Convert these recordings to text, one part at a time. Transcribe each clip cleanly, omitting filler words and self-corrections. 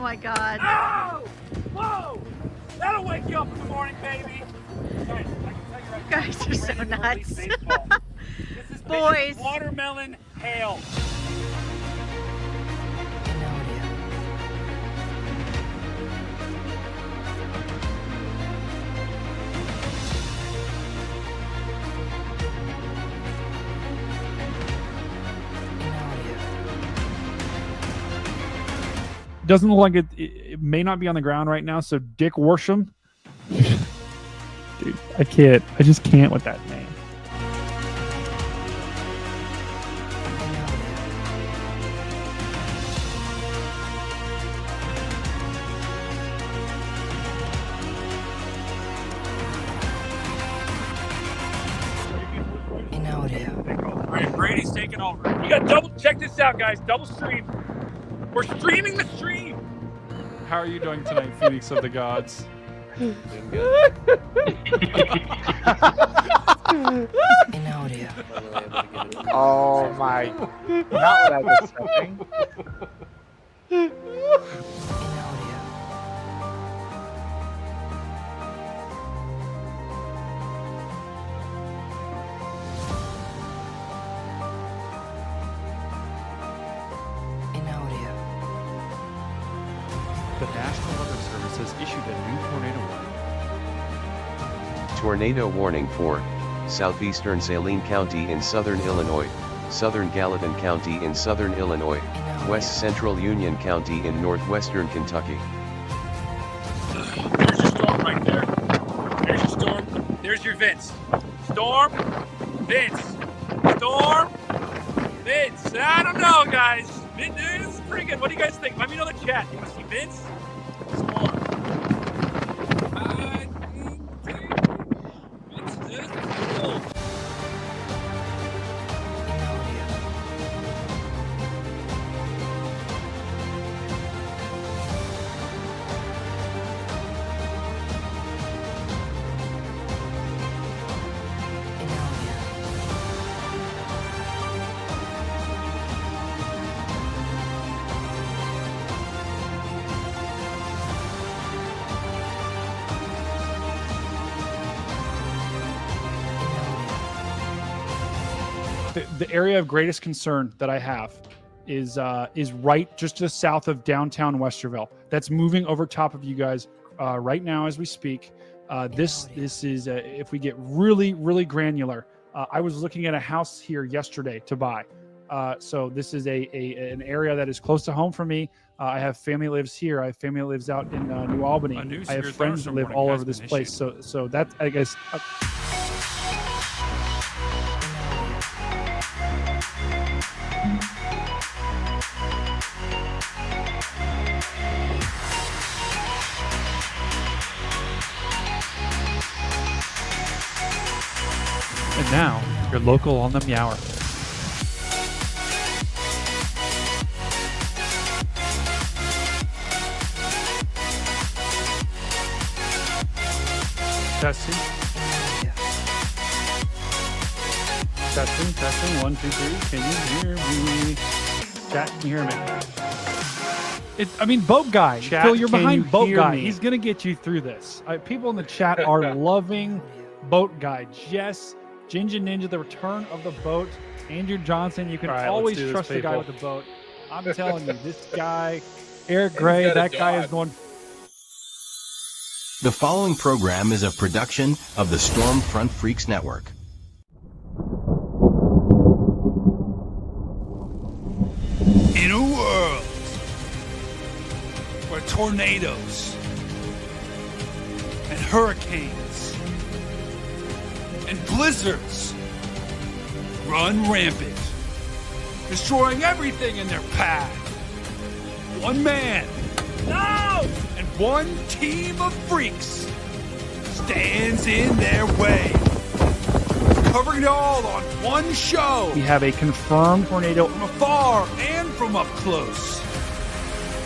my God. Oh! Whoa! That'll wake you up in the morning, baby. Guys, I can tell you right now, Guys are so ready to nuts. release baseball. This is Boys. watermelon hail. Doesn't look like it may not be on the ground right now. So Dick Worsham, dude, I just can't with that name. All right, Brady's taking over. You got double. Check this out, guys. Double stream. We're streaming the stream. How are you doing tonight, Phoenix of the Gods? Oh my! Not what I was expecting. The National Weather Service has issued a new tornado warning. Tornado warning for southeastern Saline County in southern Illinois, southern Gallatin County in southern Illinois, west central Union County in northwestern Kentucky. There's your storm right there. There's your storm. There's your Vince. Storm, Vince. Storm, Vince. I don't know, guys. This is pretty good. What do you guys think? Let me know in the chat. You want to see Vince? Storm. Vince, this is cool. The area of greatest concern that I have is right just to the south of downtown Westerville. That's moving over top of you guys right now as we speak. This is if we get really granular. I was looking at a house here yesterday to buy. So this is an area that is close to home for me. I have family lives here. I have family that lives out in New Albany. I have friends that live all over this place. So that's, I guess. And now, your local on the Meower. Testing. Testing. 1, 2, 3. Can you hear me? Chat, can you hear me? Boat Guy. Chat, Phil, you're can behind you Boat hear Guy. me? He's going to get you through this. People in the chat are loving Boat Guy. Jess, Ginger Ninja, the return of the boat. Andrew Johnson, you can All right, always let's do this, trust the guy people. with the boat. I'm telling you, this guy, Eric Gray, that guy is going. The following program is a production of the Stormfront Freaks Network. In a world where tornadoes and hurricanes and blizzards run rampant, destroying everything in their path, one man, and one team of freaks stands in their way, covering it all on one show. We have a confirmed tornado. From afar and from up close.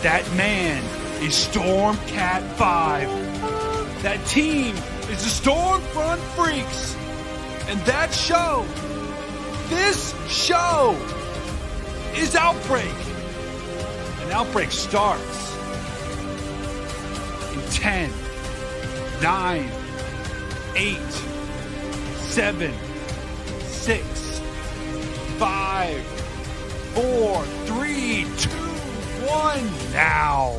That man is Stormcat 5. That team is the Stormfront Freaks. And that show, this show, is Outbreak. And Outbreak starts 10, 9, 8, 7, 6, 5, 4, 3, 2, 1, now.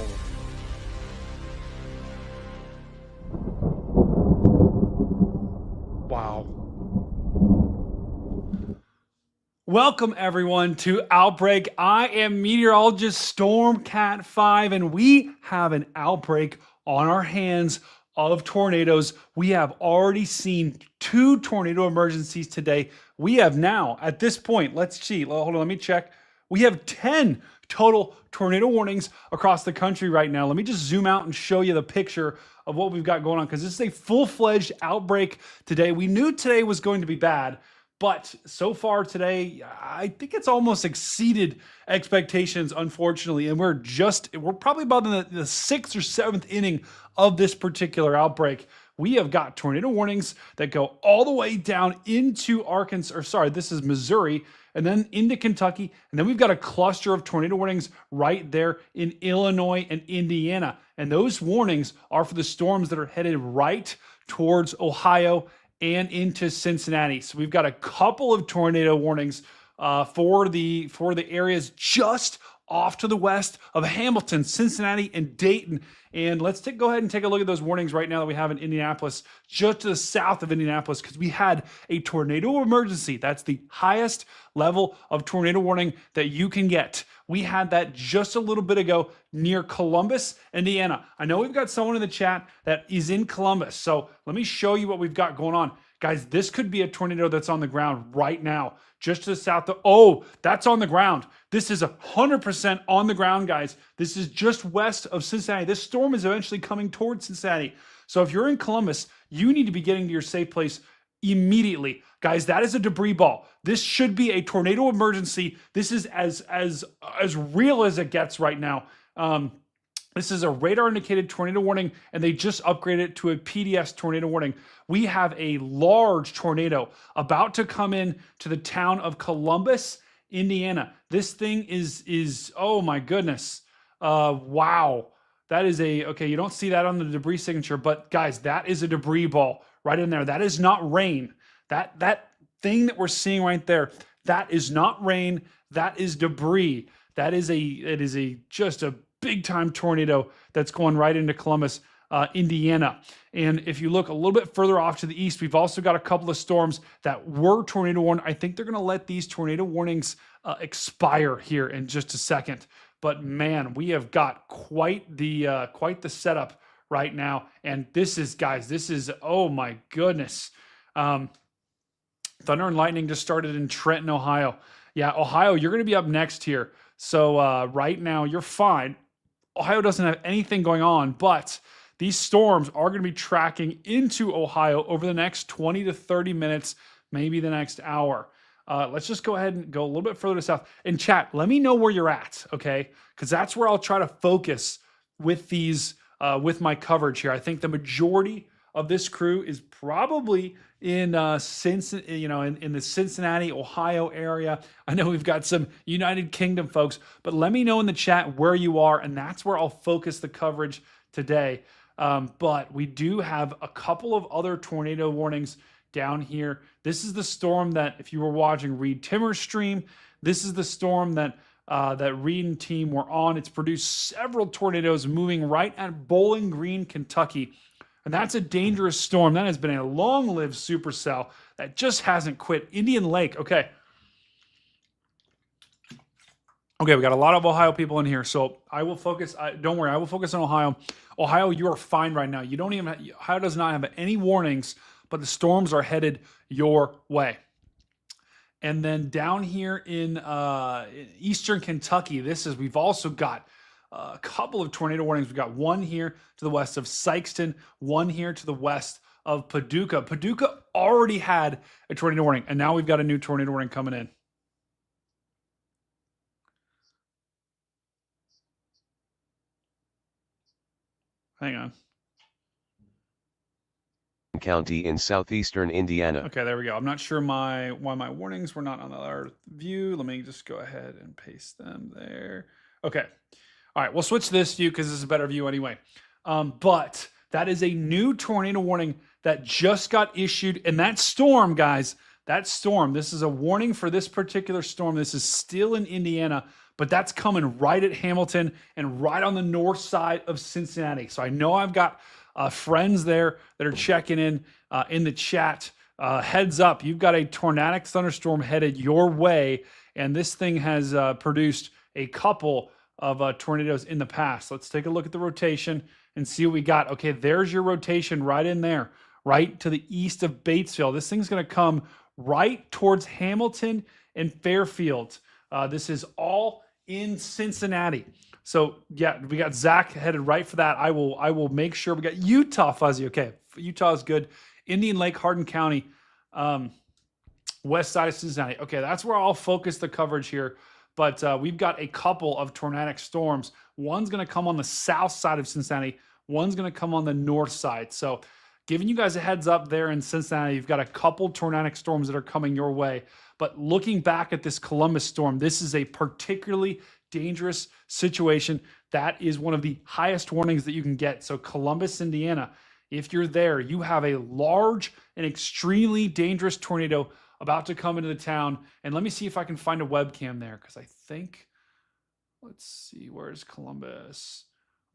Wow. Welcome, everyone, to Outbreak. I am meteorologist Stormcat 5, and we have an outbreak on our hands of tornadoes. We have already seen 2 tornado emergencies today. We have now, at this point, let's see, hold on, let me check. We have 10 total tornado warnings across the country right now. Let me just zoom out and show you the picture of what we've got going on, because this is a full-fledged outbreak today. We knew today was going to be bad, but so far today, I think it's almost exceeded expectations, unfortunately. And we're probably about in the 6th or 7th inning of this particular outbreak. We have got tornado warnings that go all the way down into Arkansas, or sorry, this is Missouri, and then into Kentucky. And then we've got a cluster of tornado warnings right there in Illinois and Indiana. And those warnings are for the storms that are headed right towards Ohio and into Cincinnati. So we've got a couple of tornado warnings for the areas just off to the west of Hamilton, Cincinnati, and Dayton. And let's go ahead and take a look at those warnings right now that we have in Indianapolis, just to the south of Indianapolis, because we had a tornado emergency. That's the highest level of tornado warning that you can get. We had that just a little bit ago near Columbus, Indiana. I know we've got someone in the chat that is in Columbus, so let me show you what we've got going on. Guys, this could be a tornado that's on the ground right now, just to the south of, oh, that's on the ground. This is 100% on the ground, guys. This is just west of Cincinnati. This storm is eventually coming towards Cincinnati. So if you're in Columbus, you need to be getting to your safe place immediately. Guys, that is a debris ball. This should be a tornado emergency. This is as real as it gets right now. This is a radar indicated tornado warning, and they just upgraded it to a PDS tornado warning. We have a large tornado about to come in to the town of Columbus, Indiana. This thing is oh my goodness. Wow. That is okay, you don't see that on the debris signature, but guys, that is a debris ball right in there. That is not rain. That thing that we're seeing right there, that is not rain. That is debris. It is just a big time tornado that's going right into Columbus, Indiana. And if you look a little bit further off to the east, we've also got a couple of storms that were tornado warned. I think they're going to let these tornado warnings expire here in just a second. But man, we have got quite the setup right now. And this is oh my goodness. Thunder and lightning just started in Trenton, Ohio. Yeah, Ohio, you're going to be up next here. So right now you're fine. Ohio doesn't have anything going on, but these storms are going to be tracking into Ohio over the next 20 to 30 minutes, maybe the next hour. Let's just go ahead and go a little bit further to south. In chat, let me know where you're at, okay? Because that's where I'll try to focus with these, with my coverage here. I think the majority of this crew is probably in Cincinnati, in the Cincinnati, Ohio area. I know we've got some United Kingdom folks, but let me know in the chat where you are, and that's where I'll focus the coverage today. But we do have a couple of other tornado warnings down here. This is the storm that, if you were watching Reed Timmer's stream, this is the storm that that Reed and team were on. It's produced several tornadoes moving right at Bowling Green, Kentucky. And that's a dangerous storm. That has been a long-lived supercell that just hasn't quit. Indian Lake, okay. Okay, we got a lot of Ohio people in here, so I will focus. Don't worry, I will focus on Ohio. Ohio, you are fine right now. You don't even. Ohio does not have any warnings, but the storms are headed your way. And then down here in eastern Kentucky, we've also got a couple of tornado warnings. We've got one here to the west of Sykeston, one here to the west of Paducah. Paducah already had a tornado warning, and now we've got a new tornado warning coming in. Hang on. County in southeastern Indiana. Okay, there we go. I'm not sure why my warnings were not on the other view. Let me just go ahead and paste them there. Okay. All right, we'll switch this view because this is a better view anyway. But that is a new tornado warning that just got issued. And that storm, guys, that storm, this is a warning for this particular storm. This is still in Indiana, but that's coming right at Hamilton and right on the north side of Cincinnati. So I know I've got friends there that are checking in the chat. Heads up, you've got a tornadic thunderstorm headed your way, and this thing has produced a couple of tornadoes in the past. Let's take a look at the rotation and see what we got. Okay, there's your rotation right in there, right to the east of Batesville. This thing's going to come right towards Hamilton and Fairfield. This is all in Cincinnati. So yeah, we got Zach headed right for that. I will make sure. We got Utah, Fuzzy. Okay, Utah is good. Indian Lake, Hardin County, west side of Cincinnati. Okay, that's where I'll focus the coverage here. But we've got a couple of tornadic storms. One's going to come on the south side of Cincinnati. One's going to come on the north side. So giving you guys a heads up there in Cincinnati, you've got a couple tornadic storms that are coming your way. But looking back at this Columbus storm, this is a particularly dangerous situation. That is one of the highest warnings that you can get. So Columbus, Indiana, if you're there, you have a large and extremely dangerous tornado about to come into the town. And let me see if I can find a webcam there, because I think, let's see, where's Columbus?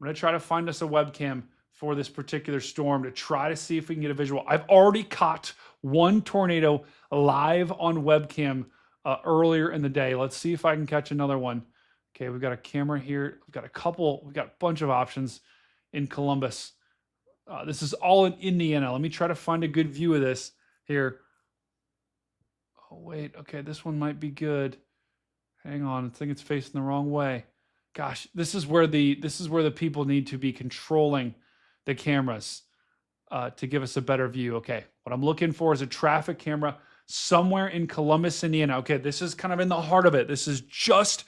I'm going to try to find us a webcam for this particular storm to try to see if we can get a visual. I've already caught one tornado live on webcam earlier in the day. Let's see if I can catch another one. Okay, we've got a camera here. We've got a bunch of options in Columbus. This is all in Indiana. Let me try to find a good view of this here. Oh, wait. Okay, this one might be good. Hang on. I think it's facing the wrong way. Gosh, this is where the people need to be controlling the cameras to give us a better view. Okay, what I'm looking for is a traffic camera somewhere in Columbus, Indiana. Okay, this is kind of in the heart of it. This is just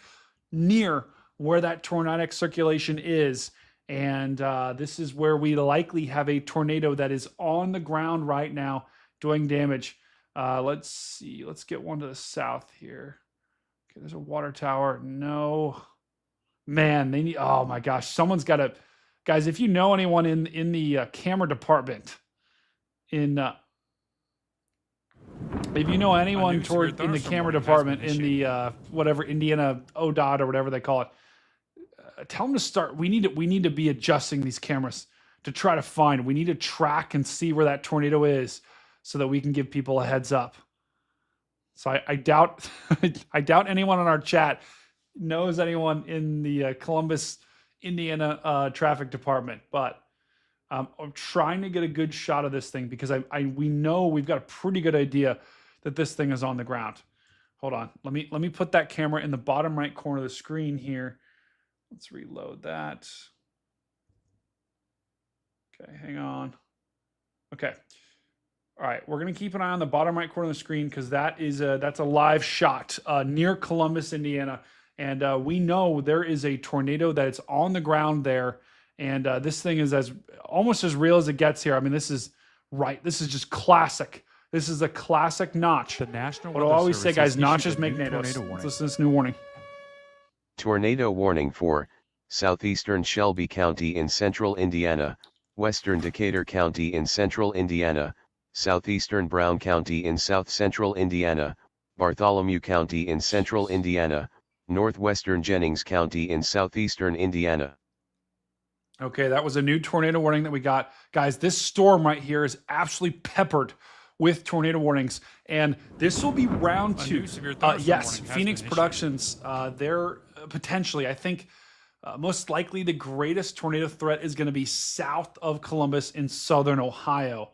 near where that tornadic circulation is. And this is where we likely have a tornado that is on the ground right now doing damage. Let's see. Let's get one to the south here. Okay, there's a water tower. No. Man, they need... Oh, my gosh. Someone's got to... Guys, if you know anyone in the camera department, if you know anyone in the camera department in the whatever Indiana ODOT or whatever they call it, tell them to start. We need to be adjusting these cameras to try to find. We need to track and see where that tornado is so that we can give people a heads up. So I doubt I doubt anyone on our chat knows anyone in the Columbus, Indiana traffic department, but I'm trying to get a good shot of this thing because we know we've got a pretty good idea that this thing is on the ground. Hold on. Let me put that camera in the bottom right corner of the screen here. Let's reload that. Okay, hang on. Okay. All right, we're going to keep an eye on the bottom right corner of the screen because that's a live shot near Columbus, Indiana. And we know there is a tornado that is on the ground there. And this thing is almost as real as it gets here. I mean, this is just classic. This is a classic notch. The National What I always say, guys, notches make NATOs. Let's listen to this new warning. Tornado warning for southeastern Shelby County in central Indiana, western Decatur County in central Indiana, southeastern Brown County in south central Indiana, Bartholomew County in central Indiana, northwestern Jennings County in southeastern Indiana. Okay, that was a new tornado warning that we got. Guys, this storm right here is absolutely peppered with tornado warnings. And this will be round two. Yes, Phoenix Productions, they're potentially, I think, most likely the greatest tornado threat is going to be south of Columbus in southern Ohio.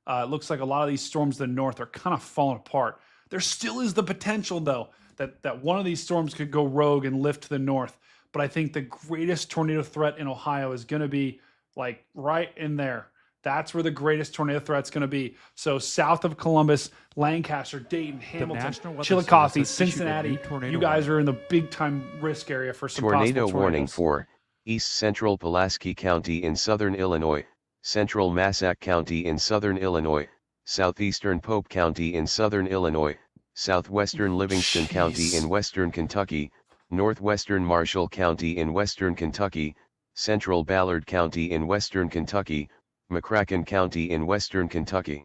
It looks like a lot of these storms in the north are kind of falling apart. There still is the potential, though, that one of these storms could go rogue and lift to the north. But I think the greatest tornado threat in Ohio is going to be like right in there. That's where the greatest tornado threat's going to be. So south of Columbus, Lancaster, Dayton, Hamilton, Chillicothe, Cincinnati, you guys are in the big-time risk area for some tornado possible warning tornadoes. for east central Pulaski County in southern Illinois, central Massac County in southern Illinois, southeastern Pope County in southern Illinois, southwestern Livingston County in western Kentucky, northwestern Marshall County in western Kentucky, Central Ballard County in western Kentucky, McCracken County in western Kentucky.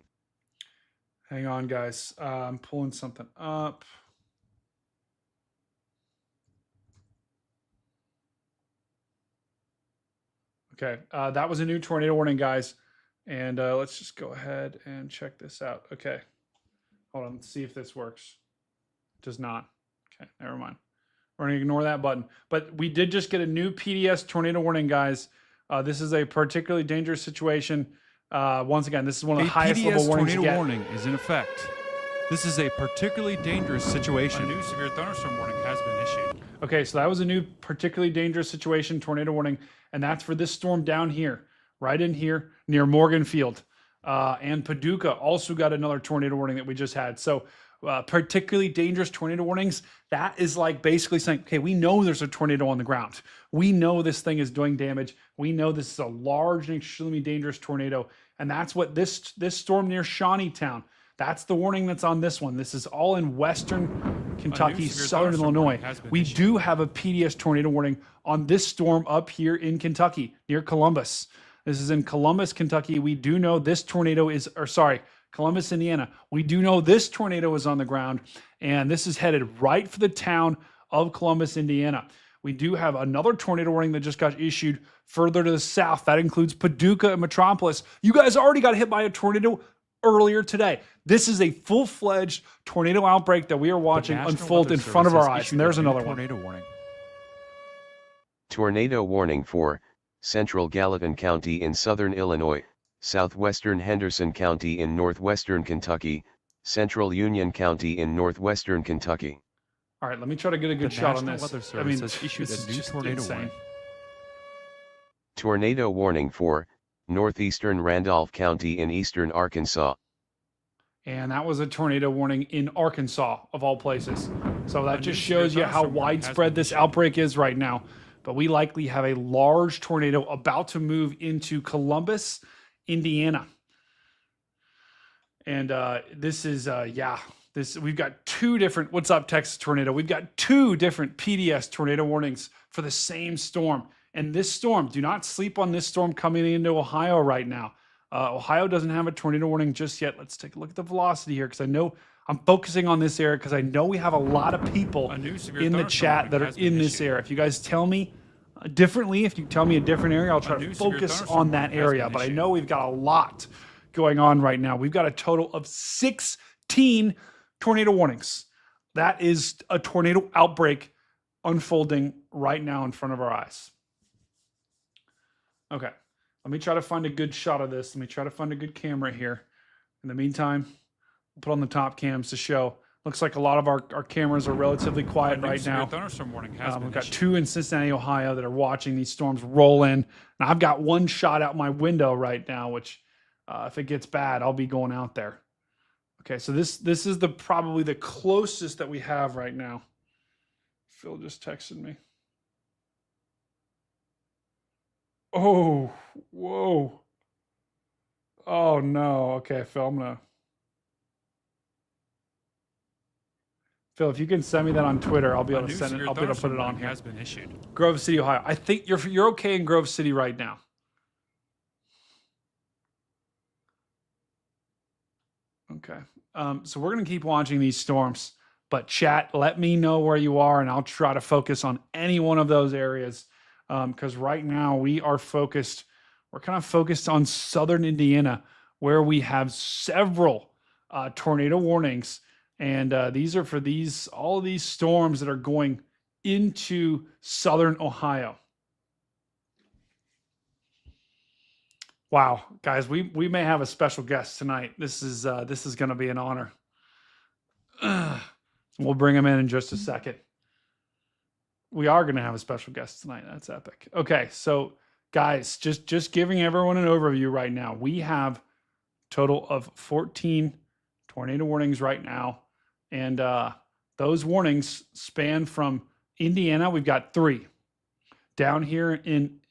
Hang on, guys. I'm pulling something up. Okay, that was a new tornado warning, guys. And let's just go ahead and check this out. Okay, hold on. Let's see if this works. Does not. Okay, never mind. We're going to ignore that button. But we did just get a new PDS tornado warning, guys. This is a particularly dangerous situation. Once again, this is one of the highest PDS level warnings tornado you get. warning is in effect. This is a particularly dangerous situation. A new severe thunderstorm warning has been issued. Okay, so that was a new particularly dangerous situation, tornado warning, and that's for this storm down here, right in here near Morgan Field. And Paducah also got another tornado warning that we just had. So particularly dangerous tornado warnings, that is like basically saying, okay, we know there's a tornado on the ground. We know this thing is doing damage. We know this is a large and extremely dangerous tornado. And that's what this storm near Shawneetown, that's the warning that's on this one. This is all in western Kentucky, southern Illinois. We do have a PDS tornado warning on this storm up here in Kentucky, near Columbus. This is in Columbus, Kentucky. We do know this tornado is, or sorry, Columbus, Indiana. We do know this tornado is on the ground, and this is headed right for the town of Columbus, Indiana. We do have another tornado warning that just got issued further to the south. That includes Paducah and Metropolis. You guys already got hit by a tornado earlier today. This is a full-fledged tornado outbreak that we are watching unfold in front of our eyes. And there's another tornado warning. Tornado warning for Central Gallatin County in southern Illinois, southwestern Henderson County in northwestern Kentucky, central Union County in northwestern Kentucky. All right, let me try to get a good shot on this. Weather Service has issued this a is new just tornado insane. warning. Tornado warning for northeastern Randolph County in eastern Arkansas. And that was a tornado warning in Arkansas, of all places. So that just severe shows you how thunderstorm warning has widespread been this outbreak is right now. But we likely have a large tornado about to move into Columbus, Indiana. And this is, we've got two different, what's up, Texas tornado? We've got two different PDS tornado warnings for the same storm. And this storm, do not sleep on this storm coming into Ohio right now. Ohio doesn't have a tornado warning just yet. Let's take a look at the velocity here, because I know I'm focusing on this area because I know we have a lot of people in the chat that are in this area. If you guys tell me differently, if you tell me a different area, I'll try to focus on that area. But I know we've got a lot going on right now. We've got a total of 16 tornado warnings. That is a tornado outbreak unfolding right now in front of our eyes. Okay, let me try to find a good shot of this. Let me try to find a good camera here. In the meantime, we'll put on the top cams to show. Looks like a lot of our cameras are relatively quiet right now. Thunderstorm warning has been We've got issued. two in Cincinnati, Ohio that are watching these storms roll in. And I've got one shot out my window right now, which if it gets bad, I'll be going out there. Okay, so this is probably the closest that we have right now. Phil just texted me. Oh, whoa. Oh, no. Okay, Phil, Phil, if you can send me that on Twitter, I'll be able to send it. I'll be able to put it on here. Has been issued. Grove City, Ohio. I think you're okay in Grove City right now. Okay. So we're going to keep watching these storms. But chat, let me know where you are, and I'll try to focus on any one of those areas. Because right now we're kind of focused on southern Indiana, where we have several tornado warnings. And these are for all of these storms that are going into southern Ohio. Wow, guys, we may have a special guest tonight. This is going to be an honor. We'll bring him in just a second. We are going to have a special guest tonight. That's epic. Okay, so guys, just giving everyone an overview right now. We have a total of 14 tornado warnings right now. And those warnings span from Indiana. We've got 3. Down here in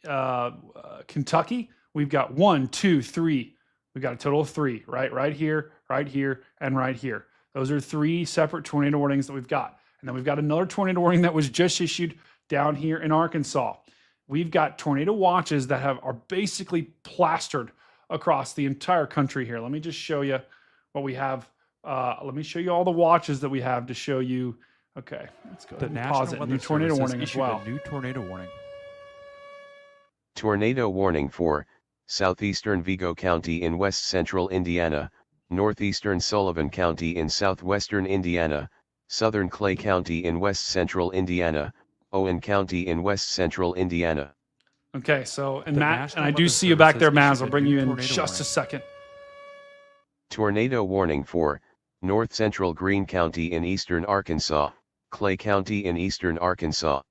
Kentucky, we've got 1, 2, 3. We've got a total of 3, right here, and right here. Those are 3 separate tornado warnings that we've got. And then we've got another tornado warning that was just issued down here in Arkansas. we've got tornado watches that are basically plastered across the entire country here. Let me just show you what we have. Let me show you all the watches that we have to show you. Okay, let's go. The And pause National it. Weather New tornado Service has warning as issued well. a new tornado warning. Tornado warning for southeastern Vigo County in west central Indiana, northeastern Sullivan County in southwestern Indiana, southern Clay County in west central Indiana, Owen County in west central Indiana. Okay, so and The Matt, National and I do Weather see you Service back has there, Maz. issued I'll a bring new you in tornado just a warning. second. Tornado warning for north central Greene County in eastern Arkansas, Clay County in eastern Arkansas.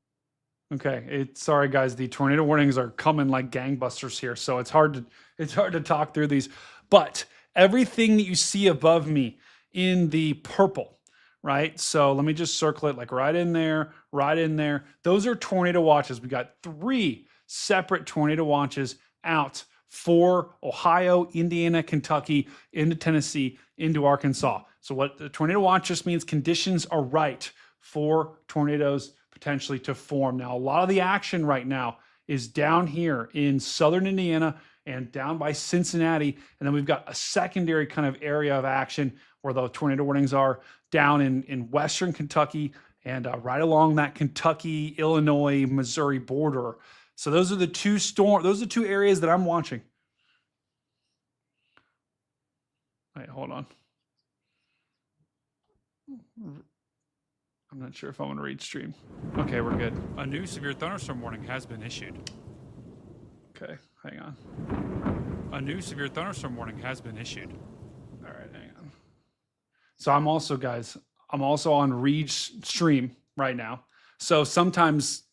Okay, sorry guys, the tornado warnings are coming like gangbusters here, so it's hard to talk through these. But everything that you see above me in the purple, right? So let me just circle it like right in there, right in there. Those are tornado watches. We got 3 separate tornado watches out for Ohio, Indiana, Kentucky, into Tennessee, into Arkansas. So what the tornado watch just means, conditions are right for tornadoes potentially to form. Now, a lot of the action right now is down here in southern Indiana and down by Cincinnati. And then we've got a secondary kind of area of action where the tornado warnings are down in western Kentucky and right along that Kentucky, Illinois, Missouri border. So those are the two areas that I'm watching. Wait, hold on. I'm not sure if I want to read stream. Okay, we're good. A new severe thunderstorm warning has been issued. Okay, hang on. A new severe thunderstorm warning has been issued. All right, hang on. So I'm also, guys, on Reed's stream right now. So sometimes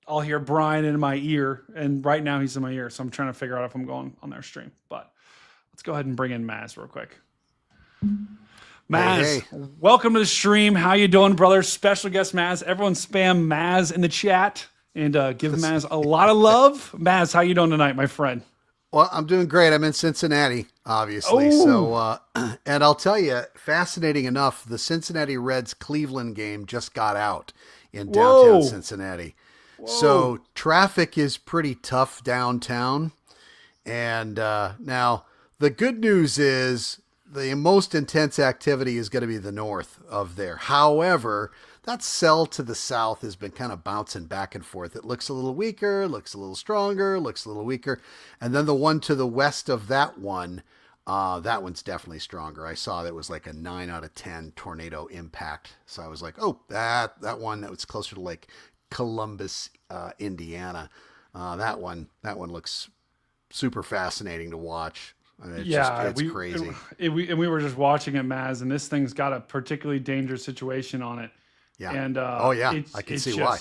I'll hear Brian in my ear, and right now he's in my ear. So I'm trying to figure out if I'm going on their stream. But let's go ahead and bring in Maz real quick. Maz, Hey. welcome to the stream. How you doing, brother? Special guest Maz. Everyone spam Maz in the chat and give Maz a lot of love. Maz, how you doing tonight, my friend? Well, I'm doing great. I'm in Cincinnati, obviously. Oh. So, and I'll tell you, fascinating enough, the Cincinnati Reds Cleveland game just got out in downtown Whoa. Cincinnati. So traffic is pretty tough downtown. And now the good news is the most intense activity is going to be the north of there. However, that cell to the south has been kind of bouncing back and forth. It looks a little weaker, looks a little stronger, looks a little weaker. And then the one to the west of that one's definitely stronger. I saw that was like a 9 out of 10 tornado impact. So I was like, oh, that one that was closer to like Columbus, Indiana. That one looks super fascinating to watch. It's crazy. We were just watching it, Maz, and this thing's got a particularly dangerous situation on it. Yeah. And I can see why.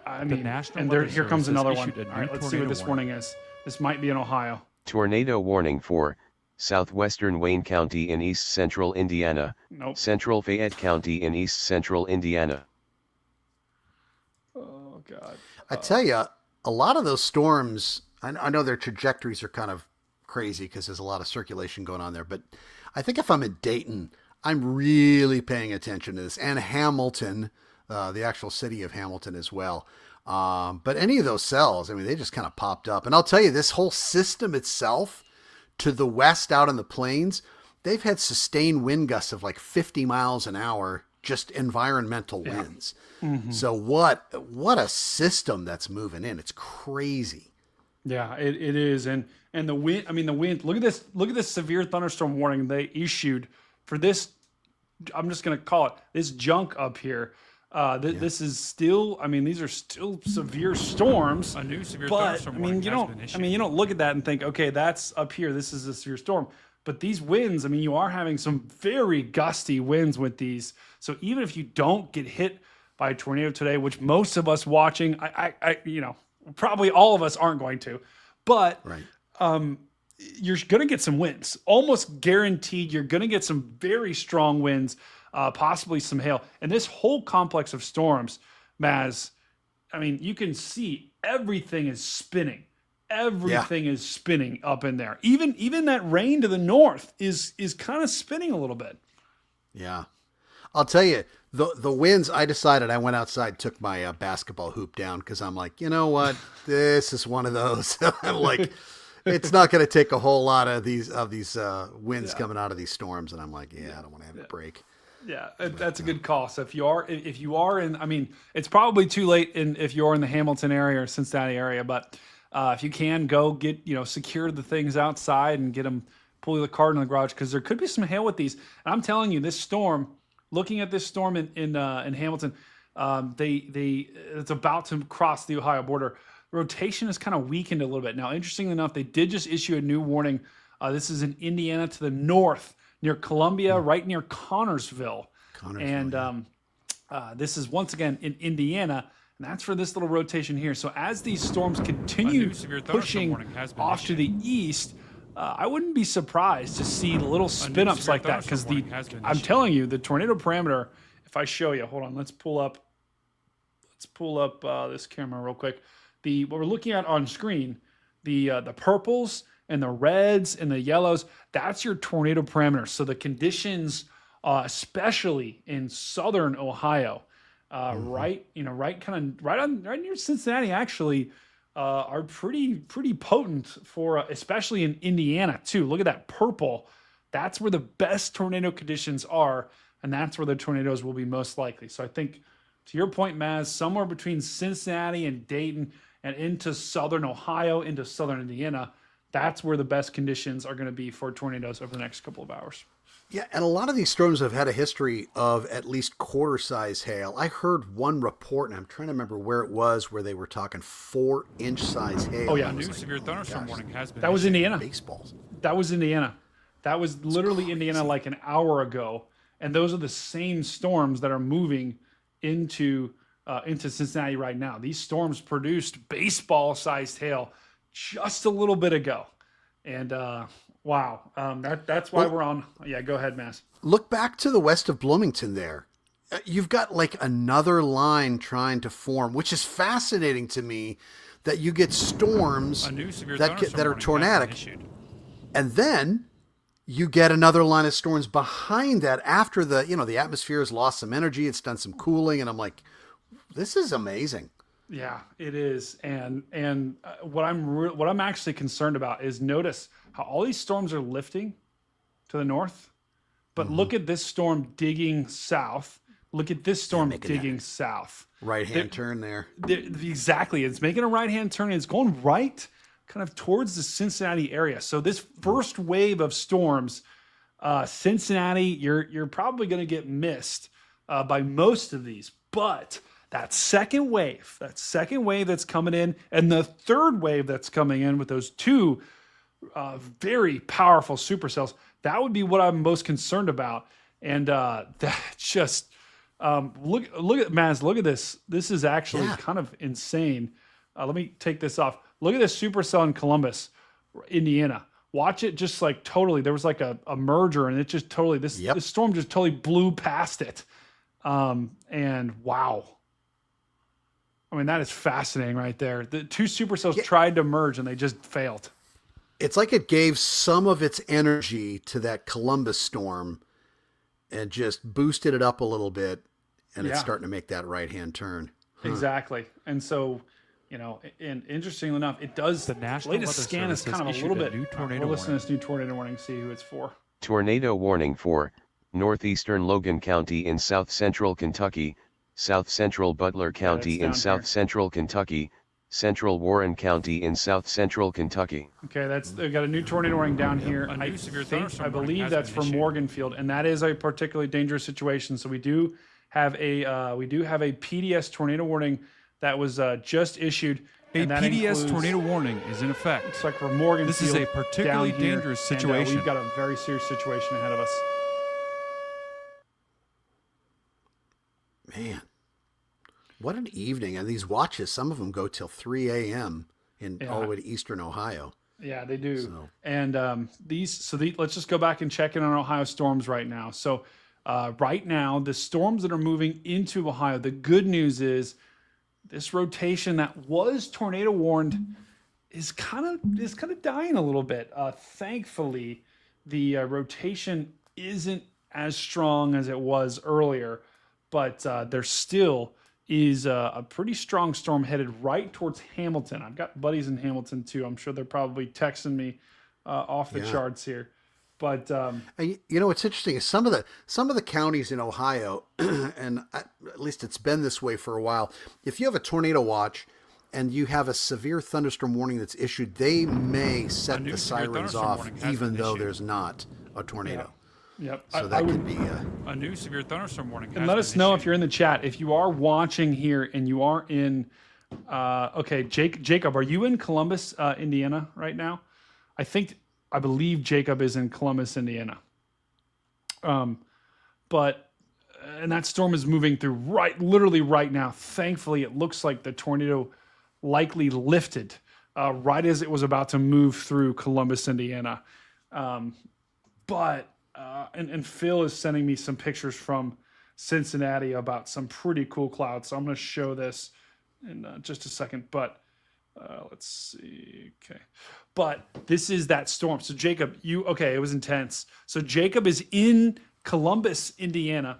I mean, National and Weather here comes Service has another one. issued a All new right, let's see tornado what this warning. warning is. This might be in Ohio. Tornado warning for southwestern Wayne County in east central Indiana, Nope. central Fayette County in east central Indiana. Oh God. I tell you, a lot of those storms, I know their trajectories are kind of crazy because there's a lot of circulation going on there, but I think if I'm in Dayton, I'm really paying attention to this, and Hamilton, the actual city of Hamilton as well. But any of those cells, I mean, they just kind of popped up. And I'll tell you, this whole system itself to the west out in the plains, they've had sustained wind gusts of like 50 miles an hour, just environmental winds. Mm-hmm. So what a system that's moving in. It's crazy. Yeah, it is. And the wind, the wind, look at this severe thunderstorm warning they issued for this. I'm just going to call it this junk up here. This is still, these are still severe storms. A new severe But thunderstorm warning has been issued. you don't look at that and think, okay, that's up here. This is a severe storm. But these winds, you are having some very gusty winds with these. So even if you don't get hit by a tornado today, which most of us watching, probably all of us aren't going to, but Right. You're going to get some winds. Almost guaranteed you're going to get some very strong winds, possibly some hail. And this whole complex of storms, Maz, you can see everything is spinning. Everything is spinning up in there. Even that rain to the north is kind of spinning a little bit. Yeah. I'll tell you, The winds, I decided I went outside, took my basketball hoop down because I'm like, you know what, this is one of those. I'm like, it's not going to take a whole lot of these winds coming out of these storms, and I'm like, yeah, I don't want to have a break. Yeah, that's a good call. So if you are in, I mean, it's probably too late if you're in the Hamilton area or Cincinnati area, but if you can go get, secure the things outside and get them, pull the cart in the garage, because there could be some hail with these. And I'm telling you, this storm, looking at this storm in Hamilton, it's about to cross the Ohio border. Rotation is kind of weakened a little bit. Now, interestingly enough, they did just issue a new warning. This is in Indiana to the north, near Columbia, right near Connorsville. And this is once again in Indiana, and that's for this little rotation here. So as these storms continue pushing off to the east, I wouldn't be surprised to see little spin-ups like that, because I'm telling you, the tornado parameter, if I show you, hold on, let's pull up this camera real quick. What we're looking at on screen, the purples and the reds and the yellows, that's your tornado parameter. So the conditions, especially in southern Ohio, right near Cincinnati, actually, are pretty potent for, especially in Indiana too. Look at that purple. That's where the best tornado conditions are, and that's where the tornadoes will be most likely. So I think, to your point, Maz, somewhere between Cincinnati and Dayton and into southern Ohio, into southern Indiana, that's where the best conditions are going to be for tornadoes over the next couple of hours. Yeah, and a lot of these storms have had a history of at least quarter-size hail. I heard one report, and I'm trying to remember where it was, where they were talking 4-inch size hail. Oh, yeah. New severe thunderstorm warning has been That was Indiana. Baseballs. That was Indiana. That was literally Indiana like an hour ago. And those are the same storms that are moving into Cincinnati right now. These storms produced baseball-sized hail just a little bit ago. And wow, that's why we're on. Yeah, go ahead, Mass. Look back to the west of Bloomington there. You've got like another line trying to form, which is fascinating to me, that you get storms that are tornadic. And then you get another line of storms behind that after the atmosphere has lost some energy. It's done some cooling. And I'm like, this is amazing. Yeah, it is. And what I'm actually concerned about is, notice how all these storms are lifting to the north, but look at this storm digging south. Look at this storm digging south. Right-hand turn there. Exactly. It's making a right-hand turn. And it's going right kind of towards the Cincinnati area. So this first wave of storms, Cincinnati, you're probably going to get missed by most of these. But that second wave that's coming in, and the third wave that's coming in with those two very powerful supercells, that would be what I'm most concerned about. And that just look at Maz. Look at this. This is actually kind of insane. Let me take this off. Look at this supercell in Columbus, Indiana. Watch it just like totally. There was like a merger, and it just totally this storm just totally blew past it. And wow. I mean, that is fascinating right there. The two supercells tried to merge and they just failed. It's like it gave some of its energy to that Columbus storm and just boosted it up a little bit, and it's starting to make that right-hand turn. Exactly. And so, and interestingly enough, it does. The latest scan is kind of a little bit. We'll listen to this new tornado warning, see who it's for. Tornado warning for northeastern Logan County in south-central Kentucky, south-central Butler County in south-central Kentucky, central Warren County in south-central Kentucky. Okay, they've got a new tornado warning down here. I believe that's for Morganfield, and that is a particularly dangerous situation. So we do have a PDS tornado warning that was just issued. A PDS tornado warning is in effect. Looks like for Morganfield. This is a particularly dangerous situation. We've got a very serious situation ahead of us. Man, what an evening. And these watches, some of them go till 3 a.m. all the way to eastern Ohio. Yeah, they do. So. And let's just go back and check in on Ohio storms right now. So right now, the storms that are moving into Ohio, the good news is this rotation that was tornado warned is kind of dying a little bit. Thankfully, the rotation isn't as strong as it was earlier. but there still is a pretty strong storm headed right towards Hamilton. I've got buddies in Hamilton too. I'm sure they're probably texting me off the charts here. But what's interesting is some of the counties in Ohio, and at least it's been this way for a while. If you have a tornado watch and you have a severe thunderstorm warning that's issued, they may set the sirens off, even though there's not a tornado. Yep. So that could be a new severe thunderstorm warning. And let us know if you're in the chat. If you are watching here and you are in, okay, Jacob, are you in Columbus, Indiana right now? I believe Jacob is in Columbus, Indiana. And that storm is moving through literally right now. Thankfully, it looks like the tornado likely lifted right as it was about to move through Columbus, Indiana. And Phil is sending me some pictures from Cincinnati about some pretty cool clouds. So I'm going to show this in just a second. But let's see. Okay. But this is that storm. So Jacob, it was intense. So Jacob is in Columbus, Indiana.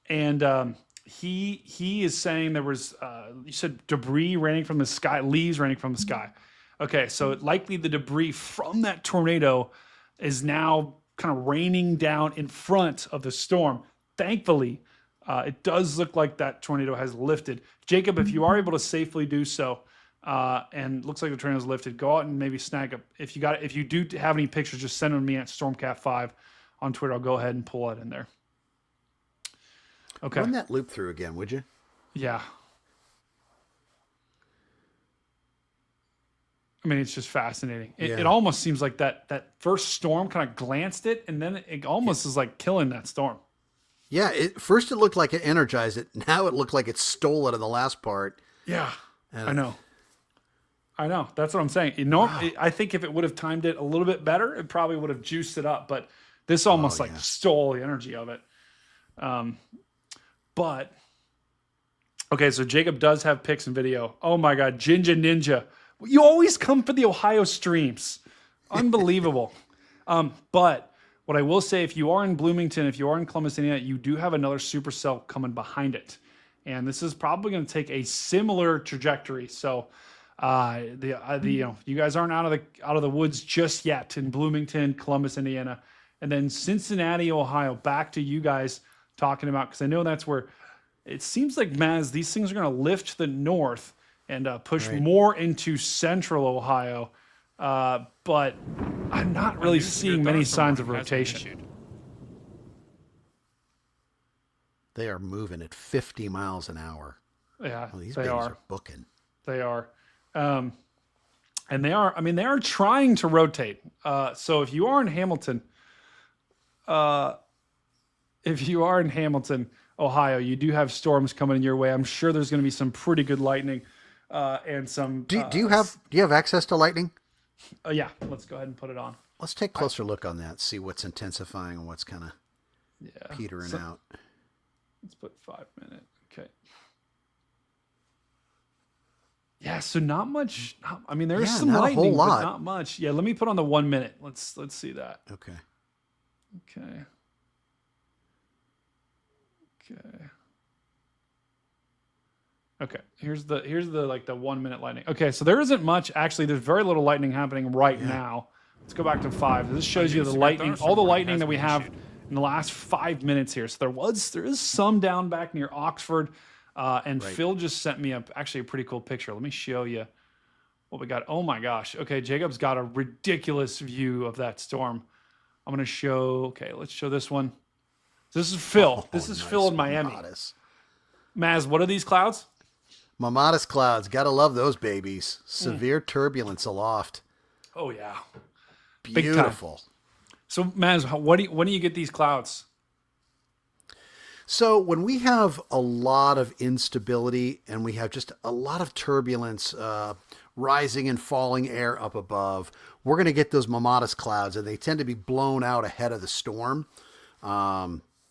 And he is saying there was, you said debris raining from the sky, leaves raining from the sky. Okay. So likely the debris from that tornado is now kind of raining down in front of the storm. Thankfully, it does look like that tornado has lifted. Jacob, if you are able to safely do so, and looks like the tornado's lifted, go out and maybe snag up. If you do have any pictures, just send them to me at Stormcat5 on Twitter. I'll go ahead and pull it in there. Okay. Run that loop through again, would you? Yeah. I mean, it's just fascinating. It almost seems like that first storm kind of glanced it, and then it almost is like killing that storm. Yeah. First it looked like it energized it. Now it looked like it stole it in the last part. Yeah. I know. That's what I'm saying. Wow. I think if it would have timed it a little bit better, it probably would have juiced it up. But this almost stole the energy of it. But okay, so Jacob does have pics and video. Oh my God, Jinja Ninja, you always come for the Ohio streams. Unbelievable. But what I will say, if you are in Bloomington, if you are in Columbus, Indiana, you do have another supercell coming behind it, and this is probably going to take a similar trajectory. So. You guys aren't out of the woods just yet in Bloomington, Columbus, Indiana, and then Cincinnati, Ohio. Back to you guys talking about, because I know that's where it seems like, Maz, these things are going to lift to the north and push more into central Ohio, but I'm not really seeing many signs of rotation. They are moving at 50 miles an hour. Yeah, these babies are booking. They are. And they are trying to rotate. So if you are in Hamilton, Ohio, you do have storms coming in your way. I'm sure there's going to be some pretty good lightning, and some. Do you have access to lightning? Yeah. Let's go ahead and put it on. Let's take a closer look on that. See what's intensifying and what's kind of petering out. Let's put 5 minutes. Okay. Yeah, so not much. I mean, there's some lightning, but not much. Yeah, let me put on the 1 minute. Let's see that. Okay. Okay. Here's the like the 1 minute lightning. Okay, so there isn't much. Actually, there's very little lightning happening right now. Let's go back to 5. This shows you the lightning, all the lightning that we have in the last 5 minutes here. So there is some down back near Oxford. Phil just sent me a pretty cool picture. Let me show you what we got. Oh my gosh. Okay, Jacob's got a ridiculous view of that storm. I'm going to show, let's show this one. This is Phil. This is nice. Phil in Miami. Maz, what are these clouds? Mamadas clouds. Gotta love those babies. Severe turbulence aloft. Oh yeah. Beautiful. So Maz, when do you get these clouds? So when we have a lot of instability and we have just a lot of turbulence, rising and falling air up above, we're going to get those mamadas clouds, and they tend to be blown out ahead of the storm.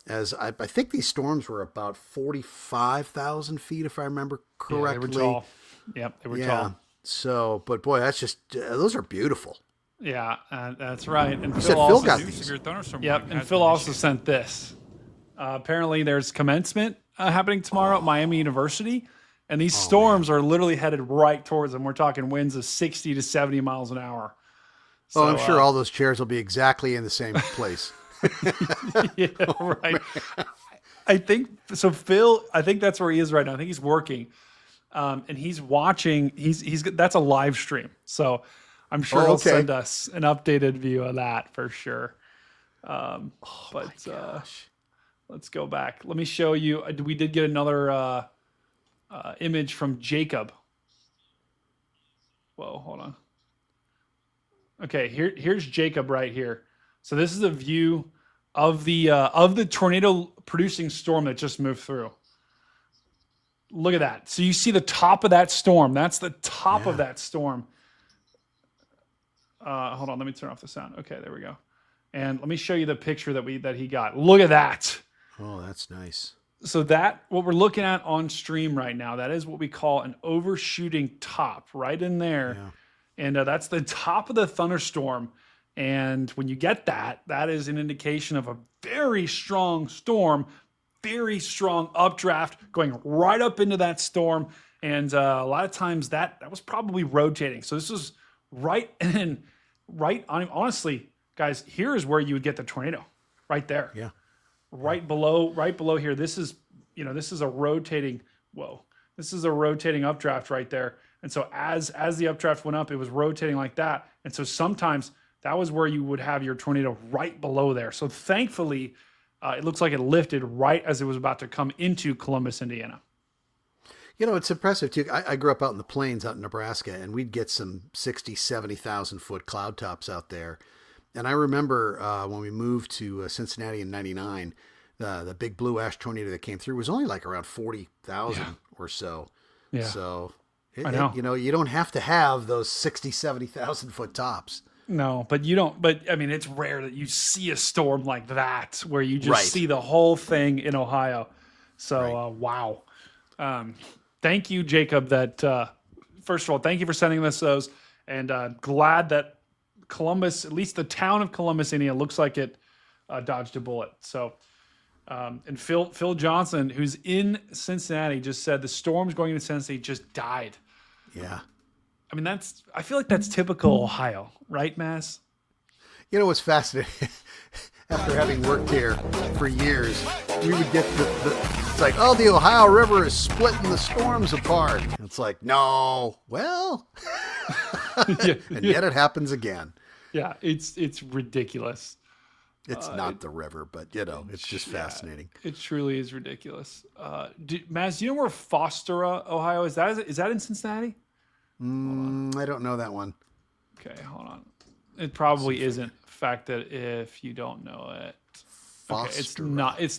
As I think these storms were about 45,000 feet, if I remember correctly. Yeah, they were tall. Yep, they were tall. So, but boy, that's just, those are beautiful. Yeah, that's right. And Phil got these. Yep, and Phil also sent this. Apparently there's commencement happening tomorrow at Miami University. And these storms are literally headed right towards them. We're talking winds of 60 to 70 miles an hour. So, I'm sure all those chairs will be exactly in the same place. Yeah, right. I think so. Phil, I think that's where he is right now. I think he's working, and he's watching. He's that's a live stream, so I'm sure he'll send us an updated view of that for sure. Let's go back. Let me show you. We did get another image from Jacob. Whoa, hold on. Okay, here's Jacob right here. So this is a view of the tornado producing storm that just moved through. Look at that. So you see the top of that storm. That's the top of that storm. Hold on, let me turn off the sound. Okay, there we go. And let me show you the picture that he got. Look at that. Oh, that's nice. So that what we're looking at on stream right now, that is what we call an overshooting top right in there. Yeah. And that's the top of the thunderstorm. And when you get that, that is an indication of a very strong storm, very strong updraft going right up into that storm. And a lot of times that was probably rotating. So this is right on. Honestly, guys, here is where you would get the tornado, right there. Yeah. Right below here. This is a rotating. This is a rotating updraft right there. And so as the updraft went up, it was rotating like that. And so sometimes that was where you would have your tornado right below there. So thankfully, it looks like it lifted right as it was about to come into Columbus, Indiana. You know, it's impressive too. I grew up out in the plains out in Nebraska, and we'd get some 60, 70,000 foot cloud tops out there. And I remember when we moved to Cincinnati in 99, the big blue ash tornado that came through was only like around 40,000 or so. Yeah. So, I know. You don't have to have those 60, 70,000 foot tops. No, but you don't. But I mean, it's rare that you see a storm like that where you just see the whole thing in Ohio. So, wow. Thank you, Jacob. First of all, thank you for sending us those, and glad that Columbus, at least the town of Columbus, Indiana, looks like it dodged a bullet. So, and Phil Johnson, who's in Cincinnati, just said the storms going into Cincinnati just died. Yeah. I mean, I feel like that's typical Ohio, right, Mass? You know what's fascinating? After having worked here for years, we would get it's like, oh, the Ohio River is splitting the storms apart. It's like, no, well, and yet it happens again. Yeah, it's ridiculous. It's not the river, but it's just fascinating. It truly is ridiculous. Maz, do you know where Fostera, Ohio is? Is that in Cincinnati? I don't know that one. Okay, hold on. It probably isn't. Fact that if you don't know it, okay, it's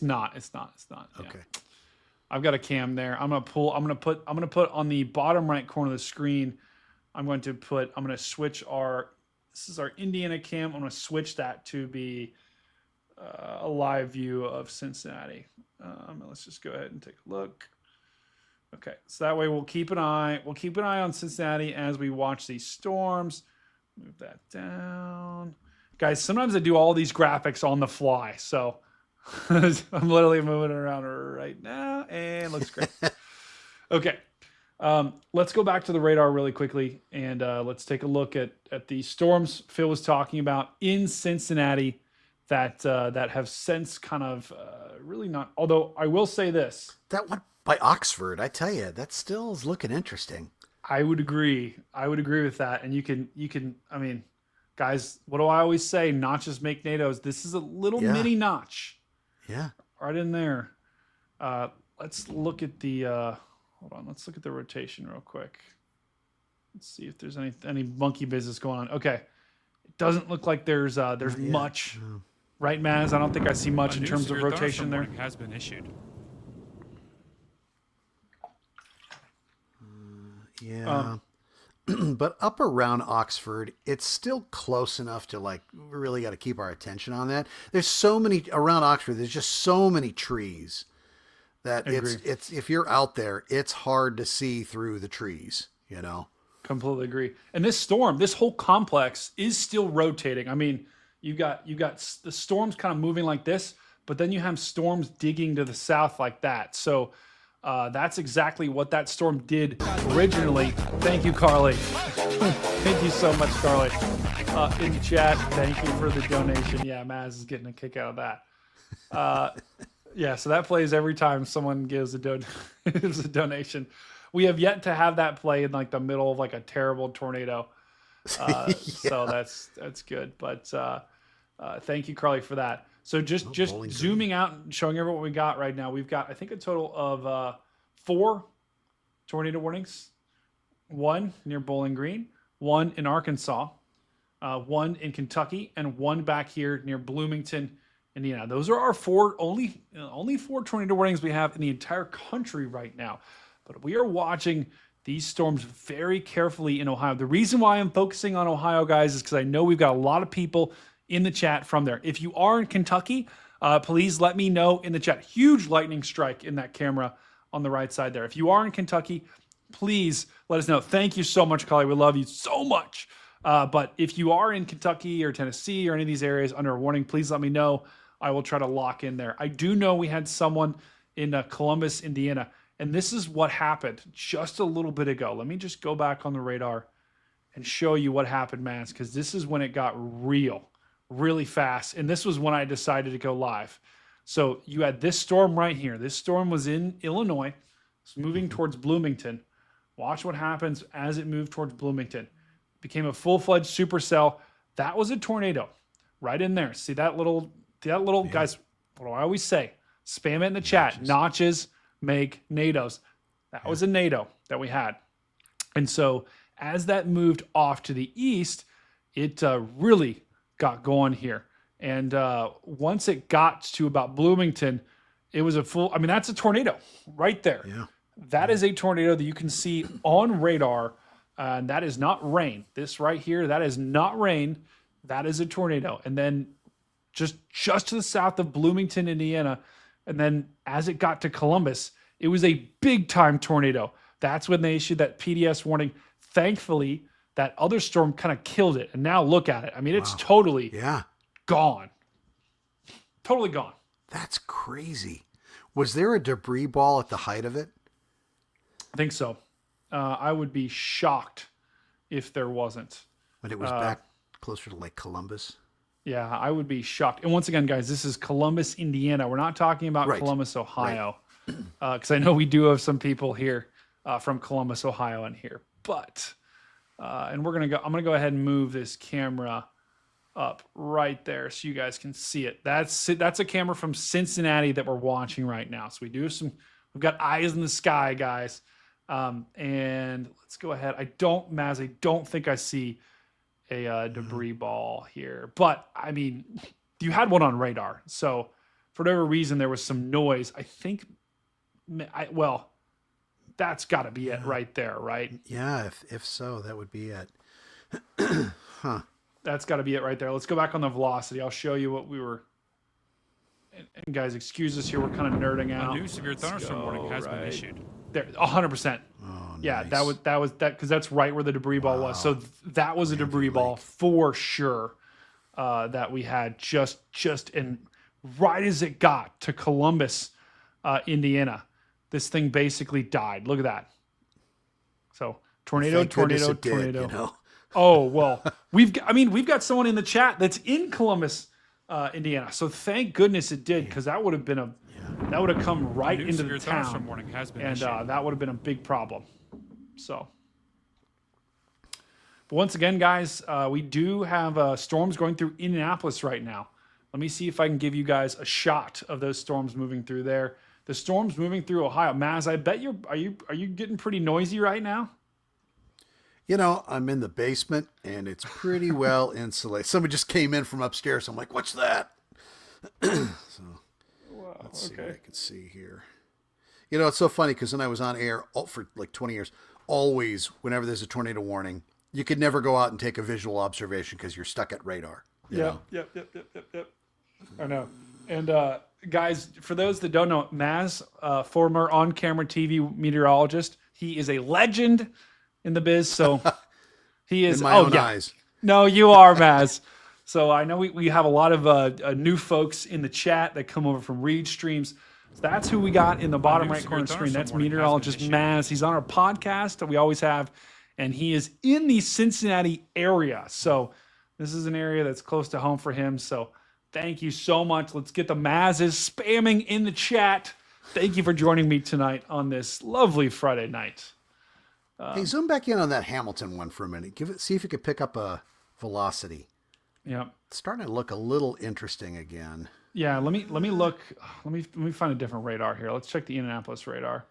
not. Yeah. Okay. I've got a cam there. I'm gonna put on the bottom right corner of the screen. I'm going to switch this is our Indiana cam. I'm going to switch that to be a live view of Cincinnati. Let's just go ahead and take a look. Okay, so that way we'll keep an eye on Cincinnati as we watch these storms. Move that down. Guys, sometimes I do all these graphics on the fly, so I'm literally moving it around right now, and it looks great. Okay, let's go back to the radar really quickly, and let's take a look at the storms Phil was talking about in Cincinnati that have since kind of really not. Although I will say this: that one by Oxford, I tell you, that still is looking interesting. I would agree with that, and you can. I mean, guys, what do I always say? Notches make NATOs. This is a little mini notch. Yeah. Right in there. Let's look at the hold on. Let's look at the rotation real quick. Let's see if there's any monkey business going on. Okay. It doesn't look like there's much. No. Right, Maz? I don't think I see much in terms of rotation there. Has been issued. Yeah. But up around Oxford, it's still close enough to we really got to keep our attention on that. There's so many around Oxford. There's just so many trees that it's if you're out there, it's hard to see through the trees, Completely agree. And this storm, this whole complex is still rotating. I mean, you got the storms kind of moving like this, but then you have storms digging to the south like that. So that's exactly what that storm did originally. Thank you, Carly. Thank you so much, Carly. In the chat, thank you for the donation. Yeah, Maz is getting a kick out of that. Yeah, so that plays every time someone gives a donation. We have yet to have that play in like the middle of like a terrible tornado. So that's good. But thank you, Carly, for that. So just zooming out and showing everyone what we got right now. We've got, I think, a total of 4 tornado warnings. 1 near Bowling Green, 1 in Arkansas, 1 in Kentucky, and 1 back here near Bloomington, Indiana. Those are our only 4 tornado warnings we have in the entire country right now. But we are watching these storms very carefully in Ohio. The reason why I'm focusing on Ohio, guys, is because I know we've got a lot of people in the chat from there. If you are in Kentucky, please let me know in the chat. Huge lightning strike in that camera on the right side there. If you are in Kentucky, please let us know. Thank you so much, Carly. We love you so much. But if you are in Kentucky or Tennessee or any of these areas under a warning, please let me know. I will try to lock in there. I do know we had someone in Columbus, Indiana, and this is what happened just a little bit ago. Let me just go back on the radar and show you what happened, man, because this is when it got really fast. And this was when I decided to go live. So you had this storm right here. This storm was in Illinois. It's moving towards Bloomington. Watch what happens as it moved towards Bloomington. Became a full-fledged supercell. That was a tornado right in there. See that little guys, what do I always say? Spam it in the chat. Notches make NATOs. That was a NATO that we had. And so as that moved off to the east, it really got going here. And once it got to about Bloomington, it was that's a tornado right there. Yeah. That is a tornado that you can see on radar. And that is not rain. This right here, that is not rain. That is a tornado. And then just to the south of Bloomington, Indiana, and then as it got to Columbus, it was a big time tornado. That's when they issued that PDS warning. Thankfully, that other storm kind of killed it. And now look at it. I mean, it's totally gone. Totally gone. That's crazy. Was there a debris ball at the height of it? I think so. I would be shocked if there wasn't. When it was back closer to like Columbus? Yeah, I would be shocked. And once again, guys, this is Columbus, Indiana. We're not talking about Columbus, Ohio, because I know we do have some people here from Columbus, Ohio, in here. But and I'm gonna go ahead and move this camera up right there so you guys can see it. That's a camera from Cincinnati that we're watching right now. So we've got eyes in the sky, guys. And let's go ahead. I don't think I see a debris ball here, but I mean, you had one on radar. So for whatever reason, there was some noise. I think, that's gotta be it right there, right? Yeah. If so, that would be it. Huh. That's gotta be it right there. Let's go back on the velocity. I'll show you what we were. And guys, excuse us here. We're kind of nerding out. A new severe thunderstorm warning has been issued. There, 100%. Oh, yeah, nice. that was because that's right where the debris ball was. So that was a debris ball for sure that we had just and right as it got to Columbus, Indiana, this thing basically died. Look at that. So tornado. You know? Oh well, we've got someone in the chat that's in Columbus, Indiana. So thank goodness it did, because that would have come right into the town, warning has been and issued. that would have been a big problem. So, but once again, guys, we do have storms going through Indianapolis right now. Let me see if I can give you guys a shot of those storms moving through there. The storms moving through Ohio. Maz, I bet are you getting pretty noisy right now? You know, I'm in the basement and it's pretty well insulated. Somebody just came in from upstairs. I'm like, what's that? So let's see what I can see here. You know, it's so funny because when I was on air for like 20 years, always, whenever there's a tornado warning, you could never go out and take a visual observation because you're stuck at radar. Yep. I know. And guys, for those that don't know, Maz, former on-camera TV meteorologist, he is a legend in the biz. So he is. In my own eyes. No, you are, Maz. So I know we have a lot of new folks in the chat that come over from Reed Streams. So that's who we got in the bottom right corner of the screen. That's meteorologist Maz. He's on our podcast that we always have, and he is in the Cincinnati area. So this is an area that's close to home for him. So thank you so much. Let's get the Mazes spamming in the chat. Thank you for joining me tonight on this lovely Friday night. Hey, zoom back in on that Hamilton one for a minute. See if you could pick up a velocity. Yeah, It's starting to look a little interesting again. yeah. Let me look. Let me find a different radar here. Let's check the Indianapolis radar.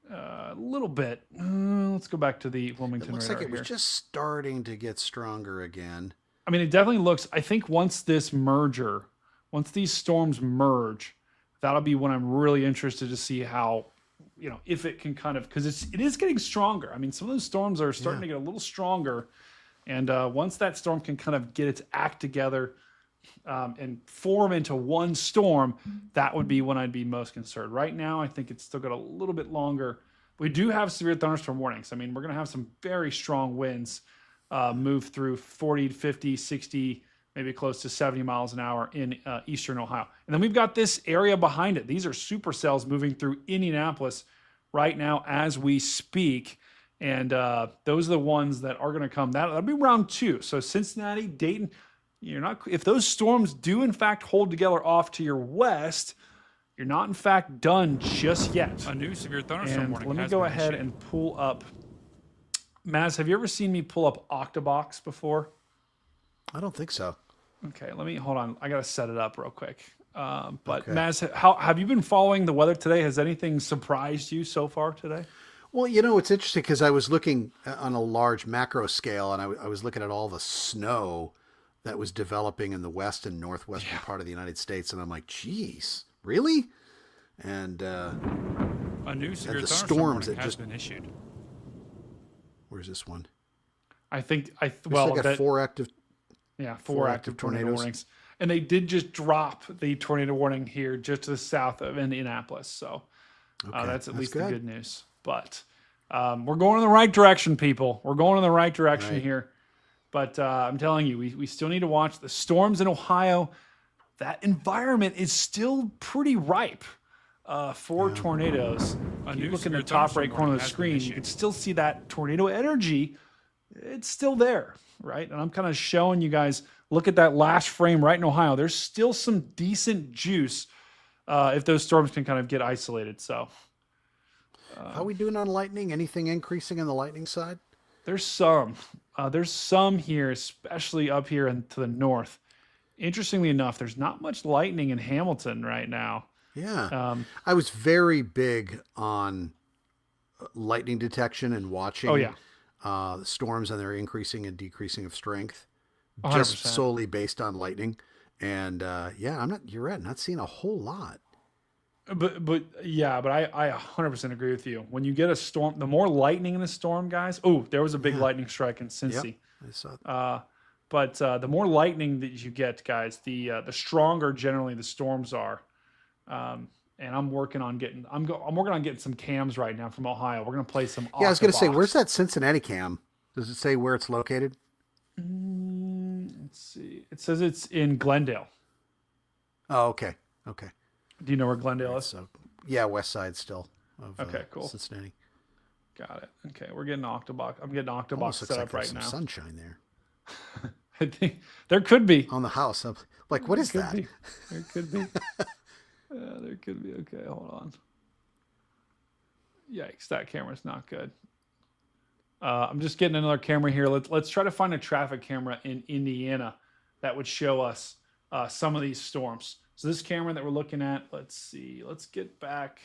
A little bit. Let's go back to the Wilmington It looks radar like it was here. just starting to get stronger again. I mean, it definitely looks. I think once these storms merge, that'll be when I'm really interested to see how, if it can kind of, because it is getting stronger. I mean, some of those storms are starting to get a little stronger, and once that storm can kind of get its act together and form into one storm, that would be when I'd be most concerned. Right now, I think it's still got a little bit longer. We do have severe thunderstorm warnings. I mean, we're going to have some very strong winds move through 40, 50, 60, maybe close to 70 miles an hour in eastern Ohio. And then we've got this area behind it. These are supercells moving through Indianapolis right now as we speak. And those are the ones that are going to come. That'll be round 2. So Cincinnati, Dayton, if those storms do in fact hold together off to your west, you're not in fact done just yet. A new severe thunderstorm And warning. let me has go been ahead issued. and pull up. Maz, have you ever seen me pull up Octabox before? I don't think so. Okay, hold on. I got to set it up real quick. But Okay. Maz, how have you been following the weather today? Has anything surprised you so far today? Well, it's interesting because I was looking on a large macro scale, and I was looking at all the snow that was developing in the west and northwestern part of the United States, and I'm like, geez, really? And A new severe the thunderstorm storms warning that has just- been issued. where's this one? I think Looks like a 4 active. four active tornado warnings, and they did just drop the tornado warning here just to the south of Indianapolis. So that's at least the good news. But we're going in the right direction, people. We're going in the right direction here. But I'm telling you, we still need to watch the storms in Ohio. That environment is still pretty ripe for tornadoes. If you look in the top right corner of the screen, you can still see that tornado energy. It's still there, right? And I'm kind of showing you guys, look at that last frame right in Ohio. There's still some decent juice if those storms can kind of get isolated. So How are we doing on lightning? Anything increasing on the lightning side? there's some here, especially up here and to the north. Interestingly enough, there's not much lightning in Hamilton right now. Yeah. I was very big on lightning detection and watching storms and their increasing and decreasing of strength, 100%. just solely based on lightning. And you're right, not seeing a whole lot. But I 100% agree with you. When you get a storm, the more lightning in the storm, guys. Oh, there was a big lightning strike in Cincy. I saw that. But the more lightning that you get, guys, the stronger generally the storms are. And I'm working on getting some cams right now from Ohio. We're gonna play some. Yeah, I was going to say, Octabox. where's that Cincinnati cam? Does it say where it's located? Let's see. It says it's in Glendale. Oh, okay. Okay. Do you know where Glendale is? So, yeah, west side still of Okay, cool. Cincinnati. Got it. Okay, we're getting Octabox. I'm getting Octabox Almost looks set like up there's right some now. sunshine there I think there could be. on the house. I'm like, what is Could that? be. There could be. There could be. Okay, hold on. Yikes, that camera's not good. I'm just getting another camera here. Let's try to find a traffic camera in Indiana that would show us some of these storms. So this camera that we're looking at, let's see. Let's get back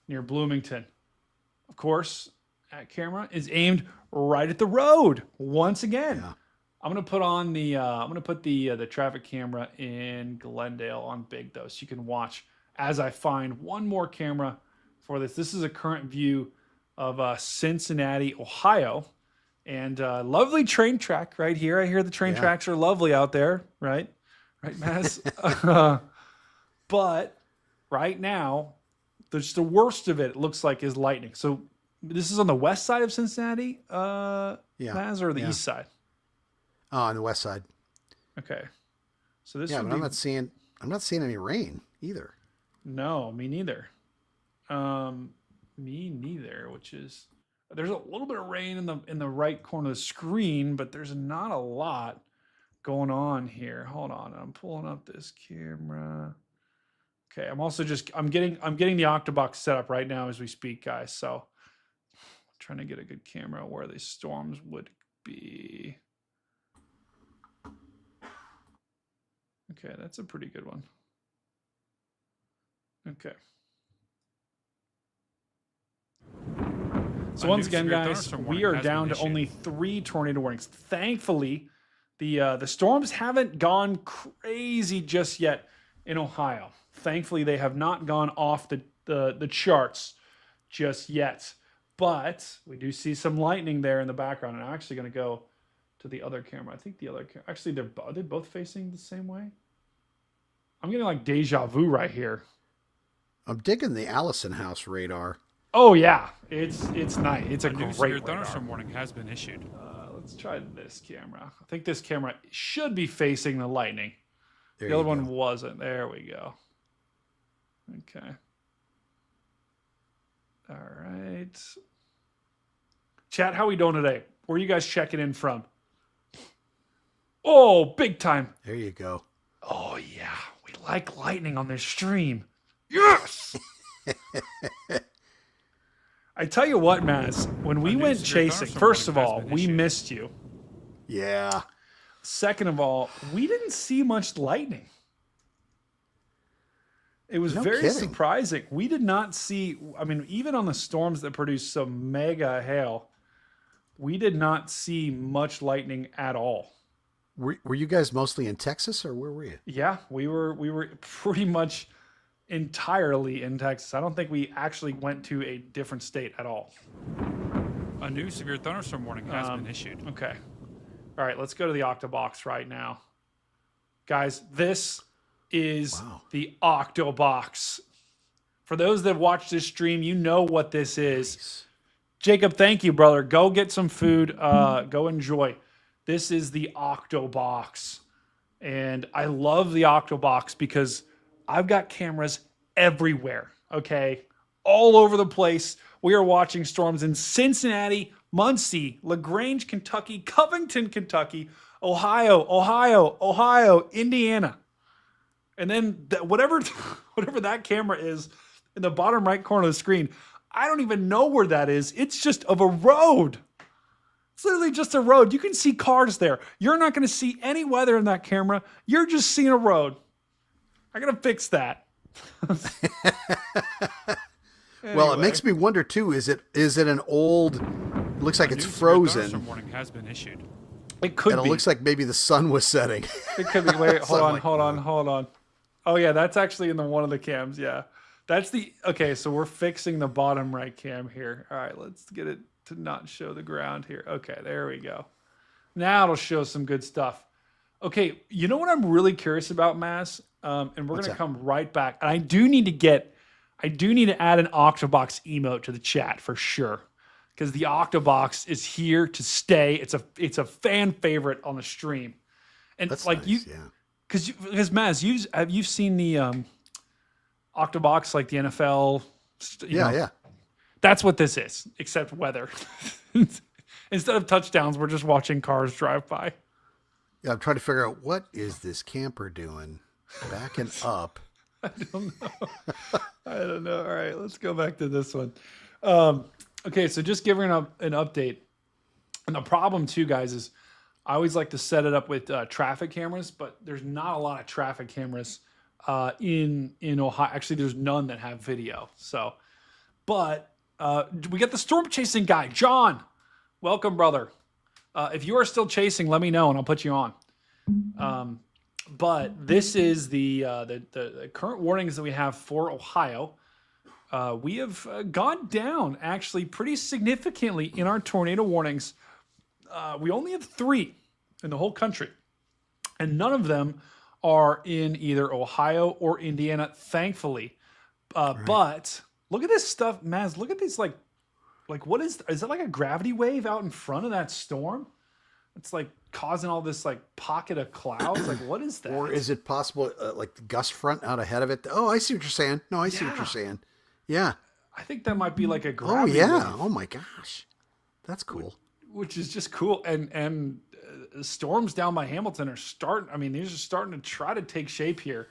near Bloomington. Of course, that camera is aimed right at the road once again. Yeah. I'm gonna put the traffic camera in Glendale on big though, so you can watch as I find one more camera for this. This is a current view of Cincinnati, Ohio, and lovely train track right here. I hear the train tracks are lovely out there, right? Right, Maz? But right now, the worst of it looks like is lightning. So this is on the west side of Cincinnati, Maz, or the east side? On the west side. Okay. So this Yeah, would but be I'm not seeing any rain either. no, me neither. Me neither. Which is there's a little bit of rain in the right corner of the screen, but there's not a lot going on here. Hold on, I'm pulling up this camera. Okay, I'm getting the Octobox set up right now as we speak, guys. So trying to get a good camera where the storms would be. Okay, that's a pretty good one. Okay. So once again, guys, we are down to only 3 tornado warnings. Thankfully, the storms haven't gone crazy just yet in Ohio. Thankfully, they have not gone off the charts just yet. But we do see some lightning there in the background. And I'm actually going to go to the other camera. I think the other camera. Actually, are they both facing the same way? I'm getting like deja vu right here. I'm digging the Allison House radar. Oh yeah, it's nice. It's a great radar. Thunderstorm warning has been issued. Let's try this camera. I think this camera should be facing the lightning. There The other you one go. wasn't. There we go. Okay. All right. Chat, how we doing today? Where are you guys checking in from? Oh, big time. There you go. Oh, yeah. We like lightning on this stream. Yes! I tell you what, Maz, when we went chasing, first of all, we missed you. Yeah. Second of all, we didn't see much lightning. It was No very kidding. surprising. We did not see, I mean, even on the storms that produced some mega hail, we did not see much lightning at all. Were you guys mostly in Texas or where were you? Yeah, we were pretty much entirely in Texas. I don't think we actually went to a different state at all. A new severe thunderstorm warning has been issued. Okay. All right, let's go to the Octobox right now. Guys, this is the Octobox. For those that watch this stream, you know what this is. Nice. Jacob, thank you, brother. Go get some food. Go enjoy. This is the Octobox. And I love the Octobox because I've got cameras everywhere, okay? All over the place. We are watching storms in Cincinnati, Muncie, LaGrange, Kentucky, Covington, Kentucky, Ohio, Indiana. And then whatever that camera is in the bottom right corner of the screen, I don't even know where that is. It's just of a road. It's literally just a road. You can see cars there. You're not going to see any weather in that camera. You're just seeing a road. I got to fix that. Well, it makes me wonder too. Is it an old? It looks like it's frozen. Thunderstorm warning has been issued. It could And be. it looks like maybe the sun was setting. It could be. Wait, hold on, like hold on. Oh yeah, that's actually in the one of the cams. Yeah, that's the. Okay, so we're fixing the bottom right cam here. All right, let's get it to not show the ground here. Okay, there we go. Now it'll show some good stuff. Okay, you know what I'm really curious about, Mass? And we're What's gonna that? come right back. And I do need to add an Octobox emote to the chat for sure, because the Octobox is here to stay. It's a fan favorite on the stream, and That's like nice, you, yeah. because Maz, have you seen the Octobox, like the NFL? You know? Yeah. That's what this is, except weather. Instead of touchdowns, we're just watching cars drive by. Yeah, I'm trying to figure out what is this camper doing, backing up. I don't know. All right, let's go back to this one. Okay, so just giving an update. And the problem too, guys, is I always like to set it up with traffic cameras, but there's not a lot of traffic cameras in Ohio. Actually, there's none that have video. So, but we got the storm chasing guy, John. Welcome, brother. If you are still chasing, let me know and I'll put you on. But this is the current warnings that we have for Ohio. We have gone down actually pretty significantly in our tornado warnings. We only have 3 in the whole country, and none of them are in either Ohio or Indiana, thankfully. But look at this stuff, Maz. Look at these, like what is that like a gravity wave out in front of that storm? It's like causing all this like pocket of clouds. Like, what is that? Or is it possible, like the gust front out ahead of it? Oh, I see what you're saying. No, I see what you're saying. Yeah. I think that might be like a Oh gravity yeah. wave, Oh my gosh, that's cool. which is just cool. And storms down by Hamilton are starting. I mean, these are starting to try to take shape here.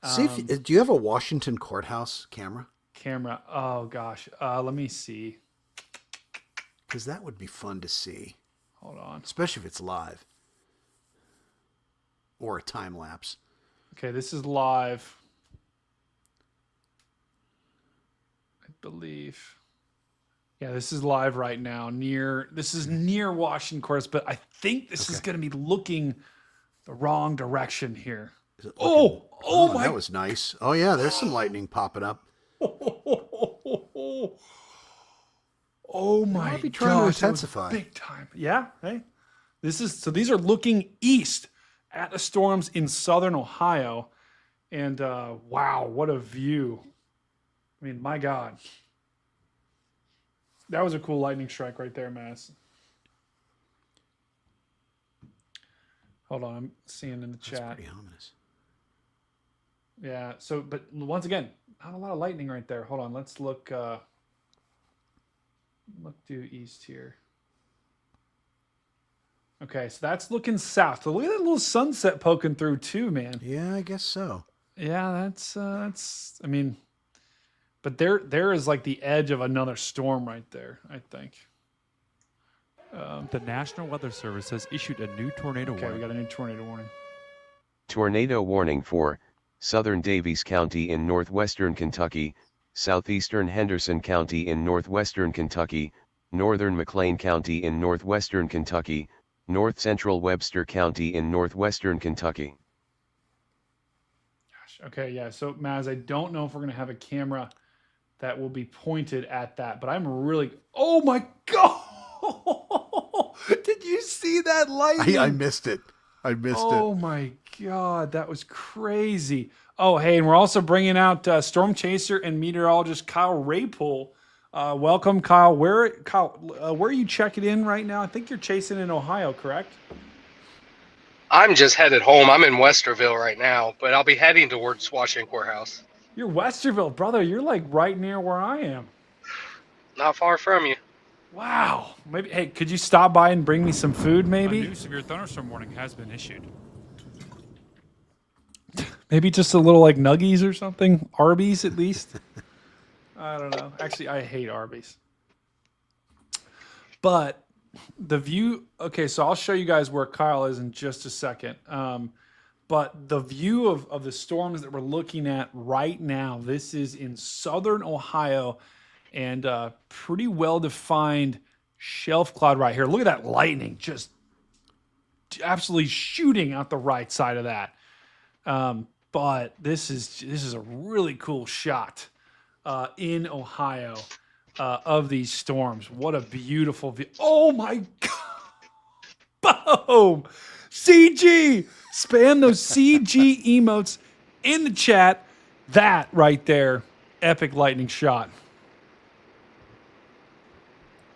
See if do you have a Washington courthouse camera? Camera. Oh gosh. Let me see. Because that would be fun to see, Hold on. especially if it's live or a time lapse. Okay, this is live. I believe. Yeah, this is live right now. This is near Washington Courts, but I think this is going to be looking the wrong direction here. Is it Oh my! that was nice. Oh yeah, there's some lightning popping up. Oh my! might be trying to gosh, that was intensify. big time. Yeah. Hey, these are looking east at the storms in southern Ohio, and wow, what a view! I mean, my God. That was a cool lightning strike right there, Mass. Hold on, I'm seeing in the chat. That's pretty ominous. Yeah. So, but once again, not a lot of lightning right there. Hold on, let's look. Look due east here. Okay, so that's looking south. So look at that little sunset poking through too, man. Yeah, I guess so. Yeah, that's. I mean, but there is like the edge of another storm right there, I think. The National Weather Service has issued a new tornado Okay, warning. we got a new tornado warning. Tornado warning for southern Daviess County in northwestern Kentucky, southeastern Henderson County in northwestern Kentucky, northern McLean County in northwestern Kentucky, north central Webster County in northwestern Kentucky. Gosh. Okay, yeah. So Maz, I don't know if we're gonna have a camera that will be pointed at that, but I'm really. Oh my God! Did you see that lightning? I missed it. Oh my God, that was crazy. Oh, hey, and we're also bringing out storm chaser and meteorologist Kyle Raypool. Welcome, Kyle. Where are you checking in right now? I think you're chasing in Ohio, correct? I'm just headed home. I'm in Westerville right now, but I'll be heading towards Washington Courthouse. You're Westerville, brother. You're like right near where I am. Not far from you. Wow. Maybe. Hey, could you stop by and bring me some food, A maybe? new severe thunderstorm warning has been issued. Maybe just a little like Nuggies or something. Arby's at least. I don't know. Actually, I hate Arby's. But the view. Okay, so I'll show you guys where Kyle is in just a second. But the view of the storms that we're looking at right now, this is in southern Ohio, and pretty well-defined shelf cloud right here. Look at that lightning just absolutely shooting out the right side of that. But this is a really cool shot in Ohio of these storms. What a beautiful view. Oh my God. Boom. CG. Spam those CG emotes in the chat. That right there. Epic lightning shot.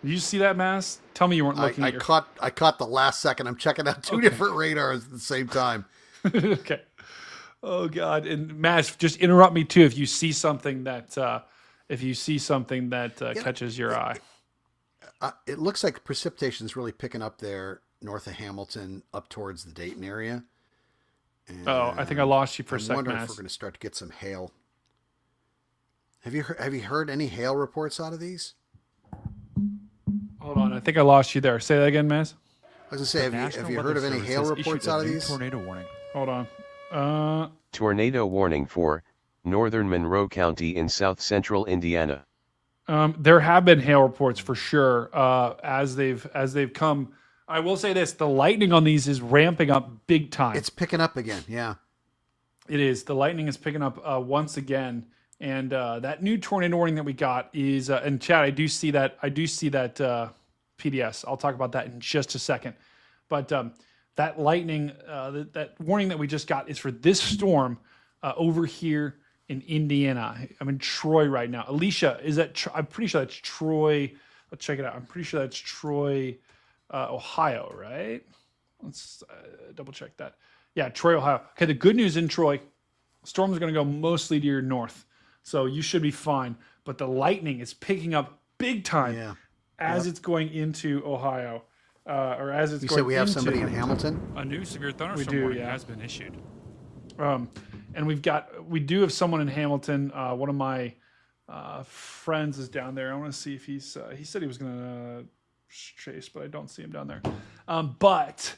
Did you see that, Mass? Tell me you weren't looking I at your... caught the last second. I'm checking out two different radars at the same time. Okay. Oh God. And Mass, just interrupt me too if you see something that catches your eye. It looks like precipitation is really picking up there north of Hamilton, up towards the Dayton area. And Oh, I think I lost you for a I'm second, wondering if Mass. we're going to start to get some hail. Have you heard any hail reports out of these? Hold on. I think I lost you there. Say that again, Mass. I was going to say, have you heard of any hail reports out of these? Tornado warning. Hold on. Tornado warning for northern Monroe County in south central Indiana. There have been hail reports for sure as they've come. I will say this: the lightning on these is ramping up big time. It's picking up again. Yeah. It is. The lightning is picking up once again, and that new tornado warning that we got is. And Chad, I do see that. PDS. I'll talk about that in just a second. But that lightning, that warning that we just got is for this storm over here in Indiana. I'm in Troy right now. Alicia, is that? I'm pretty sure that's Troy. Let's check it out. I'm pretty sure that's Troy. Ohio, right? Let's double check that. Yeah, Troy, Ohio. Okay, the good news in Troy, storm's going to go mostly to your north, so you should be fine. But the lightning is picking up big time as it's going into Ohio, or as it's You going. said we have into, somebody in Hamilton. A new severe thunderstorm warning has been issued. And we do have someone in Hamilton. One of my friends is down there. I want to see if he said he was going to chase, but I don't see him down there. But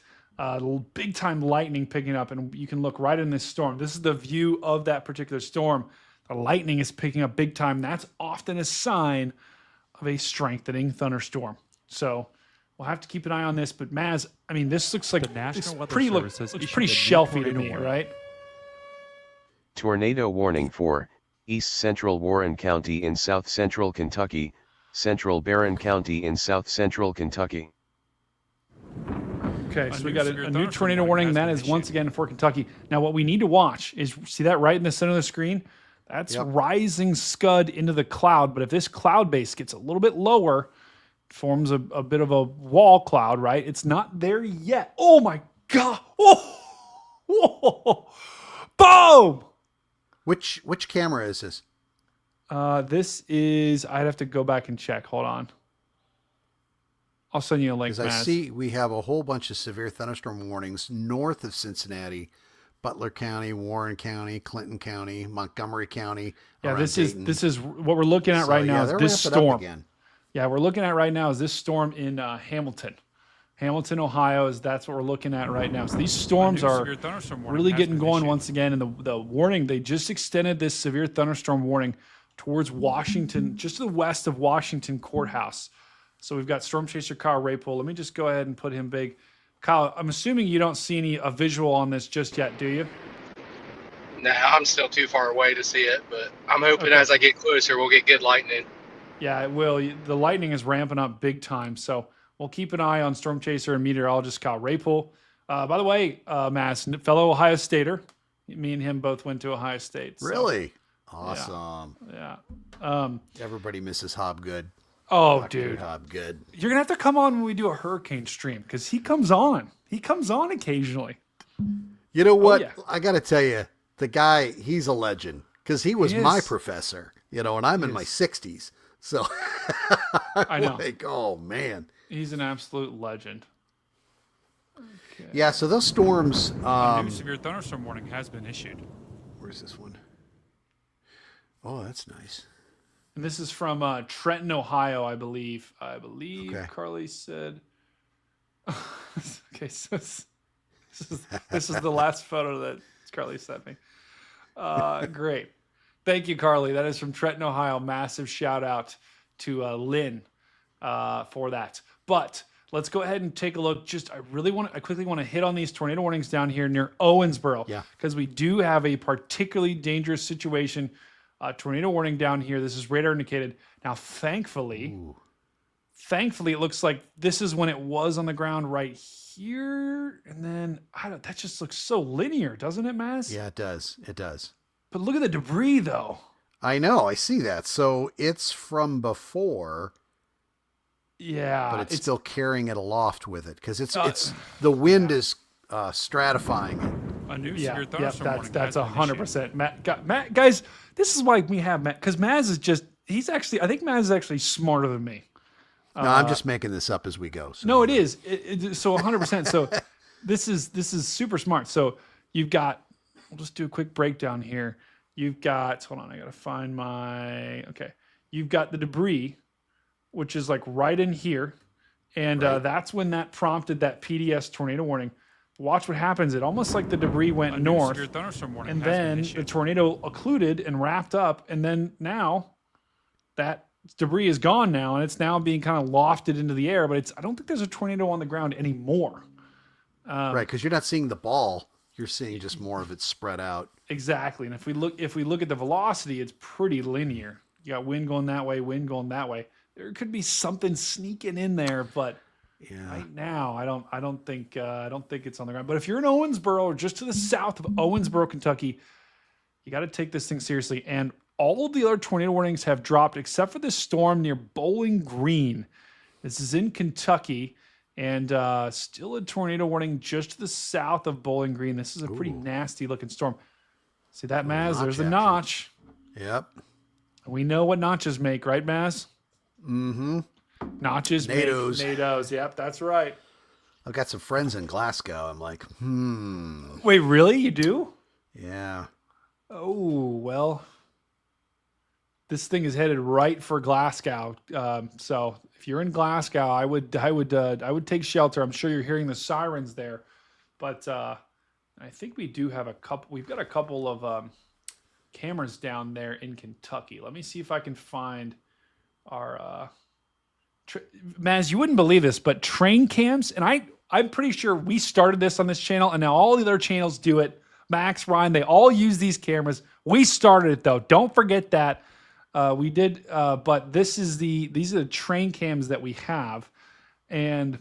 big time lightning picking up, and you can look right in this storm. This is the view of that particular storm. The lightning is picking up big time. That's often a sign of a strengthening thunderstorm. So we'll have to keep an eye on this. But Maz, I mean, this looks like The National Weather pretty Service has looks issued pretty a new shelfy to tornado me, warning. right? Tornado warning for East Central Warren County in South Central Kentucky, Central Barron County in South Central Kentucky. Okay, A so we new got severe a new thunderstorm tornado warning warning. has That been is once issued. again for Kentucky. Now, what we need to watch is see that right in the center of the screen? That's rising scud into the cloud. But if this cloud base gets a little bit lower, forms a bit of a wall cloud, right? It's not there yet. Oh my God. Oh, whoa. Boom. Which camera is this? This is, I'd have to go back and check. Hold on. I'll send you a link, Because I Maz. see we have a whole bunch of severe thunderstorm warnings north of Cincinnati, Butler County, Warren County, Clinton County, Montgomery County. Yeah, around Dayton. this is what we're looking at So, right now yeah, is they're this ramping up storm. again. Yeah, we're looking at right now is this storm in Hamilton. Hamilton, Ohio, that's what we're looking at right now. So these storms A new are severe thunderstorm warning really has getting been going issued. once again. And the warning, they just extended this severe thunderstorm warning towards Washington, just to the west of Washington Courthouse. So we've got Storm Chaser Kyle Rapol. Let me just go ahead and put him big. Kyle, I'm assuming you don't see a visual on this just yet, do you? Nah, I'm still too far away to see it, but I'm hoping Okay. as I get closer, we'll get good lightning. Yeah, it will. The lightning is ramping up big time. So we'll keep an eye on Storm Chaser and meteorologist Kyle Rapol. By the way, Mass, fellow Ohio Stater, me and him both went to Ohio State. So, Really? Awesome. Yeah. Everybody misses Hobgood. Oh, Dr. dude. Hobgood. You're going to have to come on when we do a hurricane stream because he comes on. He comes on occasionally. You know what? yeah. I got to tell you, the guy, he's a legend because he was He my is. professor, and I'm in my 60s. So I know. like, oh, man. He's an absolute legend. Yeah, so those storms, A new severe thunderstorm warning has been issued. where's this one? Oh, that's nice. And this is from Trenton, Ohio, I believe. Okay. Carly said. Okay, so this is the last photo that Carly sent me. Great. Thank you, Carly. That is from Trenton, Ohio. Massive shout out to Lynn for that. But let's go ahead and take a look. I quickly want to hit on these tornado warnings down here near Owensboro. Yeah. Because we do have a particularly dangerous situation. Tornado warning down here. This is radar indicated. Now, thankfully, it looks like this is when it was on the ground right here. And then that just looks so linear, doesn't it, Maz? Yeah, it does. It does. But look at the debris, though. I know. I see that. So it's from before, Yeah. but it's still carrying it aloft with it because it's the wind is stratifying it. A new Yeah, severe yep, thunderstorm warning that's has been issued. 100%. Matt, guys, this is why we have Matt, because Maz is just, I think Maz is actually smarter than me. No, I'm just making this up as we go. So No, it is. So 100%. So this is super smart. So you've got, we'll just do a quick breakdown here. You've got, hold on, I got to find okay. You've got the debris, which is like right in here. And that's when that prompted that PDS tornado warning. Watch what happens. It almost like the debris went A new north. severe thunderstorm warning And has been then the issued. tornado occluded and wrapped up. And then now that debris is gone now, and it's now being kind of lofted into the air. But I don't think there's a tornado on the ground anymore. right, because you're not seeing the ball. You're seeing just more of it spread out. Exactly. And if we look at the velocity, it's pretty linear. You got wind going that way, wind going that way. There could be something sneaking in there, but Yeah. right now I don't think it's on the ground. But if you're in Owensboro or just to the south of Owensboro, Kentucky, you got to take this thing seriously. And all of the other tornado warnings have dropped except for this storm near Bowling Green. This is in Kentucky. And still a tornado warning just to the south of Bowling Green. This is a pretty nasty looking storm. See that, Maz? There's the notch. Yep. We know what notches make, right, Maz? Mm-hmm. Notches NATOs. make NATOs. Yep, that's right. I've got some friends in Glasgow. I'm like, Wait, really? You do? Yeah. Oh, well. This thing is headed right for Glasgow. So if you're in Glasgow, I would take shelter. I'm sure you're hearing the sirens there, but I think we do have a couple. We've got a couple of cameras down there in Kentucky. Let me see if I can find our Maz. You wouldn't believe this, but train cams, and I'm pretty sure we started this on this channel, and now all the other channels do it. Max, Ryan, they all use these cameras. We started it though. Don't forget that. We did, but these are the train cams that we have, and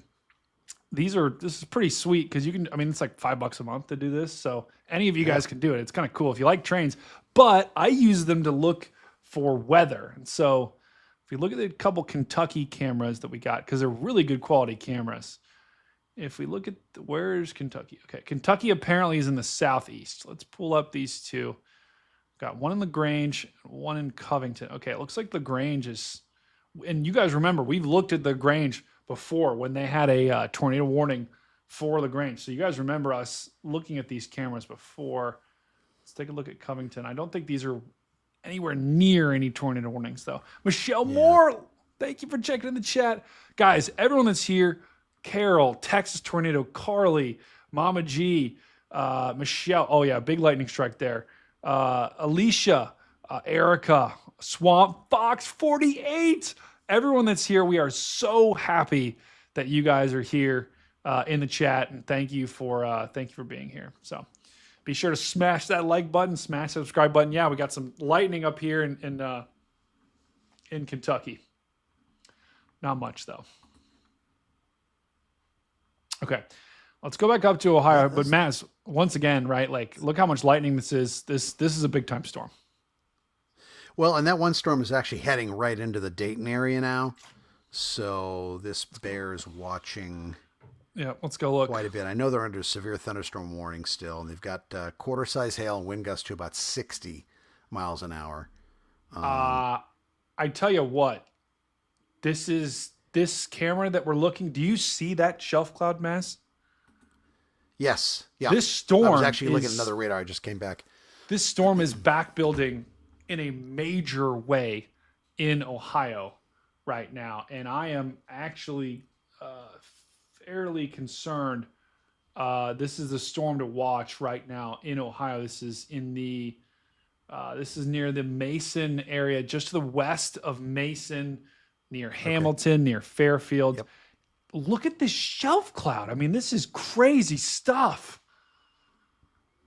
this is pretty sweet because you can. I mean, it's like $5 a month to do this, so any of you guys can do it. It's kind of cool if you like trains. But I use them to look for weather, and so if we look at the couple Kentucky cameras that we got, because they're really good quality cameras. If we look at where's Kentucky? Okay, Kentucky apparently is in the southeast. Let's pull up these two. Got one in LaGrange, one in Covington. Okay, it looks like LaGrange is, and you guys remember, we've looked at LaGrange before when they had a tornado warning for LaGrange. So you guys remember us looking at these cameras before. Let's take a look at Covington. I don't think these are anywhere near any tornado warnings, though. Michelle Moore, thank you for checking in the chat. Guys, everyone that's here, Carol, Texas Tornado, Carly, Mama G, Michelle. Oh, yeah, big lightning strike there. Alicia, Erica, Swamp Fox 48. Everyone that's here, we are so happy that you guys are here in the chat, and thank you for being here. So be sure to smash that like button, smash the subscribe button. Yeah, we got some lightning up here in Kentucky. Not much though. Okay. Let's go back up to Ohio. But Maz, once again, right? Like, look how much lightning this is. This is a big time storm. Well, and that one storm is actually heading right into the Dayton area now. So this bears watching. Yeah, let's go look. Quite a bit. I know they're under severe thunderstorm warning still, and they've got quarter-size hail and wind gusts to about 60 miles an hour. I tell you what, this camera that we're looking. Do you see that shelf cloud mass? Yes. Yeah. This storm. I was actually looking at another radar. I just came back. This storm is back building in a major way in Ohio right now, and I am actually fairly concerned. This is the storm to watch right now in Ohio. This is this is near the Mason area, just to the west of Mason, near Hamilton, near Fairfield. Yep. Look at this shelf cloud. I mean, this is crazy stuff.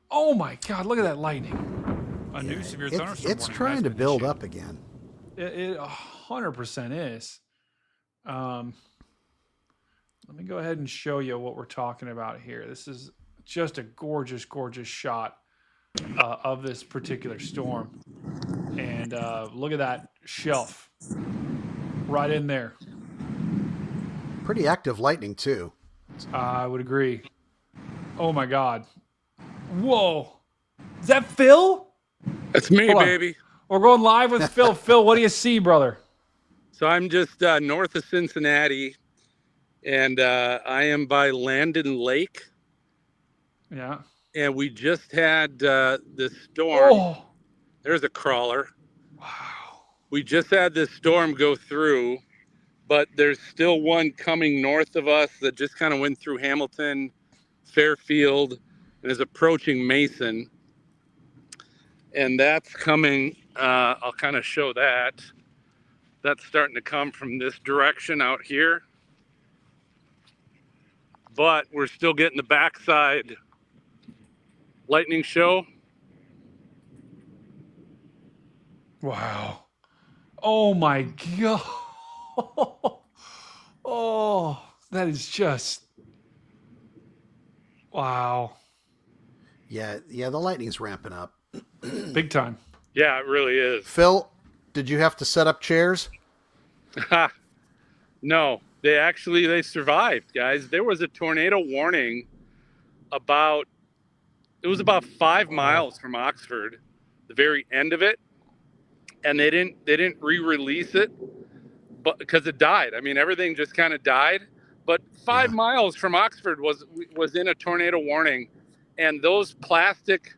Oh my God, look at that lightning. A new severe thunderstorm It's warning trying has to been build issued. up again. It 100% is. Let me go ahead and show you what we're talking about here. This is just a gorgeous, gorgeous shot of this particular storm. And look at that shelf right in there. Pretty active lightning, too. I would agree. Oh my God. Whoa. Is that Phil? That's me, Hold on. baby. We're going live with Phil. Phil, what do you see, brother? So I'm just north of Cincinnati, and I am by Landon Lake. Yeah. And we just had this storm. Oh. There's a crawler. Wow. We just had this storm go through, but there's still one coming north of us that just kind of went through Hamilton, Fairfield, and is approaching Mason. And that's coming. I'll kind of show that. That's starting to come from this direction out here. But we're still getting the backside lightning show. Wow. Oh my God. Oh, that is just. Wow. Yeah, the lightning's ramping up. Big time. Yeah, it really is. Phil, did you have to set up chairs? No, they survived, guys. There was a tornado warning it was about 5 miles from Oxford, the very end of it, and they didn't re-release it, but because it died. I mean, everything just kind of died. But 5 miles from Oxford was in a tornado warning, and those plastic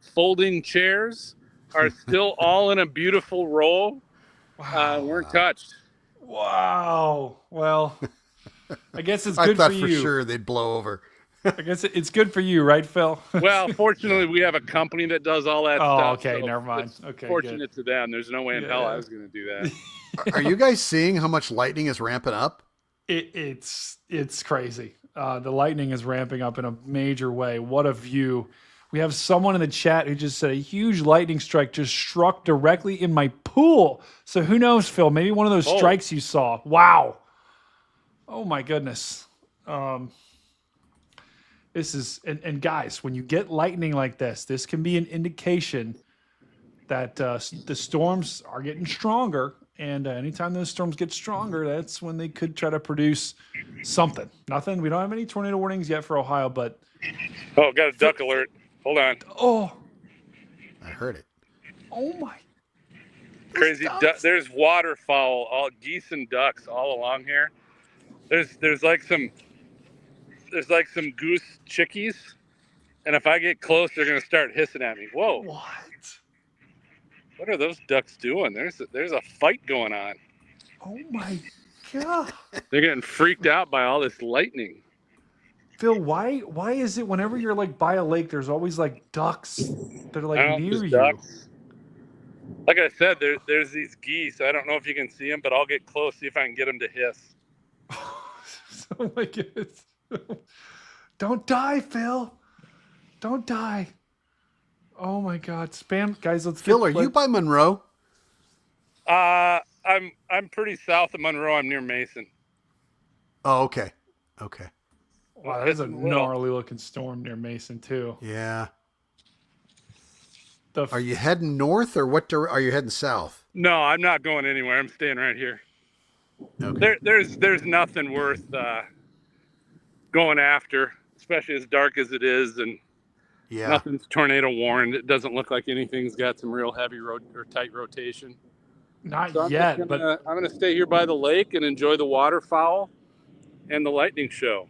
folding chairs are still all in a beautiful row. Wow. Weren't touched. Wow. Well, I guess it's good I thought for for you. sure they'd blow over. I guess it's good for you, right, Phil? Well, fortunately, we have a company that does all that Oh, stuff. okay, so never mind. it's Okay, fortunate to them. There's no way in hell Yeah. I was going to do that. Are you guys seeing how much lightning is ramping up? It's crazy. The lightning is ramping up in a major way. What a view. We have someone in the chat who just said a huge lightning strike just struck directly in my pool. So who knows, Phil? Maybe one of those strikes you saw. Wow. Oh my goodness. This is and guys, when you get lightning like this can be an indication that the storms are getting stronger. And anytime those storms get stronger, that's when they could try to produce something. Nothing. We don't have any tornado warnings yet for Ohio, but Oh, got a duck alert. Hold on. oh, I heard it. oh my! Crazy. There's waterfowl, all geese and ducks all along here. There's like some goose chickies, and if I get close, they're gonna start hissing at me. Whoa! What? What are those ducks doing? There's a fight going on. Oh my god! They're getting freaked out by all this lightning. Phil, why is it whenever you're like by a lake, there's always like ducks that are like near you? Ducks. Like I said, there's these geese. I don't know if you can see them, but I'll get close, see if I can get them to hiss. Oh my goodness! Don't die, Phil. Don't die. Oh my God! Spam, guys. Let's Phil, are you by Monroe? I'm pretty south of Monroe. I'm near Mason. Oh, okay. Okay. Wow, there's a gnarly looking storm near Mason too. Yeah. Are you heading north or what? Are you heading south? No, I'm not going anywhere. I'm staying right here. Okay. There's nothing worth going after, especially as dark as it is, and nothing's tornado warned. It doesn't look like anything's got some real heavy or tight rotation. Not yet, but I'm gonna stay here by the lake and enjoy the waterfowl and the lightning show.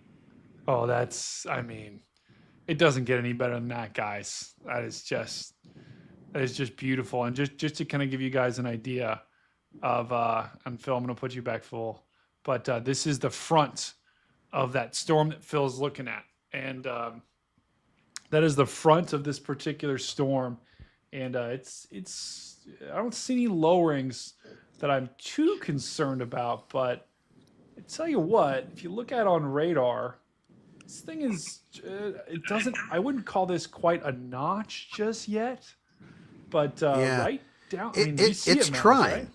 Oh, I mean, it doesn't get any better than that, guys. That is just beautiful. And just to kind of give you guys an idea of, and Phil, I'm going to put you back full, but this is the front of that storm that Phil's looking at. And that is the front of this particular storm. And it's I don't see any lowerings that I'm too concerned about, but I tell you what, if you look at it on radar, this thing is, I wouldn't call this quite a notch just yet, but right down, it's trying.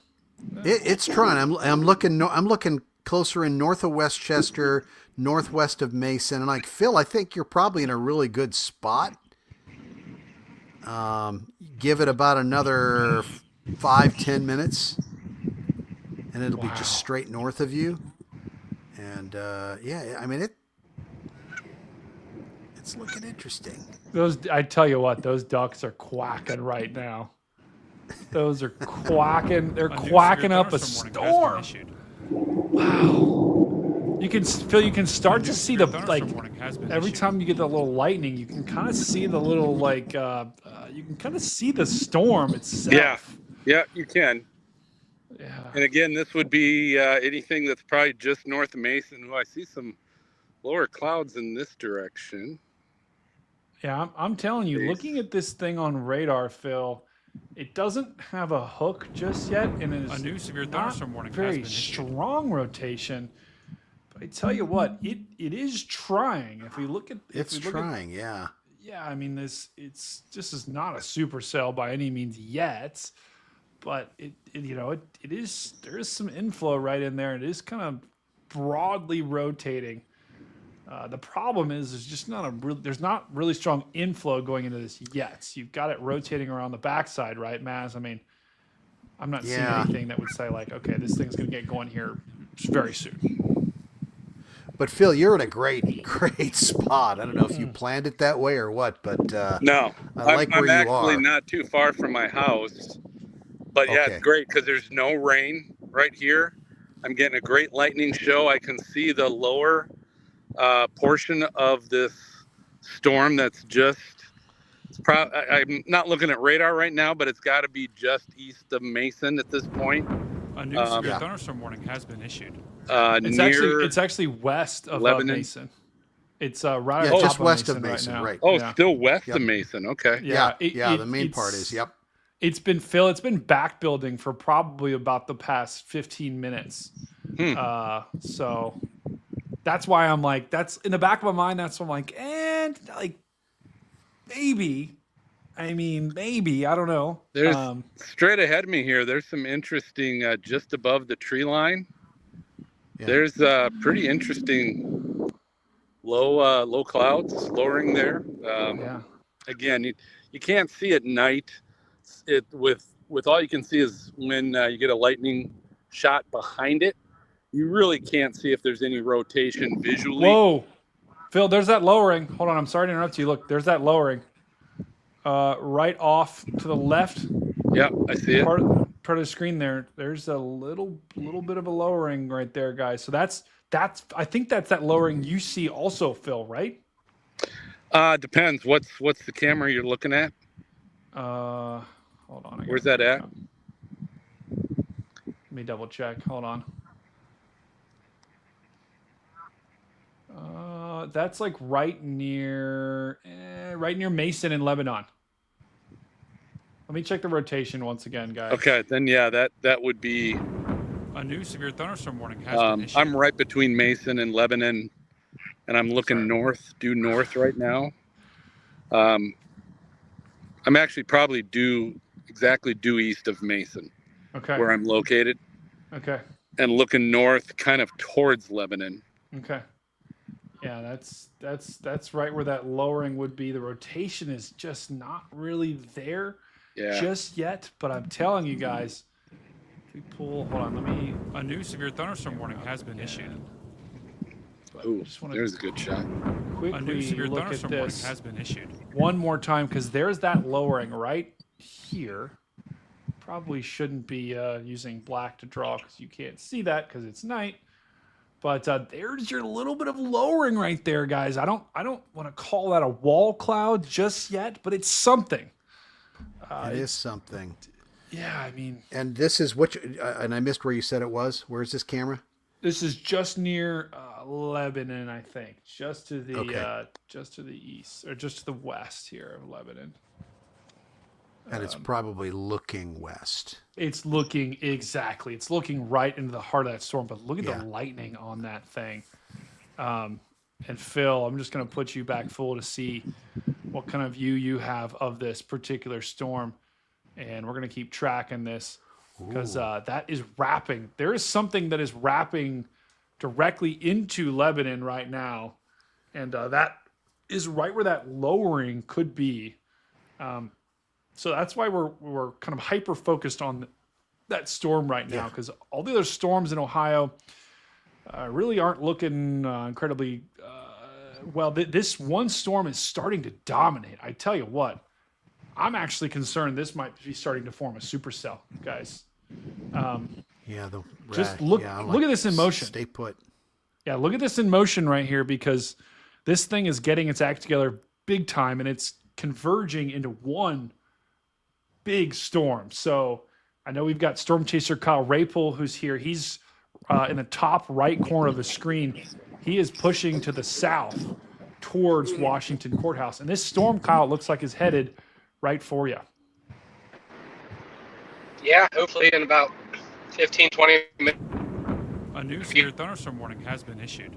Right? It's trying. I'm looking closer in north of Westchester, northwest of Mason, and like Phil, I think you're probably in a really good spot. Give it about another 5-10 minutes, and it'll be just straight north of you. And I mean it's looking interesting. I tell you what, those ducks are quacking right now. Those are quacking. They're quacking up a storm. Wow. You can start to see the every time you get that little lightning, you can kind of see the little you can kind of see the storm itself. Yeah, you can. Yeah. And again, this would be anything that's probably just north of Mason. I see some lower clouds in this direction. Yeah, I'm telling you, looking at this thing on radar, Phil, it doesn't have a hook just yet, and it is a new severe not thunderstorm warning very has been issued. strong rotation. But I tell you what, it is trying. If we look at yeah. Yeah, I mean this is not a supercell by any means yet, but it is, there is some inflow right in there. It is kind of broadly rotating. The problem is there's just there's not really strong inflow going into this yet. You've got it rotating around the backside, right, Maz? I mean, I'm not seeing anything that would say like, okay, this thing's going to get going here very soon. But Phil, you're in a great spot. I don't know if you planned it that way or what, but No, I like I'm where you actually are. not too far from my house. But yeah, Okay. it's great because there's no rain right here. I'm getting a great lightning show. I can see the lower portion of this storm that's just, I'm not looking at radar right now, but it's got to be just east of Mason at this point. A new severe Yeah. thunderstorm warning has been issued. It's actually west of Lebanon. Mason. It's right Yeah, on just top west of of Mason, right now. right. Oh, Yeah. still west Yep. of Mason. Okay. Yeah, the main part it's- is, yep. It's been Phil. It's been back building for probably about the past 15 minutes. So that's why I'm like, that's in the back of my mind. That's why I'm like, and like maybe. I mean, maybe I don't know. There's straight ahead of me here. There's some interesting just above the tree line. Yeah. There's pretty interesting low clouds lowering there. yeah. Again, you can't see at night. It with all you can see is when you get a lightning shot behind it. You really can't see if there's any rotation visually. Whoa, Phil, there's that lowering. Hold on, I'm sorry to interrupt you. Look, there's that lowering. Right off to the left. Yeah, I see it. Part of the screen there. There's a little bit of a lowering right there, guys. So that's I think that's that lowering you see also, Phil, right? Depends. What's the camera you're looking at? Hold on. Where's that at? Let me double check. Hold on. That's like right near Mason in Lebanon. Let me check the rotation once again, guys. Okay, then yeah, that would be. A new severe thunderstorm warning has been issued. I'm right between Mason and Lebanon, and I'm looking due north right now. I'm actually probably exactly due east of Mason, Okay. where I'm located, Okay. and looking north, kind of towards Lebanon. Okay. Yeah, that's right where that lowering would be. The rotation is just not really there just yet, but I'm telling you guys, if we pull, hold on, A new severe thunderstorm warning has been issued. Ooh, just wanna there's a good shot. A new quickly severe look at thunderstorm warning this has been issued. one more time because there's that lowering right here. Probably shouldn't be using black to draw because you can't see that because it's night. But there's your little bit of lowering right there, guys. I don't want to call that a wall cloud just yet, but it's something. It is something. Yeah, I mean, And this is which, and I missed where you said it was. Where's this camera? this is just near Lebanon, I think, just to the east or just to the west here of Lebanon. And it's probably looking west. It's looking right into the heart of that storm. But look at Yeah. the lightning on that thing. And Phil, I'm just going to put you back full to see what kind of view you have of this particular storm. And we're going to keep tracking this because that is wrapping. There is something that is wrapping directly into Lebanon right now. And that is right where that lowering could be. So that's why we're kind of hyper focused on that storm right now because all the other storms in Ohio really aren't looking incredibly well. This one storm is starting to dominate. I tell you what, I'm actually concerned this might be starting to form a supercell, guys. Just look at this in motion. Stay put. Yeah, look at this in motion right here because this thing is getting its act together big time and it's converging into one big storm. So I know we've got Storm Chaser Kyle Rapel who's here. He's in the top right corner of the screen. He is pushing to the south towards Washington Courthouse. And this storm, Kyle, looks like is headed right for you. Yeah, hopefully in about 15, 20 minutes. A new severe thunderstorm warning has been issued.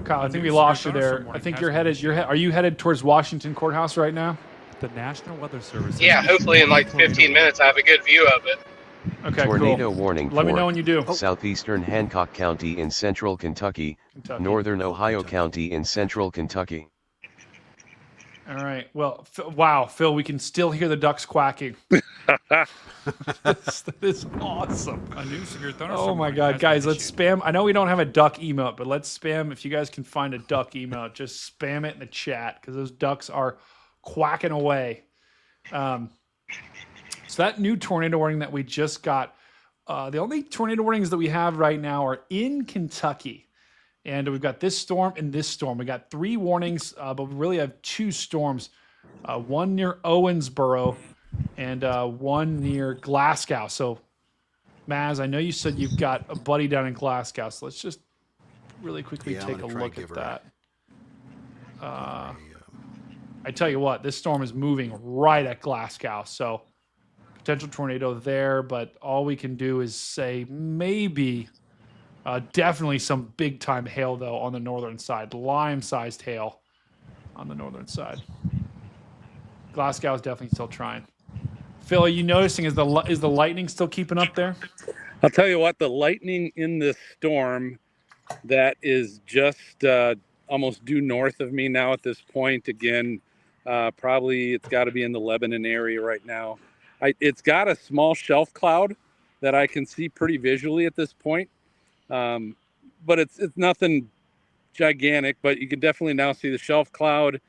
Kyle, I think we lost you there. I think you're headed. Are you headed towards Washington Courthouse right now? The National Weather Service. Yeah, hopefully in like 15 minutes I have a good view of it. Okay, Tornado cool. warning Let me for know when you do. southeastern Hancock County in central Kentucky, northern Ohio County in central Kentucky. All right. Well, wow, Phil, we can still hear the ducks quacking. That is awesome. A new severe thunderstorm. Oh my warning God, has guys, been let's issued. spam. I know we don't have a duck emote, but let's spam. If you guys can find a duck emote, just spam it in the chat because those ducks are quacking away. So that new tornado warning that we just got, the only tornado warnings that we have right now are in Kentucky. And we've got this storm and this storm. We got 3 warnings, but we really have 2 storms. One near Owensboro and one near Glasgow. So, Maz, I know you said you've got a buddy down in Glasgow. So let's just really quickly Yeah, I'm take a gonna try and look at give her that. I tell you what, this storm is moving right at Glasgow. So potential tornado there, but all we can do is say maybe definitely some big time hail though on the northern side, lime-sized hail on the northern side. Glasgow is definitely still trying. Phil, are you noticing is the lightning still keeping up there? I'll tell you what, the lightning in this storm that is just almost due north of me now at this point. Again, probably it's got to be in the Lebanon area right now. It's got a small shelf cloud that I can see pretty visually at this point. But it's nothing gigantic, but you can definitely now see the shelf cloud,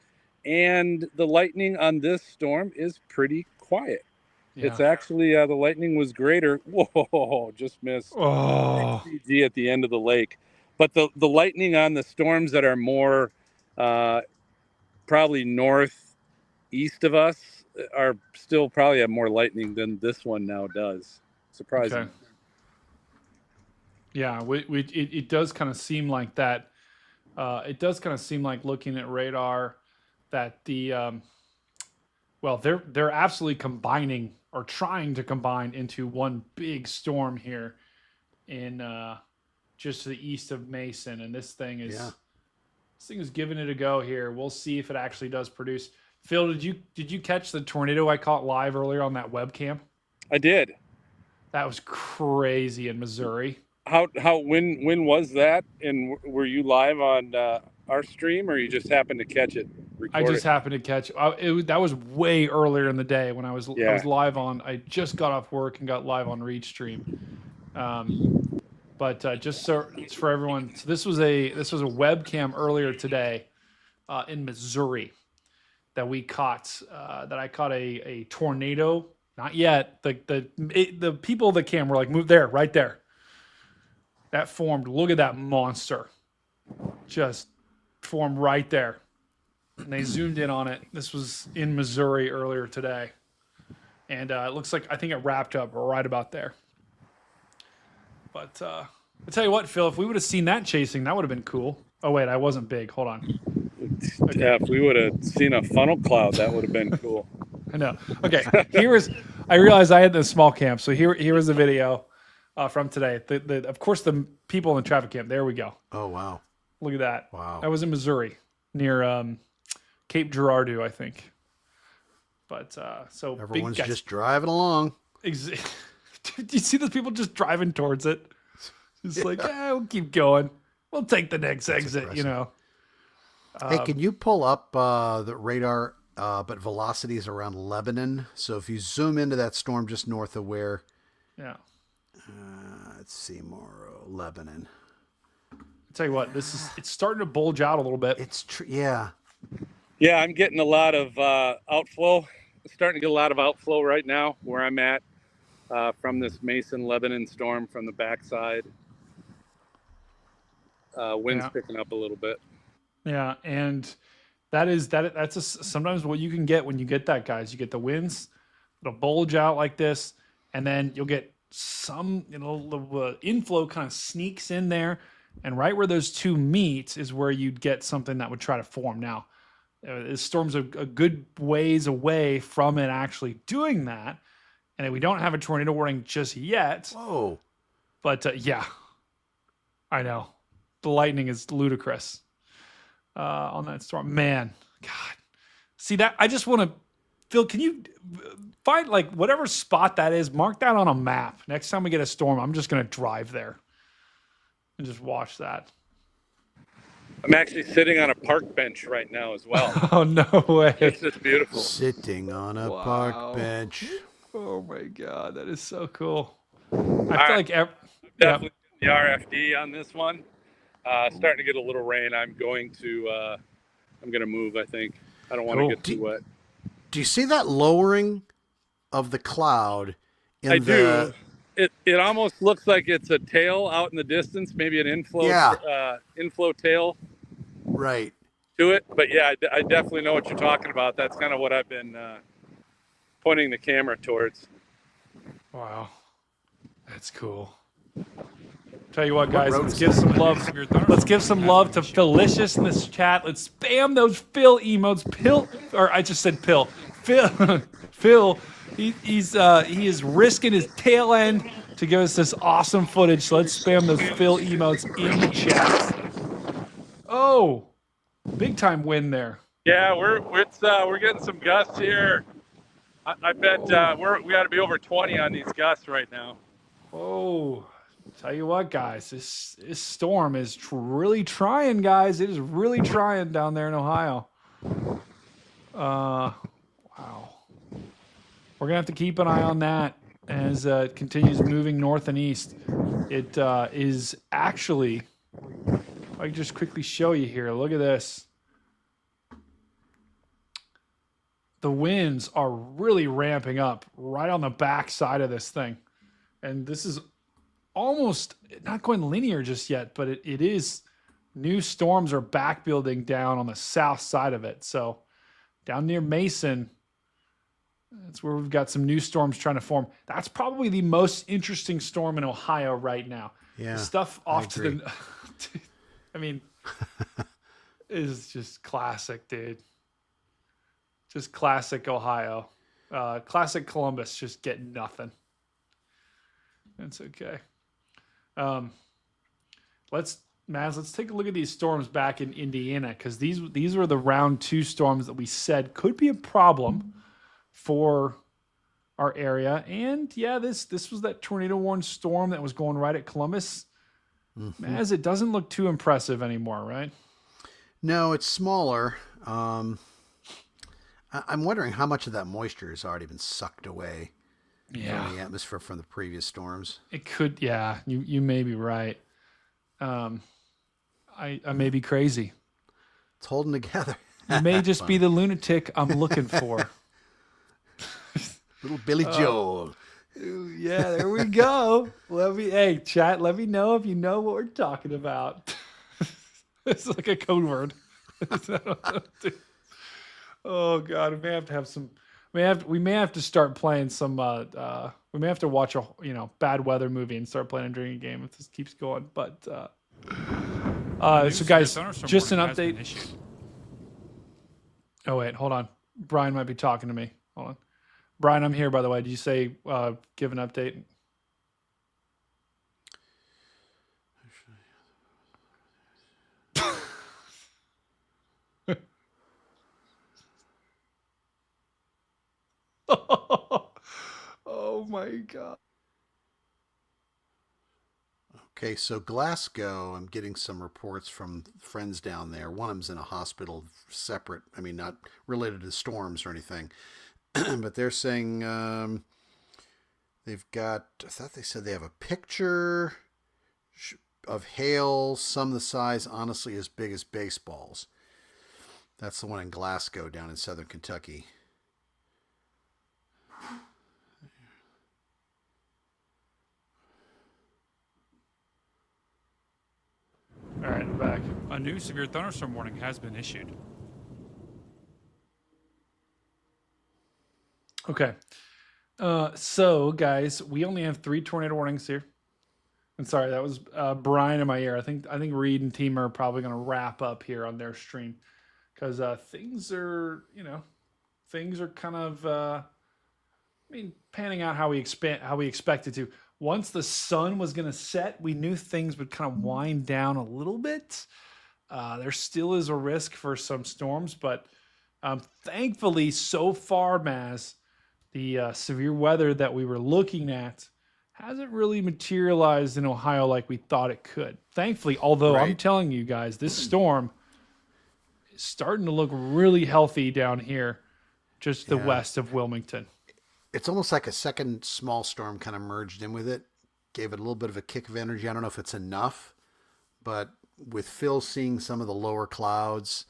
and the lightning on this storm is pretty quiet. Yeah. It's actually the lightning was greater. Whoa, just missed. Oh, XCG at the end of the lake. But the lightning on the storms that are more probably northeast of us are still probably have more lightning than this one now does. Surprising. okay. Yeah, it does kind of seem like that. It does kind of seem like looking at radar that the well, they're absolutely combining or trying to combine into one big storm here in just to the east of Mason, and this thing is giving it a go here. We'll see if it actually does produce. Phil, did you catch the tornado I caught live earlier on that webcam? I did. That was crazy in Missouri. When was that? And were you live on our stream, or you just happened to catch it? I just happened to catch it. That was way earlier in the day when I was live on. I just got off work and got live on Reach Stream. But just so it's for everyone, so this was a webcam earlier today in Missouri that we caught. That I caught a tornado. Not yet. The people of the cam were like, move there, right there. That formed. Look at that monster. Just formed right there. And they zoomed in on it. This was in Missouri earlier today. And it looks like, I think it wrapped up right about there. But I'll tell you what, Phil, if we would have seen that chasing, that would have been cool. Oh, wait, I wasn't big. Hold on. Okay. Yeah, if we would have seen a funnel cloud, that would have been cool. I know. Okay, I realized I had the small cam. So here was the video from today. Of course, the people in the traffic cam. There we go. Oh, wow. Look at that. Wow. That was in Missouri near Cape Girardeau, I think. But so Everyone's big just driving along. Do you see those people just driving towards it? It's like, we'll keep going. We'll take the next exit, impressive. you know. Hey, can you pull up the radar, but velocities around Lebanon? So if you zoom into that storm just north of where, Yeah. let's see more Lebanon. I'll tell you what, it's starting to bulge out a little bit. It's yeah. Yeah, I'm getting a lot of outflow. Starting to get a lot of outflow right now where I'm at from this Mason Lebanon storm from the backside. Wind's picking up a little bit. Yeah, and that's sometimes what you can get when you get that, guys. You get the winds, it'll bulge out like this, and then you'll get some, the inflow kind of sneaks in there, and right where those two meet is where you'd get something that would try to form. Now, this storm's a good ways away from it actually doing that, and we don't have a tornado warning just yet. Whoa. But yeah, I know. The lightning is ludicrous on that storm. Man, God. See that? I just want to, Phil, can you find like whatever spot that is, mark that on a map. Next time we get a storm, I'm just going to drive there and just watch that. I'm actually sitting on a park bench right now as well. Oh, no way. It's just beautiful. Sitting on a park bench. Oh my God, that is so cool. I feel like definitely the RFD on this one. Starting to get a little rain. I'm going to move. I think I don't want to Cool. get too wet. Do you see that lowering of the cloud in I the do. It almost looks like it's a tail out in the distance, maybe an inflow tail right. to it. But yeah, I definitely know what you're talking about. That's kind of what I've been pointing the camera towards. Wow, that's cool. Tell you what, guys, let's give some love. Let's give some love to Felicious in this chat. Let's spam those Phil emotes. I just said Pill. Phil, he is risking his tail end to give us this awesome footage. So let's spam those Phil emotes in the chat. Oh, big time win there. Yeah, we're getting some gusts here. I bet we got to be over 20 on these gusts right now. Oh, tell you what, guys, this storm is really trying, guys. It is really trying down there in Ohio. Wow. We're gonna have to keep an eye on that as it continues moving north and east. It is actually. If I can just quickly show you here. Look at this. The winds are really ramping up right on the back side of this thing. And this is almost not going linear just yet, but it is. New storms are back building down on the south side of it. So down near Mason, that's where we've got some new storms trying to form. That's probably the most interesting storm in Ohio right now. Yeah. The stuff off to the... I mean, is just classic, dude. Just classic Ohio. Classic Columbus, just getting nothing. That's okay. Let's take a look at these storms back in Indiana, because these were the round 2 storms that we said could be a problem for our area. And yeah, this was that tornado warned storm that was going right at Columbus. Maz, it doesn't look too impressive anymore, right? No, it's smaller. I'm wondering how much of that moisture has already been sucked away from the atmosphere from the previous storms. It could, yeah. You may be right. I may be crazy. It's holding together. You may just be the lunatic I'm looking for. Little Billy Joel. Yeah, there we go. Hey, chat, let me know if you know what we're talking about. It's like a code word. Oh God, we may have to have some. We may have to start playing some. We may have to watch a bad weather movie and start playing a drinking game if this keeps going. But so guys, just an update. Oh wait, hold on. Brian might be talking to me. Hold on. Brian, I'm here, by the way. Did you say give an update? Oh my God. Okay, so Glasgow, I'm getting some reports from friends down there. One of them's in a hospital separate. I mean, not related to storms or anything. But they're saying they've got, I thought they said they have a picture of hail, some the size, honestly, as big as baseballs. That's the one in Glasgow down in southern Kentucky. All right, I'm back. A new severe thunderstorm warning has been issued. Okay. So guys, we only have 3 tornado warnings here. And sorry, that was Brian in my ear. I think Reed and team are probably going to wrap up here on their stream, because things are kind of panning out how we expected to. Once the sun was going to set, we knew things would kind of wind down a little bit. There still is a risk for some storms, but thankfully, so far, Maz, the severe weather that we were looking at hasn't really materialized in Ohio like we thought it could. Thankfully, although I'm telling you guys, this storm is starting to look really healthy down here, just the west of Wilmington. it's almost like a second small storm kind of merged in with it, gave it a little bit of a kick of energy. I don't know if it's enough, but with Phil seeing some of the lower clouds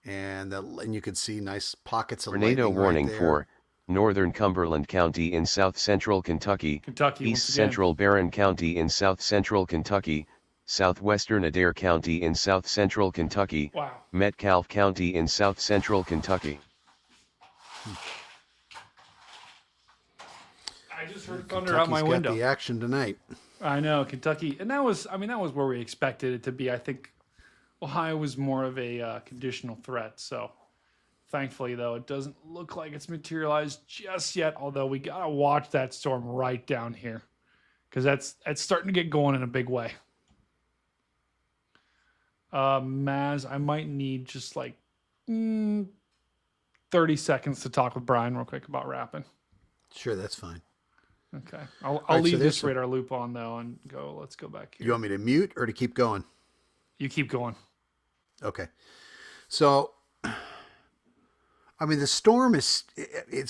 and you could see nice pockets of Tornado lightning warning right there. for northern Cumberland County in south central Kentucky, Kentucky, east once again. central Barron County in south central Kentucky, southwestern Adair County in south central Kentucky, Wow. Metcalfe County in south central Kentucky. I just heard thunder out my Kentucky's window. got the action tonight. I know, Kentucky, and that was where we expected it to be. I think Ohio was more of a conditional threat. So, thankfully, though, it doesn't look like it's materialized just yet. Although we gotta watch that storm right down here, because that's starting to get going in a big way. Maz, I might need just like 30 seconds to talk with Brian real quick about wrapping. Sure, that's fine. Okay, I'll right, leave so this there's radar loop on though, and go. Let's go back here. You want me to mute or to keep going? You keep going. Okay. So, I mean, the storm it's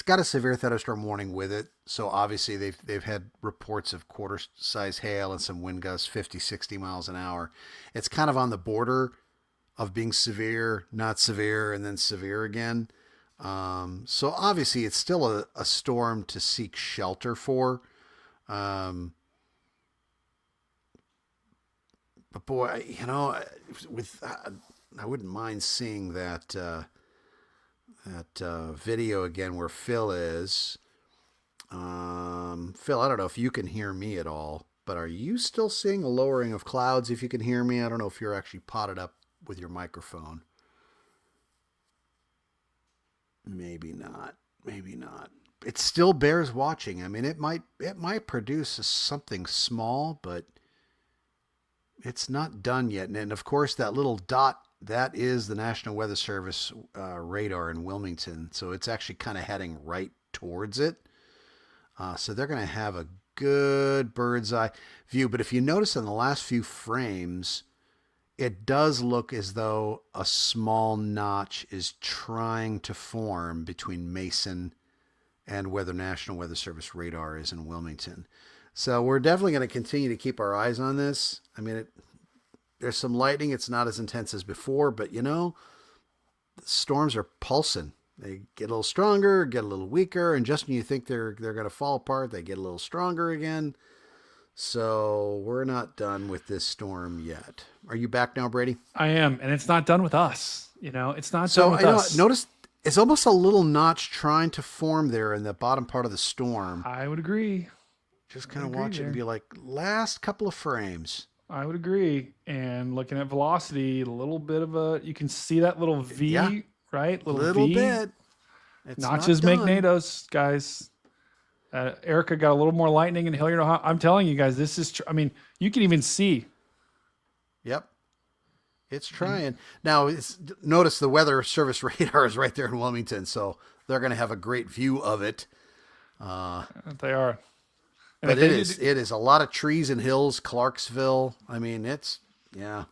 got a severe thunderstorm warning with it. So obviously they've had reports of quarter size hail and some wind gusts 50, 60 miles an hour. It's kind of on the border of being severe, not severe, and then severe again. So obviously it's still a storm to seek shelter for. But boy, you know, I wouldn't mind seeing that video again where Phil is. Phil, I don't know if you can hear me at all, but are you still seeing a lowering of clouds? If you can hear me, I don't know if you're actually potted up with your microphone. Maybe not. Maybe not. It still bears watching. I mean, it might produce something small, but it's not done yet. And of course, that little dot, that is the National Weather Service radar in Wilmington. So it's actually kind of heading right towards it. So they're going to have a good bird's eye view. But if you notice in the last few frames, it does look as though a small notch is trying to form between Mason and where the National Weather Service radar is in Wilmington. So we're definitely going to continue to keep our eyes on this. I mean, there's some lightning. It's not as intense as before, but you know, the storms are pulsing. They get a little stronger, get a little weaker, and just when you think they're going to fall apart, they get a little stronger again. So we're not done with this storm yet. Are you back now, Brady? I am, and it's not done with us. You know, it's not done with us. Notice it's almost a little notch trying to form there in the bottom part of the storm. I would agree. Just kind of watch it and be like, last couple of frames. I would agree. And looking at velocity, a little bit of you can see that little V, right? Little V. bit. It's Notches not make done. NATOs, guys. Erica got a little more lightning in Hilliard, Ohio. I'm telling you guys, this is, I mean, you can even see. Yep. It's trying. Now, notice the Weather Service radar is right there in Wilmington, so they're going to have a great view of it. They are. And But it is a lot of trees and hills, Clarksville. I mean, yeah.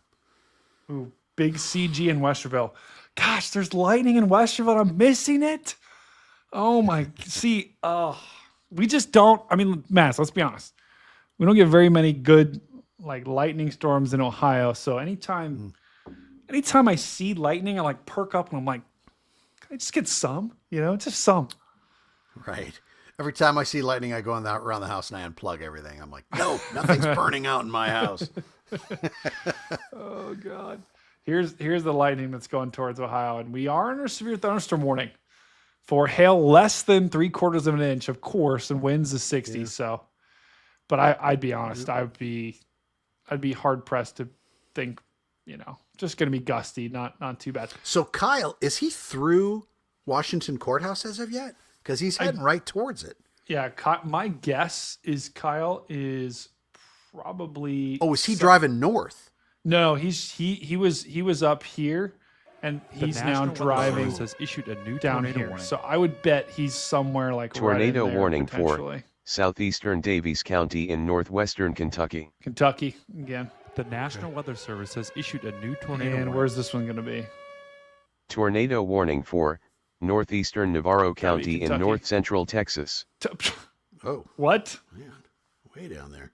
Ooh, big CG in Westerville. Gosh, there's lightning in Westerville. I'm missing it. Oh my, we just don't, I mean, Mass, let's be honest. We don't get very many good like lightning storms in Ohio. So anytime I see lightning, I like perk up and I'm like, can I just get some? You know, just some. Right. Every time I see lightning, I go around the house and I unplug everything. I'm like, no, nothing's burning out in my house. Oh God. Here's the lightning that's going towards Ohio. And we are under severe thunderstorm warning for hail less than 3/4 of an inch, of course, and winds of 60. Yeah. So, but I'd be honest, I'd be hard pressed to think, you know, just going to be gusty, not too bad. So Kyle, is he through Washington Courthouse as of yet? Because he's heading right towards it. Yeah, my guess is Kyle is probably. Oh, is he driving north? No, he was up here, and he's now driving. Has issued a new down tornado here. warning. So I would bet he's somewhere like Tornado right in there, warning for potentially. southeastern Daviess County in northwestern Kentucky. Kentucky again. The National Weather Service has issued a new tornado And warning. where's this one going to be? Tornado warning for northeastern Navarro County in Kentucky. north central Texas. Oh, What? man. Way down there.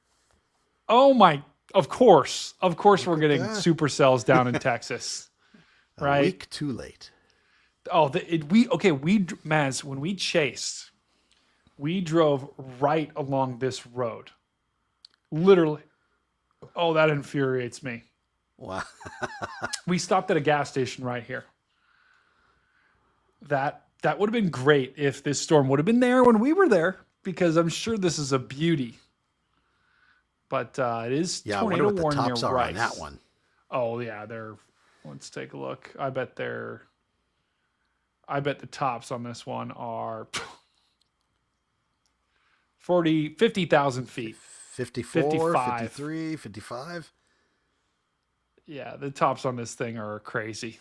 Oh my! Of course we're at getting that. supercells down in Texas, A right? week too late. Oh, Maz, when we chased, we drove right along this road, literally. Oh, that infuriates me. Wow. We stopped at a gas station right here. That would have been great if this storm would have been there when we were there, because I'm sure this is a beauty. But it is Yeah, I wonder tornado what the warning tops near are Rice. on that one. Oh yeah, let's take a look. I bet the tops on this one are 50,000 feet. 54, 55. 53, 55. Yeah, the tops on this thing are crazy.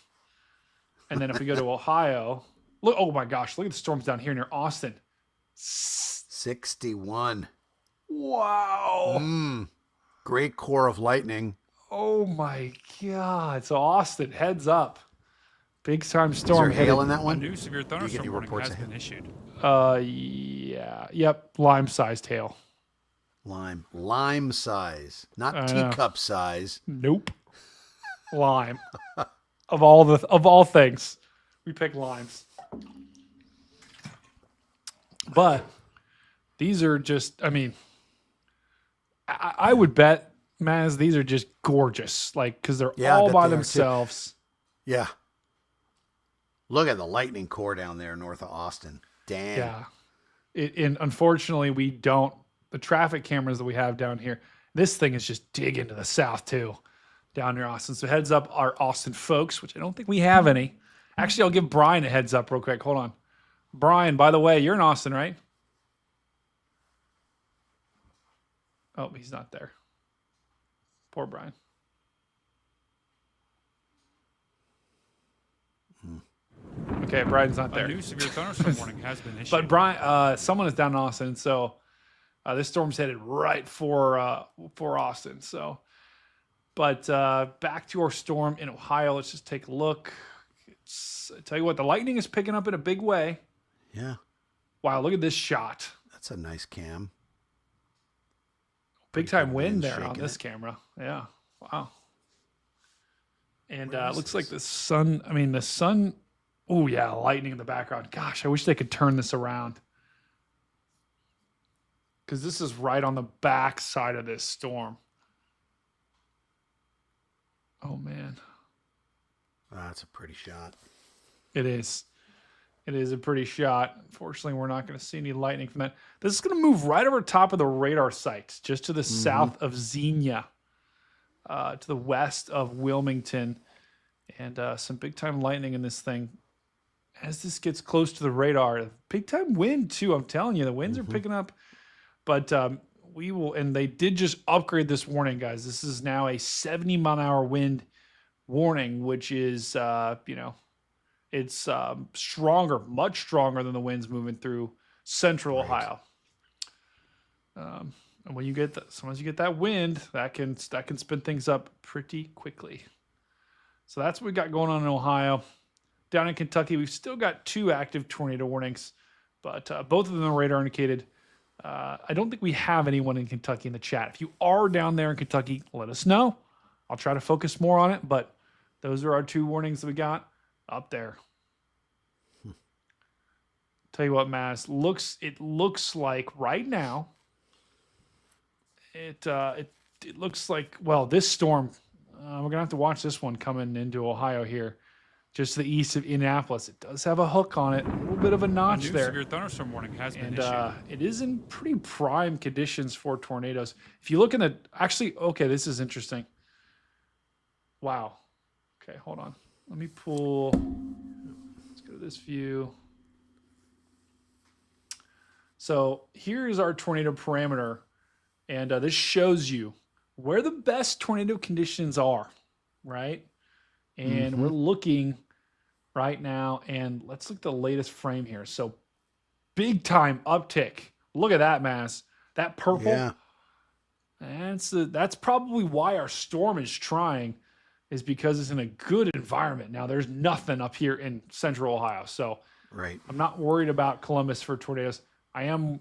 And then if we go to Ohio, look, oh my gosh, look at the storms down here near Austin. 61. Wow. Great core of lightning. Oh my God. So Austin, heads up. Big time Is storm. there hail in that A one? new severe Do you get thunderstorm any warning reports has of hail? been issued. Yeah. Yep. Lime-sized hail. Lime size, not I know. teacup size. Nope. Lime. Of all things, we pick limes. But these are just, I mean, I would bet, Maz, these are just gorgeous. Like, because they're Yeah, I all bet by they are, too. themselves. Yeah. Look at the lightning core down there north of Austin. Damn. Yeah. And unfortunately, we don't, the traffic cameras that we have down here, this thing is just digging to the south too, down near Austin. So heads up our Austin folks, which I don't think we have any. Actually, I'll give Brian a heads up real quick. Hold on. Brian, by the way, you're in Austin, right? Oh, he's not there. Poor Brian. Okay, Brian's not there. A new severe thunderstorm warning has been issued. But Brian, someone is down in Austin, so this storm's headed right for Austin. So, but back to our storm in Ohio. Let's just take a look. I tell you what, the lightning is picking up in a big way. Yeah. Wow, look at this shot. That's a nice cam. Big time wind wind there on shaking this it. camera. Yeah. Wow. And Where it is looks like this? the sun. Oh yeah, lightning in the background. Gosh, I wish they could turn this around. Because this is right on the back side of this storm. Oh man. That's a pretty shot. It is. It is a pretty shot. Unfortunately, we're not going to see any lightning from that. This is going to move right over top of the radar site, just to the south of Xenia, to the west of Wilmington, and some big time lightning in this thing. As this gets close to the radar, big time wind too. I'm telling you, the winds are picking up. But we will, and they did just upgrade this warning, guys. This is now a 70-mile-an-hour wind warning, which is, it's stronger, much stronger than the winds moving through central Ohio. And when you get that, sometimes you get that wind, that can spin things up pretty quickly. So that's what we got going on in Ohio. Down in Kentucky, we've still got 2 active tornado warnings, but both of them are radar indicated. I don't think we have anyone in Kentucky in the chat. If you are down there in Kentucky, let us know. I'll try to focus more on it, but those are our 2 warnings that we got up there. Tell you what, Matt, it looks like right now, it looks like, well, this storm, we're going to have to watch this one coming into Ohio here, just to the east of Indianapolis. It does have a hook on it, a little bit of a notch a new there. severe thunderstorm warning has been And issued. it is in pretty prime conditions for tornadoes. If you look in the, actually, okay, this is interesting. Wow. Okay, hold on. Let me pull, let's go to this view. So here's our tornado parameter. And this shows you where the best tornado conditions are, right? And we're looking right now, and let's look at the latest frame here. So big time uptick. Look at that, Mass. That purple. Yeah. That's probably why our storm is trying, is because it's in a good environment. Now there's nothing up here in central Ohio. So Right. I'm not worried about Columbus for tornadoes. I am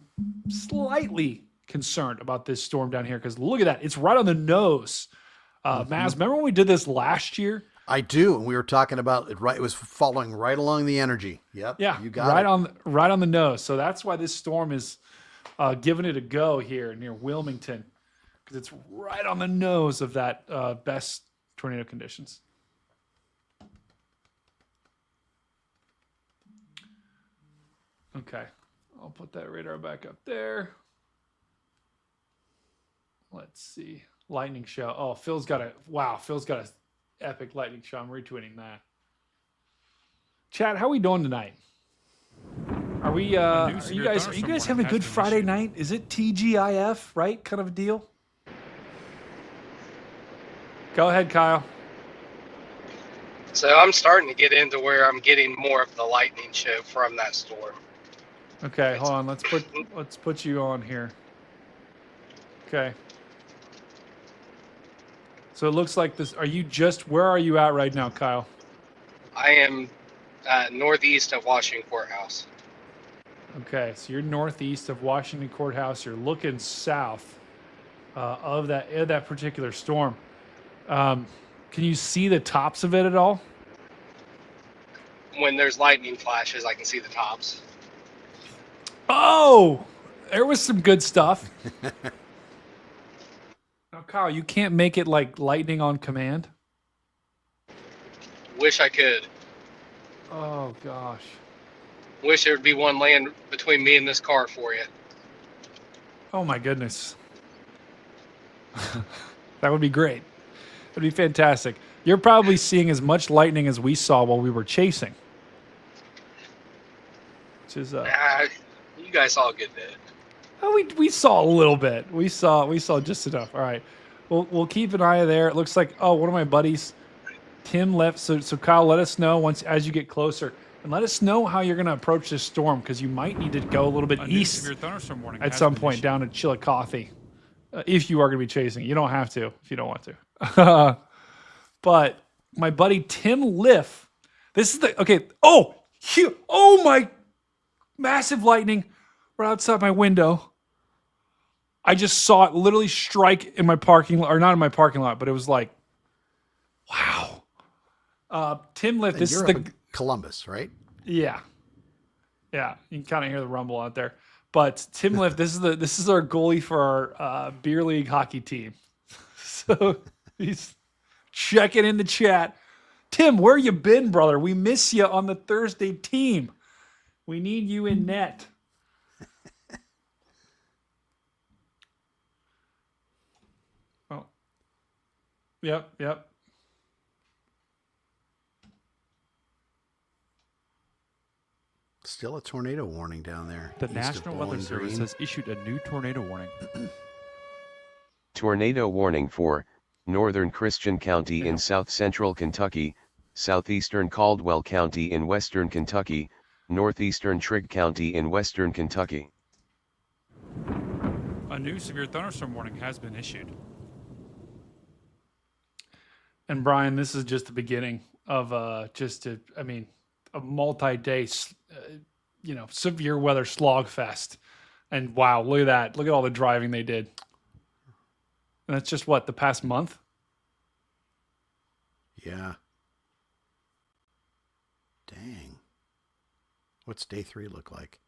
slightly concerned about this storm down here because look at that. It's right on the nose. Maz, remember when we did this last year? I do, and we were talking about it. Right, it was following right along the energy. Yep. Yeah, you got it. right on the nose. So that's why this storm is giving it a go here near Wilmington because it's right on the nose of that best tornado conditions. Okay, I'll put that radar back up there. Let's see. Lightning show. Oh, Phil's got an epic lightning show. I'm retweeting that. Chat, how are we doing tonight? Are we are you guys having a good Friday night? Is it TGIF, right? Kind of a deal? Go ahead, Kyle. So I'm starting to get into where I'm getting more of the lightning show from that storm. Okay, hold on. Let's put you on here. Okay. So it looks like this. Where are you at right now, Kyle? I am northeast of Washington Courthouse. Okay, so you're northeast of Washington Courthouse. You're looking south of that particular storm. Can you see the tops of it at all? When there's lightning flashes, I can see the tops. Oh, there was some good stuff. Now, Kyle, you can't make it like lightning on command? Wish I could. Oh, gosh. Wish there would be one laying between me and this car for you. Oh, my goodness. That would be great. That would be fantastic. You're probably seeing as much lightning as we saw while we were chasing. Which is you guys saw a good bit. Oh, we saw a little bit. We saw just enough. All right. We'll keep an eye there. It looks like one of my buddies, Tim, left. So Kyle, let us know as you get closer, and let us know how you're going to approach this storm because you might need to go a little bit east at some point down to Chillicothe if you are going to be chasing. You don't have to if you don't want to. But my buddy Tim Liff, this is oh my massive lightning right outside my window. I just saw it literally strike in my parking lot, or not in my parking lot, but it was like, wow. Tim Liff, this is the Columbus, right? Yeah. Yeah. You can kind of hear the rumble out there. But Tim Liff, this is our goalie for our beer league hockey team. So he's checking in the chat. Tim, where you been, brother? We miss you on the Thursday team. We need you in net. Oh. Yep. Still a tornado warning down there. The National Weather Service has issued a new tornado warning. Tornado warning for northern Christian County in south-central Kentucky, southeastern Caldwell County in western Kentucky, northeastern Trigg County in western Kentucky. A new severe thunderstorm warning has been issued. And Brian, this is just the beginning of a multi-day, severe weather slog fest. And wow, look at that! Look at all the driving they did. And that's just the past month. Yeah. Dang. What's day 3 look like?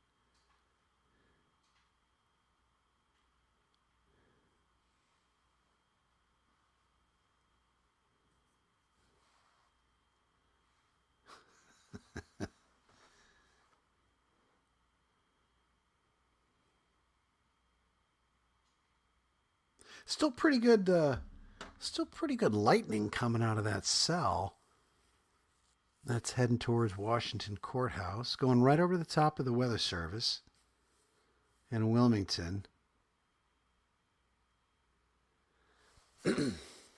Still pretty good lightning coming out of that cell. That's heading towards Washington Courthouse, going right over the top of the Weather Service in Wilmington.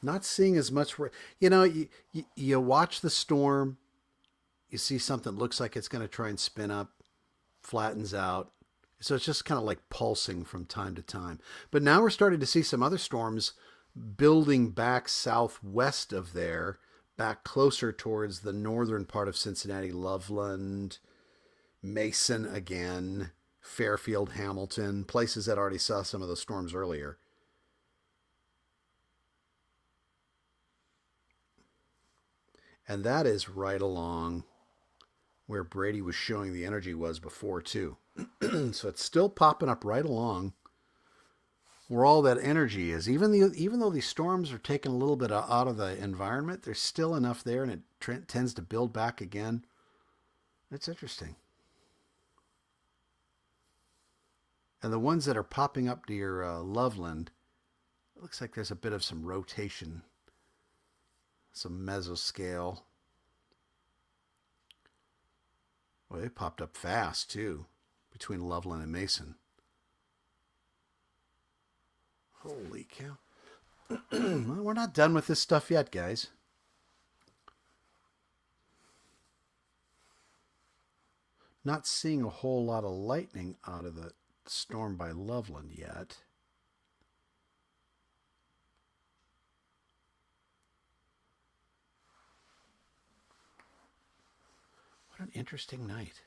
Not seeing as much. You watch the storm, you see something looks like it's going to try and spin up, flattens out. So it's just kind of like pulsing from time to time. But now we're starting to see some other storms building back southwest of there, back closer towards the northern part of Cincinnati, Loveland, Mason again, Fairfield, Hamilton, places that already saw some of the storms earlier. And that is right along where Brady was showing the energy was before, too. So it's still popping up right along where all that energy is. Even though these storms are taking a little bit out of the environment, there's still enough there, and it tends to build back again. It's interesting. And the ones that are popping up near Loveland, it looks like there's a bit of some rotation, some mesoscale. Well, they popped up fast, too, between Loveland and Mason. Holy cow. Well, we're not done with this stuff yet, guys. Not seeing a whole lot of lightning out of the storm by Loveland yet. What an interesting night.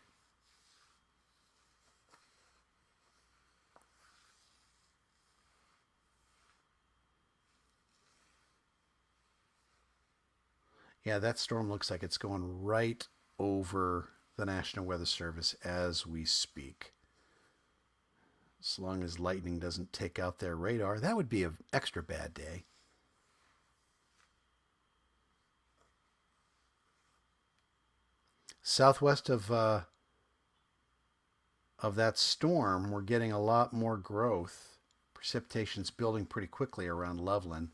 Yeah, that storm looks like it's going right over the National Weather Service as we speak. As long as lightning doesn't take out their radar, that would be an extra bad day. Southwest of that storm, we're getting a lot more growth. Precipitation's building pretty quickly around Loveland.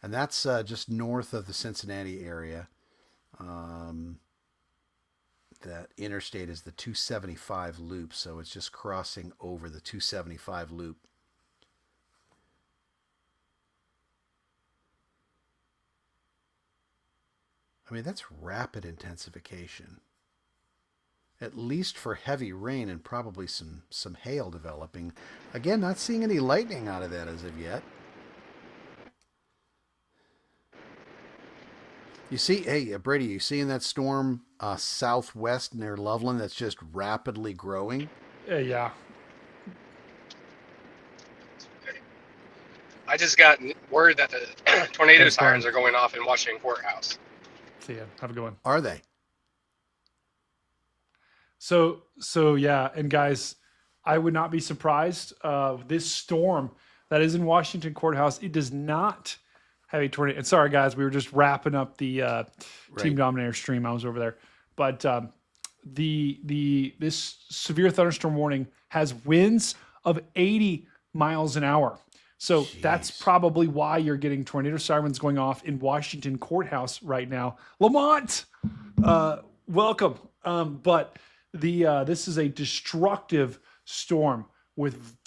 And that's just north of the Cincinnati area. That interstate is the 275 loop, so it's just crossing over the 275 loop. I mean, that's rapid intensification. At least for heavy rain and probably some hail developing. Again, not seeing any lightning out of that as of yet. You see, hey, Brady, you seeing that storm southwest near Loveland that's just rapidly growing? Yeah. I just got word that the tornado sirens are going off in Washington Courthouse. See ya. Have a good one. Are they? So yeah, and guys, I would not be surprised. This storm that is in Washington Courthouse, it does not have a tornado. And sorry, guys, we were just wrapping up the Team Dominator stream. I was over there, but this severe thunderstorm warning has winds of 80 miles an hour. So that's probably why you're getting tornado sirens going off in Washington Courthouse right now. Lamont, welcome. But this is a destructive storm with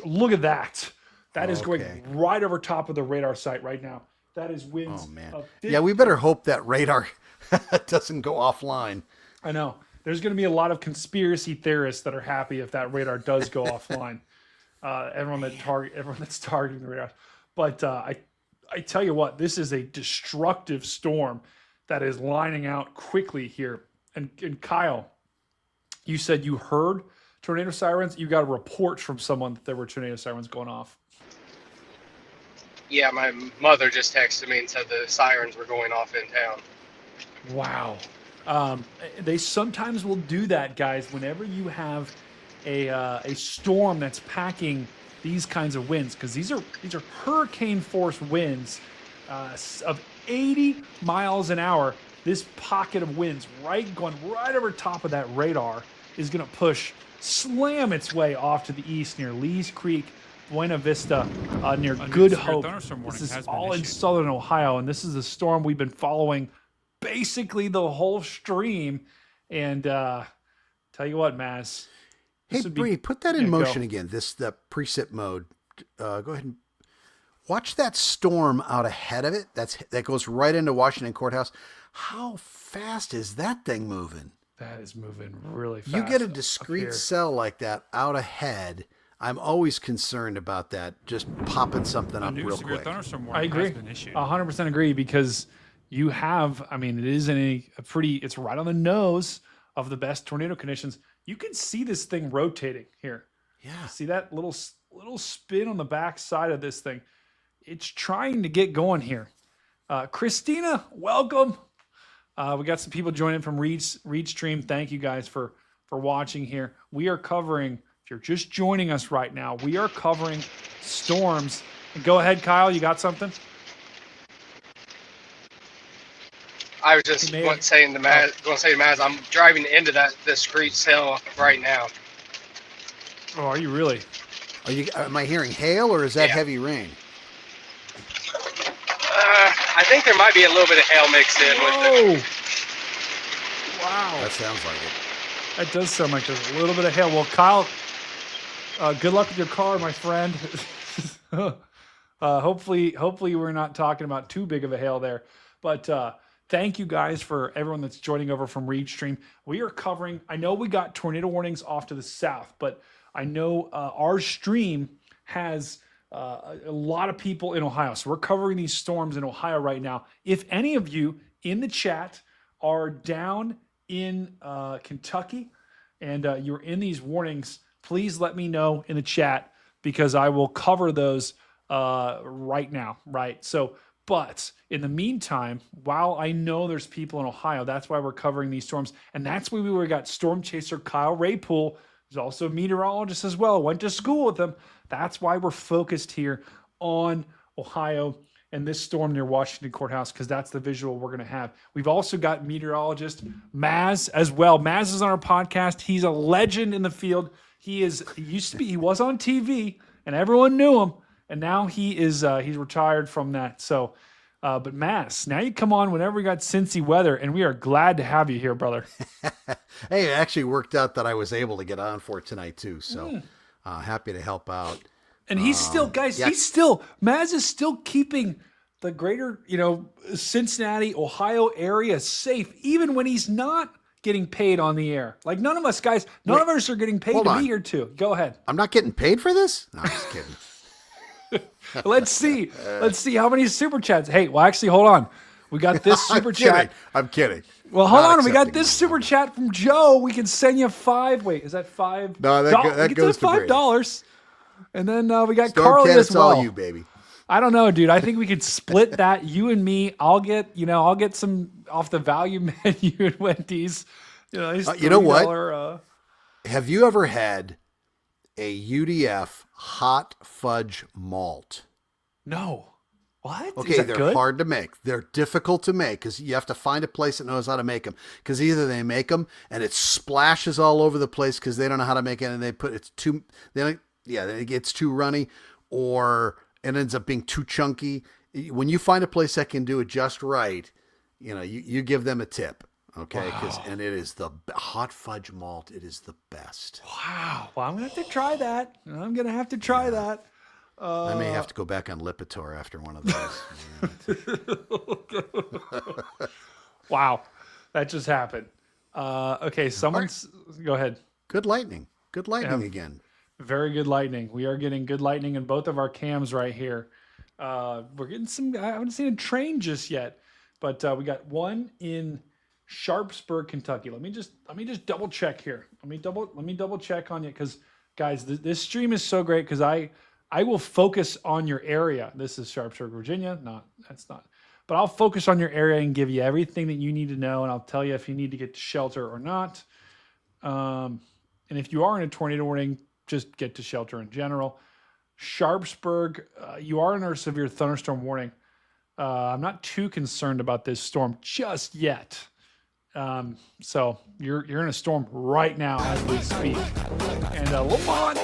look at that. That is going right over top of the radar site right now. That is winds. Oh, man. Yeah, we better hope that radar doesn't go offline. I know. There's going to be a lot of conspiracy theorists that are happy if that radar does go offline. Everyone that's targeting the radar. But I tell you what, this is a destructive storm that is lining out quickly here. And Kyle, you said you heard tornado sirens. You got a report from someone that there were tornado sirens going off. Yeah, my mother just texted me and said the sirens were going off in town. Wow. They sometimes will do that, guys, whenever you have a storm that's packing these kinds of winds, because these are hurricane force winds of 80 miles an hour. This pocket of winds going right over top of that radar is going to slam its way off to the east near Lee's Creek, Buena Vista, near Good Hope. This is all in southern Ohio, and this is a storm we've been following basically the whole stream. And tell you what, Maz. Hey, Bree, put that in motion again, the precip mode. Go ahead and watch that storm out ahead of it. That goes right into Washington Courthouse. How fast is that thing moving? That is moving really fast. You get a discrete cell like that out ahead, I'm always concerned about that, just popping something up real quick. I agree. 100% agree, because you have, I mean, it is it's right on the nose of the best tornado conditions. You can see this thing rotating here. Yeah. See that little spin on the back side of this thing? It's trying to get going here. Christina, welcome. We got some people joining from Reed Stream. Thank you guys for watching here. We are covering, if you're just joining us right now, we are covering storms. And go ahead, Kyle, you got something? I was just saying to Maz, I'm driving into this Screech Hill right now. Oh, are you really? Am I hearing hail or is that heavy rain? I think there might be a little bit of hail mixed in with it. Wow. That sounds like it. That does sound like there's a little bit of hail. Well, Kyle, good luck with your car, my friend. Hopefully we're not talking about too big of a hail there. But thank you guys for everyone that's joining over from Reed Stream. We are covering, I know we got tornado warnings off to the south, but I know our stream has a lot of people in Ohio. So we're covering these storms in Ohio right now. If any of you in the chat are down in Kentucky and you're in these warnings, please let me know in the chat because I will cover those right now, right? So, but in the meantime, while I know there's people in Ohio, that's why we're covering these storms. And that's why we got storm chaser Kyle Raypool, who's also a meteorologist as well, went to school with him. That's why we're focused here on Ohio and this storm near Washington Courthouse, because that's the visual we're going to have. We've also got meteorologist Maz as well. Maz is on our podcast. He's a legend in the field. He was on TV and everyone knew him. And now he's retired from that. So, but Maz, now you come on whenever we got Cincy weather, and we are glad to have you here, brother. Hey, it actually worked out that I was able to get on for tonight too. So happy to help out. And he's still, guys, Maz is still keeping the greater, Cincinnati, Ohio area safe, even when he's not getting paid on the air. Like none of us, guys, none of us are getting paid to be here too. Go ahead. I'm not getting paid for this? No, I'm just kidding. Let's see how many super chats. Hey, well, actually, hold on. We got this super chat. I'm kidding. Well, hold on. We got this super chat from Joe. We can send you $5. Wait, is that $5? No, that goes to $5. And then we got Storm Carly Cat, as well. It's all you, baby. I don't know, dude. I think we could split that. You and me. I'll get some off the value menu at Wendy's. You know what? Have you ever had a UDF hot fudge malt? No. What? Okay, they're hard to make. They're difficult to make because you have to find a place that knows how to make them. Because either they make them and it splashes all over the place because they don't know how to make it, and it's too runny, or it ends up being too chunky. When you find a place that can do it just right, you give them a tip. Okay, and it is the hot fudge malt. It is the best. Wow. Well, I'm gonna have to try that. I may have to go back on Lipitor after one of those. Wow, that just happened. Okay, go ahead. Good lightning again. Very good lightning. We are getting good lightning in both of our cams right here. We're getting some. I haven't seen a train just yet, but we got one in Sharpsburg, Kentucky. Let me just double check here. Let me double check on you, because guys, this stream is so great because I will focus on your area. This is Sharpsburg, Virginia. That's not. But I'll focus on your area and give you everything that you need to know, and I'll tell you if you need to get to shelter or not. And if you are in a tornado warning, just get to shelter in general. Sharpsburg, you are in a severe thunderstorm warning. I'm not too concerned about this storm just yet. So you're in a storm right now as we speak. And Lamont,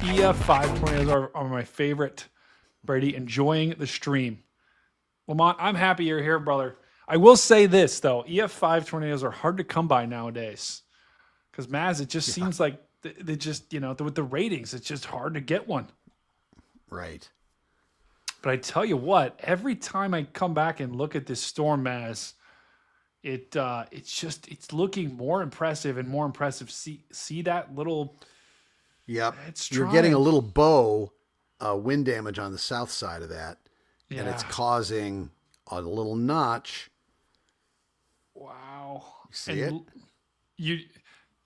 EF5 tornadoes are my favorite. Brady, enjoying the stream. Lamont, I'm happy you're here, brother. I will say this though, EF5 tornadoes are hard to come by nowadays. Because Maz, it just seems like they just, with the ratings, it's just hard to get one. Right. But I tell you what, every time I come back and look at this storm, Maz, it's looking more impressive and more impressive. See that little. Yep. You're getting a little bow wind damage on the south side of that, and it's causing a little notch. Wow. Wow. You see it?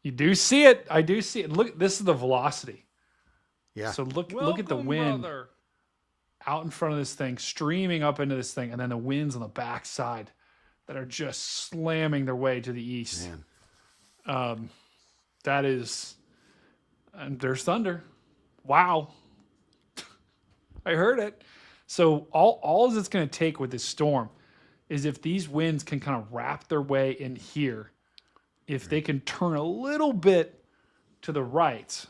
You do see it. I do see it. Look, this is the velocity. Yeah. So look at the wind brother. out in front of this thing, streaming up into this thing, and then the winds on the back side that are just slamming their way to the east. Man. That is, and there's thunder. Wow. I heard it. So all it's going to take with this storm is if these winds can kind of wrap their way in here, if they can turn a little bit to the right.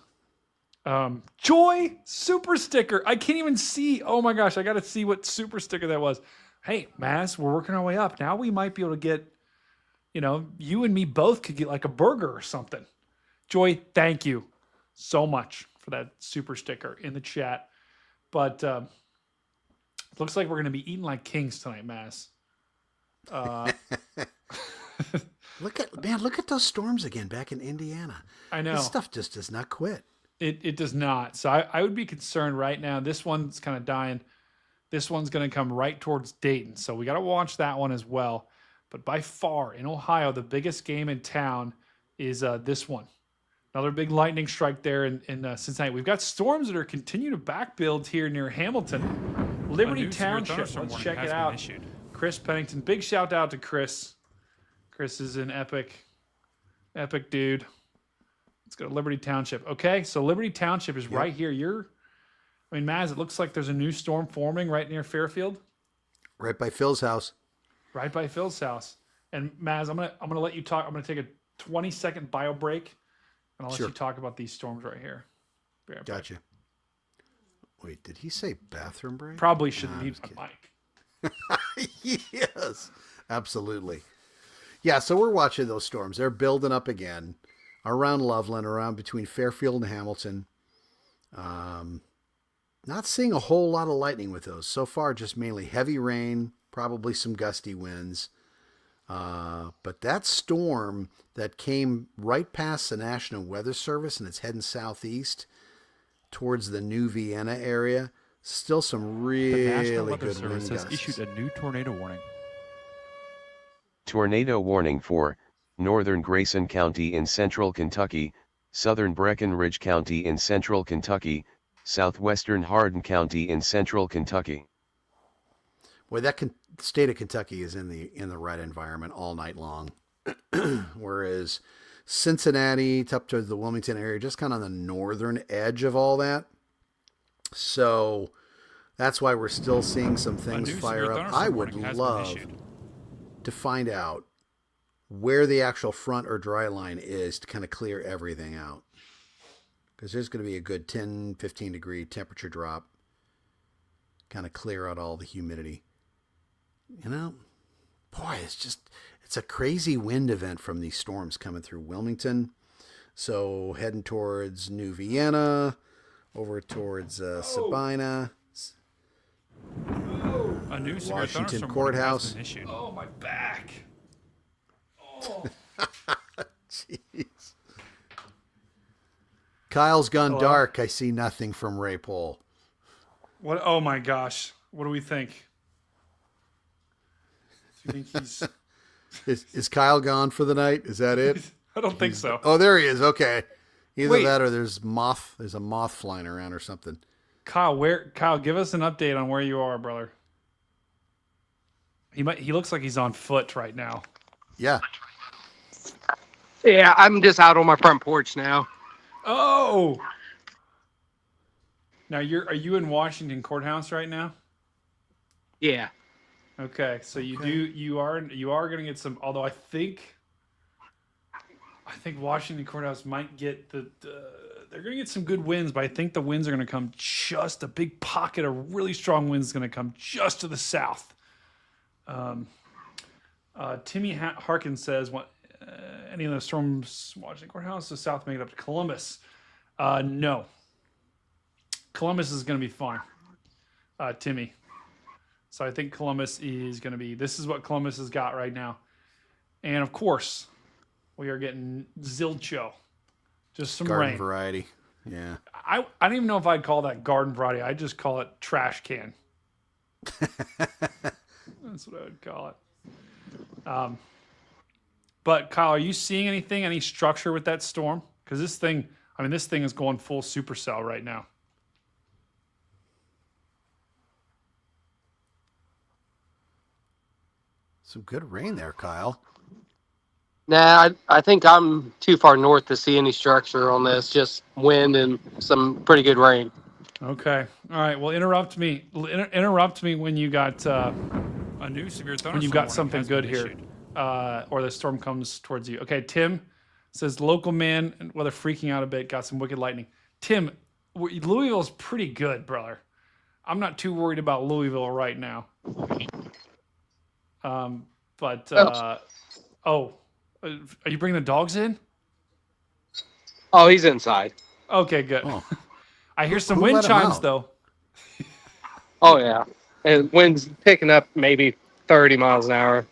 Joy super sticker. I can't even see. Oh my gosh, I got to see what super sticker that was. Hey, Maz, we're working our way up. Now we might be able to get, you and me both could get like a burger or something. Joy, thank you so much for that super sticker in the chat. But looks like we're going to be eating like kings tonight, Maz. Look at those storms again back in Indiana. I know. This stuff just does not quit. It does not. So I would be concerned right now. This one's kind of dying. This one's going to come right towards Dayton. So we got to watch that one as well. But by far in Ohio, the biggest game in town is this one. Another big lightning strike there in Cincinnati. We've got storms that are continuing to back build here near Hamilton. Liberty Township. Let's check it out. Chris Pennington. Big shout out to Chris. Chris is an epic dude. Let's go to Liberty Township. Okay, so Liberty Township is right here. Maz, it looks like there's a new storm forming right near Fairfield. Right by Phil's house. Right by Phil's house. And Maz, I'm gonna let you talk. I'm gonna take a 20-second bio break, and I'll let you talk about these storms right here. Gotcha. Wait, did he say bathroom break? Probably shouldn't mute my mic. Yes, absolutely. Yeah, so we're watching those storms. They're building up again around Loveland, around between Fairfield and Hamilton. Not seeing a whole lot of lightning with those. So far, just mainly heavy rain, probably some gusty winds. But that storm that came right past the National Weather Service and it's heading southeast towards the New Vienna area, still some really the National Weather good Service wind has gusts. issued a new tornado warning. Tornado warning for northern Grayson County in central Kentucky, southern Breckenridge County in central Kentucky, southwestern Hardin County in central Kentucky. Boy, that state of Kentucky is in the right environment all night long. Whereas Cincinnati, up to the Wilmington area, just kind of on the northern edge of all that. So that's why we're still seeing some things fire up. I would love to find out where the actual front or dry line is to kind of clear everything out. Because there's going to be a good 10, 15 degree temperature drop. Kind of clear out all the humidity. Boy, it's a crazy wind event from these storms coming through Wilmington. So heading towards New Vienna, over towards Sabina. A new severe Washington thunderstorm Courthouse. warning has been issued. Oh, my back. Oh. Jeez. Kyle's gone dark. I see nothing from Ray Pole. What? Oh my gosh. What do we think? Do you think he's... Is Kyle gone for the night? Is that it? I don't think so. Oh, there he is. Okay. Either Wait. that or there's a moth flying around or something. Kyle, give us an update on where you are, brother. He looks like he's on foot right now. Yeah. Yeah, I'm just out on my front porch now. Oh. Now are you in Washington Courthouse right now? Yeah. Okay, so you are going to get some, although I think Washington Courthouse might get they're going to get some good winds, but I think the winds are going to come just a big pocket of really strong winds is going to come just to the south. Timmy Harkin says, any of the storms Washington Courthouse, the south make it up to Columbus? No. Columbus is going to be fine, Timmy. So I think Columbus is going to be, this is what Columbus has got right now. And of course, we are getting zilcho. Just some Garden rain. variety. Yeah. I don't even know if I'd call that garden variety. I'd just call it trash can. That's what I would call it. But Kyle, are you seeing anything, any structure with that storm? Because this thing is going full supercell right now. Some good rain there, Kyle. Nah, I think I'm too far north to see any structure on this. Just wind and some pretty good rain. Okay. All right. Well, interrupt me. Interrupt me when you got A new severe thunderstorm when you've got warning something has good been here, issued. or the storm comes towards you. Okay. Tim says local man, well, they're freaking out a bit. Got some wicked lightning. Tim, Louisville's pretty good, brother. I'm not too worried about Louisville right now. Are you bringing the dogs in? Oh, he's inside. Okay, good. Oh. I hear some Who wind let 'em chimes out? though. Oh yeah, and wind's picking up maybe 30 miles an hour.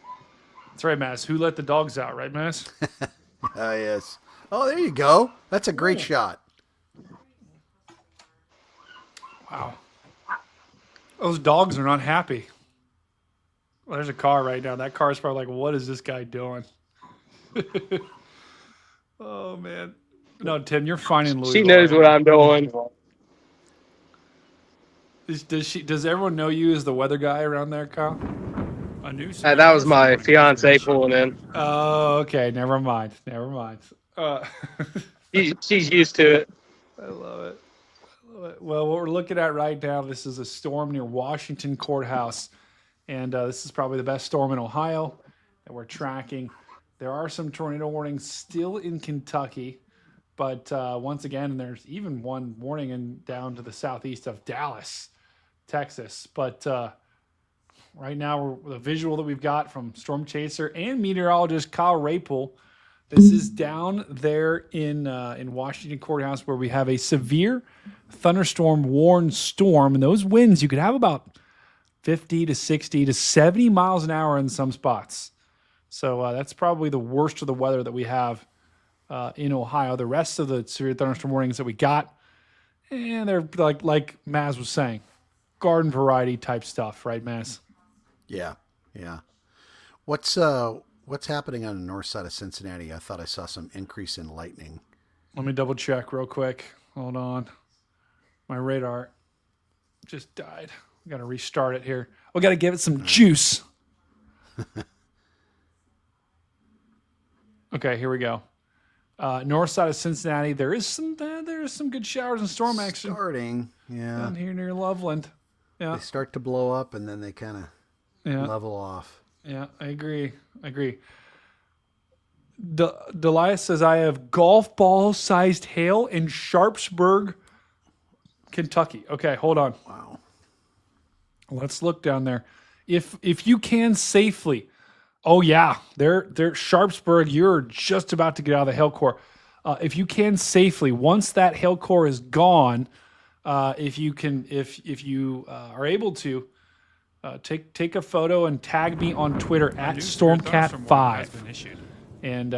That's right, Mass. Who let the dogs out, right, Mass? Yes. Oh, there you go. That's a great shot. Wow. Those dogs are not happy. Well, there's a car right now. That car is probably like, what is this guy doing? Oh, man. No, Tim, you're fine in Louisville. She knows what I'm doing. Does everyone know you as the weather guy around there, Kyle? A new severe That was thunderstorm my warning has been fiance issued. pulling in. Oh, okay. Never mind. She's used to it. I love it. Well, what we're looking at right now, this is a storm near Washington Courthouse. And this is probably the best storm in Ohio that we're tracking. There are some tornado warnings still in Kentucky. But once again, there's even one warning down to the southeast of Dallas, Texas. But right now, the visual that we've got from Storm Chaser and meteorologist Kyle Rapel, this is down there in Washington Courthouse where we have a severe thunderstorm warned storm. And those winds, you could have about 50 to 60 to 70 miles an hour in some spots. So that's probably the worst of the weather that we have in Ohio. The rest of the severe thunderstorm warnings that we got, and they're like Maz was saying, garden variety type stuff, right, Maz? Yeah. What's happening on the north side of Cincinnati? I thought I saw some increase in lightning. Let me double check real quick. Hold on. My radar just died. We got to restart it here. We got to give it some juice. Okay, here we go. North side of Cincinnati, there is some good showers and storm action Starting, yeah. down here near Loveland. Yeah, They start to blow up and then they kind of level off. Yeah, I agree. Delia says I have golf ball sized hail in Sharpsburg, Kentucky. Okay, hold on. Wow. Let's look down there. If you can safely. Oh yeah, they're Sharpsburg. You're just about to get out of the hail core. If you can safely, once that hail core is gone, if you are able to, take a photo and tag me on Twitter at New severe thunderstorm warning has StormCat5, been issued. and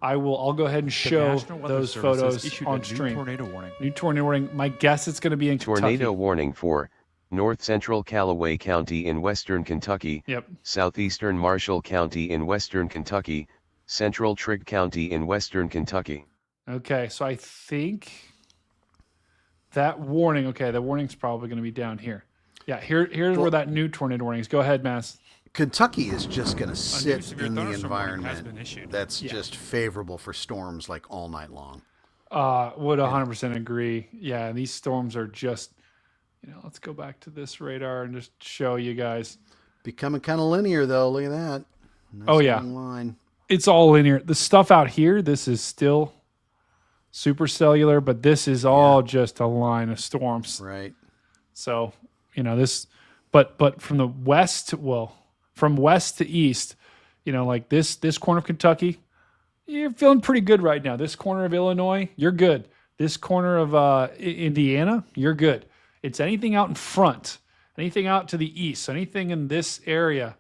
I'll go ahead and The show National Weather those Service has photos issued on a stream. New tornado warning. New tornado warning. My guess it's going to be in Tornado Kentucky. warning for North Central Callaway County in western Kentucky, Yep. Southeastern Marshall County in western Kentucky, Central Trigg County in western Kentucky. Okay, so I think that warning. Okay, the warning's probably going to be down here. Yeah, here's where that new tornado warning is. Go ahead, Mass. Kentucky is just going to sit severe in the thunderstorm warning has environment been issued. that's just favorable for storms like all night long. Would 100% agree. Yeah, these storms are just, let's go back to this radar and just show you guys. Becoming kind of linear though. Look at that. Nice Oh, yeah. long line. It's all linear. The stuff out here, this is still supercellular, but this is all just a line of storms. Right. So, this, but from the west, from west to east, like this corner of Kentucky, you're feeling pretty good right now. This corner of Illinois, you're good. This corner of Indiana, you're good. It's anything out in front, anything out to the east, anything in this area,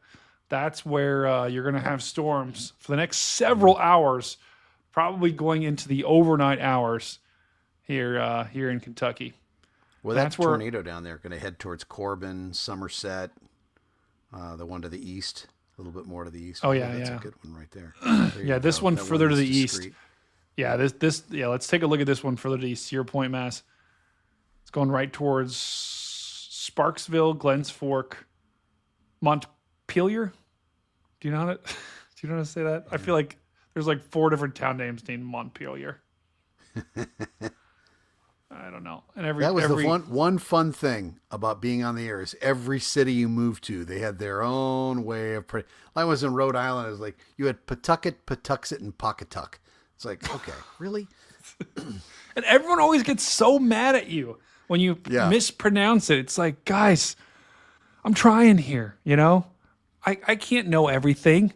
that's where you're going to have storms for the next several hours, probably going into the overnight hours here in Kentucky. Well, That's that where- tornado down there going to head towards Corbin, Somerset, the one to the east. A little bit more to the east. Oh, yeah, that's yeah. a good one right there. Yeah, this one further to the east. discreet. Yeah, yeah, let's take a look at this one further to the east. To your point, Mass. It's going right towards Sparksville, Glens Fork, Montpelier. Do you know how to say that? I feel like there's like 4 different town names named Montpelier. I don't know. And That was the one fun thing about being on the air is every city you moved to, they had their own way of. I was in Rhode Island. It was like you had Pawtucket, Patuxent, and Pawcatuck. It's like, okay, really? And everyone always gets so mad at you when you mispronounce it. It's like, guys, I'm trying here, you know? I can't know everything,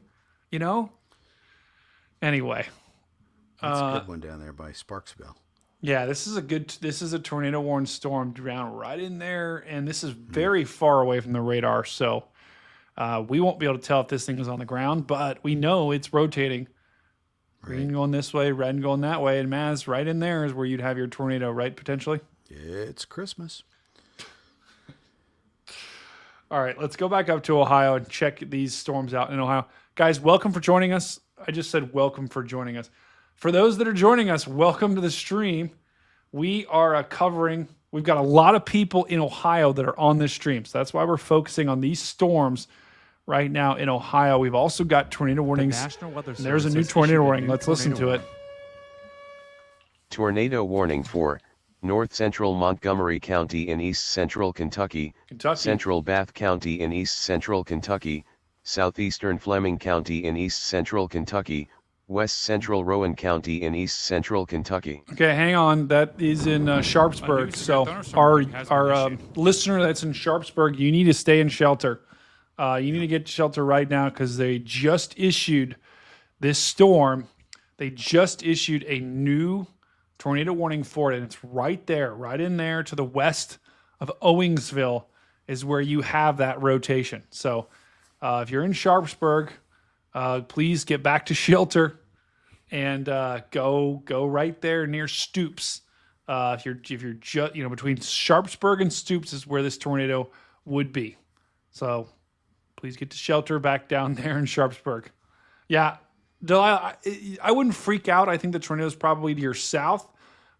you know? Anyway. That's a good one down there by Sparksville. Yeah, this is a tornado warned storm down right in there, and this is very far away from the radar, so we won't be able to tell if this thing is on the ground, but we know it's rotating. Green going this way, red going that way, and Maz, right in there is where you'd have your tornado, right, potentially? It's Christmas. All right, let's go back up to Ohio and check these storms out in Ohio. Guys, welcome for joining us. I just said welcome for joining us. For those that are joining us, welcome to the stream. We are we've got a lot of people in Ohio that are on this stream. So that's why we're focusing on these storms right now in Ohio. We've also got tornado warnings. The National Weather Service There's a new tornado warning. Let's listen to it. Tornado warning for North Central Montgomery County in East Central Kentucky, Central Bath County in East Central Kentucky, Southeastern Fleming County in East Central Kentucky, West Central Rowan County in East Central Kentucky. Okay, hang on. That is in Sharpsburg. So our listener that's in Sharpsburg, you need to stay in shelter. You need to get to shelter right now because they just issued this storm. They just issued a new tornado warning for it, and it's right there, right in there to the west of Owingsville is where you have that rotation. So if you're in Sharpsburg, please get back to shelter and go right there near Stoops. If you're just between Sharpsburg and Stoops is where this tornado would be. So please get to shelter back down there in Sharpsburg. Yeah, Delilah, I wouldn't freak out. I think the tornado is probably to your south,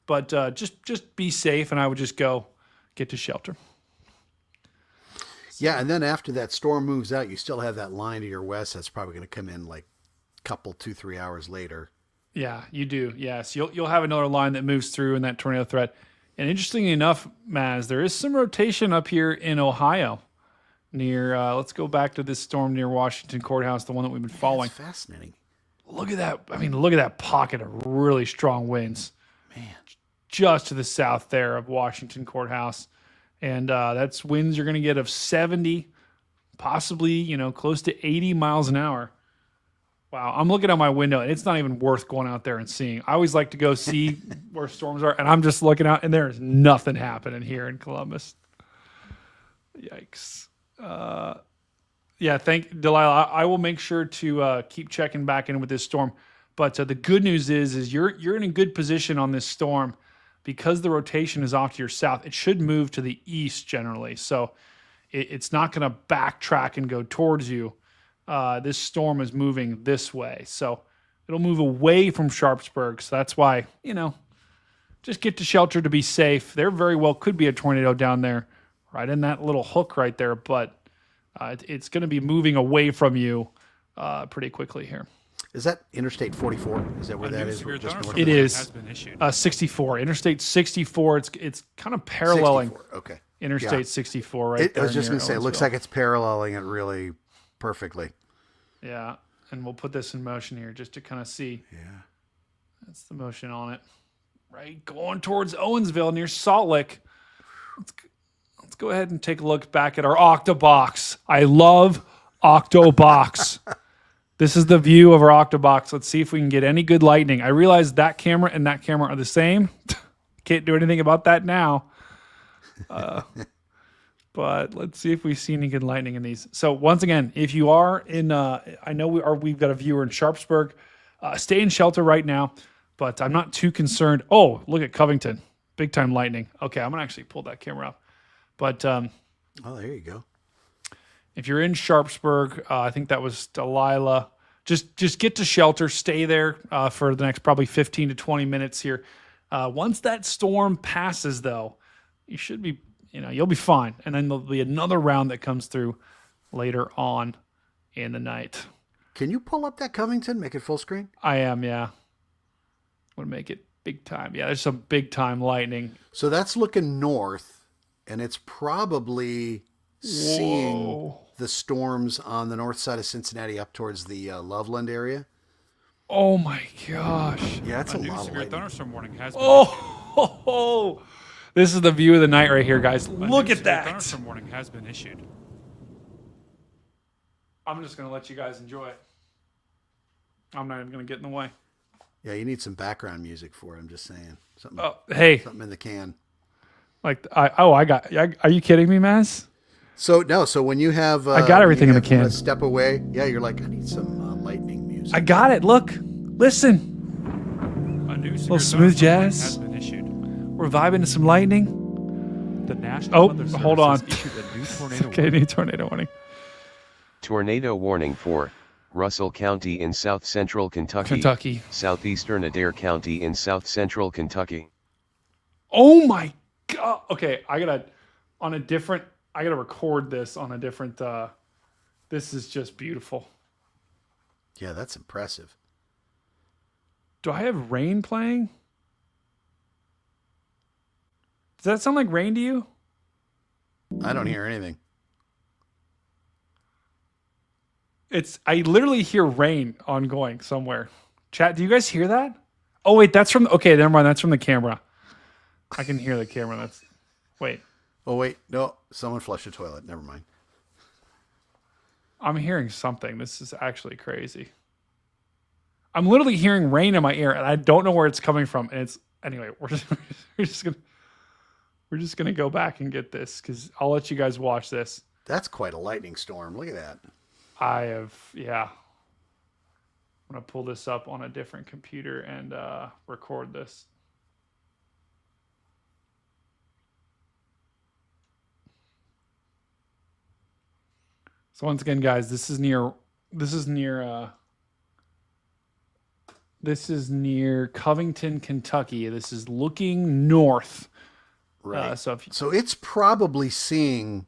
but just be safe, and I would just go get to shelter. Yeah, and then after that storm moves out, you still have that line to your west that's probably going to come in like a couple, 2-3 hours later. Yeah, you do. Yes, you'll have another line that moves through in that tornado threat. And interestingly enough, Maz, there is some rotation up here in Ohio near, let's go back to this storm near Washington Courthouse, the one that we've been following. That's fascinating. Look at that. I mean, look at that pocket of really strong winds. Man. Just to the south there of Washington Courthouse. And that's winds you're going to get of 70, possibly, close to 80 miles an hour. Wow. I'm looking out my window, and it's not even worth going out there and seeing. I always like to go see where storms are, and I'm just looking out, and there is nothing happening here in Columbus. Yikes. Yeah, thank Delilah. I will make sure to keep checking back in with this storm. But the good news is you're in a good position on this storm because the rotation is off to your south. It should move to the east generally, so it's not going to backtrack and go towards you. This storm is moving this way, so it'll move away from Sharpsburg. So that's why just get to shelter to be safe. There very well could be a tornado down there, right in that little hook right there, but it's going to be moving away from you pretty quickly here. Is that Interstate 44? Is that where that is? It is 64. Interstate 64. It's kind of paralleling 64. Okay. Interstate 64 right there. I was just going to say, it looks like it's paralleling it really perfectly. Yeah, and we'll put this in motion here just to kind of see. Yeah. That's the motion on it. Right, going towards Owensville near Salt Lake. Let's go ahead and take a look back at our Octobox. I love Octobox. This is the view of our Octobox. Let's see if we can get any good lightning. I realize that camera and that camera are the same. Can't do anything about that now. But let's see if we see any good lightning in these. So once again, if you are in, I know we've got a viewer in Sharpsburg. Stay in shelter right now, but I'm not too concerned. Oh, look at Covington. Big time lightning. Okay, I'm going to actually pull that camera up. But oh, there you go. If you're in Sharpsburg, I think that was Delilah. Just get to shelter, stay there for the next probably 15 to 20 minutes here. Once that storm passes, though, you should be, you'll be fine. And then there'll be another round that comes through later on in the night. Can you pull up that Covington? Make it full screen? I am, yeah. Want to make it big time. Yeah, there's some big time lightning. So that's looking north, and it's probably seeing the storms on the north side of Cincinnati up towards the Loveland area. Oh my gosh. Yeah, it's a new lot of severe lightning. thunderstorm warning has been Oh, this is the view of the night right here, guys. issued. Look A new at severe that. thunderstorm warning has been issued. I'm just going to let you guys enjoy it. I'm not even going to get in the way. Yeah, you need some background music for it. I'm just saying. Something, Hey, something in the can. Are you kidding me, Maz? So when you have, I got everything in the can. A step away. Yeah, you're like, I need some lightning music. I got it. Look, listen. A new severe Little smooth thunderstorm warning jazz. has been issued. We're vibing to some lightning. The National Weather Service hold on. has issued a new tornado Okay, warning. new tornado warning. Tornado warning for Russell County in south central Kentucky, southeastern Adair County in south central Kentucky. Oh my God. Okay, I gotta record this on a different, this is just beautiful. Yeah, that's impressive. Do I have rain playing? Does that sound like rain to you? I don't hear anything. I literally hear rain ongoing somewhere. Chat, do you guys hear that? Oh wait, okay, never mind, that's from the camera. I can hear the camera. Wait. Oh wait, no, someone flushed the toilet. Never mind. I'm hearing something. This is actually crazy. I'm literally hearing rain in my ear and I don't know where it's coming from. And anyway, we're just gonna go back and get this because I'll let you guys watch this. That's quite a lightning storm. Look at that. I'm gonna pull this up on a different computer and record this. So once again, guys, this is near Covington, Kentucky. This is looking north. Right. So it's probably seeing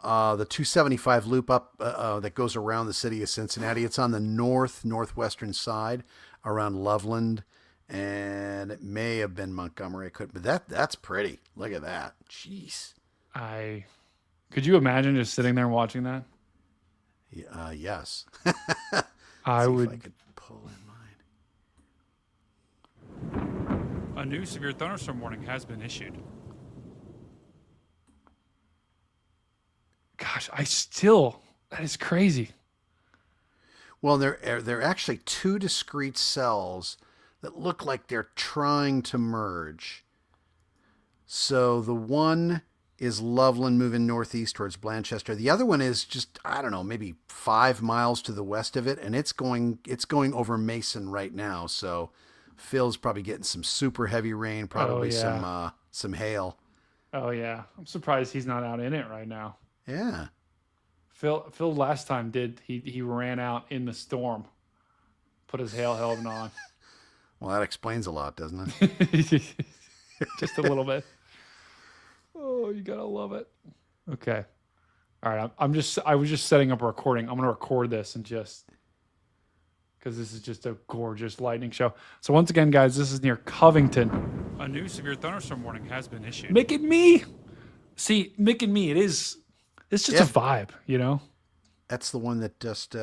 the 275 loop up that goes around the city of Cincinnati. It's on the northwestern side around Loveland, and it may have been Montgomery. But that's pretty. Look at that. Jeez. Could you imagine just sitting there and watching that? Yes. I would. If I could pull in mine. A new severe thunderstorm warning has been issued. Gosh, that is crazy. Well, they're actually two discrete cells that look like they're trying to merge. So the one is Loveland moving northeast towards Blanchester. The other one is just, I don't know, maybe 5 miles to the west of it, and it's going over Mason right now. So Phil's probably getting some super heavy rain, probably some hail. Oh yeah, I'm surprised he's not out in it right now. Yeah. Phil last time he ran out in the storm, put his hail helmet on. Well, that explains a lot, doesn't it? Just a little bit. Oh, you gotta love it. Okay. All right. I was just setting up a recording. I'm gonna record this and just because this is just a gorgeous lightning show. So once again, guys, this is near Covington. A new severe thunderstorm warning has been issued. Mick and me. See, Mick and me. It's just a vibe, you know. That's the one that just.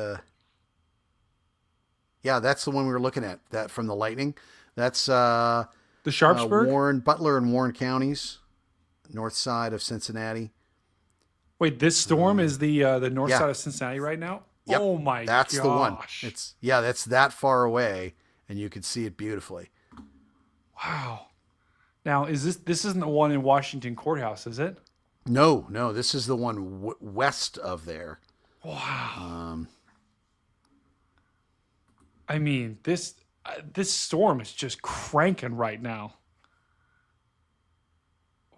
Yeah, that's the one we were looking at. That from the lightning. That's the Sharpsburg, Warren, Butler, and Warren counties, north side of Cincinnati. Wait, this storm is the north side of Cincinnati right now. Yep, oh my! That's the one. That's that far away, and you can see it beautifully. Wow. Now, this isn't the one in Washington Courthouse, is it? No, this is the one west of there. Wow. I mean, this storm is just cranking right now.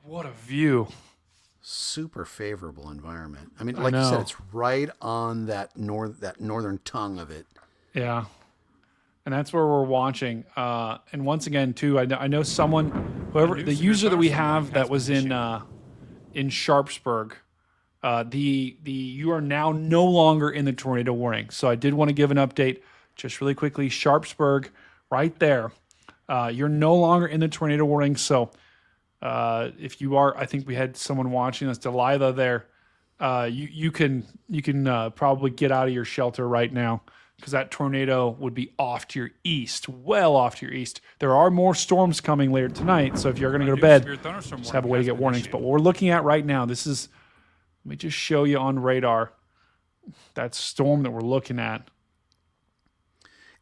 What a view. super favorable environment. I mean, I like you said, know. it's right on that northern tongue of it. Yeah. And that's where we're watching. And once again, too, I know someone, whoever the user that we have that was in Sharpsburg, you are now no longer in the tornado warning. So I did want to give an update just really quickly. Sharpsburg, right there. You're no longer in the tornado warning. So if you are, I think we had someone watching us, Delilah there. You can probably get out of your shelter right now, because that tornado would be off to your east, well off to your east. There are more storms coming later tonight, so if you're going to go to bed, just have a way to get warnings. But what we're looking at right now, let me just show you on radar that storm that we're looking at.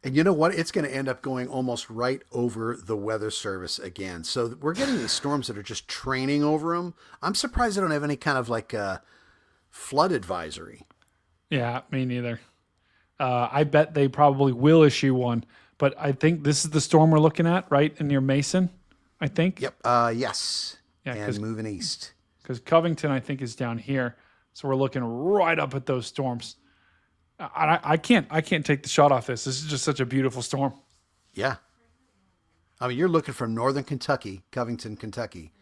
And you know what? It's going to end up going almost right over the weather service again. So we're getting these storms that are just training over them. I'm surprised they don't have any kind of like flood advisory. Yeah, me neither. I bet they probably will issue one, but I think this is the storm we're looking at, right, near Mason, I think. Yep. Yes. Yeah, and moving east. Because Covington, I think, is down here, so we're looking right up at those storms. I can't take the shot off this. This is just such a beautiful storm. Yeah. I mean, you're looking from northern Kentucky, Covington, Kentucky,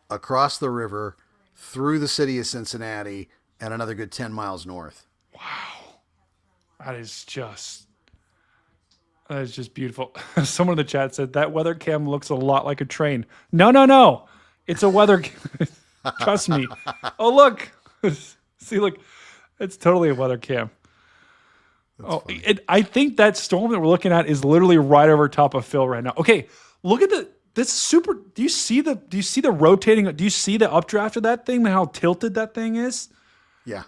across the river, through the city of Cincinnati, and another good 10 miles north. Wow. That is just beautiful. Someone in the chat said, that weather cam looks a lot like a train. No. It's a weather cam. Trust me. Oh, look. See, look. It's totally a weather cam. I think that storm that we're looking at is literally right over top of Phil right now. Okay, look at this super. Do you see the rotating? Do you see the updraft of that thing? How tilted that thing is? Yeah,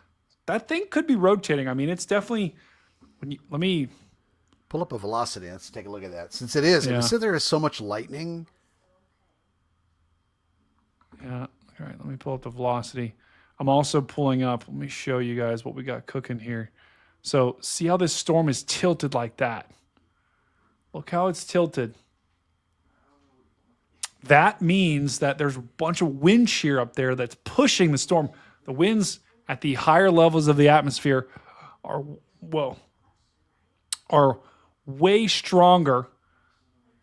that thing could be rotating. I mean, it's definitely. Let me pull up a velocity. Let's take a look at that. Since it is, and since there is so much lightning. Yeah. All right. Let me pull up the velocity. I'm also pulling up. Let me show you guys what we got cooking here. So see how this storm is tilted like that. Look how it's tilted. That means that there's a bunch of wind shear up there that's pushing the storm. The winds at the higher levels of the atmosphere are way stronger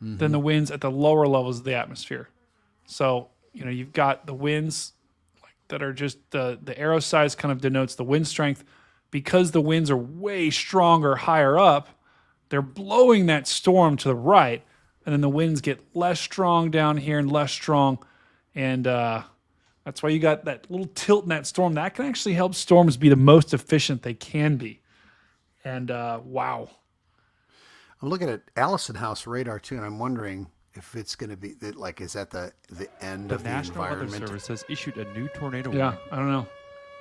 than the winds at the lower levels of the atmosphere. So, you've got the winds that are just the arrow size kind of denotes the wind strength. Because the winds are way stronger higher up, they're blowing that storm to the right, and then the winds get less strong down here and less strong, and that's why you got that little tilt in that storm. That can actually help storms be the most efficient they can be. And wow. I'm looking at Allison House radar too, and I'm wondering if it's going to be like, is that the end of the National environment? Weather Service has issued a new tornado warning. warning. I don't know.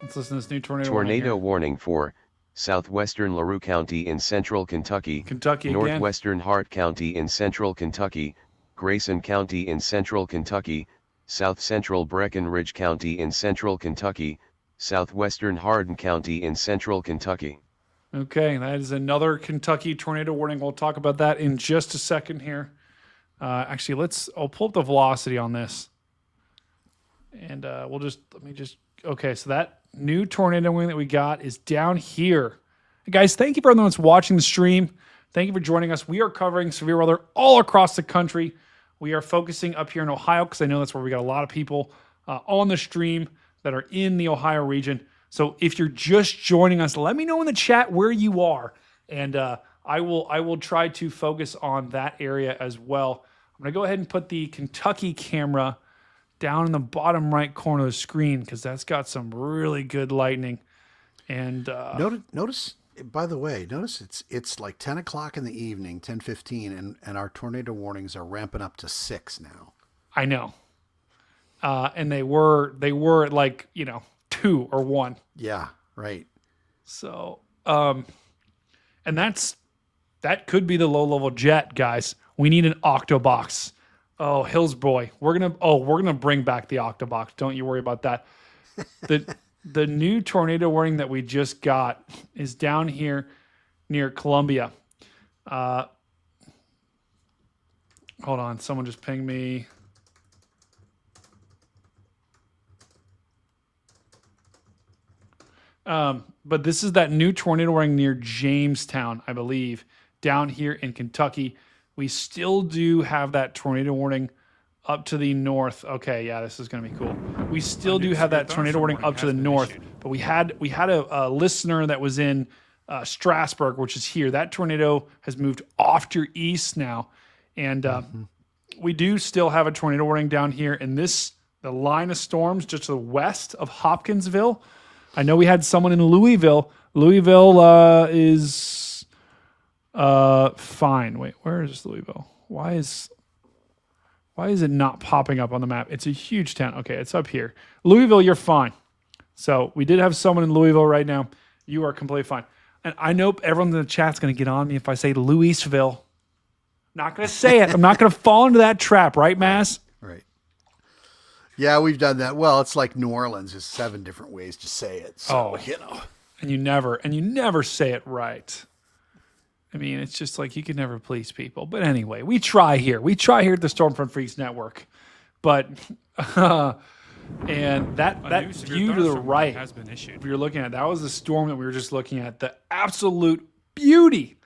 Let's listen to this new tornado warning for southwestern LaRue County in central Kentucky, northwestern Hart County in central Kentucky, Grayson County in central Kentucky, south central Breckenridge County in central Kentucky, southwestern Hardin County in central Kentucky. Okay, that is another Kentucky tornado warning. We'll talk about that in just a second here. Actually, I'll pull up the velocity on this. And okay, so that new tornado warning that we got is down here. Hey guys, thank you for everyone that's watching the stream. Thank you for joining us. We are covering severe weather all across the country. We are focusing up here in Ohio because I know that's where we got a lot of people on the stream that are in the Ohio region. So if you're just joining us, let me know in the chat where you are, and I will try to focus on that area as well. I'm going to go ahead and put the Kentucky camera down in the bottom right corner of the screen because that's got some really good lightning. And notice, by the way, it's like 10 o'clock in the evening, 10:15, and our tornado warnings are ramping up to 6 now. I know. And they were at like, 2 or 1. Yeah, right. So, and that could be the low level jet, guys. We need an Octobox. Oh, Hillsboy. We're gonna bring back the Octobox. Don't you worry about that. The new tornado warning that we just got is down here near Columbia. Hold on, someone just pinged me. But this is that new tornado warning near Jamestown, I believe, down here in Kentucky. We still do have that tornado warning up to the north. Okay, yeah, this is going to be cool. We still do have that tornado warning up to the north, but we had a listener that was in Strasburg, which is here. That tornado has moved off to east now, and we do still have a tornado warning down here in the line of storms just to the west of Hopkinsville. I know we had someone in Louisville. Louisville is fine. Wait, where is Louisville? Why is it not popping up on the map? It's a huge town. Okay, it's up here. Louisville, you're fine. So we did have someone in Louisville right now. You are completely fine. And I know everyone in the chat's going to get on me if I say Louisville. Not going to say it. I'm not going to fall into that trap, right, Mass? Right. Yeah, we've done that. Well, it's like New Orleans. There's 7 different ways to say it. So, And you never say it right. I mean, it's just like you can never please people. But anyway, we try here. We try here at the Stormfront Freaks Network. But and that view to the right has been issued. if you're looking at, that was the storm that we were just looking at. The absolute beauty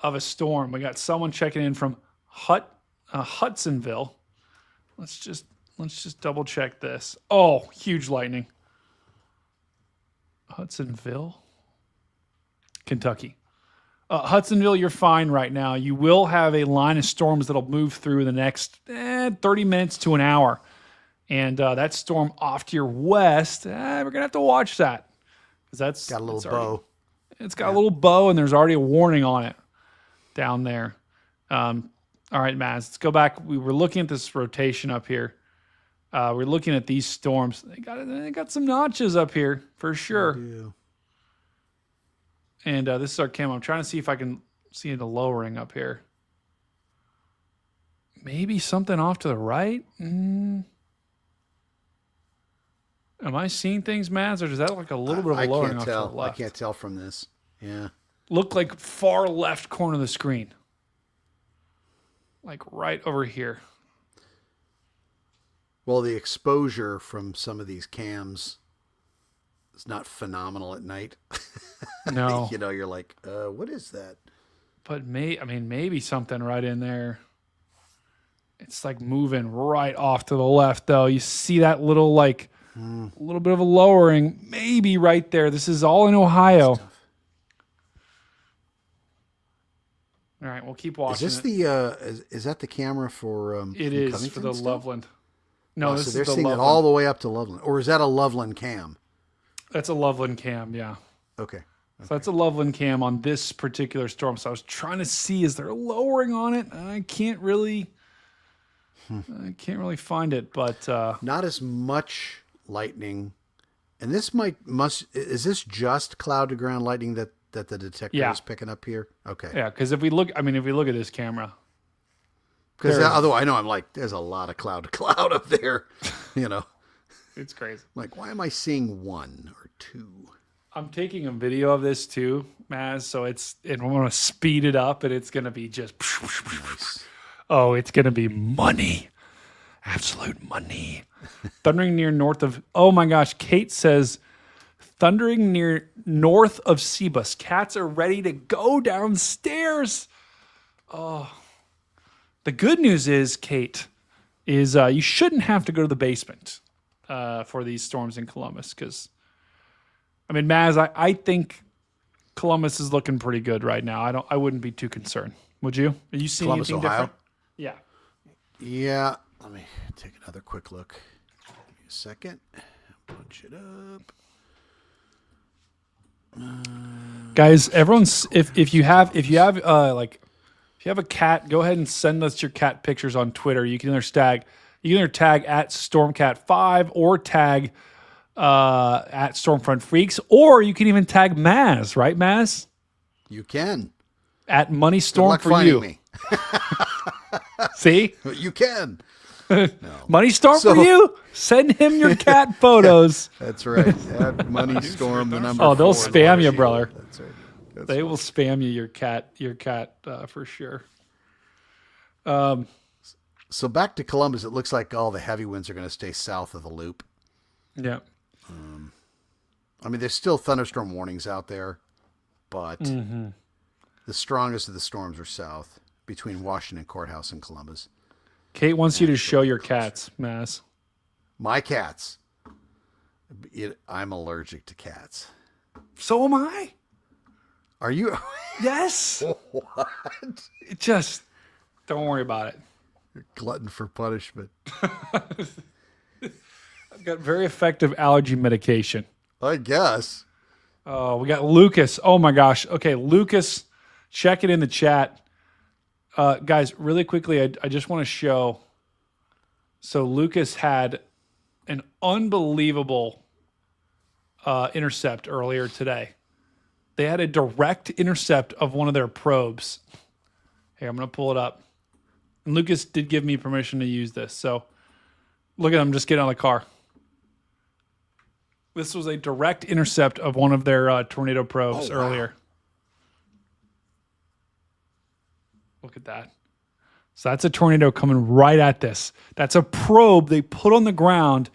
of a storm. We got someone checking in from Hudsonville. Let's just double check this. Oh, huge lightning. Hudsonville, Kentucky. Hudsonville, you're fine right now. You will have a line of storms that'll move through the next 30 minutes to an hour. And that storm off to your west, we're going to have to watch that. Because that's got a little bow. It's got a little bow, and there's already a warning on it down there. All right, Maz, let's go back. We were looking at this rotation up here. We're looking at these storms. They got some notches up here for sure. And this is our camo. I'm trying to see if I can see the lowering up here. Maybe something off to the right. Am I seeing things, Maz, or is that like a little bit of a lowering off to the left? I can't tell from this. Yeah. Look like far left corner of the screen. Like right over here. Well, the exposure from some of these cams is not phenomenal at night. No. You're like, what is that? But maybe something right in there. It's like moving right off to the left, though. You see that little, a little bit of a lowering, maybe right there. This is all in Ohio. All right, we'll keep watching. Is this is that the camera for? It is for the Loveland. No, this so they're is the seeing Loveland. it all the way up to Loveland, or is that a Loveland cam? That's a Loveland cam, yeah. Okay. So that's a Loveland cam on this particular storm. So I was trying to see, is there a lowering on it? I can't really find it, but not as much lightning. And this is this just cloud to ground lightning that the detector is picking up here? Okay. Yeah, because if we look at this camera, because although I know I'm like, there's a lot of cloud to cloud up there, it's crazy. Like, why am I seeing 1 or 2? I'm taking a video of this too, Maz. So I'm going to speed it up, and it's going to be just nice. Oh, it's going to be money, absolute money. Thundering near north of. Oh my gosh, Kate says, thundering near north of Cebus. Cats are ready to go downstairs. Oh, the good news is, Kate, is you shouldn't have to go to the basement for these storms in Columbus, because, Maz, I think Columbus is looking pretty good right now. I wouldn't be too concerned. Would you? Are you seeing Columbus, anything Ohio? different? Yeah. Yeah. Let me take another quick look. Give me a second. Punch it up. Guys, everyone's if you have a cat, go ahead and send us your cat pictures on Twitter. You can either tag at Stormcat5 or tag at Stormfront Freaks, or you can even tag Maz, right, Maz? You can. At Money Good luck Storm for you. me. See? You can. No. Money Storm for you. Send him your cat photos. That's right. At Money Storm, the number. Oh, they'll 4. spam you, brother. That's right. They will spam you your cat for sure. So back to Columbus, it looks like all the heavy winds are going to stay south of the loop. Yeah. I mean, there's still thunderstorm warnings out there, but the strongest of the storms are south between Washington Courthouse and Columbus. Kate wants you to show your cats, Maz. My cats. I'm allergic to cats. So am I. Are you? Yes. What? Just don't worry about it. Glutton for punishment. I've got very effective allergy medication. I guess. Oh, we got Lucas. Oh my gosh. Okay, Lucas, check it in the chat. Guys, really quickly, I just want to show. So Lucas had an unbelievable intercept earlier today. They had a direct intercept of one of their probes. Here, I'm going to pull it up. And Lucas did give me permission to use this. So look at him just get on the car. This was a direct intercept of one of their tornado probes earlier. Look at that. So that's a tornado coming right at this. That's a probe they put on the ground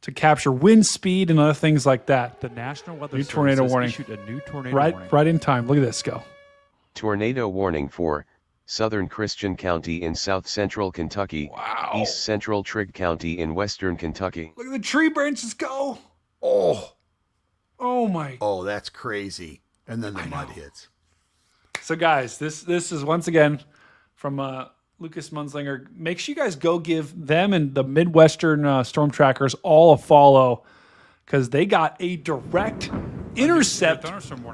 to capture wind speed and other things like that. The National Weather New Service tornado has warning. issued a new tornado warning. Right in time. Look at this go. Tornado warning for Southern Christian County in south central Kentucky, Wow. east central Trigg County in western Kentucky. Look at the tree branches go. Oh my. Oh, that's crazy. And then the mud hits. So guys, this is once again from Lucas Munslinger. Make sure you guys go give them and the Midwestern Storm Trackers all a follow because they got a direct intercept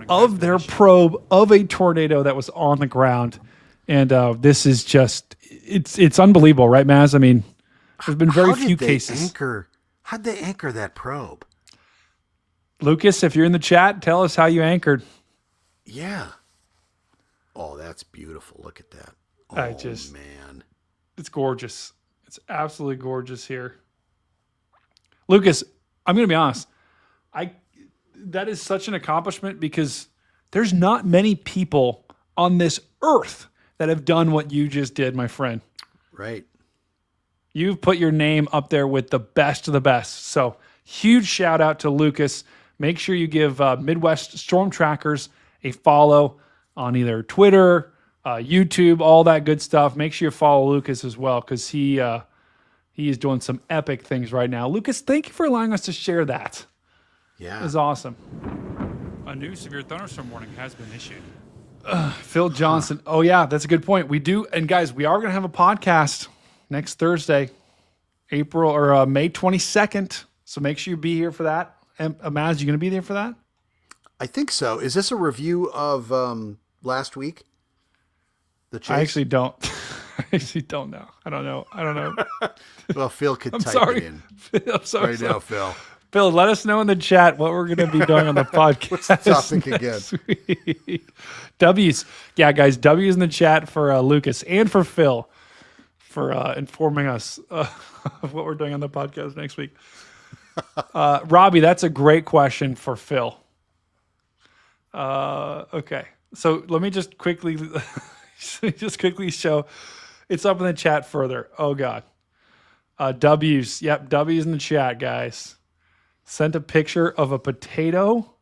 of their probe of a tornado that was on the ground. And this is just, it's unbelievable, right, Maz? I mean, there's been very few cases. How'd they anchor that probe? Lucas, if you're in the chat, tell us how you anchored. Yeah. Oh, that's beautiful. Look at that. Oh, man. It's gorgeous. It's absolutely gorgeous here. Lucas, I'm going to be honest. That is such an accomplishment because there's not many people on this earth that have done what you just did, my friend. Right. You've put your name up there with the best of the best. So huge shout out to Lucas. Make sure you give Midwest Storm Trackers a follow on either Twitter, YouTube, all that good stuff. Make sure you follow Lucas as well because he is doing some epic things right now. Lucas, thank you for allowing us to share that. Yeah. It was awesome. A new severe thunderstorm warning has been issued. Phil Johnson. Oh, yeah, that's a good point. We do. And guys, we are going to have a podcast next Thursday, May 22nd. So make sure you be here for that. And Maz, you going to be there for that? I think so. Is this a review of last week? The Chase? I actually don't. I actually don't know. I don't know. Well, Phil could I'm type sorry. it in. I'm sorry. Right now, Phil. Phil, let us know in the chat what we're going to be doing on the podcast. What's the topic again? Week. W's. Yeah, guys, W's in the chat for Lucas and for Phil for informing us of what we're doing on the podcast next week. Robbie, that's a great question for Phil. Okay. So let me just quickly show. It's up in the chat further. Oh, God. W's. Yep, W's in the chat, guys. Sent a picture of a potato.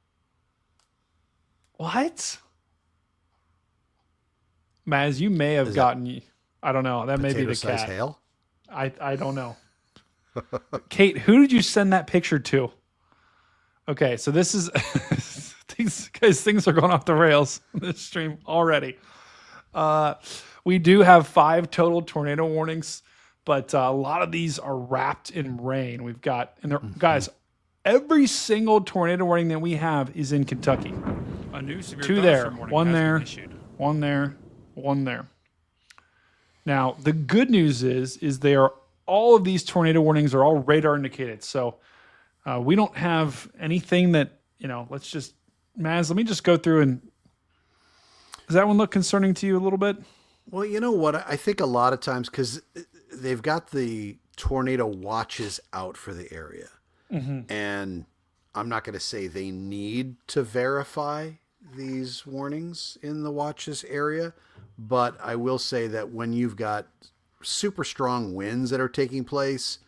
What? Maz, you may have gotten... I don't know. That may be the cat. Hail? I don't know. Kate, who did you send that picture to? Okay, so this is... things are going off the rails in this stream already. We do have 5 total tornado warnings, but a lot of these are wrapped in rain. We've got... And guys... Every single tornado warning that we have is in Kentucky. A new severe 2 there, thunderstorm warning 1 has there, been issued. 1 there, 1 there. Now, the good news is they are all of these tornado warnings are all radar indicated. So we don't have anything that, let's just, Maz, let me just go through and, does that one look concerning to you a little bit? Well, you know what? I think a lot of times, because they've got the tornado watches out for the area. Mm-hmm. And I'm not going to say they need to verify these warnings in the watches area, but I will say that when you've got super strong winds that are taking place,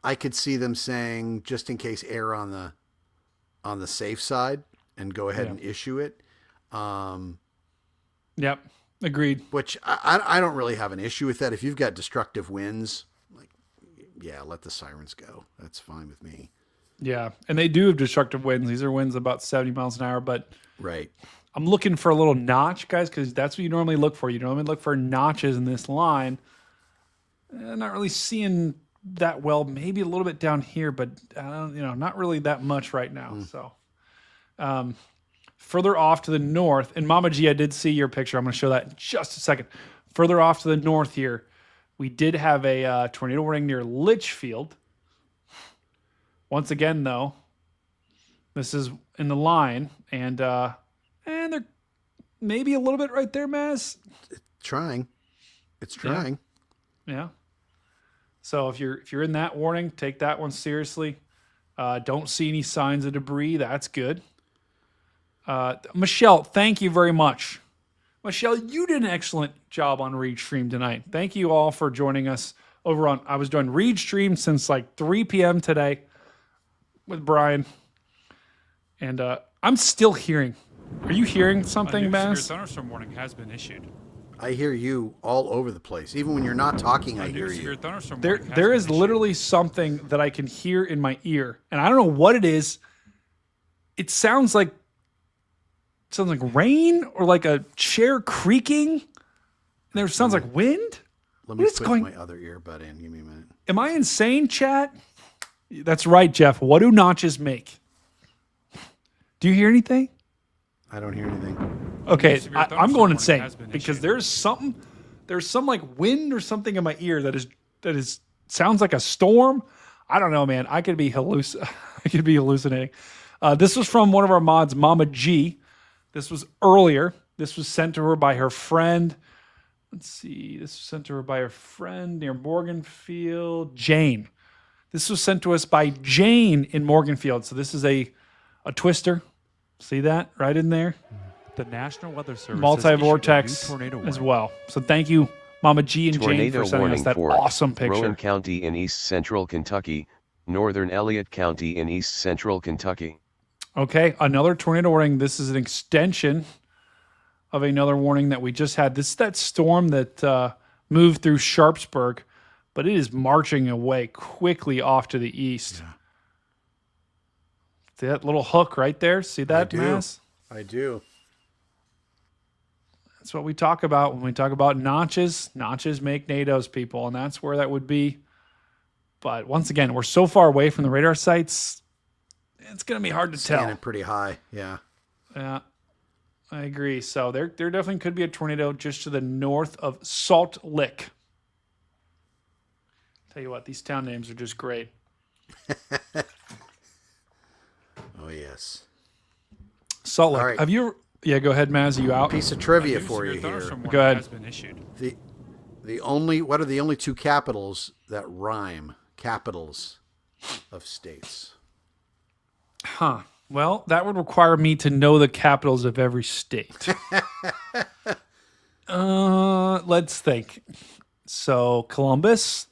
I could see them saying, just in case, err on on the safe side and go ahead Yeah. and issue it. Yep. Agreed. Which I don't really have an issue with that. If you've got destructive winds, like, yeah, let the sirens go. That's fine with me. Yeah. And they do have destructive winds. These are winds about 70 miles an hour, but Right. I'm looking for a little notch, guys, because that's what you normally look for. You normally look for notches in this line. I'm not really seeing that well. Maybe a little bit down here, but not really that much right now. So, further off to the north, and Mama G, I did see your picture. I'm going to show that in just a second. Further off to the north here, we did have a tornado warning near Litchfield. Once again, though, this is in the line, and they're maybe a little bit right there, Maz. Trying. It's trying. Yeah. So if you're in that warning, take that one seriously. Don't see any signs of debris. That's good. Michelle, thank you very much. Michelle, you did an excellent job on Reed Stream tonight. Thank you all for joining us over on. I was doing Reed Stream since like 3 p.m. today with Brian, and I'm still hearing. Are you hearing something, A new severe Bass? thunderstorm warning has been issued. I hear you all over the place. Even when you're not talking, I hear Severe you. thunderstorm There, warning has there been is issued. literally something that I can hear in my ear, and I don't know what it is. It sounds like rain or like a chair creaking. And there sounds like wind. Let me What is put going- my other earbud in. Give me a minute. Am I insane, chat? That's right, Jeff. What do notches make? Do you hear anything? I don't hear anything. Okay, severe I'm thunderstorm going warning insane has been because issued. there's some like wind or something in my ear that is sounds like a storm. I don't know, man. I could be hallucinating. This was from one of our mods, Mama G. This was earlier. This was sent to her by her friend. Let's see. This was sent to her by her friend near Morganfield, Jane. This was sent to us by Jane in Morganfield. So this is a twister. See that right in there? The National Weather Service Multi-vortex has issued a new tornado as warning. well. So thank you, Mama G and Jane, Tornado for sending us warning that for awesome picture. Rowan County in east central Kentucky, northern Elliott County in east central Kentucky. Okay, another tornado warning. This is an extension of another warning that we just had. This is that storm that moved through Sharpsburg, but it is marching away quickly off to the east. Yeah. See that little hook right there? See that, do. Mass? I do. That's what we talk about when we talk about notches. Notches make NATOs, people, and that's where that would be. But once again, we're so far away from the radar sites, it's going to be hard to Standing tell. pretty high. Yeah. Yeah, I agree. So there definitely could be a tornado just to the north of Salt Lick. Tell you what, these town names are just great. Oh, yes. Salt Lick. All right. Have you? Yeah, go ahead, Maz. Are you out? Piece of A trivia new for severe you here. thunderstorm Go warning ahead. has been issued. What are the only two capitals that rhyme? Capitals of states. Huh. Well, that would require me to know the capitals of every state. Let's think. So Columbus.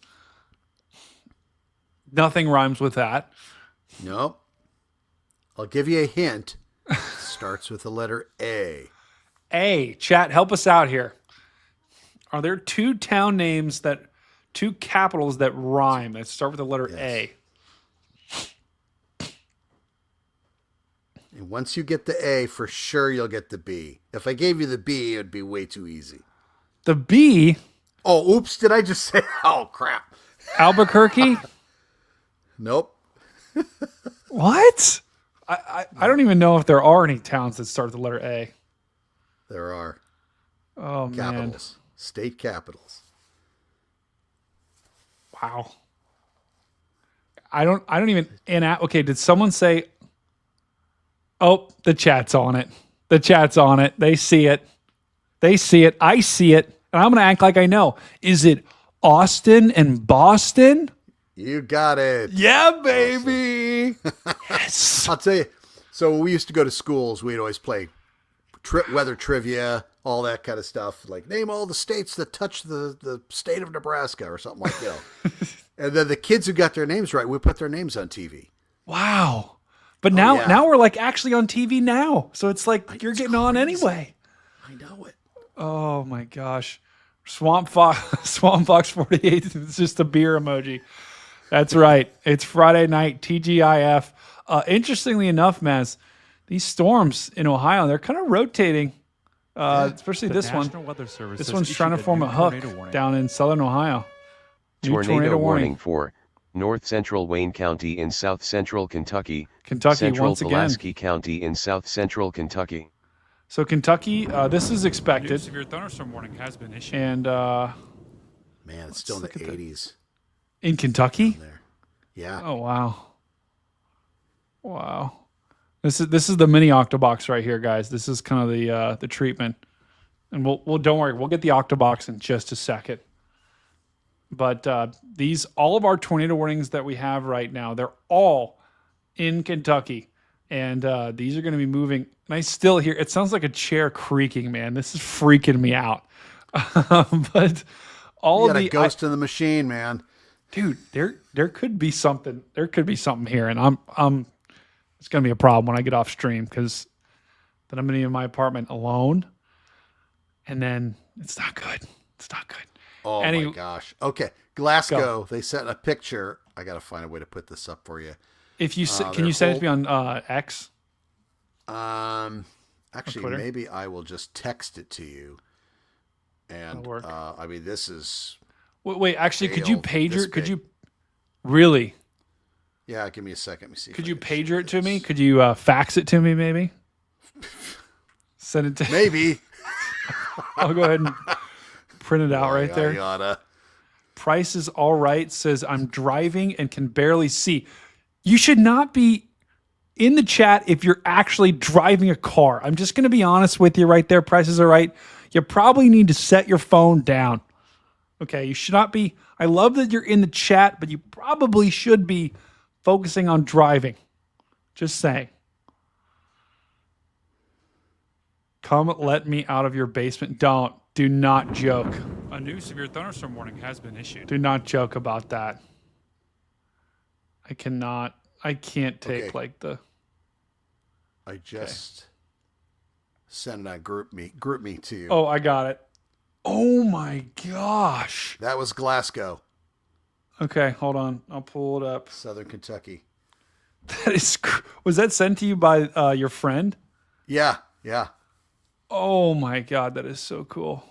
Nothing rhymes with that. Nope. I'll give you a hint. Starts with the letter A. A. Chat, help us out here. Are there two capitals that rhyme that start with the letter Yes. A? And once you get the A, for sure you'll get the B. If I gave you the B, it would be way too easy. The B, Oh, oops. Did I just say? Oh, crap. Albuquerque? Nope. What? I don't even know if there are any towns that start with the letter A. There are Oh, man. capitals. State capitals. Wow. I don't even okay, did someone say oh, the chat's on it. The chat's on it. They see it. I see it. And I'm gonna act like I know. Is it Austin and Boston? You got it. Yeah, baby. Yes. I'll tell you. So when we used to go to schools, we'd always play weather trivia, all that kind of stuff. Like name all the states that touch the state of Nebraska or something like that. And then the kids who got their names right, we put their names on TV. Wow. But now we're like actually on TV now. So it's like you're it's getting on crazy. anyway. I know it. Oh my gosh. Swamp Fox 48 is just a beer emoji. That's right. It's Friday night, TGIF. Interestingly enough, Maz, these storms in Ohio, they're kind of rotating. Especially The this National one. Weather Service This has one's trying to issued a form new a hook tornado warning. down in southern Ohio. New Tornado warning for north central Wayne County in south central Kentucky. Central once again. Pulaski County in south central Kentucky. So Kentucky, this is A new expected. severe thunderstorm warning has been issued. And Man, it's still in the 80s in Kentucky? there. Yeah. Oh wow. Wow. This is the mini Octobox right here, guys. This is kind of the treatment. And we'll don't worry, we'll get the Octobox in just a second. But all of our tornado warnings that we have right now, they're all in Kentucky. And these are going to be moving. And I still hear, it sounds like a chair creaking, man. This is freaking me out. But all You of got the a ghost in the machine, man. dude, there could be something. There could be something here, and I'm it's gonna be a problem when I get off stream because then I'm gonna be in my apartment alone, and then it's not good. It's not good. Oh my gosh. Okay, Glasgow. They sent a picture. I gotta find a way to put this up for you. If you can you send it to me on X? Actually, Twitter? maybe I will just text it to you. And That'll work. I mean, this is Wait, actually, could you Hail this pager? Could big. you really? yeah. Give me a second. Let me see. if Could I you can show pager it to me? this. Could you fax it to me? Maybe. Send it to. Maybe. I'll go ahead and print it out right there. Yada. Price is all right. Says I'm driving and can barely see. You should not be in the chat if you're actually driving a car. I'm just going to be honest with you right there. Prices are right. You probably need to set your phone down. Okay. You should not be. I love that you're in the chat, but you probably should be focusing on driving. Just saying. Come let me out of your basement. Do not joke. A new severe thunderstorm warning has been issued. Do not joke about that. I can't take Okay. like the. I just sent a group me to you. Oh, I got it. Oh my gosh. That was Glasgow, Okay, hold on. I'll pull it up. Southern Kentucky. Was that sent to you by your friend? Yeah. Yeah. Oh my god, that is so cool.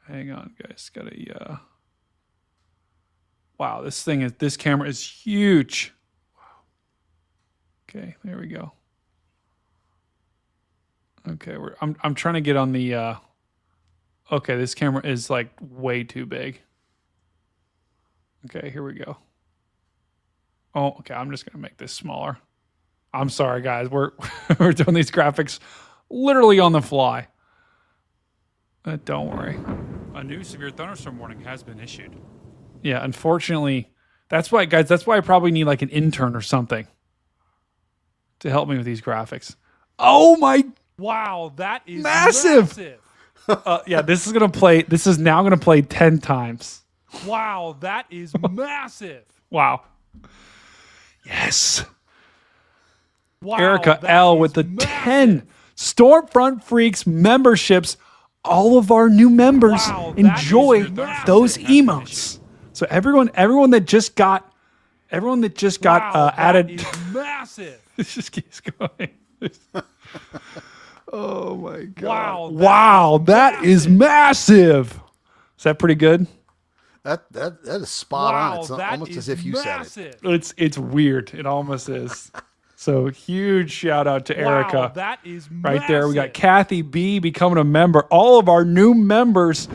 Hang on, guys. Wow, this camera is huge. Wow. Okay, there we go. Okay, I'm trying to get on the okay, this camera is like way too big. Okay, here we go. Oh, okay, I'm just gonna make this smaller. I'm sorry, guys. We're we're doing these graphics literally on the fly. Don't worry. A new severe thunderstorm warning has been issued. Yeah, unfortunately, that's why, guys. That's why I probably need like an intern or something to help me with these graphics. Oh my! Wow, that is Massive! Yeah, this is gonna play. This is now gonna play 10 times. Wow, that is massive. Wow. Yes. Wow, Erica that L is with the massive. 10 Stormfront Freaks memberships. All of our new members Wow, that enjoy is massive. those Has been emotes. So everyone that just got Wow, added. That is massive. It just keeps going. Oh my god! Wow, Wow, that is massive. Is that pretty good? That is spot on. Wow, It's that almost is as if you said it. massive. It's weird. It almost is. So huge shout out to Wow, Erica. that is Right there. We got massive. Kathy B becoming a member. All of our new members.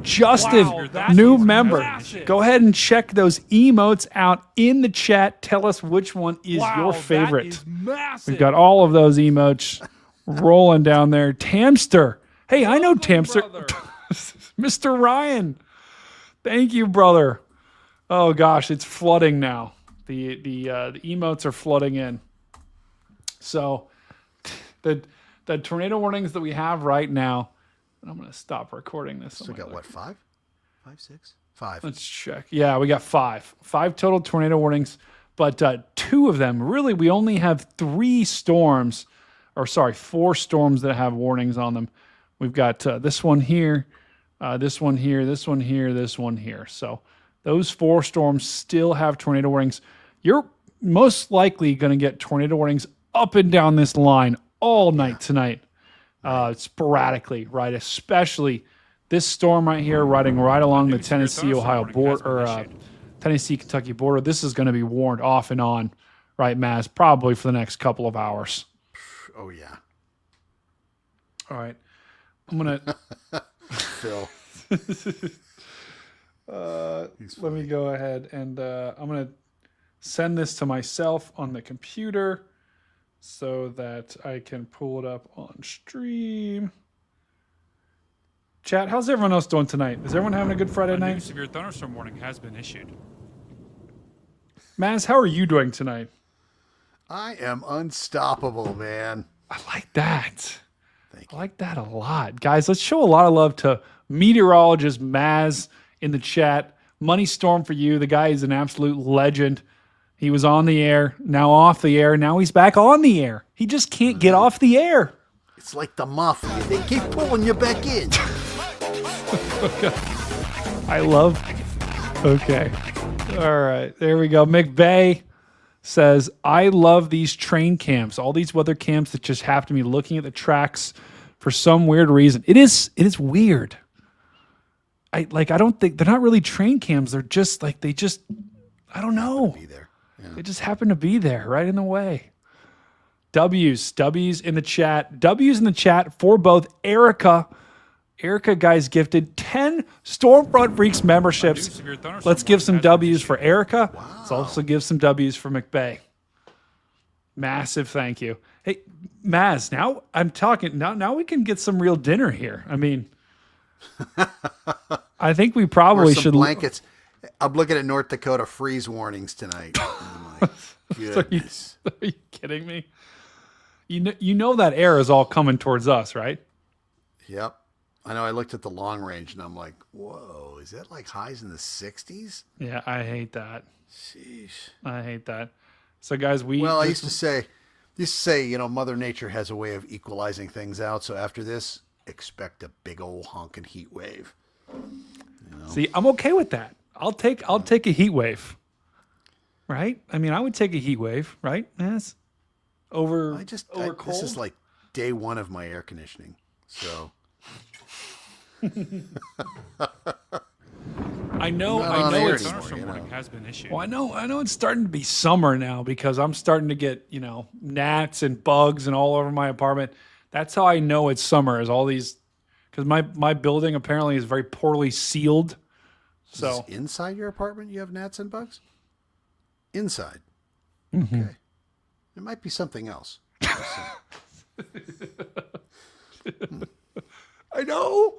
Justin, Wow, that new is member. massive. Go ahead and check those emotes out in the chat. Tell us which one is Wow, your favorite. That is massive. We've got all of those emotes rolling down there. Tamster. Hey, I know Tamster. brother. Mr. Ryan. Thank you, brother. Oh gosh, it's flooding now. The emotes are flooding in. So the tornado warnings that we have right now, and I'm going to stop recording this. So we got what, 5? 5, 6? 5. Let's check. Yeah, we got 5. 5 total tornado warnings. but two of them. Really, we only have four storms that have warnings on them. We've got this one here, this one here, this one here, this one here. So those 4 storms still have tornado warnings. You're most likely going to get tornado warnings up and down this line all night tonight, sporadically, right? Especially this storm right here, riding right along the Tennessee-Ohio border, or Tennessee-Kentucky border. This is going to be warned off and on, right, Maz? Probably for the next couple of hours. Oh, yeah. All right. I'm going to... Phil. Let me go ahead and I'm going to send this to myself on the computer so that I can pull it up on stream. Chat, how's everyone else doing tonight? Is everyone having a good Friday A new night? severe thunderstorm warning has been issued. Maz, how are you doing tonight? I am unstoppable, man. I like that. Thank I like that a lot. Guys, let's show a lot of love to meteorologist Maz in the chat. Money Storm for you. The guy is an absolute legend. He was on the air, now off the air, now he's back on the air. He just can't get off the air. It's like the mafia. They keep pulling you back in. I love. Okay. All right. There we go. McVeigh says, I love these train cams, all these weather cams that just have to be looking at the tracks for some weird reason. It is weird. I don't think they're not really train cams. They're just like, I don't know. Be there. Yeah. They just happen to be there right in the way. W's in the chat. W's in the chat for both Erica. Erica, guys, gifted 10 Stormfront Freaks memberships. Let's give some W's for Erica. Wow. Let's also give some W's for McVeigh. Massive thank you. Hey, Maz, now I'm talking. Now we can get some real dinner here. I mean, I think we probably Or some should. blankets. I'm looking at North Dakota freeze warnings tonight. Oh my goodness. Are you kidding me? You know that air is all coming towards us, right? Yep. I know. I looked at the long range and I'm like, whoa, is that like highs in the 60s? Yeah, I hate that. Sheesh. I hate that. So, guys, I used to say, Mother Nature has a way of equalizing things out. So after this, expect a big old honking heat wave. See, I'm okay with that. I'll take a heat wave. Right? I mean, I would take a heat wave, right? Yes. Over cold. This is like day one of my air conditioning. So I know it's Thunderstorm warning has been issued. well, I know it's starting to be summer now because I'm starting to get, gnats and bugs and all over my apartment. That's how I know it's summer, is all these, because my building apparently is very poorly sealed. So is this inside your apartment you have gnats and bugs? Inside. Mm-hmm. Okay. It might be something else. I know.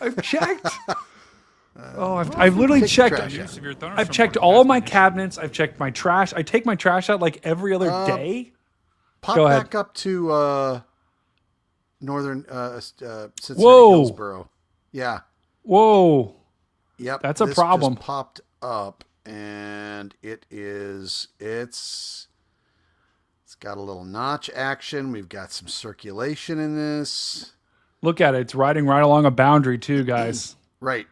I've checked. I've literally checked. I've checked all of my cabinets. I've checked my trash. I take my trash out like every other day. Pop Go ahead. back up to northern Cincinnati, Whoa. Hillsboro. Yeah. Whoa. Yep. That's a this problem. Just popped up, and it's got a little notch action. We've got some circulation in this. Look at it. It's riding right along a boundary too, guys. Right.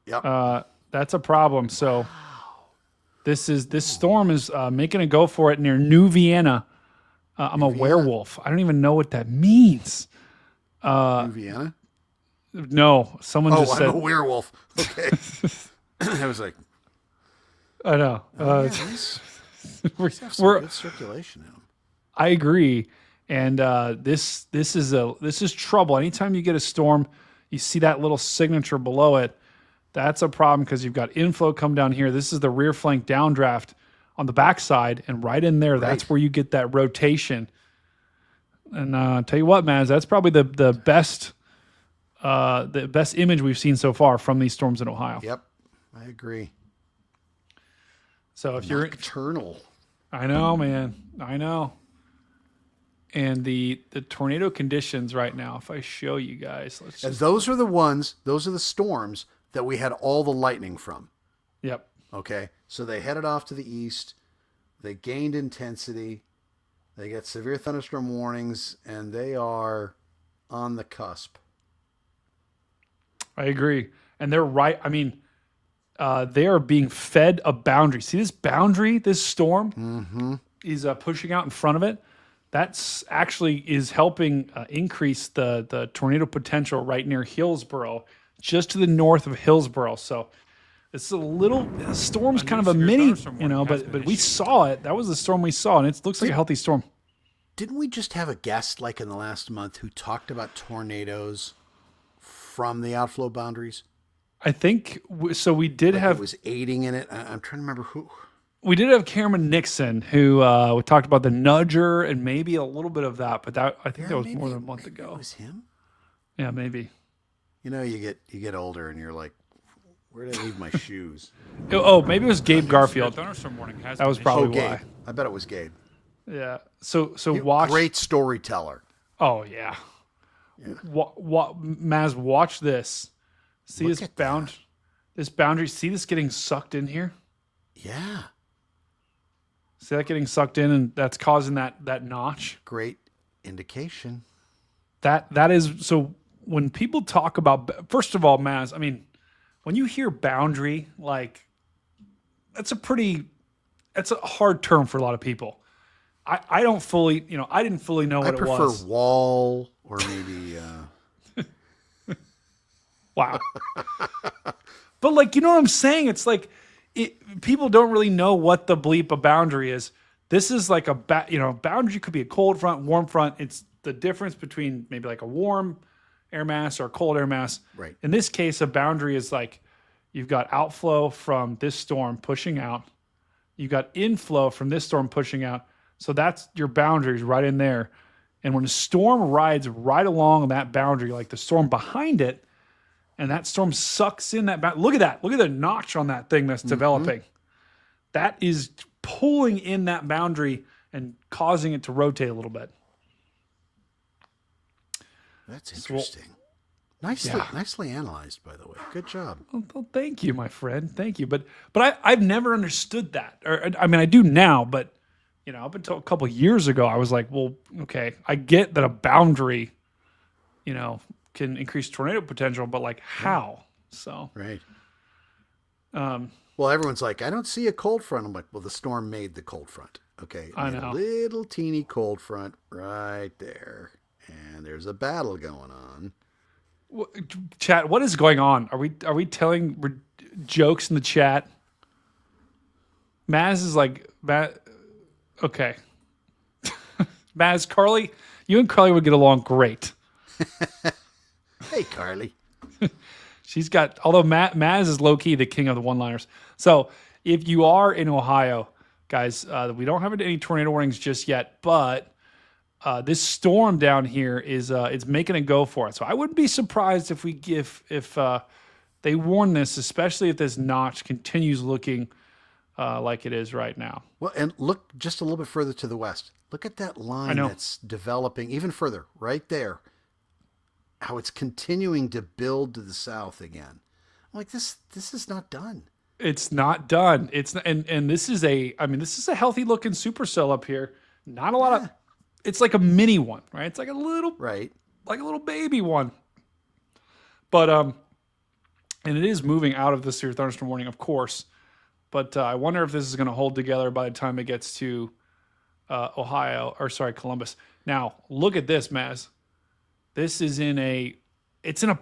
Yep. That's a problem. So this storm is making a go for it near New Vienna. I'm a werewolf. I don't even know what that means. New Vienna? No, someone just said I'm a werewolf. Okay. I was like, I know. these have some good circulation in them. I agree. And this is trouble. Anytime you get a storm, you see that little signature below it. That's a problem because you've got inflow come down here. This is the rear flank downdraft on the backside, and right in there, that's where you get that rotation. And tell you what, Maz, that's probably the best image we've seen so far from these storms in Ohio. Yep, I agree. So if Nocturnal. I know, man, I know. And the tornado conditions right now, if I show you guys, And those are the storms that we had all the lightning from. Yep. Okay. So they headed off to the east. They gained intensity. They get severe thunderstorm warnings, and they are on the cusp. I agree. And they're right. I mean, they are being fed a boundary. See this boundary, this storm is pushing out in front of it. That's actually is helping increase the tornado potential right near Hillsborough, just to the north of Hillsborough. So it's a little storm's kind of a mini, but we saw it. That was the storm we saw, and it looks like a healthy storm. Didn't we just have a guest like in the last month who talked about tornadoes from the outflow boundaries? I think so. We did have it was aiding in it. I'm trying to remember who. We did have Cameron Nixon who we talked about the nudger and maybe a little bit of that, but that I think that was more than a month ago. It was him. Yeah, maybe. You know, you get older and you're like, where did I leave my shoes? Oh, maybe it was Gabe Garfield. Thunderstorm warning has That was been probably Gabe. why. I bet it was Gabe. Yeah. So watch. Great storyteller. Oh yeah. Maz, watch this. See Look this at this boundary. See this getting sucked in here. Yeah. See that getting sucked in, and that's causing that notch. Great indication. That is so. When people talk about, first of all, Maz, I mean, when you hear boundary, like that's a hard term for a lot of people. I don't fully, I didn't fully know what it was. I prefer wall or maybe. Wow. But like, you know what I'm saying? It's like people don't really know what the bleep a boundary is. This is like boundary could be a cold front, warm front. It's the difference between maybe like a warm air mass or a cold air mass. Right. In this case, a boundary is like you've got outflow from this storm pushing out. You've got inflow from this storm pushing out. So that's your boundaries right in there. And when a storm rides right along that boundary, like the storm behind it, and that storm sucks in that boundary. Look at that. Look at the notch on that thing that's developing. That is pulling in that boundary and causing it to rotate a little bit. That's interesting. Nicely analyzed, by the way. Good job. Well, thank you, my friend. Thank you. But I've never understood that. Or I mean, I do now, but up until a couple of years ago, I was like, well, okay, I get that a boundary, can increase tornado potential, but like how? So right. Well, everyone's like, I don't see a cold front. I'm like, well, the storm made the cold front. Okay, I know. A little teeny cold front right there, and there's a battle going on. Chat, what is going on? Are we telling jokes in the chat? Maz is like, okay. Maz, Carly, you and Carly would get along great. Hey, Carly. She's got, although Maz is low-key the king of the one-liners. So if you are in Ohio, guys, we don't have any tornado warnings just yet, but this storm down here is it's making a go for it. So I wouldn't be surprised if they warn this, especially if this notch continues looking like it is right now. Well, and look just a little bit further to the west. Look at that line that's developing even further right there. How it's continuing to build to the south again. I'm like, this is not done. It's not done. It's and this is a healthy looking supercell up here. Not a lot of. It's like a mini one, right? It's like a little like a little baby one. But and it is moving out of the severe thunderstorm warning, of course. But I wonder if this is going to hold together by the time it gets to Columbus. Now look at this, Maz. This is in a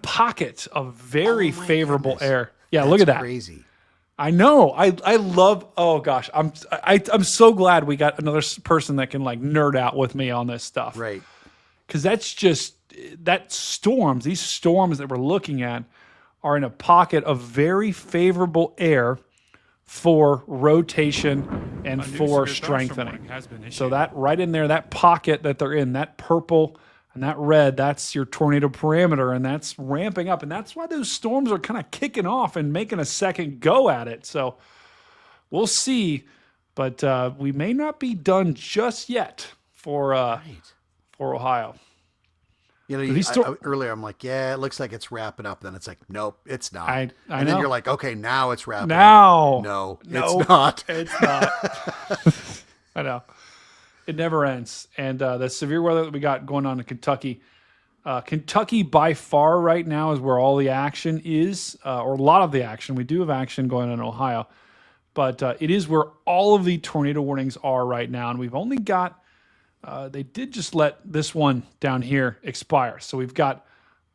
pocket of very favorable air. Yeah, That's look at that. Crazy. I know. I love. Oh gosh, I'm so glad we got another person that can like nerd out with me on this stuff. Right. Because that's just storms. These storms that we're looking at are in a pocket of very favorable air for rotation and for strengthening. So that right in there, that pocket that they're in, that purple and that red, that's your tornado parameter, and that's ramping up. And that's why those storms are kind of kicking off and making a second go at it. So we'll see. But we may not be done just yet for Ohio. Earlier I'm like, yeah, it looks like it's wrapping up. Then it's like, nope, it's not. I and know. then you're like, okay, now it's wrapping now. up. No, it's not. It's not. I know. It never ends. And the severe weather that we got going on in Kentucky, Kentucky by far right now is where all the action is, or a lot of the action. We do have action going on in Ohio, but it is where all of the tornado warnings are right now. And we've only got, they did just let this one down here expire. So we've got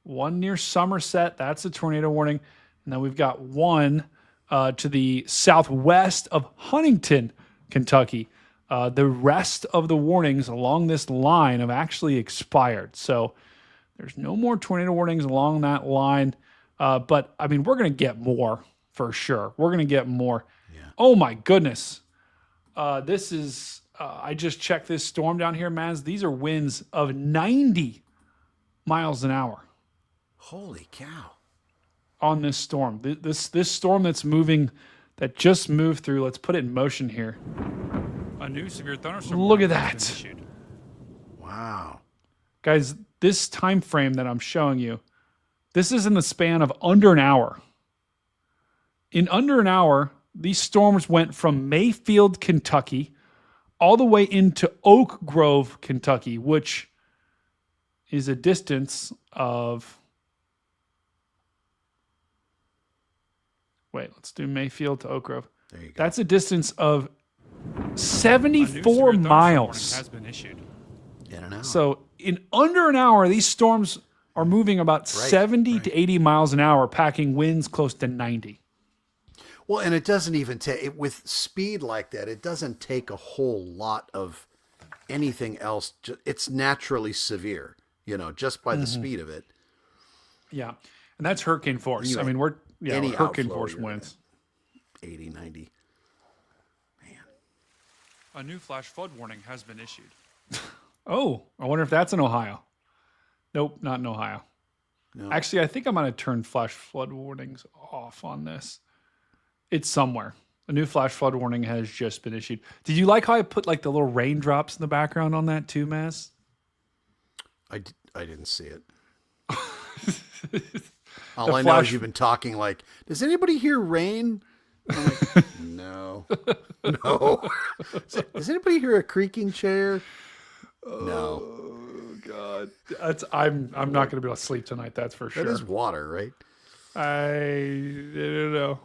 one near Somerset. That's a tornado warning. And then we've got one to the southwest of Huntington, Kentucky. The rest of the warnings along this line have actually expired. So there's no more tornado warnings along that line. But, I mean, we're going to get more for sure. We're going to get more. Yeah. Oh, my goodness. This is, I just checked this storm down here, Maz. These are winds of 90 miles an hour. Holy cow. On this storm. This storm that's moving, that just moved through. Let's put it in motion here. A new severe thunderstorm. Look at that. Wow. Guys, this time frame that I'm showing you, this is in the span of under an hour. In under an hour, these storms went from Mayfield, Kentucky, all the way into Oak Grove, Kentucky, which is a distance of... Wait, let's do Mayfield to Oak Grove. There you go. That's a distance of 74 miles. Has been issued. In an hour. So in under an hour, these storms are moving about 70 to 80 miles an hour, packing winds close to 90. Well, and it doesn't even take, with speed like that, it doesn't take a whole lot of anything else. It's naturally severe, just by the speed of it. Yeah. And that's hurricane force. I mean, we're hurricane force winds. 80, 90. A new flash flood warning has been issued. Oh, I wonder if that's in Ohio. Nope, not in Ohio. No. Actually, I think I'm going to turn flash flood warnings off on this. It's somewhere. A new flash flood warning has just been issued. Did you like how I put like the little raindrops in the background on that too, Maz? I didn't see it. All I know is you've been talking like, does anybody hear rain? I'm like, no. Does anybody hear a creaking chair? No. Oh God, I'm not going to be able to sleep tonight. That's for sure. That is water, right? I don't know.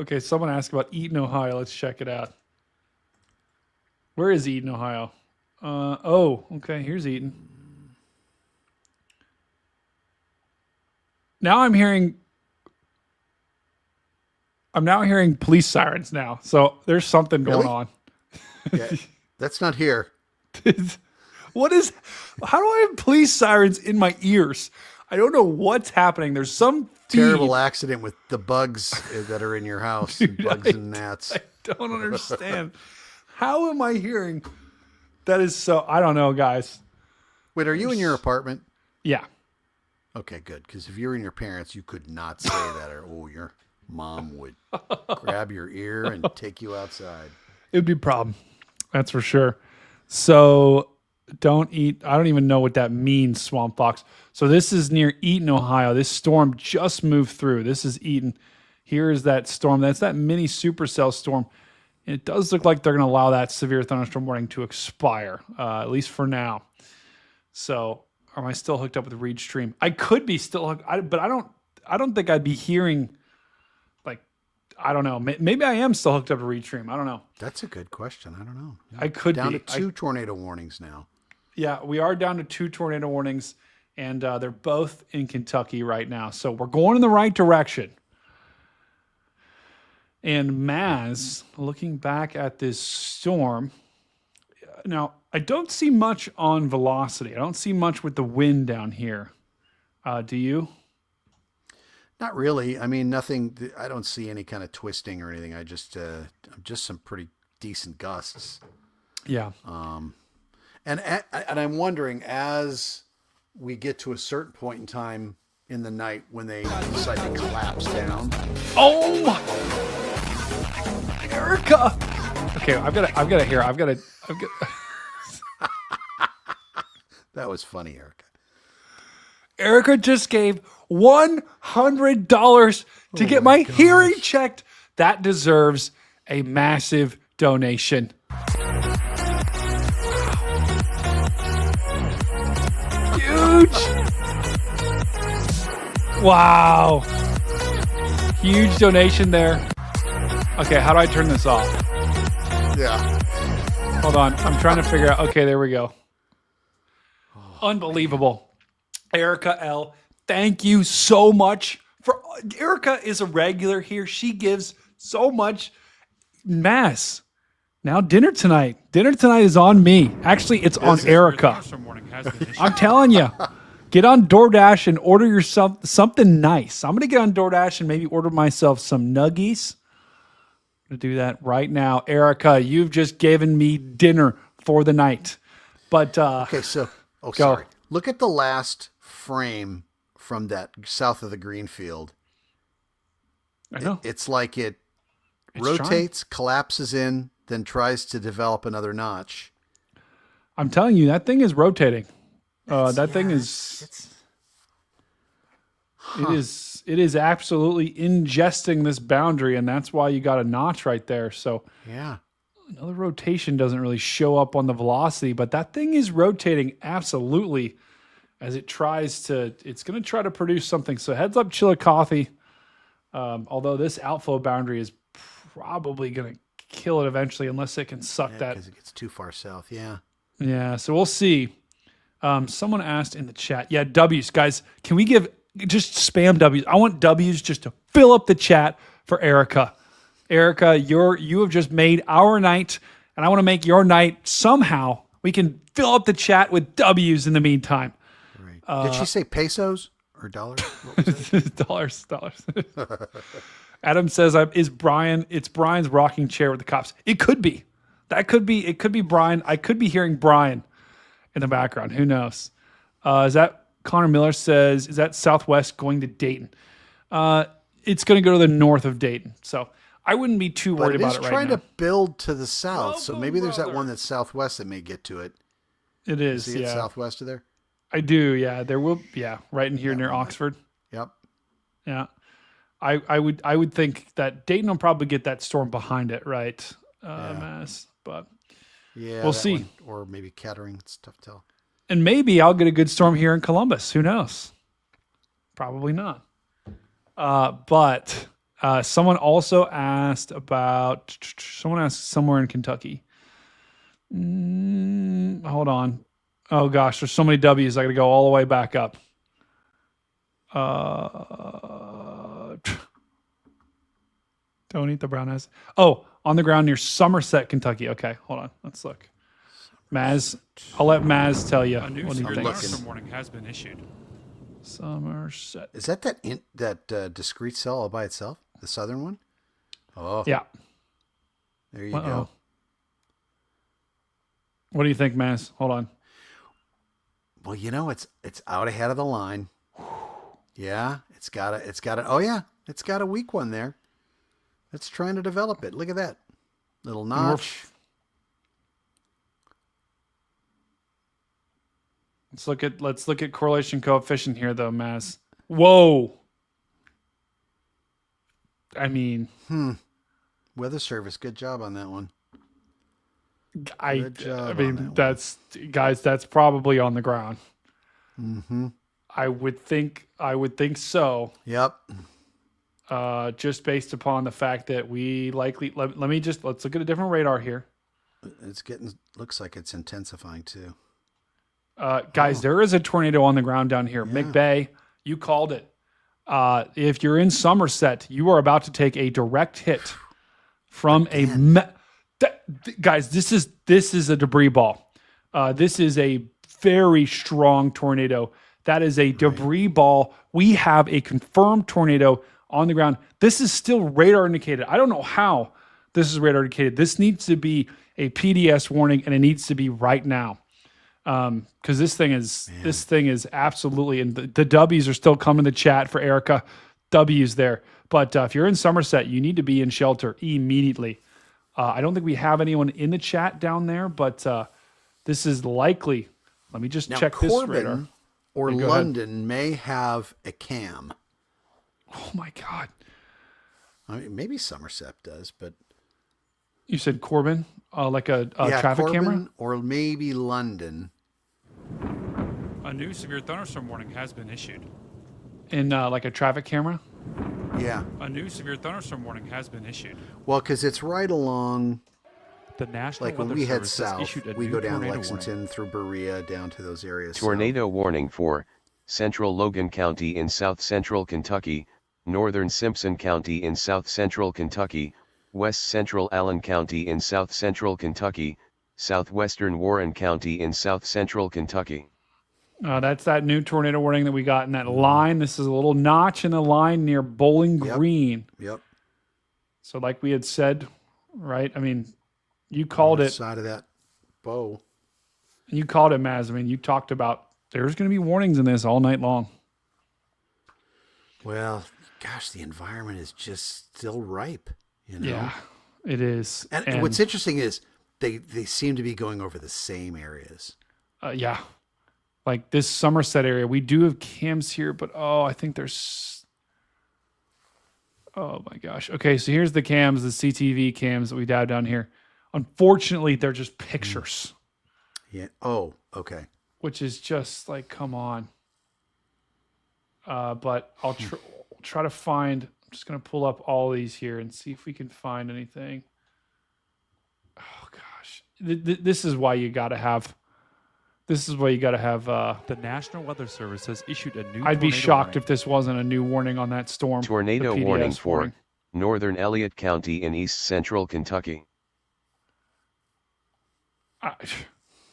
Okay, someone asked about Eaton, Ohio. Let's check it out. Where is Eaton, Ohio? Okay. Here's Eaton. Now I'm now hearing police sirens now. So there's something going on. Yeah, that's not here. How do I have police sirens in my ears? I don't know what's happening. There's some terrible accident with the bugs that are in your house, bugs and gnats. I don't understand. How am I hearing? That is so, I don't know, guys. Wait, are you in your apartment? Yeah. Okay, good. Because if you're in your parents, you could not say that, or your mom would grab your ear and take you outside. It would be a problem. That's for sure. So don't eat. I don't even know what that means, Swamp Fox. So this is near Eaton, Ohio. This storm just moved through. This is Eaton. Here is that storm. That's that mini supercell storm. And it does look like they're going to allow that severe thunderstorm warning to expire, at least for now. So am I still hooked up with Reed Stream? I could be still hooked, but I don't think I'd be hearing, like, I don't know. Maybe I am still hooked up to Reed Stream. I don't know. That's a good question. I don't know. I could down be. to 2 tornado warnings now. Yeah, we are down to 2 tornado warnings, and they're both in Kentucky right now. So we're going in the right direction. And Maz, looking back at this storm, now I don't see much on velocity. I don't see much with the wind down here. Do you? Not really. I mean, nothing. I don't see any kind of twisting or anything. just some pretty decent gusts. Yeah. And I'm wondering, as we get to a certain point in time in the night when they decide to collapse down. Oh my, Erica! Okay, I've got to hear. That was funny, Erica. Erica just gave $100 to get my hearing checked. That deserves a massive donation. Wow. Huge donation there. Okay, how do I turn this off? Yeah. Hold on. I'm trying to figure out. Okay, there we go. Unbelievable. Erica L., thank you so much. Erica is a regular here. She gives so much. Mass. Now dinner tonight. Dinner tonight is on me. Actually, it's on Erica. I'm telling you. Get on DoorDash and order yourself something nice. I'm going to get on DoorDash and maybe order myself some nuggies. I'm going to do that right now. Erica, you've just given me dinner for the night. But okay, so sorry. Look at the last frame from that south of the green field. I know. It's like it rotates, collapses in, then tries to develop another notch. I'm telling you, that thing is rotating. It is absolutely ingesting this boundary, and that's why you got a notch right there. So yeah, another rotation doesn't really show up on the velocity, but that thing is rotating absolutely as it's going to try to produce something. So heads up, Chillicothe. Although this outflow boundary is probably going to kill it eventually, unless it can suck that. Because it gets too far south. Yeah. Yeah. So we'll see. Someone asked in the chat. Yeah. W's, guys. Can we just spam W's? I want W's just to fill up the chat for Erica. Erica, you have just made our night, and I want to make your night somehow. We can fill up the chat with W's in the meantime. Right. Did she say pesos or dollars? What was it? dollars. Adam says, it's Brian's rocking chair with the cops. It could be. It could be Brian. I could be hearing Brian in the background. Who knows? Is that Connor Miller says, is that Southwest going to Dayton? It's going to go to the north of Dayton. So I wouldn't be too worried about it right now. It's trying to build to the south. So maybe there's that one that's southwest that may get to it. It is. See it southwest of there? I do. Yeah. There will. Yeah. Right in here near Oxford. Yep. Yeah. I would think that Dayton will probably get that storm behind it, right? Mass, but yeah, we'll see. One, or maybe Kettering. It's tough to tell. And maybe I'll get a good storm here in Columbus. Who knows? Probably not. But someone also asked about. Someone asked somewhere in Kentucky. Hold on. Oh gosh, there's so many W's. I got to go all the way back up. Don't eat the brown eyes. Oh, on the ground near Somerset, Kentucky. Okay, hold on. Let's look. Maz, I'll let Maz tell you. A new severe warning has been issued. Somerset. Is that discrete cell all by itself? The southern one? Oh. Yeah. There you go. What do you think, Maz? Hold on. Well, it's out ahead of the line. Yeah, it's got a weak one there. It's trying to develop it. Look at that little notch. Let's look at correlation coefficient here, though, Maz. Whoa. I mean, Weather Service, good job on that one. That's probably on the ground. Mm-hmm. I would think so. Yep. Just based upon the fact that we likely let's look at a different radar here. Looks like it's intensifying too. Guys, there is a tornado on the ground down here. Yeah. McBay, you called it. If you're in Somerset, you are about to take a direct hit from guys, this is a debris ball. This is a very strong tornado. That is a debris ball. We have a confirmed tornado on the ground. This is still radar indicated. I don't know how this is radar indicated. This needs to be a PDS warning, and it needs to be right now. Because this thing is absolutely, and the W's are still coming to chat for Erica. W's there. But if you're in Somerset, you need to be in shelter immediately. I don't think we have anyone in the chat down there, but this is likely. Let me just check this radar. Or London may have a cam. Oh my God. I mean, maybe Somerset does, but you said Corbin, like a traffic Corbin, camera, or maybe London. A new severe thunderstorm warning has been issued. in like a traffic camera. Yeah. A new severe thunderstorm warning has been issued. Well, because it's right along, The National like when Weather we head Service has south, issued a we new go down tornado Lexington warning. through Berea down to those areas. so- Tornado warning for central Logan County in south central Kentucky, northern Simpson County in south central Kentucky, west central Allen County in south central Kentucky, southwestern Warren County in south central Kentucky. That's that new tornado warning that we got in that line. This is a little notch in the line near Bowling Yep. Green. Yep. So like we had said, right? I mean, you called North it. side of that bow. You called it, Maz. I mean, you talked about there's going to be warnings in this all night long. Well, gosh, the environment is just still ripe. You know? Yeah, it is. And what's interesting is they seem to be going over the same areas. Yeah. Like this Somerset area, we do have cams here, but I think there's. Oh my gosh. Okay, so here's the cams, the CTV cams that we have down here. Unfortunately, they're just pictures, Yeah. Oh, okay. which is just like, come on. But I'll try to find. I'm just gonna pull up all these here and see if we can find anything. Oh gosh, this is why you gotta have. This is why you gotta have. The National Weather Service has issued a new I'd be tornado shocked warning. if this wasn't a new warning on that storm. Tornado the PDS warning for warning. northern Elliott County in east central Kentucky.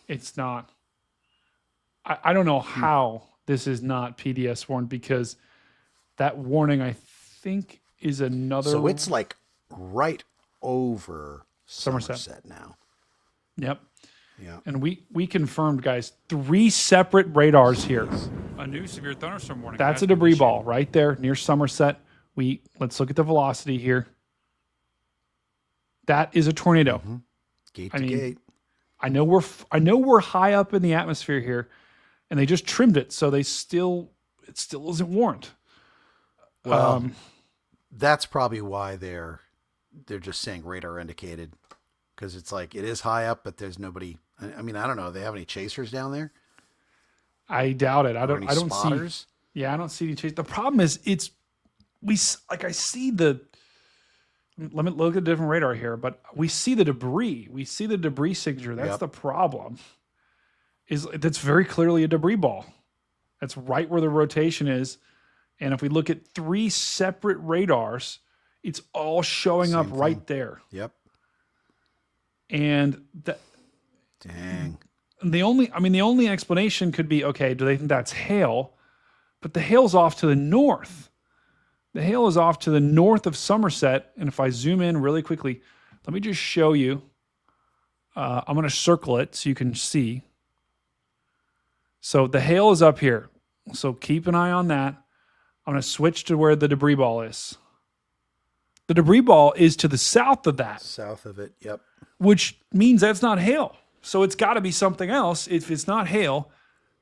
It's not. I don't know how this is not PDS warned because that warning I think is another. So it's like right over Somerset. Somerset now. Yep. Yeah. And we confirmed, guys, 3 separate radars here. A new severe thunderstorm warning. That's has a been debris issued. ball right there near Somerset. Let's look at the velocity here. That is a tornado. Gate I to mean, gate. I know we're high up in the atmosphere here, and they just trimmed it, so it still isn't warned. Well, that's probably why they're just saying radar indicated, because it's like it is high up, but there's nobody. I mean, I don't know. They have any chasers down there? I doubt it. I Or don't. any I don't spotters? see. Yeah, I don't see any chase. The problem is I see the. Let me look at a different radar here, but we see the debris. We see the debris signature. That's Yep. the problem. That's very clearly a debris ball. That's right where the rotation is. And if we look at 3 separate radars, it's all showing up Same right thing. there. Yep. And Dang. the only explanation could be, okay, do they think that's hail? But the hail's off to the north. The hail is off to the north of Somerset. And if I zoom in really quickly, let me just show you. I'm going to circle it so you can see. So the hail is up here. So keep an eye on that. I'm going to switch to where the debris ball is. The debris ball is to the south of that, South of it. Yep. which means that's not hail. So it's got to be something else. If it's not hail,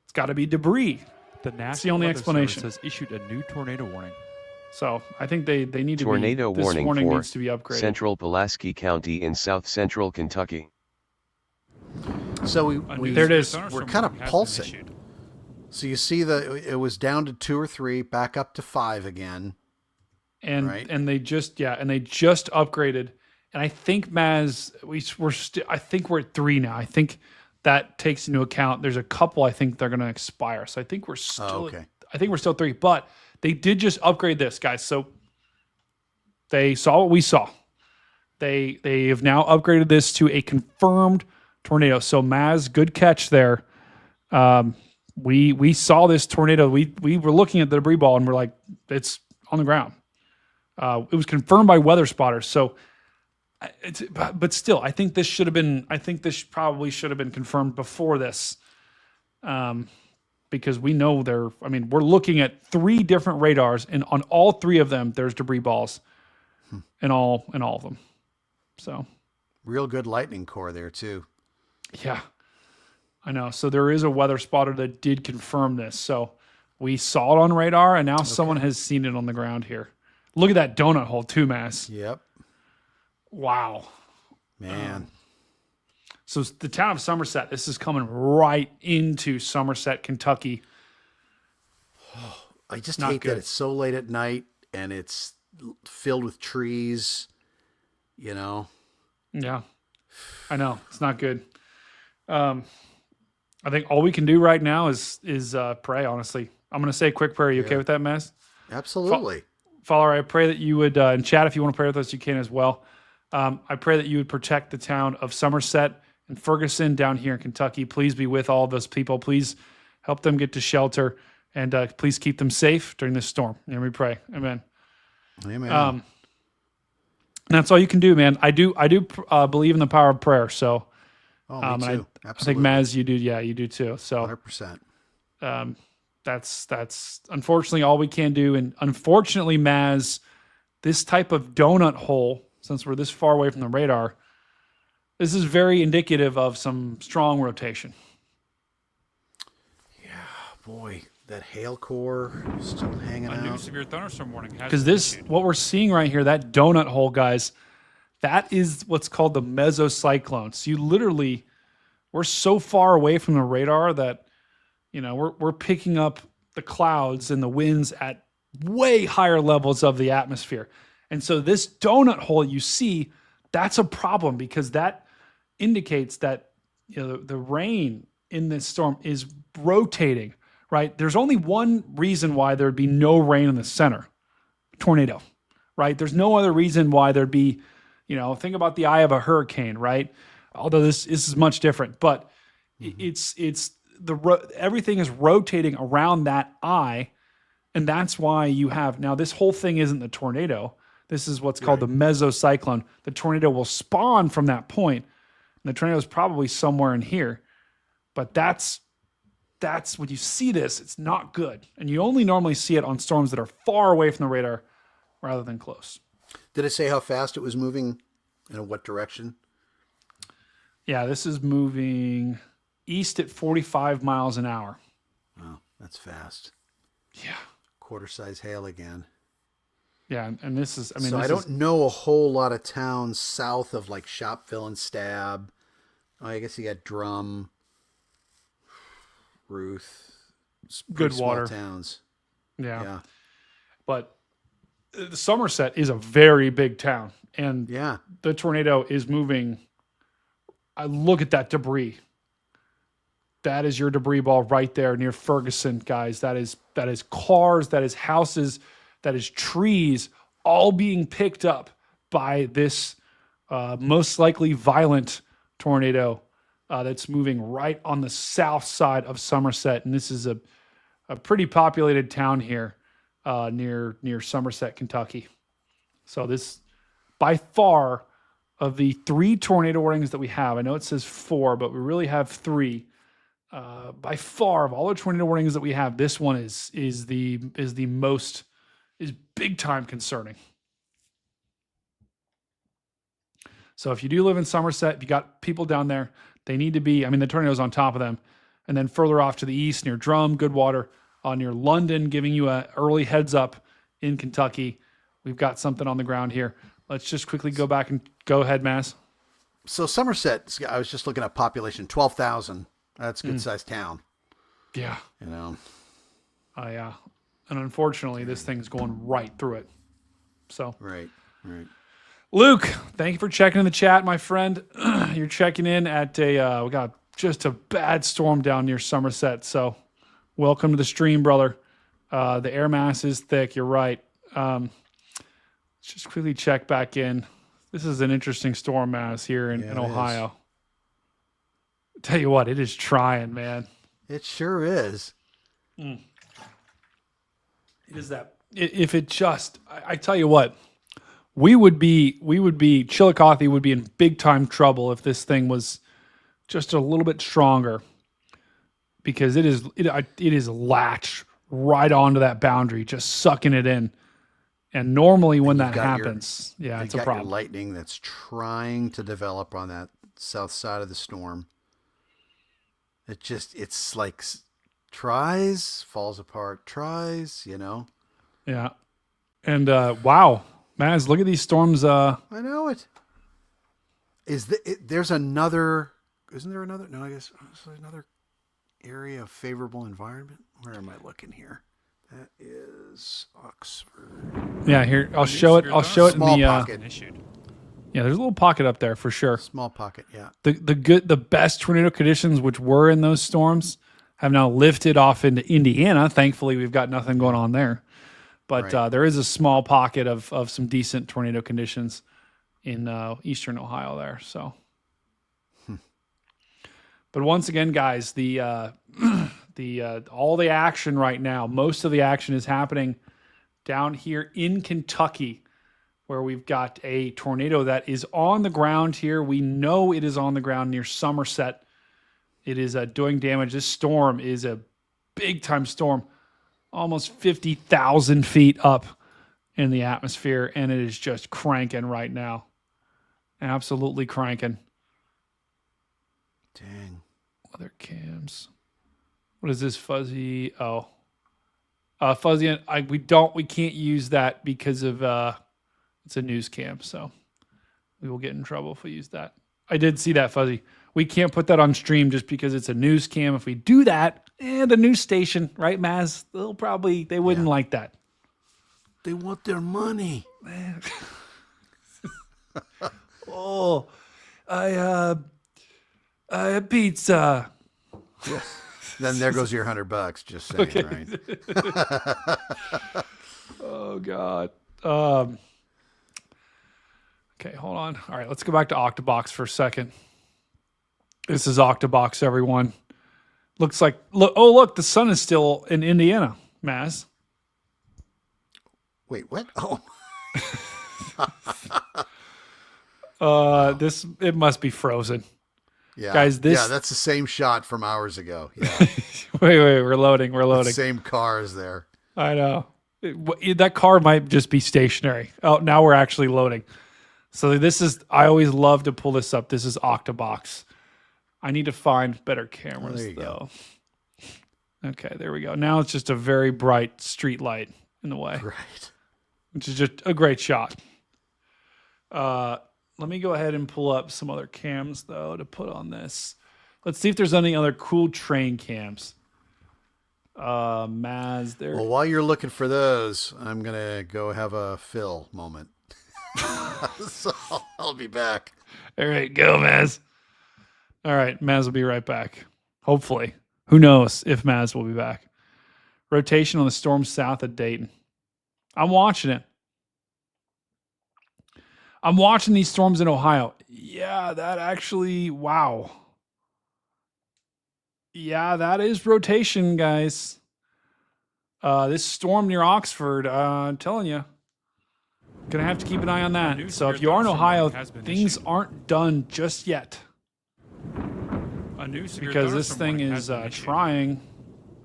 it's got to be debris. The National the only Weather explanation. Service has issued a new tornado warning. So I think they need to Tornado be. This warning warning for needs to be upgraded. central Pulaski County in south central Kentucky. So A we new There it severe is. thunderstorm We're kinda warning has been pulsing. issued. So you see it was down to 2 or 3, back up to 5 again. and Right. and they just upgraded. And I think Maz, I think we're at 3 now. I think that takes into account. There's a couple I think they're going to expire. So I think we're still. okay. I think we're still 3, but they did just upgrade this, guys. So they saw what we saw. They have now upgraded this to a confirmed tornado. So Maz, good catch there. We saw this tornado. We were looking at the debris ball and we're like, it's on the ground. It was confirmed by weather spotters. So, but still, I think this should have been. I think this probably should have been confirmed before this, because we know there. I mean, we're looking at 3 different radars, and on all 3 of them, there's debris balls, in all of them. So, Real good lightning core there too. yeah, I know. So there is a weather spotter that did confirm this. So we saw it on radar, and now someone has seen it on the ground here. Look at that donut hole too, Mass. Yep. Wow. Man. So the town of Somerset, this is coming right into Somerset, Kentucky. I just Not hate good. that it's so late at night and it's filled with trees, Yeah, I know it's not good. I think all we can do right now is pray. Honestly, I'm going to say a quick prayer. Are you okay with that, Maz? Absolutely. Father, I pray that you would, in chat, if you want to pray with us, you can as well. I pray that you would protect the town of Somerset and Ferguson down here in Kentucky. Please be with all of those people. Please help them get to shelter, and please keep them safe during this storm. And we pray. Amen. Amen. That's all you can do, man. I do believe in the power of prayer. So, me too. I think Maz, you do. Yeah, you do too. So, 100%. That's unfortunately all we can do. And unfortunately, Maz, this type of donut hole, since we're this far away from the radar, this is very indicative of some strong rotation. Yeah, boy, that hail core still hanging A new out. severe thunderstorm warning has Because been this, issued. what we're seeing right here, that donut hole, guys, that is what's called the mesocyclone. So we're so far away from the radar that, we're picking up the clouds and the winds at way higher levels of the atmosphere. And so this donut hole you see, that's a problem because that indicates that the rain in this storm is rotating, right? There's only one reason why there'd be no rain in the center, tornado, right? There's no other reason why there'd be, think about the eye of a hurricane, right? Although this is much different, but everything is rotating around that eye. And that's why you have, now this whole thing isn't the tornado. This is what's called the mesocyclone. The tornado will spawn from that point. And the tornado is probably somewhere in here. But that's when you see this, it's not good. And you only normally see it on storms that are far away from the radar rather than close. Did it say how fast it was moving and in what direction? Yeah, this is moving east at 45 miles an hour. Oh, that's fast. Yeah. Quarter-size hail again. Yeah, and this is, I don't know a whole lot of towns south of like Shopville and Stab. Oh, I guess you got Drum, Ruth, Good small water towns. Yeah. But Somerset is a very big town, and the tornado is moving. I look at that debris. That is your debris ball right there near Ferguson, guys. That is cars, that is houses, that is trees, all being picked up by this most likely violent tornado that's moving right on the south side of Somerset. And this is a pretty populated town here near Somerset, Kentucky. So this, by far, of the 3 tornado warnings that we have, I know it says 4, but we really have 3. By far, of all the tornado warnings that we have, this one is big time concerning. So if you do live in Somerset, if you got people down there, they need to be, the tornado's on top of them. And then further off to the east near Drum, Goodwater, near London, giving you an early heads up in Kentucky. We've got something on the ground here. Let's just quickly go back and go ahead, Mass. So Somerset, I was just looking at population, 12,000. That's a good sized town. Yeah. Yeah. And unfortunately, this thing's going right through it. So. Right. Luke, thank you for checking in the chat, my friend. You're checking in at we got just a bad storm down near Somerset. So welcome to the stream, brother. The air mass is thick. You're right. Let's just quickly check back in. This is an interesting storm mass here in Ohio. Tell you what, it is trying, man. It sure is. It is that. If it just, I tell you what, Chillicothe would be in big time trouble if this thing was just a little bit stronger, because it is latched right onto that boundary, just sucking it in. And normally when that happens, it's a problem. Your lightning that's trying to develop on that south side of the storm. It's like tries, falls apart, tries, Yeah. And wow, Maz, look at these storms. I know it. There's another, isn't there another? No, I guess there's another area of favorable environment. Where am I looking here? That is is Oxford. Yeah, here I'll show it. I'll show it in Small the. pocket. Yeah, there's a little pocket up there for sure. Small pocket. Yeah. The best tornado conditions, which were in those storms, have now lifted off into Indiana. Thankfully, we've got nothing going on there. But Right. there is a small pocket of some decent tornado conditions in eastern Ohio there. So, but once again, guys, the all the action right now, most of the action is happening down here in Kentucky, where we've got a tornado that is on the ground here. We know it is on the ground near Somerset. It is doing damage. This storm is a big time storm, almost 50,000 feet up in the atmosphere, and it is just cranking right now. Absolutely cranking. Dang. Other cams. What is this fuzzy? Oh, fuzzy. We can't use that because of it's a news cam, so we will get in trouble if we use that. I did see that, fuzzy. We can't put that on stream just because it's a news cam. If we do that, the news station, right, Maz? They wouldn't like that. They want their money. Oh, I had pizza. Then there goes your $100. Just saying, right? Oh God. Okay, hold on. All right, let's go back to Octobox for a second. This is Octobox, everyone. Looks like look, the sun is still in Indiana, Maz. Wait, what? Oh. It must be frozen. Yeah. Guys, that's the same shot from hours ago. Yeah. wait, we're loading. The same car is there. I know. That car might just be stationary. Oh, now we're actually loading. So I always love to pull this up. This is Octobox. I need to find better cameras, there you though. Okay, there we go. Now it's just a very bright street light in the way. Right. Which is just a great shot. Let me go ahead and pull up some other cams, though, to put on this. Let's see if there's any other cool train cams. Maz, there. Well, while you're looking for those, I'm going to go have a Phil moment. So I'll be back. All right, go, Maz. All right, Maz will be right back. Hopefully. Who knows if Maz will be back. Rotation on the storm south of Dayton. I'm watching it. I'm watching these storms in Ohio. Yeah, that actually, wow. Yeah, that is rotation, guys. This storm near Oxford, I'm telling you. Gonna have to keep an eye on that. So if you are in Ohio, things aren't done just yet. Because this thing is trying.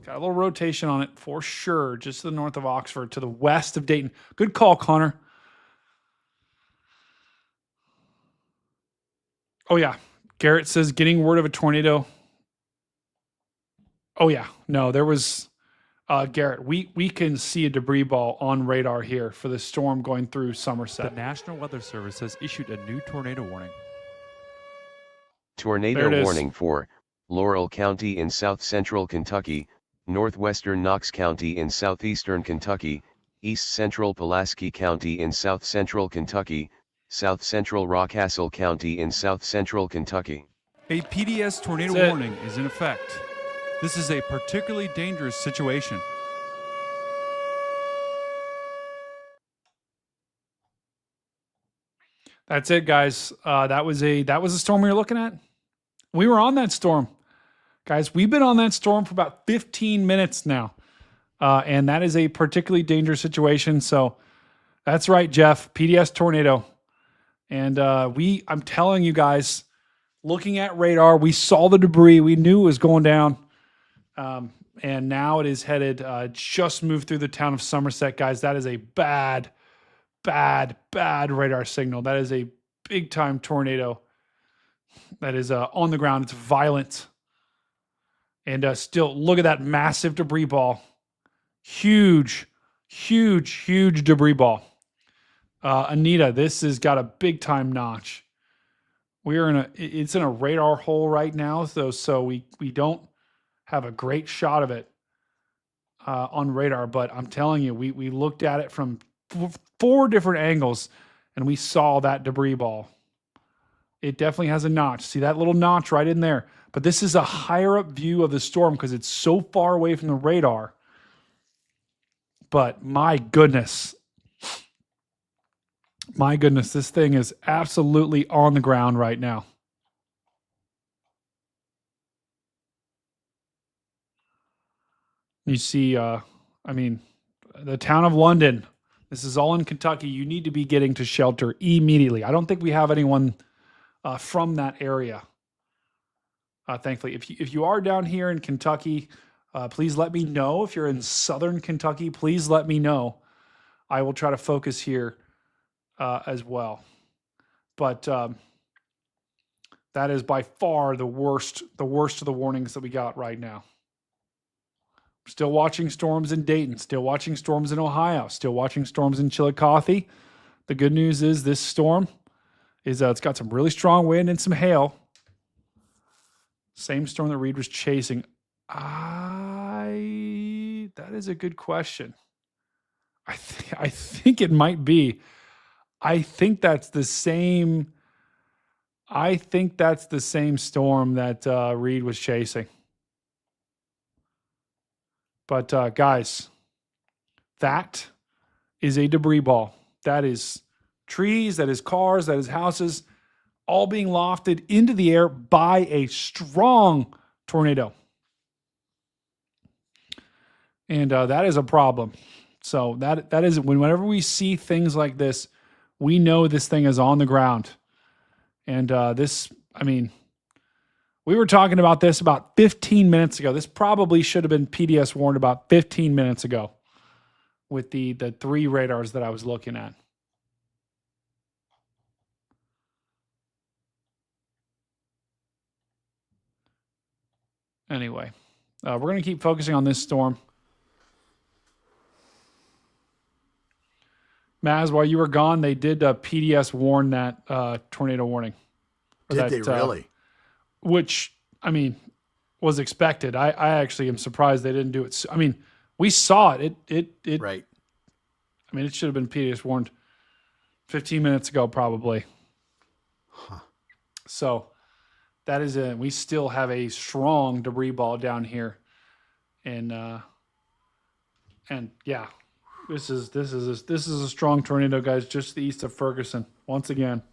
Got a little rotation on it for sure, just to the north of Oxford, to the west of Dayton. Good call, Connor. Oh, yeah. Garrett says getting word of a tornado. Oh, yeah. No, there was... Garrett, we can see a debris ball on radar here for the storm going through Somerset. The National Weather Service has issued a new tornado warning. Tornado warning for Laurel County in south-central Kentucky, northwestern Knox County in southeastern Kentucky, east-central Pulaski County in south-central Kentucky, south-central Rockcastle County in south-central Kentucky. A PDS tornado warning is in effect. This is a particularly dangerous situation. That's it, guys. That was a storm we were looking at. We were on that storm. Guys, we've been on that storm for about 15 minutes now. And that is a particularly dangerous situation. So that's right, Jeff. PDS tornado. And I'm telling you guys, looking at radar, we saw the debris. We knew it was going down. And now it is headed, just moved through the town of Somerset, guys. That is a bad radar signal. That is a big time tornado that is on the ground. It's violent. And still, look at that massive debris ball. Huge debris ball. Anita, this has got a big time notch. It's in a radar hole right now, though, so we don't have a great shot of it. on radar, but I'm telling you, we looked at it from four different angles, and we saw that debris ball. It definitely has a notch. See that little notch right in there? But this is a higher up view of the storm because it's so far away from the radar. But my goodness, this thing is absolutely on the ground right now. You see, the town of London. This is all in Kentucky. You need to be getting to shelter immediately. I don't think we have anyone from that area. Thankfully, if you are down here in Kentucky, please let me know. If you're in southern Kentucky, please let me know. I will try to focus here as well. But that is by far the worst of the warnings that we got right now. Still watching storms in Dayton, still watching storms in Ohio, still watching storms in Chillicothe. The good news is this storm is it's got some really strong wind and some hail. Same storm that Reed was chasing. That is a good question. I think it might be. I think that's the same storm that Reed was chasing. But guys, that is a debris ball. That is trees, that is cars, that is houses, all being lofted into the air by a strong tornado. And that is a problem. So that is whenever we see things like this, we know this thing is on the ground. And we were talking about this about 15 minutes ago. This probably should have been PDS warned about 15 minutes ago with the 3 radars that I was looking at. Anyway, we're going to keep focusing on this storm. Maz, while you were gone, they did PDS warn that tornado warning. Did they really? Which, was expected. I actually am surprised they didn't do it. We saw it. It right. It should have been PDS warned 15 minutes ago, probably. Huh. So that is it. We still have a strong debris ball down here. And yeah, this is a strong tornado, guys, just to the east of Ferguson once again.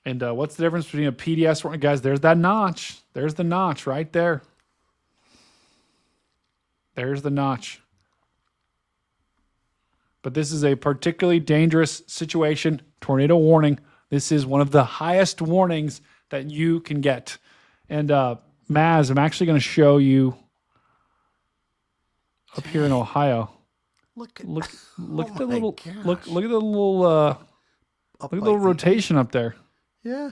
And what's the difference between a PDS warning? Guys, there's that notch. There's the notch right there. There's the notch. But this is a particularly dangerous situation. Tornado warning. This is one of the highest warnings that you can get. And Maz, I'm actually going to show you up here in Ohio. Look at the little rotation up there. Yeah.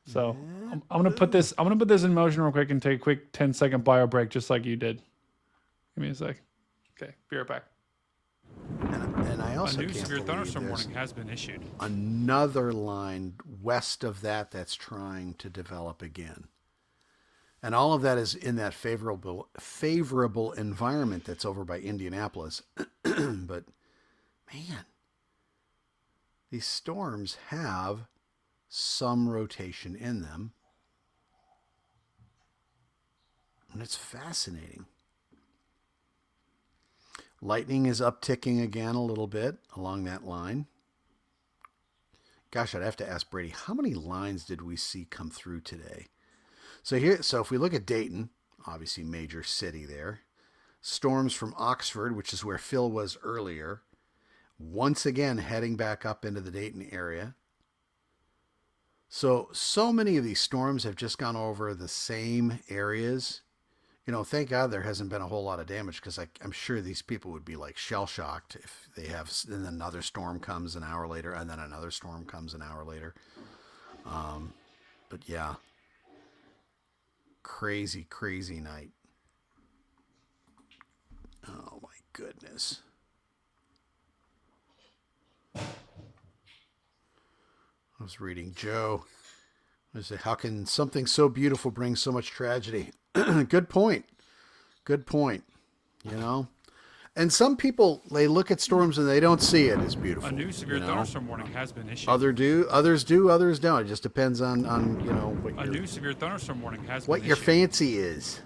So I'm gonna put this in motion real quick and take a quick 10-second bio break, just like you did. Give me a sec. Okay, be right back. And I also a new can't severe believe thunderstorm there's warning has been issued. another line west of that's trying to develop again. And all of that is in that favorable environment that's over by Indianapolis. But man, these storms have some rotation in them. And it's fascinating. Lightning is upticking again a little bit along that line. Gosh, I'd have to ask Brady, how many lines did we see come through today? So if we look at Dayton, obviously major city there. Storms from Oxford, which is where Phil was earlier, once again heading back up into the Dayton area. So many of these storms have just gone over the same areas. Thank God there hasn't been a whole lot of damage, because I'm sure these people would be like shell-shocked if they have, and then another storm comes an hour later, and then another storm comes an hour later. But yeah, crazy night. Oh my goodness. I was reading Joe I say, how can something so beautiful bring so much tragedy? Good point. Good point. You know, and some people, they look at storms and they don't see it as beautiful. A new severe thunderstorm warning has been issued. Others do, others don't. It just depends on a new severe thunderstorm warning has what been your issued. fancy is.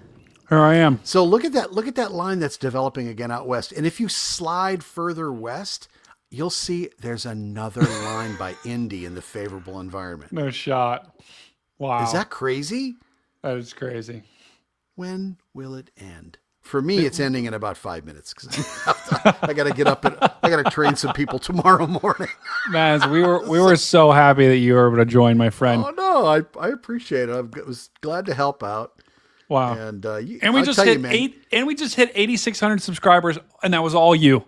Here I am. So look at that line that's developing again out west. And if you slide further west, you'll see there's another line by Indy in the favorable environment. No shot. Wow. Is that crazy? That is crazy. When will it end? For me, it's ending in about 5 minutes because I got to get up and I got to train some people tomorrow morning. Man, we were so happy that you were able to join, my friend. Oh no, I appreciate it. I was glad to help out. Wow. And we just hit 8,600 subscribers, and that was all you.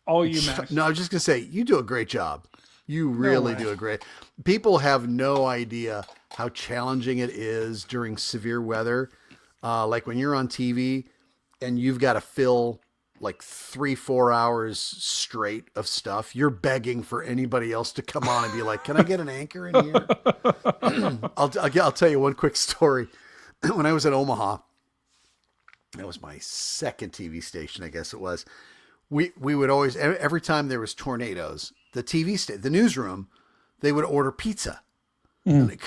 All you, Max. No, I was just gonna say you do a great job. You really do a great. People have no idea how challenging it is during severe weather. Like when you're on TV and you've got to fill like 3-4 hours straight of stuff. You're begging for anybody else to come on and be like, "Can I get an anchor in here?" I'll tell you one quick story. When I was in Omaha, that was my second TV station, I guess it was. We would always, every time there was tornadoes, the newsroom, they would order pizza.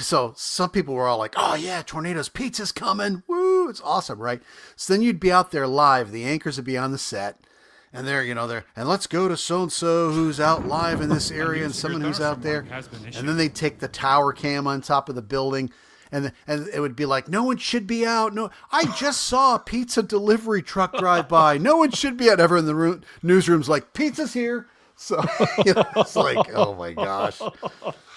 So some people were all like, "Oh yeah, tornadoes, pizza's coming. Woo, it's awesome." Right. So then you'd be out there live. The anchors would be on the set and and let's go to so-and-so who's out live in this area and someone who's out there. And then they'd take the tower cam on top of the building. And it would be like, "No one should be out. No, I just saw a pizza delivery truck drive by. No one should be out." Everyone in the newsroom's like, "Pizza's here." So it's like, oh my gosh.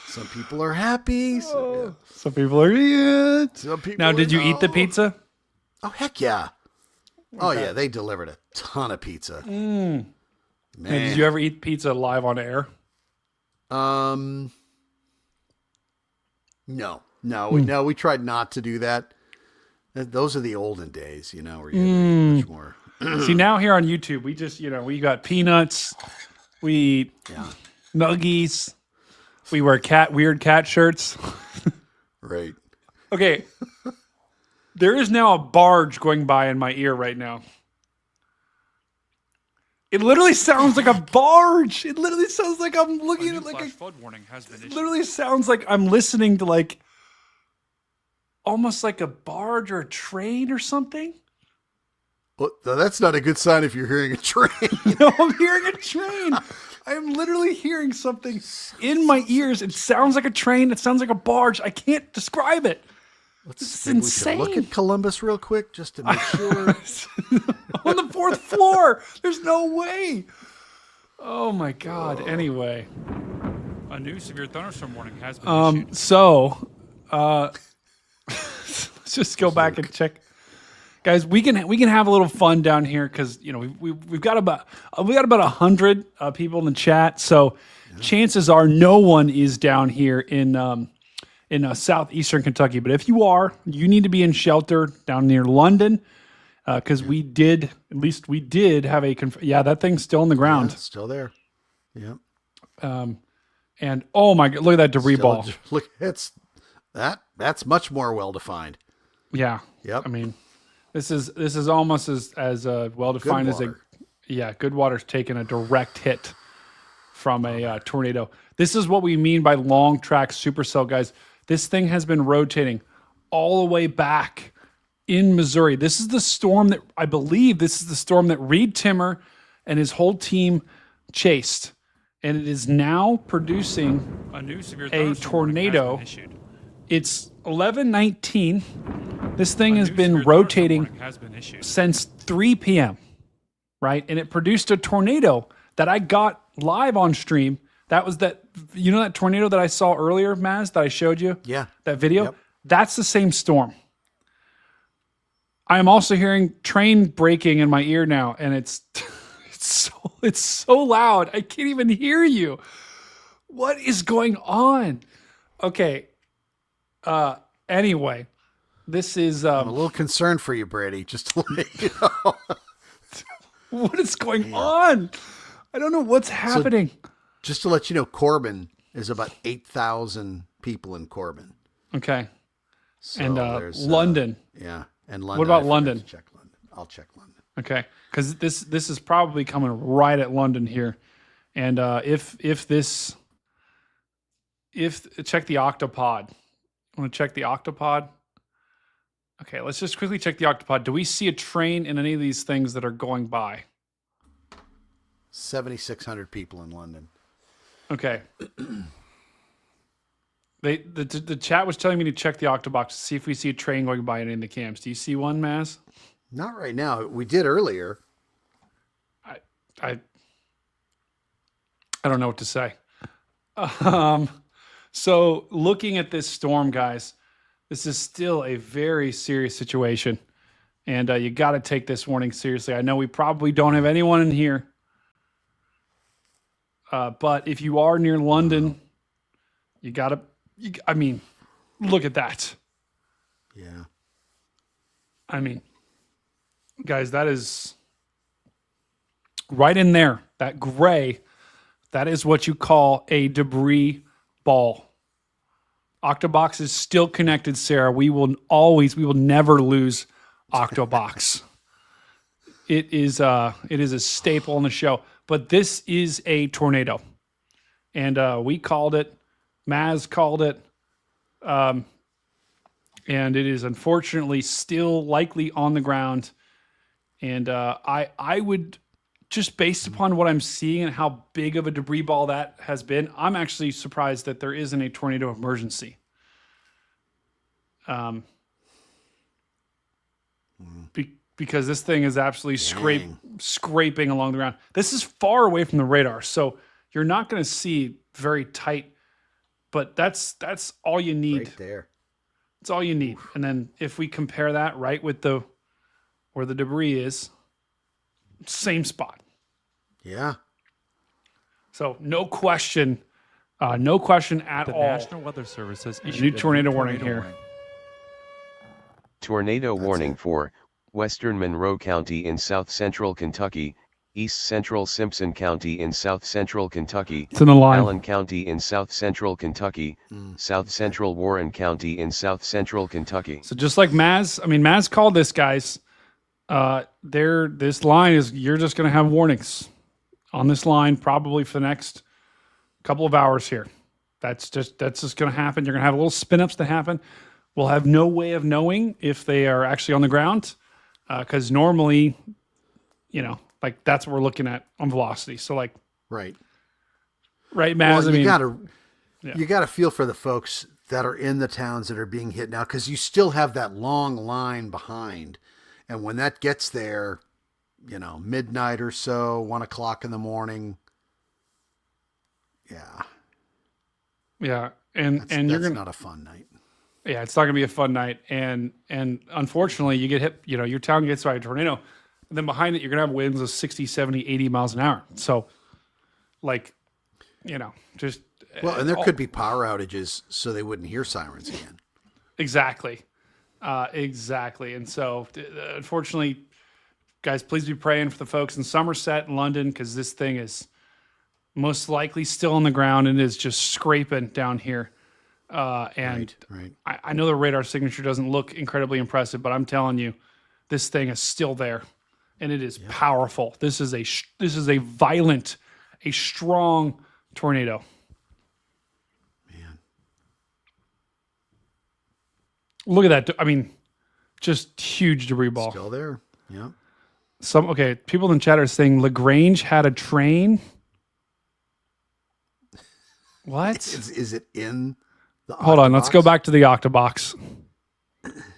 Some people are happy. Some people are Now, did you eat the pizza? Oh, heck yeah. Oh, yeah. They delivered a ton of pizza. Man. And did you ever eat pizza live on air? No. No, we tried not to do that. Those are the olden days, where you had much more. See, now here on YouTube, we just, we got peanuts, we eat nuggies, we wear weird cat shirts. Right. Okay. There is now a barge going by in my ear right now. It literally sounds like a barge. It literally sounds like I'm looking at it like flood warning has been issued. It literally sounds like I'm listening to like almost like a barge or a train or something. Well, that's not a good sign if you're hearing a train. No, I'm hearing a train. I'm literally hearing something in my ears. It sounds like a train. It sounds like a barge. I can't describe it. This is insane. We should look at Columbus real quick just to make sure. On the 4th floor. There's no way. Oh my God. Anyway. A new severe thunderstorm warning has been issued. So, let's just go back and check. Guys, we can have a little fun down here because we've got about 100 people in the chat. So chances are no one is down here in southeastern Kentucky. But if you are, you need to be in shelter down near London because we did have a that thing's still in the ground. Yeah, still there. Yep. And oh my God, look at that debris ball. Look, that's much more well defined. Yeah. Yep. I mean, this is almost as well defined as Goodwater's taken a direct hit from a tornado. This is what we mean by long track supercell, guys. This thing has been rotating all the way back in Missouri. This is the storm that Reed Timmer and his whole team chased, and it is now producing a new severe a tornado. It's 11:19. This thing has been rotating since 3 p.m., right? And it produced a tornado that I got live on stream. That was that tornado that I saw earlier, Maz, that I showed you? Yeah. That video? Yep. That's the same storm. I am also hearing train braking in my ear now, and it's so loud. I can't even hear you. What is going on? Okay. Anyway, this is I'm a little concerned for you, Brady, just to let you know. What is going on? I don't know what's happening. Just to let you know, Corbin is about 8,000 people in Corbin. Okay. So And there's London. yeah, and London. What about I forgot London? to check London. I'll check London. Okay, because this is probably coming right at London here, and if check the octopod. I want to check the octopod. Okay, let's just quickly check the octopod. Do we see a train in any of these things that are going by? 7,600 people in London. Okay. The chat was telling me to check the octobox to see if we see a train going by in any of the camps. Do you see one, Maz? Not right now. We did earlier. I don't know what to say. So looking at this storm, guys, this is still a very serious situation, and you got to take this warning seriously. I know we probably don't have anyone in here, but if you are near London, you got to. I mean, look at that. Yeah. I mean, guys, that is right in there. That gray, that is what you call a debris ball. Octobox is still connected, Sarah. We will never lose Octobox. It is a staple in the show. But this is a tornado, and we called it. Maz called it, and it is unfortunately still likely on the ground. And I would, just based upon what I'm seeing and how big of a debris ball that has been, I'm actually surprised that there isn't a tornado emergency. Because this thing is absolutely scraping along the ground. This is far away from the radar, so you're not going to see very tight. But that's all you need. Right there. It's all you need. And then if we compare that right with where the debris is, same spot. Yeah. So no question at The all. National Weather Service has issued New a tornado warning here. warning. Tornado warning for Western Monroe County in south central Kentucky, East Central Simpson County in south central Kentucky, It's in the line. Allen County in south central Kentucky, South Central Warren County in south central Kentucky. So just like Maz called this, guys. This line is, you're just going to have warnings on this line probably for the next couple of hours here. That's just going to happen. You're going to have little spin ups that happen. We'll have no way of knowing if they are actually on the ground, because normally, like that's what we're looking at on velocity. So like, Right, Maz. Well, you gotta feel for the folks that are in the towns that are being hit now, because you still have that long line behind, and when that gets there, midnight or so, 1 o'clock in the morning. Yeah. Yeah, and that's not a fun night. Yeah, it's not going to be a fun night. And unfortunately, you get hit, your town gets by a tornado. And then behind it, you're going to have winds of 60, 70, 80 miles an hour. So, just. Well, and there could be power outages, so they wouldn't hear sirens again. Exactly. Exactly. And so, unfortunately, guys, please be praying for the folks in Somerset and London, because this thing is most likely still on the ground and is just scraping down here. Right. I know the radar signature doesn't look incredibly impressive, but I'm telling you, this thing is still there, and it is powerful. This is a violent, a strong tornado. Man, look at that! I mean, just huge debris ball. Still there. Yeah. People in chat are saying LaGrange had a train. What? Is it in? Hold on, let's go back to the Octobox.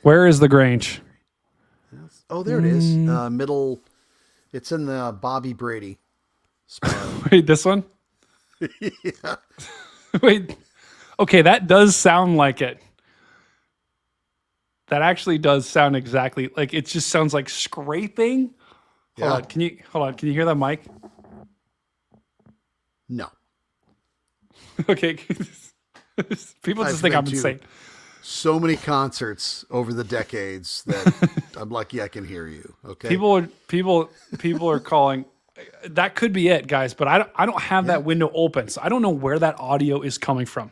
Where is the Grange? Oh, there it is. Middle. It's in the Bobby Brady spot. Wait, this one? Yeah. Wait. Okay, that does sound like it. That actually does sound exactly like it. Just sounds like scraping. Yeah. Hold on. Can you hear that, Mike? No. Okay. People just think I'm insane. So many concerts over the decades that I'm lucky I can hear you. Okay. People are calling. That could be it, guys. But I don't have that window open, so I don't know where that audio is coming from.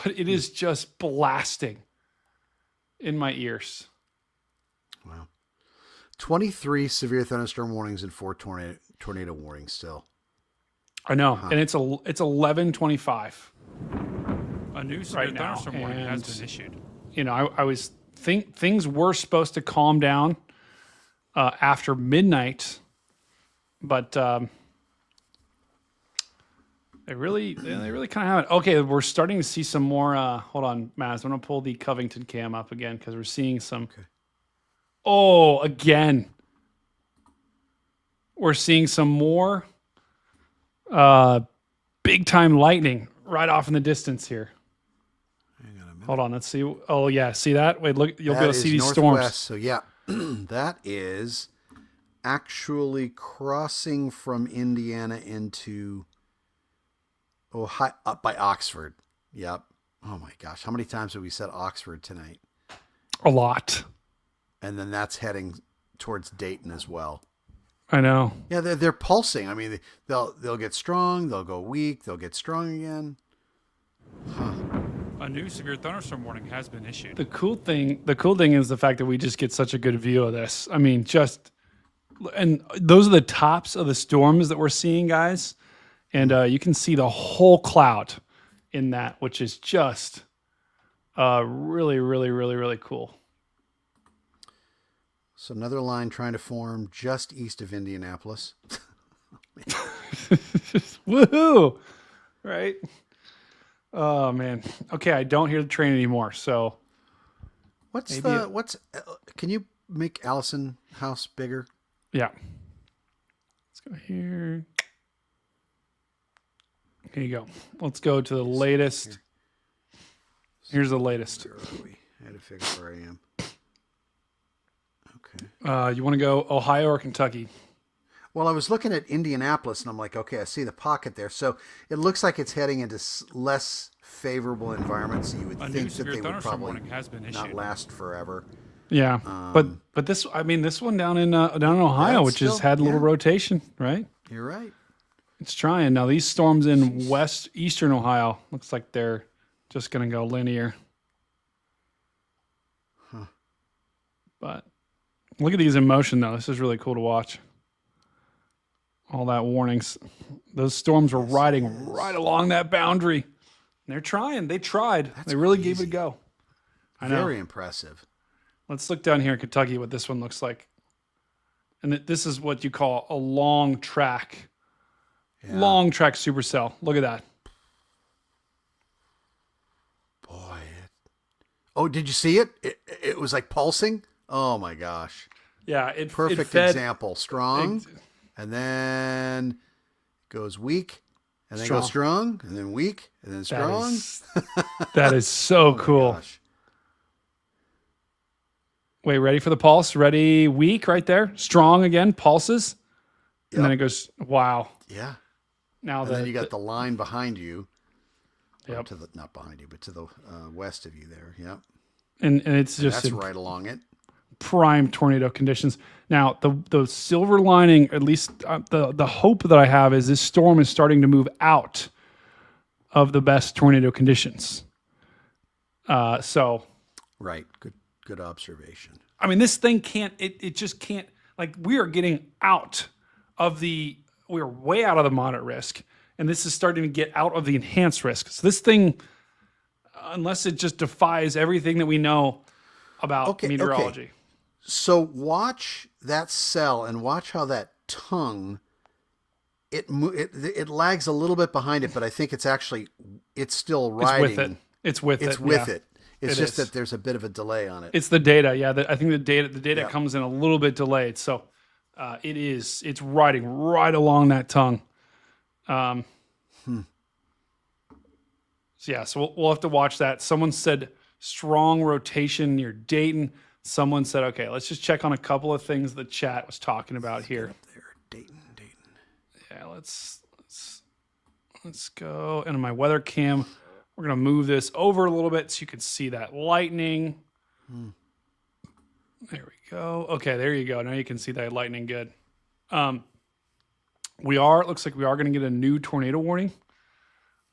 but it is just blasting in my ears. Wow. 23 severe thunderstorm warnings and 4 tornado warnings still. I know, and it's 11:25 A new severe right now. thunderstorm warning has And, been issued. you know, I was things were supposed to calm down after midnight, but they really kind of haven't. Okay, we're starting to see some more. Hold on, Maz. I'm gonna pull the Covington cam up again because we're seeing some. Okay. Oh, again, we're seeing some more big time lightning right off in the distance here. Hang on a minute. Hold on, let's see. Oh yeah, see that? Wait, look, you'll be able to see these northwest, storms. So yeah, that is actually crossing from Indiana into Ohio, up by Oxford. Yep. Oh my gosh, how many times have we said Oxford tonight? A lot. And then that's heading towards Dayton as well. I know. Yeah, they're pulsing. I mean, they'll get strong, they'll go weak, they'll get strong again. Huh. A new severe thunderstorm warning has been issued. The cool thing is the fact that we just get such a good view of this. I mean, and those are the tops of the storms that we're seeing, guys. And you can see the whole cloud in that, which is just really, really, really, really cool. So another line trying to form just east of Indianapolis. Woohoo! Right? Oh man. Okay, I don't hear the train anymore. So can you make Allison House bigger? yeah. Let's go here. Here you go. Let's go to the latest. Here's the latest. Where are we? I had to figure where I am. Okay. You want to go Ohio or Kentucky? Well, I was looking at Indianapolis, and I'm like, okay, I see the pocket there. So it looks like it's heading into less favorable environments. So you would think that they would probably not last forever. Yeah, but this one down in Ohio, which has had a little rotation, right? You're right. It's trying. Now these storms in eastern Ohio looks like they're just going to go linear. Huh. But look at these in motion, though. This is really cool to watch. All that warnings. Those storms were riding right along that boundary. They're trying. They tried. They really gave it a go. I know. Very impressive. Let's look down here in Kentucky what this one looks like. And this is what you call a long track. Yeah. Long track supercell. Look at that. Boy. Oh, did you see it? It was like pulsing. Oh my gosh. Yeah. Perfect example. Strong. And then goes weak. And then goes strong. And then weak. And then strong. That is so cool. Gosh. Wait, ready for the pulse? Ready, weak right there. Strong again, pulses. And then it goes, wow. Yeah. Now then you got the line behind you. Yep. Not behind you, but to the west of you there. Yep. And it's just that's right along it. Prime tornado conditions. Now, the silver lining, at least the hope that I have, is this storm is starting to move out of the best tornado conditions. So. Right. Good observation. I mean, this thing can't, it just can't, like, we are getting out of we're way out of the moderate risk, and this is starting to get out of the enhanced risk. So this thing, unless it just defies everything that we know about meteorology. Okay. So watch that cell and watch how that tongue, it lags a little bit behind it, but I think it's still riding. It's with it. It's just that there's a bit of a delay on it. It's the data. Yeah. I think the data comes in a little bit delayed. So it's riding right along that tongue. So yeah, so we'll have to watch that. Someone said strong rotation near Dayton. Someone said, okay, let's just check on a couple of things the chat was talking about here. Up there, Dayton. Yeah, let's go. And on my weather cam, we're going to move this over a little bit so you can see that lightning. There we go. Okay, there you go. Now you can see that lightning good. It looks like we are going to get a new tornado warning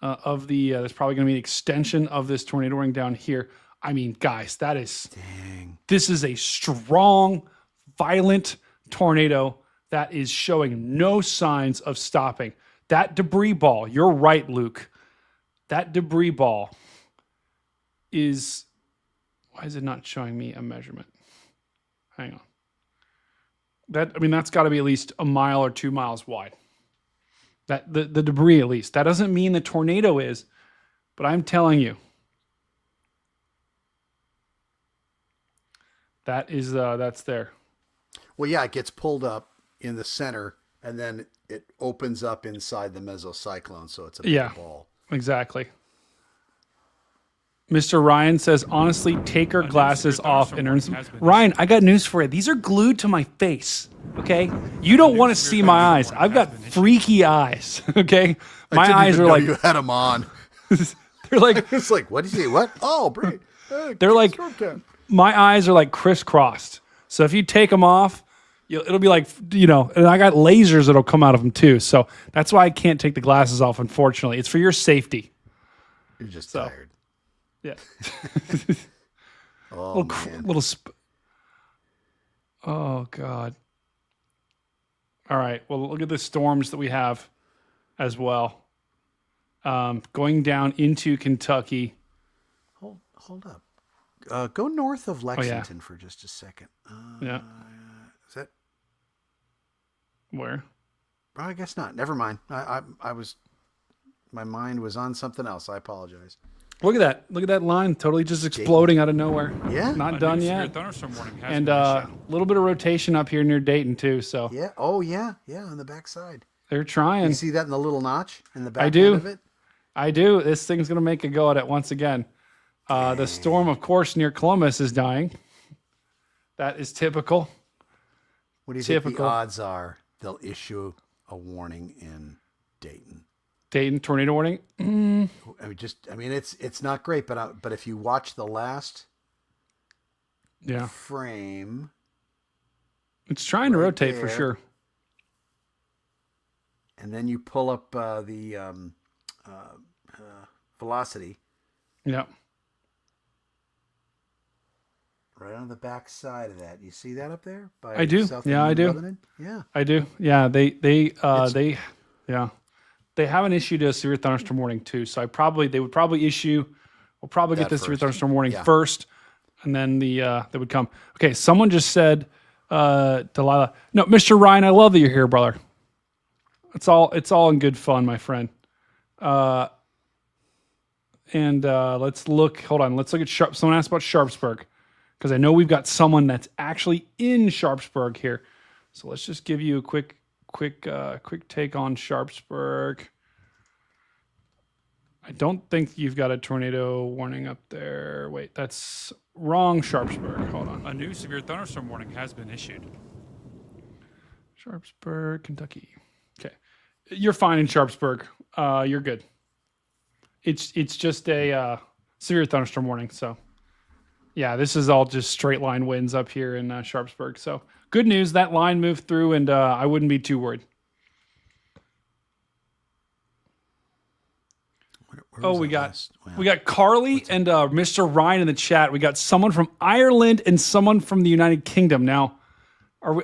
of the. There's probably going to be an extension of this tornado ring down here. I mean, guys, this is a strong, violent tornado that is showing no signs of stopping. That debris ball, you're right, Luke. That debris ball is. Why is it not showing me a measurement? Hang on. That's got to be at least a mile or 2 miles wide. That the debris, at least. That doesn't mean the tornado is, but I'm telling you, that's there. Well, yeah, it gets pulled up in the center, and then it opens up inside the mesocyclone, so it's a big ball. Exactly. Mr. Ryan says, honestly, take our glasses off and earn some. Ryan, I got news for you. These are glued to my face. Okay, you don't want to see my eyes. I've got freaky eyes. Okay, my eyes are like you had them on. They're like it's like, what did you say? What? Oh, great. They're like my eyes are like crisscrossed. So if you take them off, it'll be like, and I got lasers that'll come out of them too. So that's why I can't take the glasses off. Unfortunately, it's for your safety. You're just tired. Yeah. Oh, oh God. All right. Well, look at the storms that we have as well. Going down into Kentucky. Hold up. Go north of Lexington for just a second. Yeah. Is that where? Well, I guess not. Never mind. I was. My mind was on something else. I apologize. Look at that. Look at that line. Totally just exploding out of nowhere. Yeah. Not done yet. And a little bit of rotation up here near Dayton too. So. Yeah. Oh yeah. Yeah. On the backside. They're trying. You see that in the little notch in the back I do. end of it? I do. This thing's going to make a go at it once again. The storm, of course, near Columbus is dying. That is typical. What do you think the odds are they'll issue a warning in Dayton? Dayton tornado warning. It's not great, but if you watch the last frame, it's trying to rotate for sure. And then you pull up the velocity. Yeah. Right on the back side of that. You see that up there? I do. Yeah, I do. Lebanon? Yeah. I do. Yeah. They haven't issued a severe thunderstorm warning too. So they would probably issue, we'll probably get the severe thunderstorm warning first, and then they would come. Okay. Someone just said, Delilah, no, Mr. Ryan, I love that you're here, brother. It's all in good fun, my friend. Let's look, hold on. Let's look at someone asked about Sharpsburg, because I know we've got someone that's actually in Sharpsburg here. So let's just give you a quick take on Sharpsburg. I don't think you've got a tornado warning up there. Wait, that's wrong. Sharpsburg. Hold on. A new severe thunderstorm warning has been issued. Sharpsburg, Kentucky. Okay, you're fine in Sharpsburg. You're good. It's just a severe thunderstorm warning. So, yeah, this is all just straight line winds up here in Sharpsburg. So, good news, that line moved through, and I wouldn't be too worried. We got Carly and Mr. Ryan in the chat. We got someone from Ireland and someone from the United Kingdom. Now, are we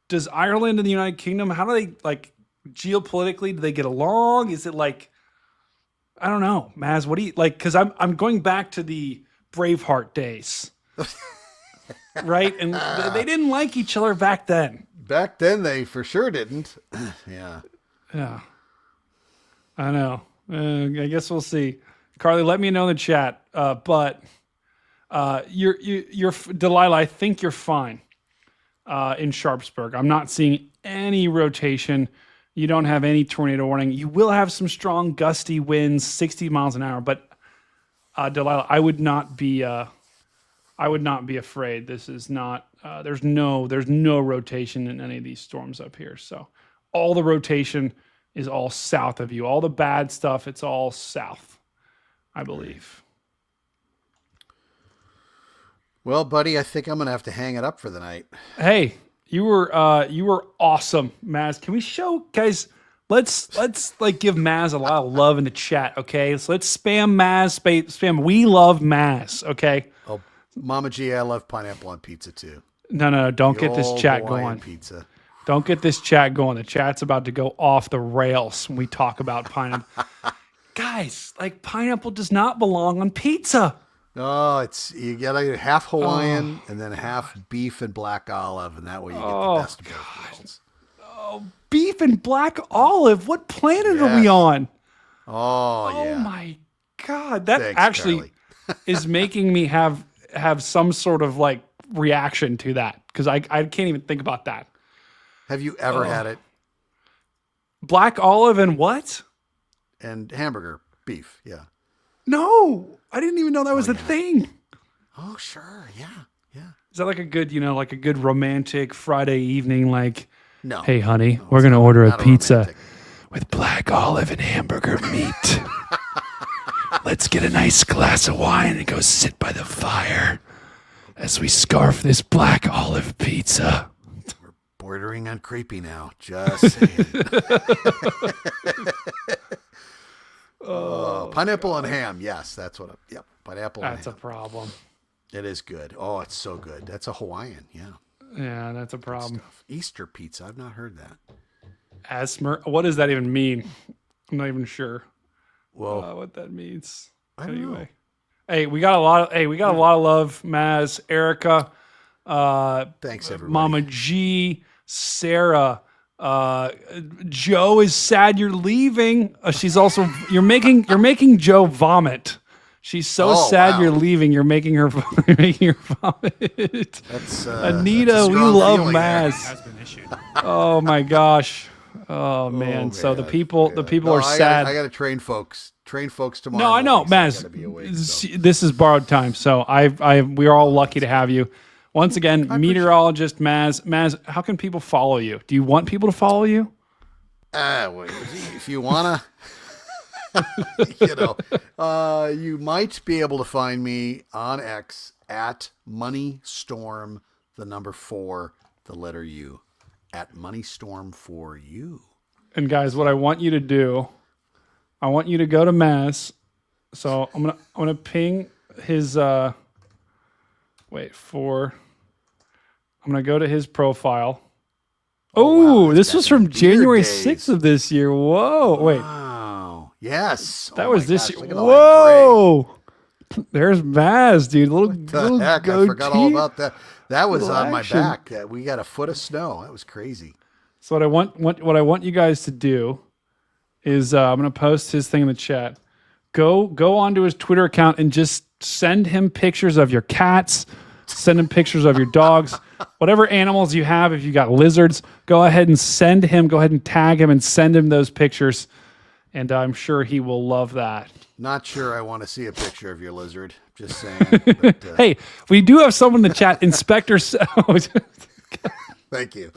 does Ireland and the United Kingdom, how do they geopolitically, do they get along? Is it I don't know, Maz, what do you because I'm going back to the Braveheart days. Right? And they didn't like each other back then. Back then they for sure didn't. Yeah. Yeah. I know. I guess we'll see. Carly, let me know in the chat. But you're Delilah, I think you're fine in Sharpsburg. I'm not seeing any rotation. You don't have any tornado warning. You will have some strong gusty winds, 60 miles an hour. But Delilah, I would not be afraid. This is not. There's no rotation in any of these storms up here. So all the rotation is all south of you. All the bad stuff, it's all south, I believe. Well, buddy, I think I'm gonna have to hang it up for the night. Hey, you were awesome, Maz. Can we show guys? let's like give Maz a lot of love in the chat, okay? So let's spam Maz, spam we love Maz, okay? Oh, Mama G, I love pineapple on pizza too. No, don't The get this old chat Hawaiian going. Pizza. Don't get this chat going. The chat's about to go off the rails when we talk about pineapple. Guys, like pineapple does not belong on pizza. Oh, you gotta half Hawaiian and then half beef and black olive, and that way you get the best of both worlds. Beef and black olive. What planet are we Yes. on? Oh yeah. Oh my God. That Thanks, actually is making me have some sort of like reaction to that. Because I can't even think about that. Have you ever had it? Black olive and what? And hamburger beef, yeah. No, I didn't even know that was a thing. Oh sure, yeah. Is that like a good, like a good romantic Friday evening? Like, No. hey, honey, we're going to order a not pizza romantic. with black olive and hamburger meat. Let's get a nice glass of wine and go sit by the fire as we scarf this black olive pizza. Bordering on creepy now. Just saying. Pineapple and ham. Yes, that's what. Yep, pineapple and That's a ham. problem. It is good. Oh, it's so good. That's a Hawaiian. Yeah. Yeah, that's a problem. Stuff. Easter pizza. I've not heard that. What does that even mean? I'm not even sure Well, what that means. I don't know. Hey, we got a lot of love, Maz, Erica, Thanks, everybody. Mama G, Sarah, Joe is sad you're leaving. She's also you're making Joe vomit. She's so sad wow. you're leaving. You're making her vomit. That's Anita, that's a we strong love feeling there. Maz. Has been issued. Oh my gosh. Oh man. So the people are sad. I got to train folks. Train folks tomorrow. No, I know, morning, so I gotta be Maz. awake, so. This is borrowed time, so we are all lucky to have you. Once again, meteorologist Maz. Maz, how can people follow you? Do you want people to follow you? Well, if you wanna, you might be able to find me on X at MoneyStorm, the number 4, the letter U, at MoneyStorm4U. And guys, what I want you to do, I want you to go to Maz. So I'm gonna ping his I'm gonna go to his profile. Oh, wow, this was from beard January days. 6th of this year. Whoa, wait, Wow. Yes. that Oh was my this gosh, year. look at all that Whoa, there's Maz, dude. Little gray. The heck, I forgot all goatee. about that. That was Little on my action. back. We got a foot of snow. That was crazy. So what I want you guys to do is I'm gonna post his thing in the chat. Go onto his Twitter account and just send him pictures of your cats. Send him pictures of your dogs, whatever animals you have. If you got lizards, go ahead and go ahead and tag him and send him those pictures. And I'm sure he will love that. Not sure I want to see a picture of your lizard. Just saying. But, Hey, we do have someone in the chat, Inspector. thank you.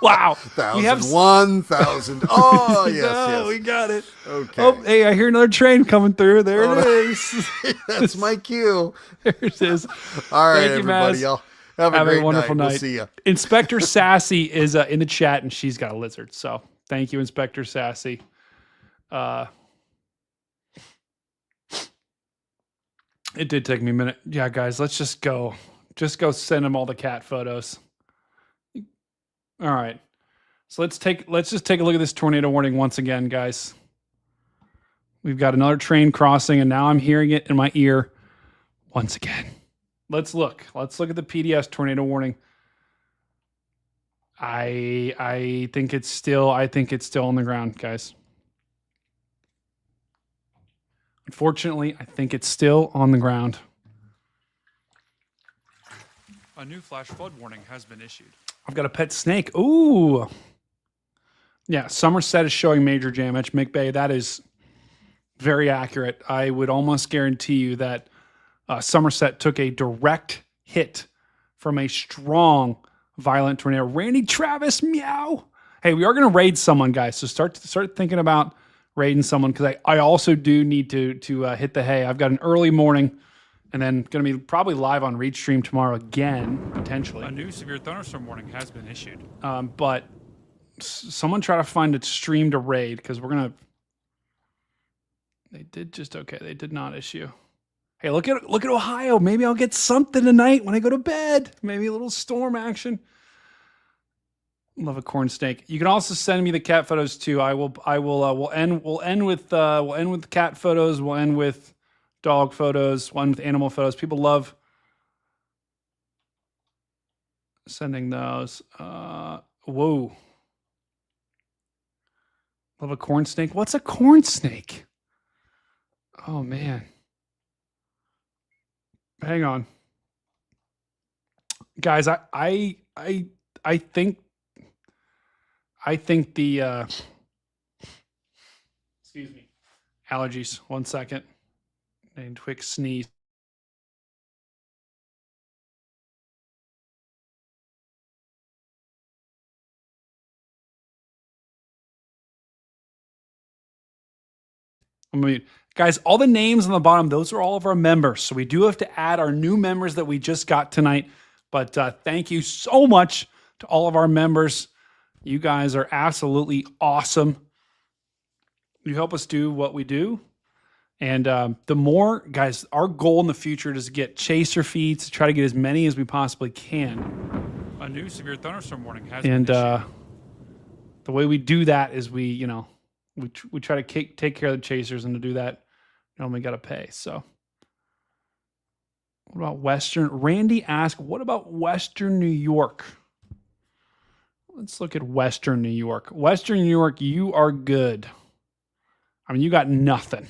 Wow. We have 1,000. Oh, yes, No, we yes. got it. Okay. Oh, hey, I hear another train coming through. There it is. That's my cue. There it is. All right, Thank you, everybody. Maz. Y'all have a Have great a wonderful night. night. We'll see you. Inspector Sassy is in the chat, and she's got a lizard. So thank you, Inspector Sassy. It did take me a minute. Yeah, guys, let's just go. Just go send him all the cat photos. All right. So let's just take a look at this tornado warning once again, guys. We've got another train crossing, and now I'm hearing it in my ear once again. Let's look. Let's look at the PDS tornado warning. I think it's still on the ground, guys. Unfortunately, I think it's still on the ground. A new flash flood warning has been issued. I've got a pet snake. Ooh. Yeah, Somerset is showing major damage. McBay, that is very accurate. I would almost guarantee you that Somerset took a direct hit from a strong, violent tornado. Randy Travis, meow. Hey, we are going to raid someone, guys. So start thinking about raiding someone, because I also do need to hit the hay. I've got an early morning, and then going to be probably live on Reach Stream tomorrow again, potentially. A new severe thunderstorm warning has been issued. But Someone try to find a stream to raid because we're gonna. They did just okay. They did not issue. Hey, look at Ohio. Maybe I'll get something tonight when I go to bed. Maybe a little storm action. Love a corn snake. You can also send me the cat photos too. I will. We'll end with cat photos. We'll end with dog photos. We'll end with animal photos. People love sending those. Whoa. Love a corn snake. What's a corn snake? Oh man. Hang on. Guys, I think the excuse me. Allergies. 1 second. And quick sneeze. Guys, all the names on the bottom, those are all of our members. So we do have to add our new members that we just got tonight. But thank you so much to all of our members. You guys are absolutely awesome. You help us do what we do. And the more, guys, our goal in the future is to get chaser feeds, to try to get as many as we possibly can. A new severe thunderstorm warning has And been issued. the way we do that is we try to take care of the chasers, and to do that, you only got to pay. So what about Western? Randy asked, what about Western New York? Let's look at Western New York. Western New York, you are good. I mean, you got nothing.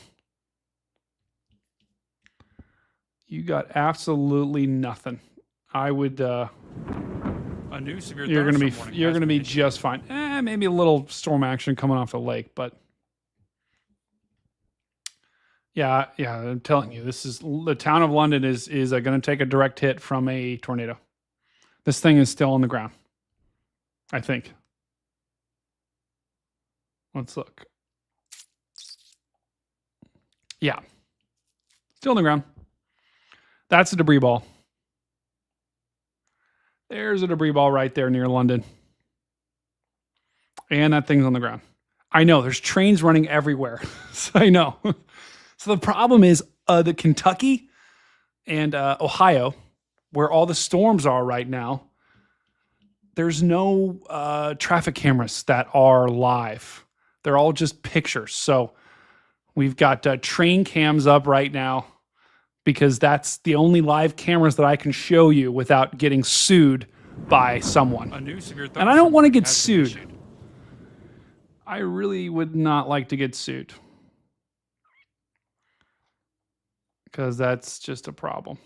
You got absolutely nothing. I would. A new severe You're gonna be. thunderstorm warning You're has gonna been be issued. just fine. Maybe a little storm action coming off the lake, but yeah. I'm telling you, this is the town of London is going to take a direct hit from a tornado. This thing is still on the ground, I think. Let's look. Yeah, still on the ground. That's a debris ball. There's a debris ball right there near London. And that thing's on the ground. I know, there's trains running everywhere. So I know. So the problem is the Kentucky and Ohio, where all the storms are right now, there's no traffic cameras that are live. They're all just pictures. So we've got train cams up right now, because that's the only live cameras that I can show you without getting sued by someone. A new severe And I don't want to get has been sued. issued. I really would not like to get sued, because that's just a problem.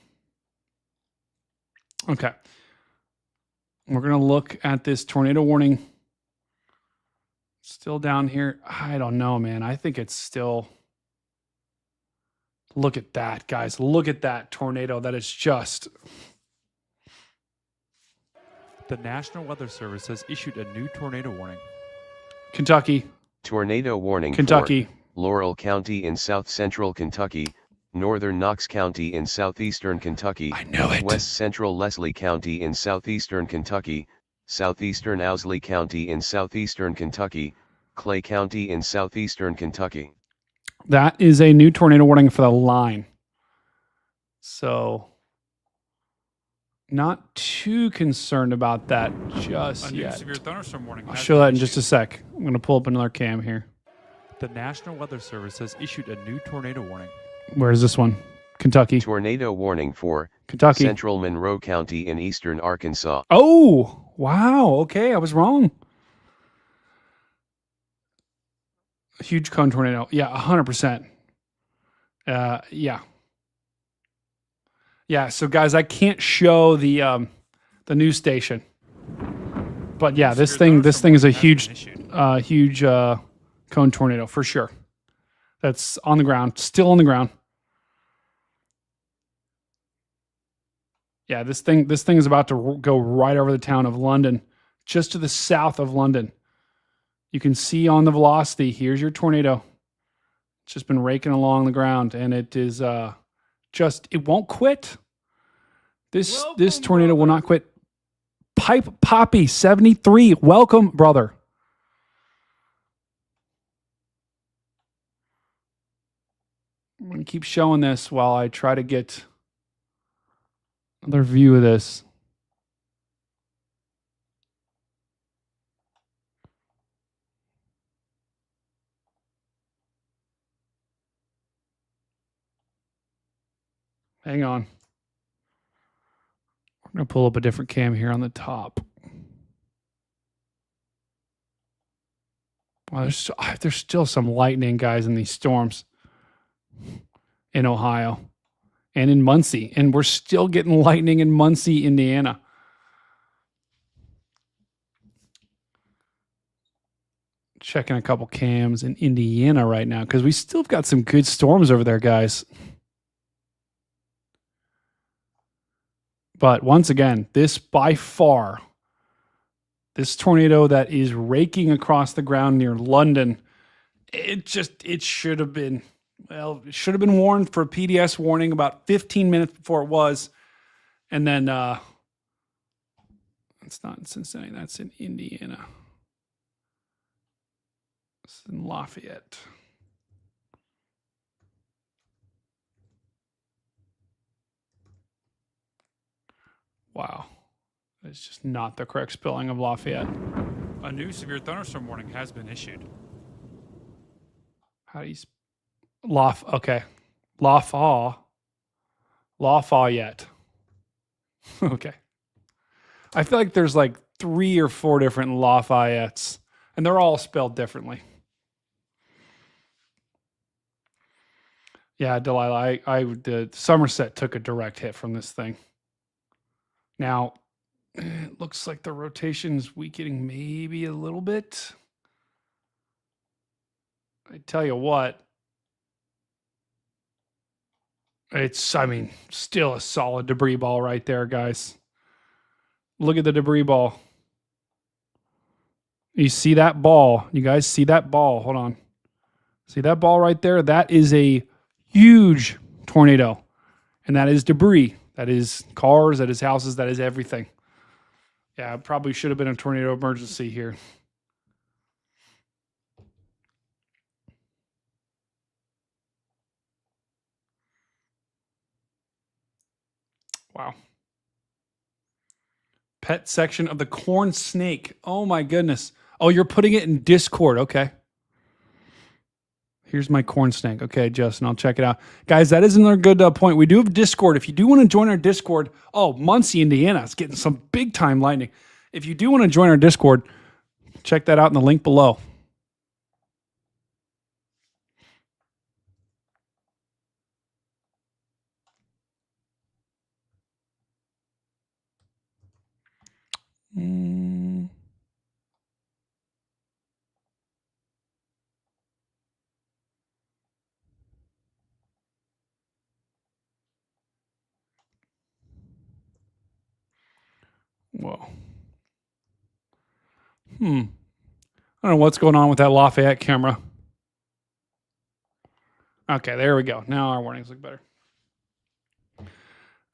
Okay. We're going to look at this tornado warning. Still down here. I don't know, man. I think it's still... Look at that, guys. Look at that tornado. That is just... The National Weather Service has issued a new tornado warning. Kentucky. Tornado warning Kentucky. for Laurel County in south central Kentucky, northern Knox County in southeastern Kentucky, I know it. west central Leslie County in southeastern Kentucky, southeastern Owsley County in southeastern Kentucky, Clay County in southeastern Kentucky. That is a new tornado warning for the line. So, not too concerned about that just A new yet. severe thunderstorm warning. I'll has show been that in just a issued. sec. I'm going to pull up another cam here. The National Weather Service has issued a new tornado warning. Where is this one? Kentucky. Tornado warning for Kentucky. central Monroe County in eastern Arkansas. Oh, wow. Okay, I was wrong. A huge cone tornado. Yeah, 100%. Yeah. Yeah, so guys, I can't show the news station. But yeah, this thing is a huge cone tornado for sure. That's on the ground, still on the ground. Yeah, this thing is about to go right over the town of London, just to the south of London. You can see on the velocity, here's your tornado. It's just been raking along the ground, and it is it won't quit. This tornado will not quit. Pipe Poppy 73, welcome, brother. I'm going to keep showing this while I try to get another view of this. Hang on. We're going to pull up a different cam here on the top. Well, there's still some lightning, guys, in these storms in Ohio and in Muncie. And we're still getting lightning in Muncie, Indiana. Checking a couple cams in Indiana right now because we still have got some good storms over there, guys. But once again, this by far, this tornado that is raking across the ground near London, it should have been, well, it should have been warned for a PDS warning about 15 minutes before it was. And then, it's not in Cincinnati, that's in Indiana. It's in Lafayette. Wow. It's just not the correct spelling of Lafayette. A new severe thunderstorm warning has been issued. How do you okay. Lafayette. Okay. I feel like there's like 3 or 4 different Lafayettes, and they're all spelled differently. Yeah, Delilah, the Somerset took a direct hit from this thing. Now, it looks like the rotation is weakening maybe a little bit. I tell you what, it's, I mean, still a solid debris ball right there, guys. Look at the debris ball. You see that ball? You guys see that ball? Hold on. See that ball right there? That is a huge tornado. And that is debris. That is cars, that is houses, that is everything. Yeah, it probably should have been a tornado emergency here. Wow. Pet section of the corn snake. Oh my goodness. Oh, you're putting it in Discord. Okay. Here's my corn snake. Okay, Justin, I'll check it out. Guys, that is another good point. We do have Discord. If you do want to join our Discord, Muncie, Indiana, it's getting some big time lightning. If you do want to join our Discord, check that out in the link below. Whoa. I don't know what's going on with that Lafayette camera. Okay, there we go. Now our warnings look better.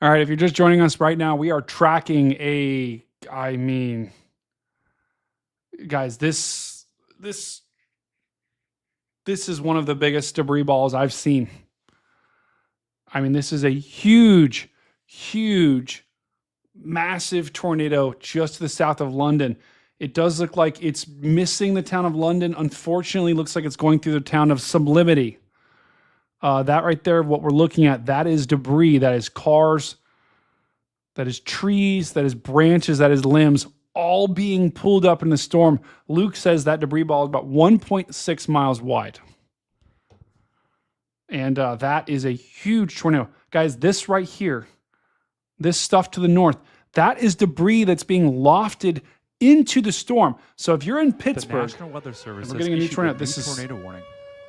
All right, if you're just joining us right now, we are tracking guys, this is one of the biggest debris balls I've seen. I mean, this is a huge, massive tornado just to the south of London. It does look like it's missing the town of London. Unfortunately, looks like it's going through the town of Sublimity. That right there, what we're looking at, that is debris. That is cars. That is trees. That is branches. That is limbs, all being pulled up in the storm. Luke says that debris ball is about 1.6 miles wide. And that is a huge tornado. Guys, this right here, this stuff to the north, that is debris that's being lofted into the storm. So if you're in Pittsburgh, the National Weather Service we're getting a new tornado. This is tornado warning.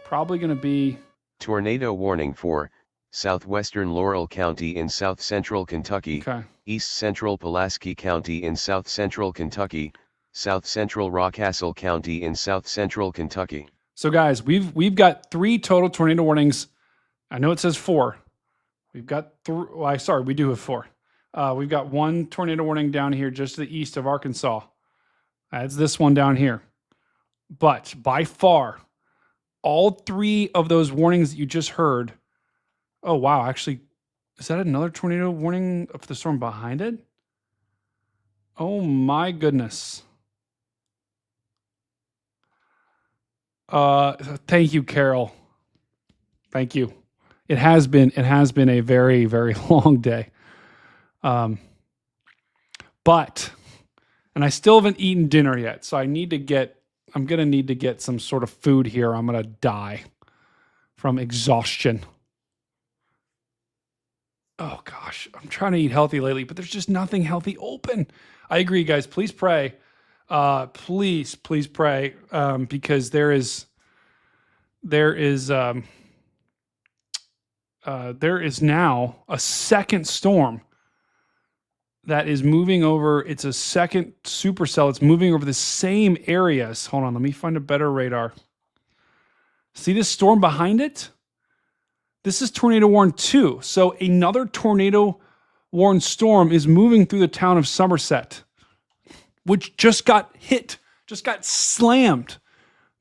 Probably going to be tornado warning for southwestern Laurel County in south central Kentucky, east central Pulaski County in south central Kentucky, south central Rockcastle County in south central Kentucky. So guys, we've got 3 total tornado warnings. I know it says 4. We've got 3. Well, sorry, we do have 4. We've got 1 tornado warning down here just to the east of Arkansas. That's this one down here. But by far, all 3 of those warnings that you just heard Oh, wow. Actually, is that another tornado warning for the storm behind it? Oh, my goodness. Thank you, Carol. Thank you. It has been a very, very long day. But I still haven't eaten dinner yet. So I'm going to need to get some sort of food here. I'm going to die from exhaustion. Oh gosh, I'm trying to eat healthy lately, but there's just nothing healthy open. I agree, guys. Please pray. Please pray. Because there is now a second storm that is moving over. It's a second supercell. It's moving over the same areas. Hold on, let me find a better radar. See this storm behind it? This is tornado warn 2. So another tornado warn storm is moving through the town of Somerset, which just got slammed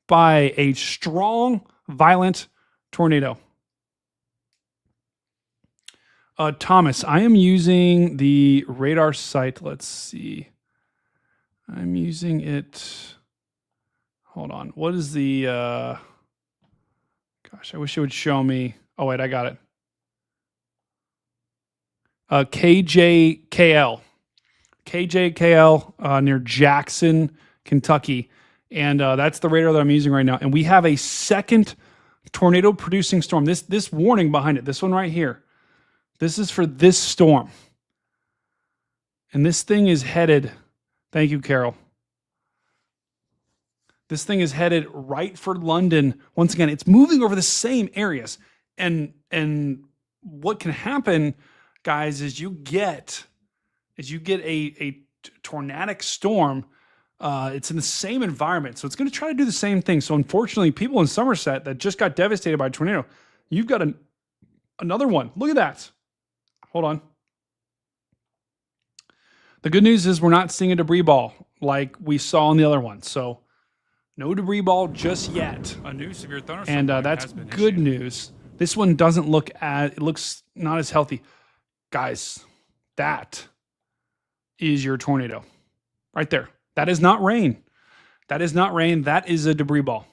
by a strong, violent tornado. Thomas, I am using the radar site. Let's see. I'm using it. Hold on. What is the... gosh, I wish it would show me. Oh, wait, I got it. KJKL. KJKL near Jackson, Kentucky. And that's the radar that I'm using right now. And we have a second tornado-producing storm. This warning behind it, this one right here. This is for this storm. And this thing is headed... Thank you, Carol. This thing is headed right for London. Once again, it's moving over the same areas. And what can happen, guys, is you get a tornadic storm. It's in the same environment, so it's going to try to do the same thing. So unfortunately, people in Somerset that just got devastated by a tornado, you've got another one. Look at that. Hold on. The good news is we're not seeing a debris ball like we saw on the other one. So no debris ball just yet. A new severe thunderstorm. And that's good news. This one doesn't it looks not as healthy. Guys, that is your tornado right there. That is not rain. That is not rain. That is a debris ball.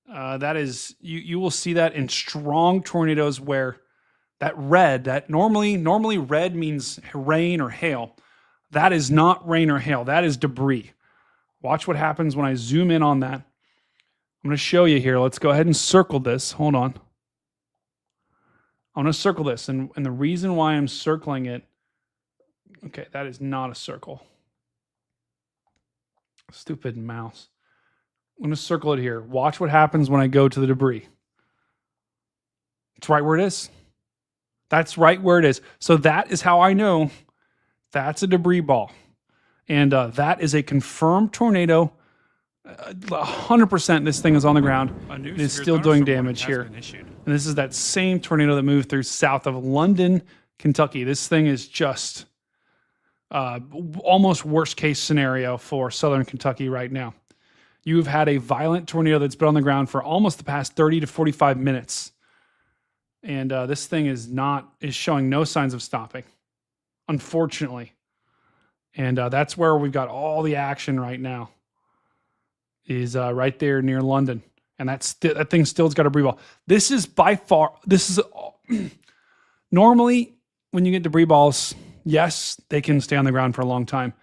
That is, you will see that in strong tornadoes where that red, that normally red means rain or hail. That is not rain or hail. That is debris. Watch what happens when I zoom in on that. I'm going to show you here. Let's go ahead and circle this. Hold on. I'm going to circle this. And the reason why I'm circling it, okay, that is not a circle. Stupid mouse. I'm going to circle it here. Watch what happens when I go to the debris. It's right where it is. That's right where it is. So that is how I know that's a debris ball. And that is a confirmed tornado. 100% this thing is on the ground. It is still doing damage here. And this is that same tornado that moved through south of London, Kentucky. This thing is just almost worst case scenario for southern Kentucky right now. You've had a violent tornado that's been on the ground for almost the past 30 to 45 minutes. And this thing is showing no signs of stopping, unfortunately. And that's where we've got all the action right now, is right there near London. And that thing still's got a debris ball. This is normally when you get debris balls, yes, they can stay on the ground for a long time.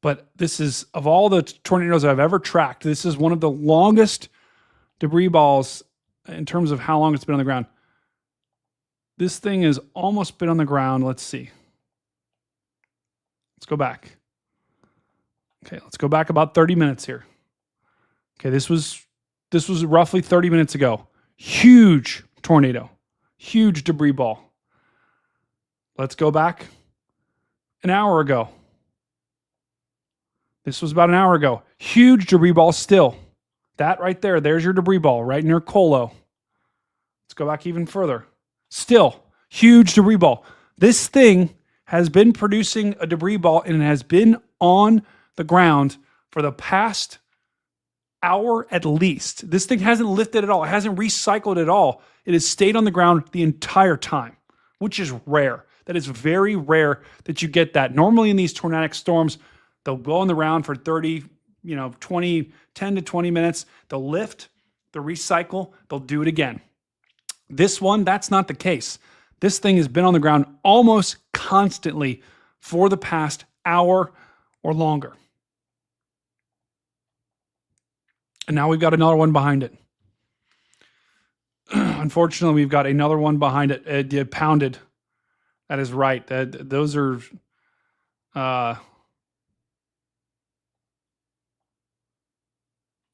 But this is, of all the tornadoes I've ever tracked, this is one of the longest debris balls in terms of how long it's been on the ground. This thing has almost been on the ground. Let's see. Let's go back. Okay, let's go back about 30 minutes here. Okay, this was roughly 30 minutes ago. Huge tornado. Huge debris ball. Let's go back an hour ago. This was about an hour ago. Huge debris ball still. That right there, there's your debris ball right near Colo. Let's go back even further. Still, huge debris ball. This thing has been producing a debris ball and it has been on the ground for the past hour at least. This thing hasn't lifted at all. It hasn't recycled at all. It has stayed on the ground the entire time, which is rare. That is very rare that you get that. Normally in these tornadic storms, they'll go on the ground for 30, 20, 10 to 20 minutes. They'll lift, they'll recycle, they'll do it again. This one, that's not the case. This thing has been on the ground almost constantly for the past hour or longer. And now we've got another one behind it. Unfortunately, we've got another one behind it. It pounded. That is right. Those are... that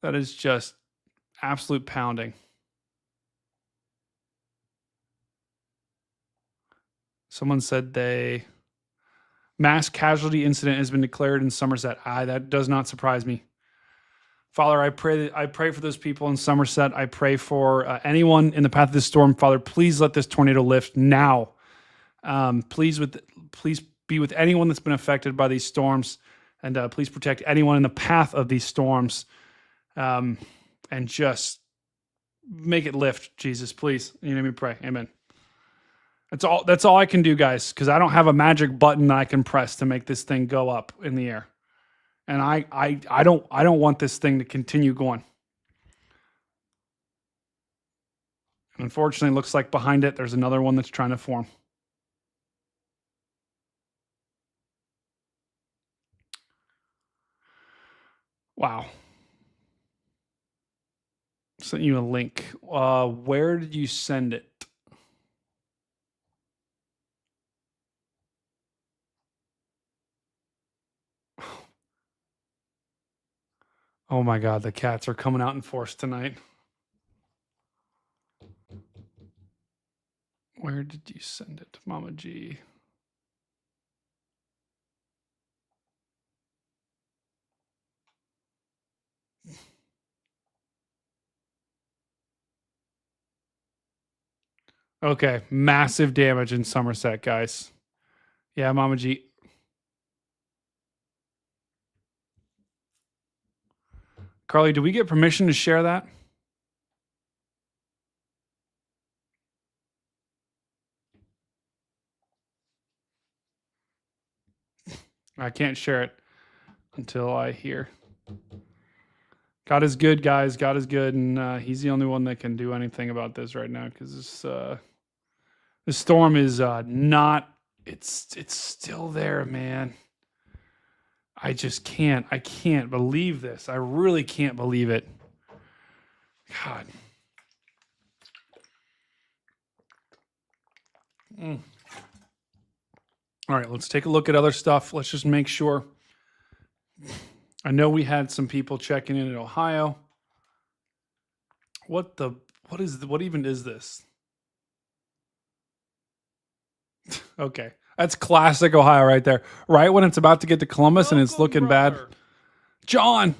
is just absolute pounding. Someone said mass casualty incident has been declared in Somerset. That does not surprise me. Father, I pray for those people in Somerset. I pray for anyone in the path of this storm. Father, please let this tornado lift now. Please be with anyone that's been affected by these storms, and please protect anyone in the path of these storms, and just make it lift, Jesus, please. You know me pray. Amen. That's all I can do, guys, because I don't have a magic button that I can press to make this thing go up in the air. And I don't want this thing to continue going. Unfortunately, it looks like behind it, there's another one that's trying to form. Wow. Sent you a link. Where did you send it? Oh my God, the cats are coming out in force tonight. Where did you send it, Mama G? Okay, massive damage in Somerset, guys. Yeah, Mama G. Carly, do we get permission to share that? I can't share it until I hear. God is good, guys. God is good, and he's the only one that can do anything about this right now, because this storm is not. It's still there, man. I just can't. I can't believe this. I really can't believe it. God. All right, let's take a look at other stuff. Let's just make sure. I know we had some people checking in Ohio. What even is this? Okay. That's classic Ohio right there. Right when it's about to get to Columbus and it's looking bad. John.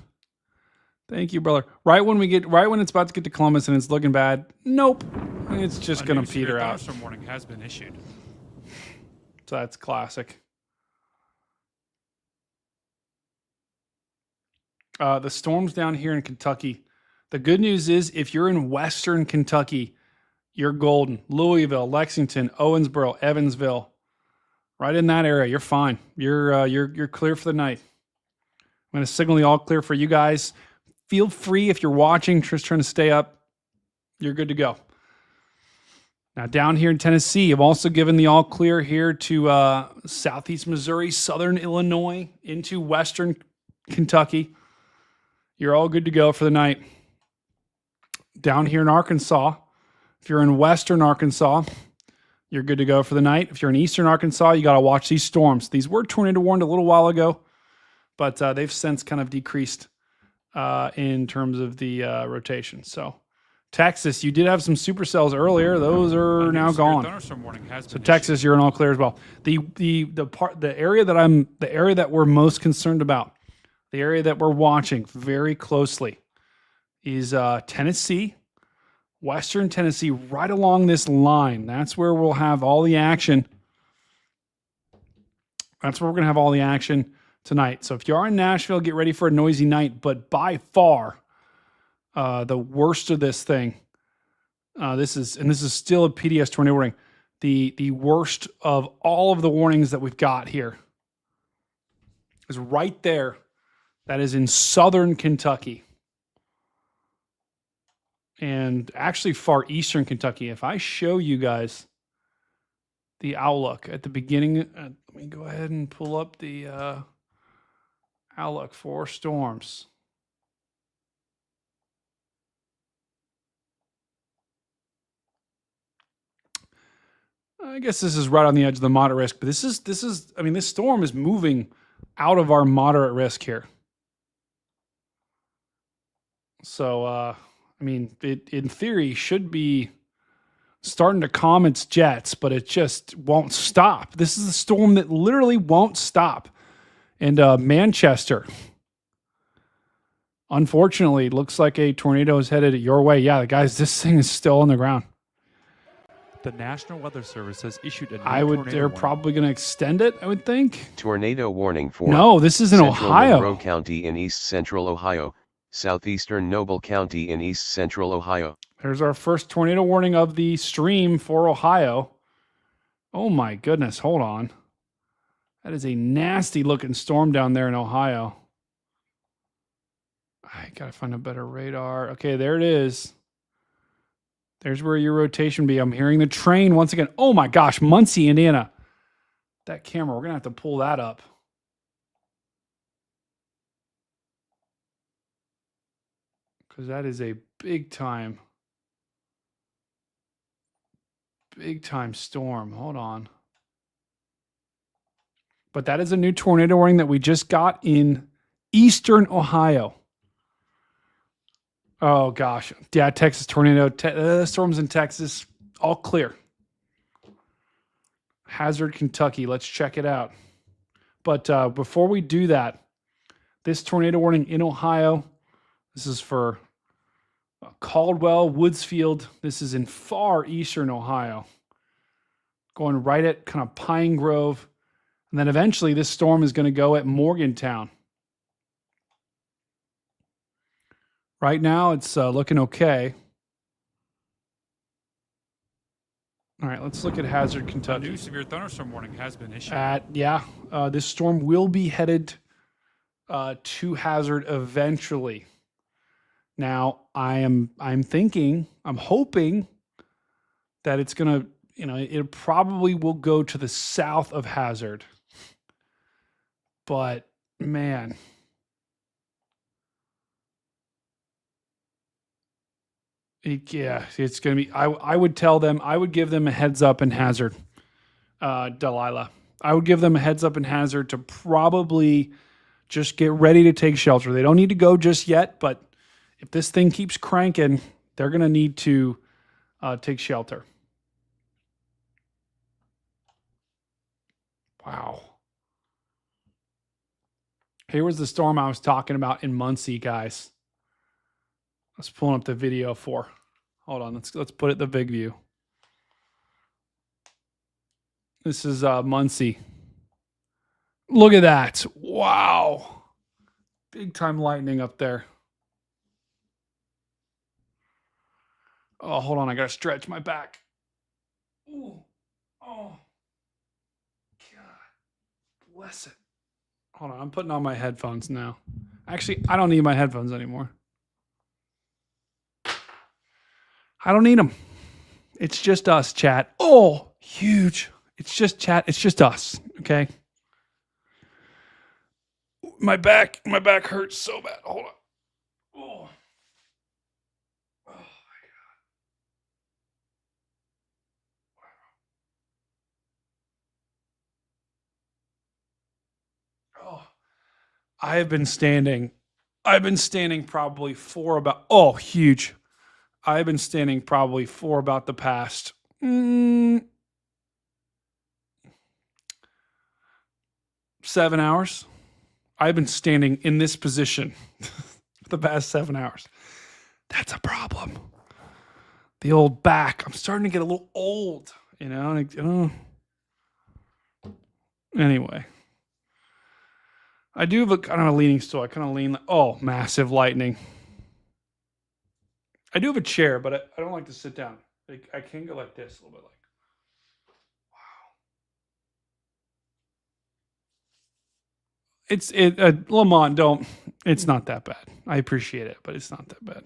Thank you, brother. Right when it's about to get to Columbus and it's looking bad. Nope. It's just going to peter out. Thunderstorm warning has been issued. So that's classic. The storms down here in Kentucky. The good news is if you're in Western Kentucky, you're golden. Louisville, Lexington, Owensboro, Evansville. Right in that area, you're fine. You're clear for the night. I'm going to signal the all clear for you guys. Feel free if you're watching, just trying to stay up. You're good to go. Now down here in Tennessee, I've also given the all clear here to southeast Missouri, southern Illinois, into western Kentucky. You're all good to go for the night. Down here in Arkansas, if you're in western Arkansas, you're good to go for the night. If you're in eastern Arkansas, you got to watch these storms. These were tornado warned a little while ago, but they've since kind of decreased in terms of the rotation. So Texas, you did have some supercells earlier. Those are now gone. Thunderstorm warning has been So Texas, you're in all clear as well. The area that we're most concerned about, the area that we're watching very closely is Tennessee, Western Tennessee, right along this line. That's where we'll have all the action. That's where we're going to have all the action tonight. So if you are in Nashville, get ready for a noisy night. But by far, the worst of this thing. This is still a PDS tornado warning. The worst of all of the warnings that we've got here is right there. That is in southern Kentucky. And actually far eastern Kentucky. If I show you guys the outlook at the beginning, let me go ahead and pull up the outlook for storms. I guess this is right on the edge of the moderate risk, but this is I mean, this storm is moving out of our moderate risk here. So, I mean, it in theory should be starting to calm its jets, but it just won't stop. This is a storm that literally won't stop. And Manchester, unfortunately, looks like a tornado is headed your way. Yeah, guys, this thing is still on the ground. The National Weather Service has issued a new tornado they're warning. probably going to extend it, I would think. Tornado warning for No, this is in Central Ohio. Monroe County in east central Ohio, southeastern Noble County in east central Ohio. There's our first tornado warning of the stream for Ohio. Oh my goodness, hold on. That is a nasty looking storm down there in Ohio. I gotta find a better radar. Okay, there it is. There's where your rotation be. I'm hearing the train once again. Oh my gosh, Muncie, Indiana. That camera, we're gonna have to pull that up. Because that is a big time storm. Hold on. But that is a new tornado warning that we just got in eastern Ohio. Oh gosh. Yeah, Texas tornado. Storms in Texas. All clear. Hazard, Kentucky. Let's check it out. But before we do that, this tornado warning in Ohio, this is for Caldwell, Woodsfield. This is in far eastern Ohio. Going right at kind of Pine Grove. And then eventually this storm is going to go at Morgantown. Right now, it's looking okay. All right, let's look at Hazard, A Kentucky. new severe thunderstorm warning has been issued. This storm will be headed to Hazard eventually. Now, I'm hoping that it's gonna, it probably will go to the south of Hazard. But man. It's going to be, I would tell them, I would give them a heads up in Hazard, Delilah. I would give them a heads up in Hazard to probably just get ready to take shelter. They don't need to go just yet, but if this thing keeps cranking, they're going to need to take shelter. Wow. Here was the storm I was talking about in Muncie, guys. Let's pull up the video for. Hold on, let's put it the big view. This is Muncie. Look at that. Wow. Big time lightning up there. Oh, hold on, I gotta stretch my back. Ooh. Oh. God bless it. Hold on, I'm putting on my headphones now. Actually, I don't need my headphones anymore. I don't need them. It's just us, chat. Oh, huge. It's just chat. It's just us. Okay. My back hurts so bad. Hold on. Oh. Oh my God. Oh. I've been standing probably for about, huge. I've been standing probably for about the past 7 hours. I've been standing in this position for the past 7 hours. That's a problem. The old back. I'm starting to get a little old, Anyway. I do have a kind of a leaning stool. I kind of lean. Oh, massive lightning. I do have a chair, but I don't like to sit down. Like, I can go like this a little bit. Like, wow. Lamont, don't. It's not that bad. I appreciate it, but it's not that bad.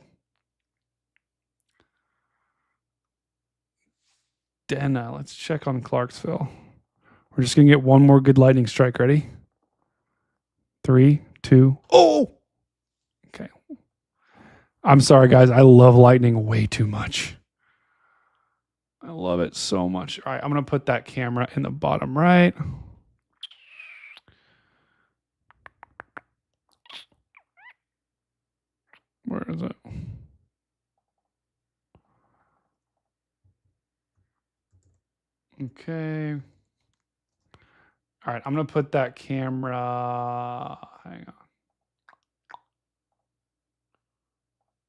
Denna, let's check on Clarksville. We're just gonna get one more good lightning strike. Ready? 3, 2. Oh. Okay. I'm sorry, guys. I love lightning way too much. I love it so much. All right, I'm gonna put that camera in the bottom right. Where is it? Okay. All right, I'm going to put that camera. Hang on.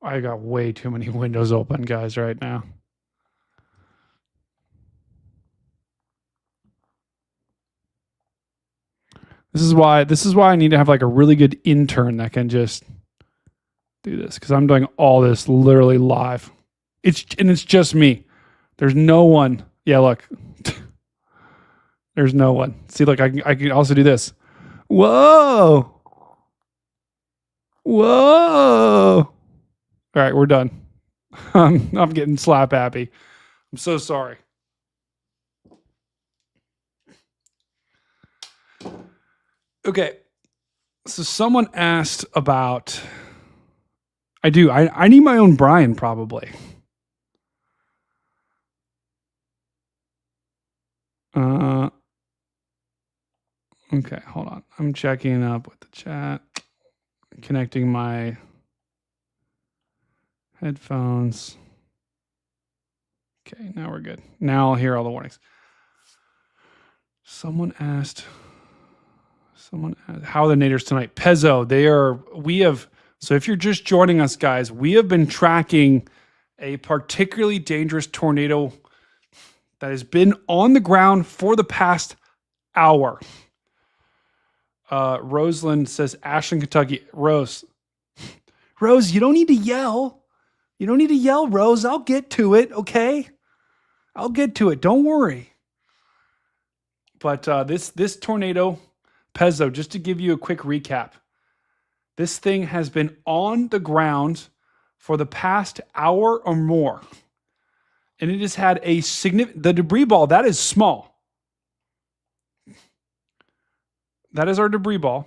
I got way too many windows open, guys, right now. This is why I need to have like a really good intern that can just do this, because I'm doing all this literally live. It's just me. There's no one. Yeah, look. There's no one. See, look, I can also do this. Whoa. Whoa. All right, we're done. I'm getting slap happy. I'm so sorry. Okay. So someone asked about, I need my own Brian probably. Okay, hold on. I'm checking up with the chat. Connecting my headphones. Okay, now we're good. Now I'll hear all the warnings. Someone asked how are the naders tonight? Pezzo, so if you're just joining us, guys, we have been tracking a particularly dangerous tornado that has been on the ground for the past hour. Roseland says Ashland, Kentucky. Rose, you don't need to yell. You don't need to yell, Rose. I'll get to it, okay? I'll get to it. Don't worry. But this tornado, Pezzo, just to give you a quick recap, this thing has been on the ground for the past hour or more. And it has had the debris ball, that is small. That is our debris ball.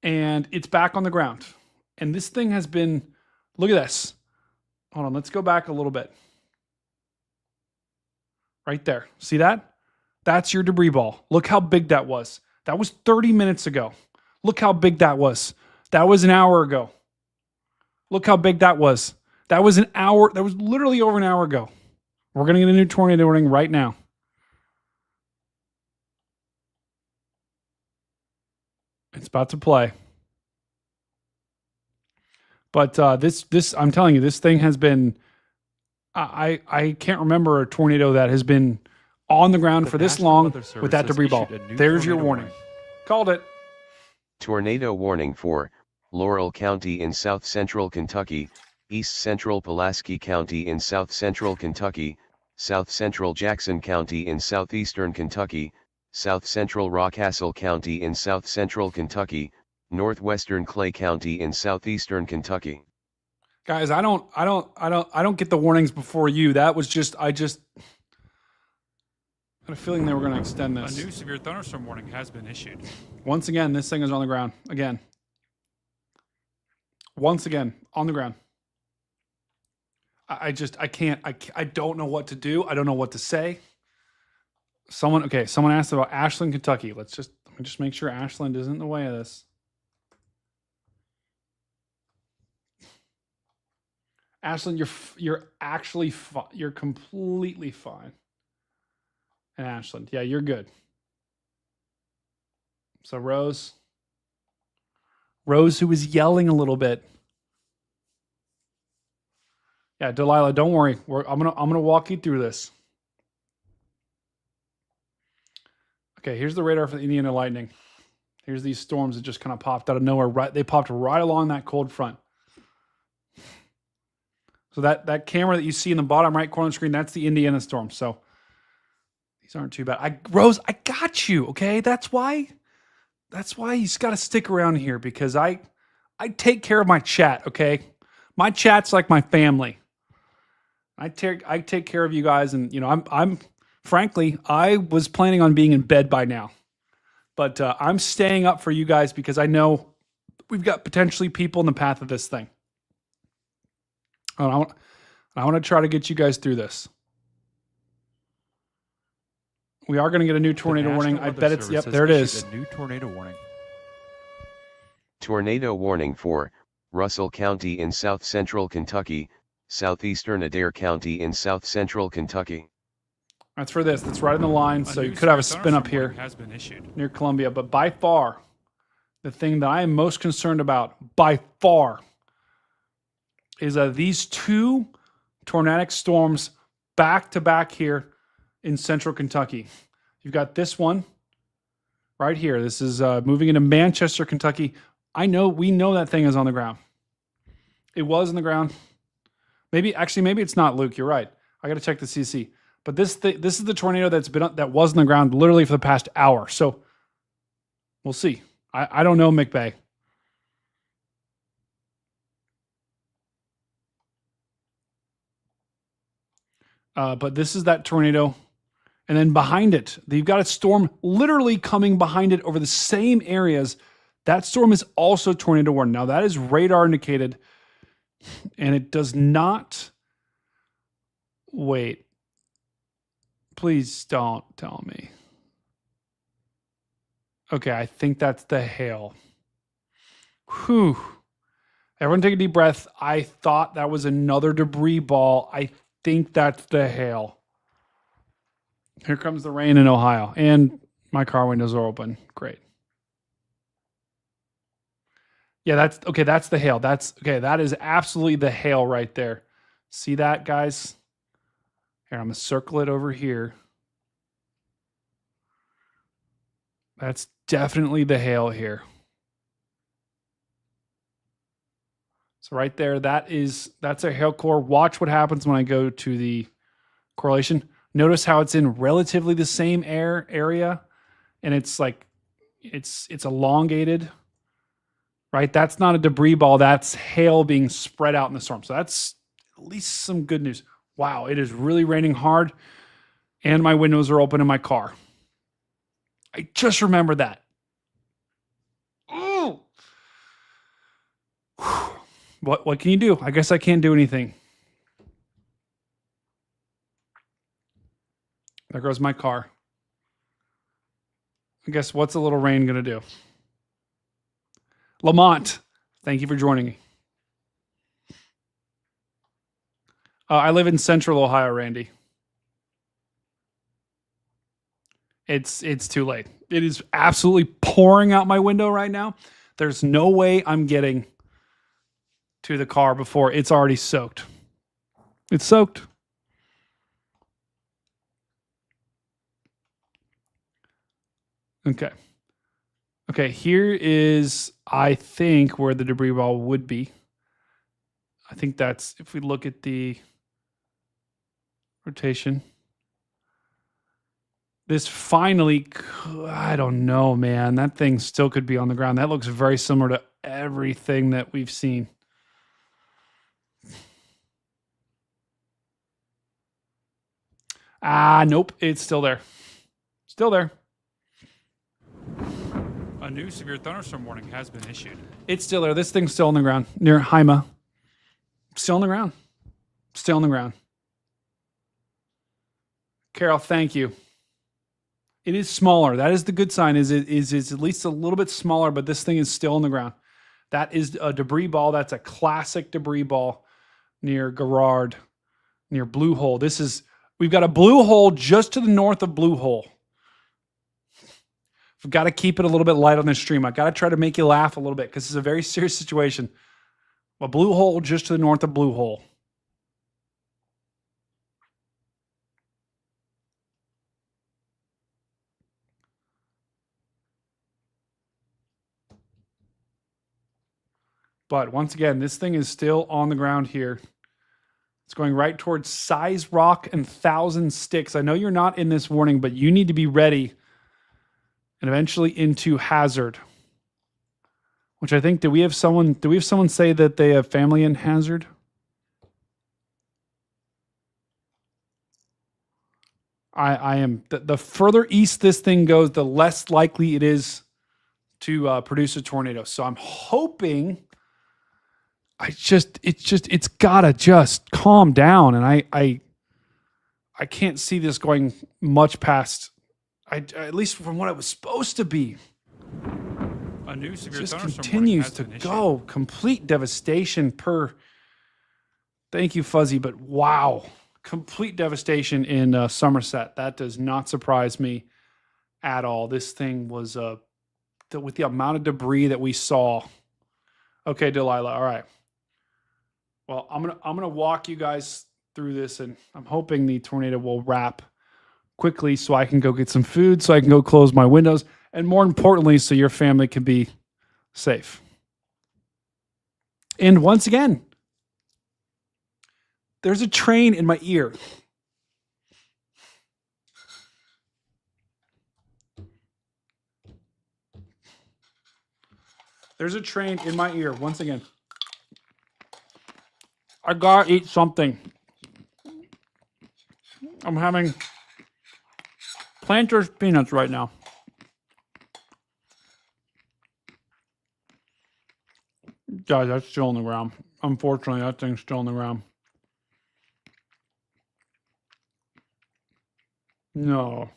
And it's back on the ground. And this thing has been, look at this. Hold on, let's go back a little bit. Right there. See that? That's your debris ball. Look how big that was. That was 30 minutes ago. Look how big that was. That was an hour ago. Look how big that was. That was an hour. That was literally over an hour ago. We're going to get a new tornado warning right now. It's about to play. But this I'm telling you, this thing has been, I can't remember a tornado that has been on the ground for this long with that debris ball. There's your warning. Called it. Tornado warning for Laurel County in south central Kentucky, east central Pulaski County in south central Kentucky, south central Jackson County in southeastern Kentucky, south central Rockcastle County in south central Kentucky, northwestern Clay County in southeastern Kentucky. Guys, I don't get the warnings before you. That was just I had a feeling they were going to extend this. A new severe thunderstorm warning has been issued. Once again, this thing is on the ground. Again. Once again, on the ground. I don't know what to do. I don't know what to say. Someone asked about Ashland, Kentucky. Let me just make sure Ashland isn't in the way of this. Ashland, you're actually you're completely fine. And Ashland, yeah, you're good. So Rose, who was yelling a little bit. Yeah, Delilah, don't worry. I'm gonna walk you through this. Okay, here's the radar for the Indiana lightning. Here's these storms that just kind of popped out of nowhere. They popped right along that cold front. So that camera that you see in the bottom right corner of the screen, that's the Indiana storm. So these aren't too bad. Rose, I got you. Okay, that's why you just got to stick around here because I take care of my chat. Okay, my chat's like my family. I take care of you guys, and I'm frankly I was planning on being in bed by now, but I'm staying up for you guys because I know we've got potentially people in the path of this thing. I want to try to get you guys through this. We are going to get a new tornado warning. I bet it's, yep, there it is. A new tornado warning. Tornado warning for Russell County in south central Kentucky, southeastern Adair County in south central Kentucky. That's for this. That's right in the line. So you could have a spin up here has been issued near Columbia. But by far, the thing that I am most concerned about, by far, is these two tornadic storms back to back here in central Kentucky. You've got this one right here. This is moving into Manchester, Kentucky. We know that thing is on the ground. It was on the ground. Maybe it's not, Luke. You're right. I got to check the CC. But this is the tornado that was on the ground literally for the past hour. So we'll see. I don't know, McBay. But this is that tornado. And then behind it, you've got a storm literally coming behind it over the same areas. That storm is also tornado warning. Now, that is radar indicated, and it does not... Wait. Please don't tell me. Okay, I think that's the hail. Whew. Everyone take a deep breath. I thought that was another debris ball. I think that's the hail. Here comes the rain in Ohio. And my car windows are open. Great. Yeah, that's the hail. That is absolutely the hail right there. See that, guys? Here, I'm going to circle it over here. That's definitely the hail here. So right there, that's a hail core. Watch what happens when I go to the correlation. Notice how it's in relatively the same area, and it's like it's elongated. Right? That's not a debris ball. That's hail being spread out in the storm. So that's at least some good news. Wow, it is really raining hard, and my windows are open in my car. I just remembered that. Oh. What can you do? I guess I can't do anything. There goes my car. I guess what's a little rain going to do? Lamont, thank you for joining me. I live in central Ohio, Randy. It's too late. It is absolutely pouring out my window right now. There's no way I'm getting to the car before it's already soaked. It's soaked. Okay, here is, I think, where the debris ball would be. I think that's, if we look at the rotation. This finally, I don't know, man. That thing still could be on the ground. That looks very similar to everything that we've seen. Nope, it's still there. Still there. A new severe thunderstorm warning has been issued. It's still there. This thing's still on the ground near Haima. Still on the ground. Still on the ground. Carol, thank you. It is smaller. That is the good sign. Is at least a little bit smaller, but this thing is still on the ground. That is a debris ball. That's a classic debris ball near Garrard, near Blue Hole. We've got a Blue Hole just to the north of Blue Hole. I've got to keep it a little bit light on this stream. I've got to try to make you laugh a little bit because it's a very serious situation. A Blue Hole just to the north of Blue Hole. But once again, this thing is still on the ground here. It's going right towards Size Rock and Thousand Sticks. I know you're not in this warning, but you need to be ready. And eventually into Hazard. Which I think, do we have someone say that they have family in Hazard? I am, the further east this thing goes, the less likely it is to produce a tornado. So I'm hoping it's gotta just calm down. And I can't see this going much past, at least from what it was supposed to be. A new severe Just thunderstorm continues to warning has been go. Complete devastation per. Thank you, Fuzzy, but wow. Complete devastation in Somerset. That does not surprise me at all. This thing was, with the amount of debris that we saw. Okay, Delilah. All right. Well, I'm gonna walk you guys through this, and I'm hoping the tornado will wrap quickly so I can go get some food, so I can go close my windows, and more importantly, so your family can be safe. And once again, there's a train in my ear. There's a train in my ear once again. I gotta eat something. I'm having Planters peanuts right now. Guys, that's still on the ground. Unfortunately, that thing's still on the ground. No.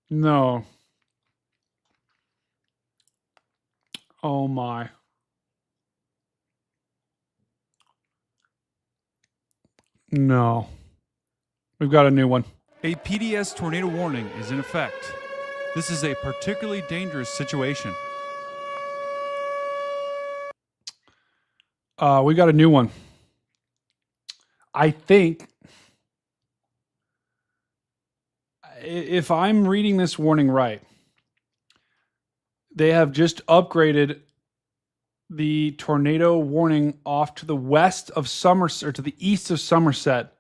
No. Oh my. No. We've got a new one. A PDS tornado warning is in effect. This is a particularly dangerous situation. We got a new one. I think, if I'm reading this warning right, they have just upgraded the tornado warning off to the west of Somerset, or to the east of Somerset.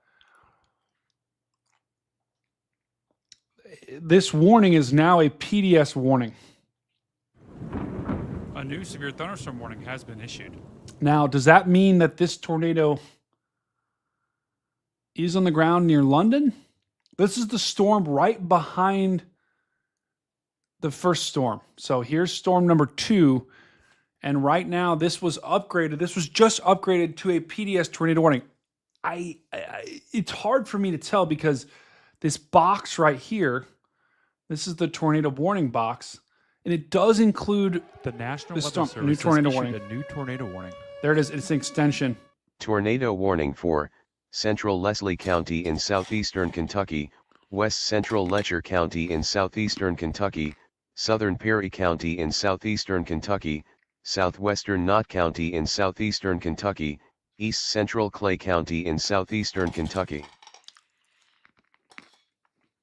This warning is now a PDS warning. A new severe thunderstorm warning has been issued. Now, does that mean that this tornado is on the ground near London? This is the storm right behind the first storm. So here's storm number 2. And right now, this was upgraded. This was just upgraded to a PDS tornado warning. It's hard for me to tell because this box right here, this is the tornado warning box, and it does include the National the Weather storm, Service new tornado has issued warning. a new tornado warning. There it is. It's an extension. Tornado warning for Central Leslie County in southeastern Kentucky, West Central Letcher County in southeastern Kentucky, Southern Perry County in southeastern Kentucky, Southwestern Knott County in southeastern Kentucky, East Central Clay County in southeastern Kentucky.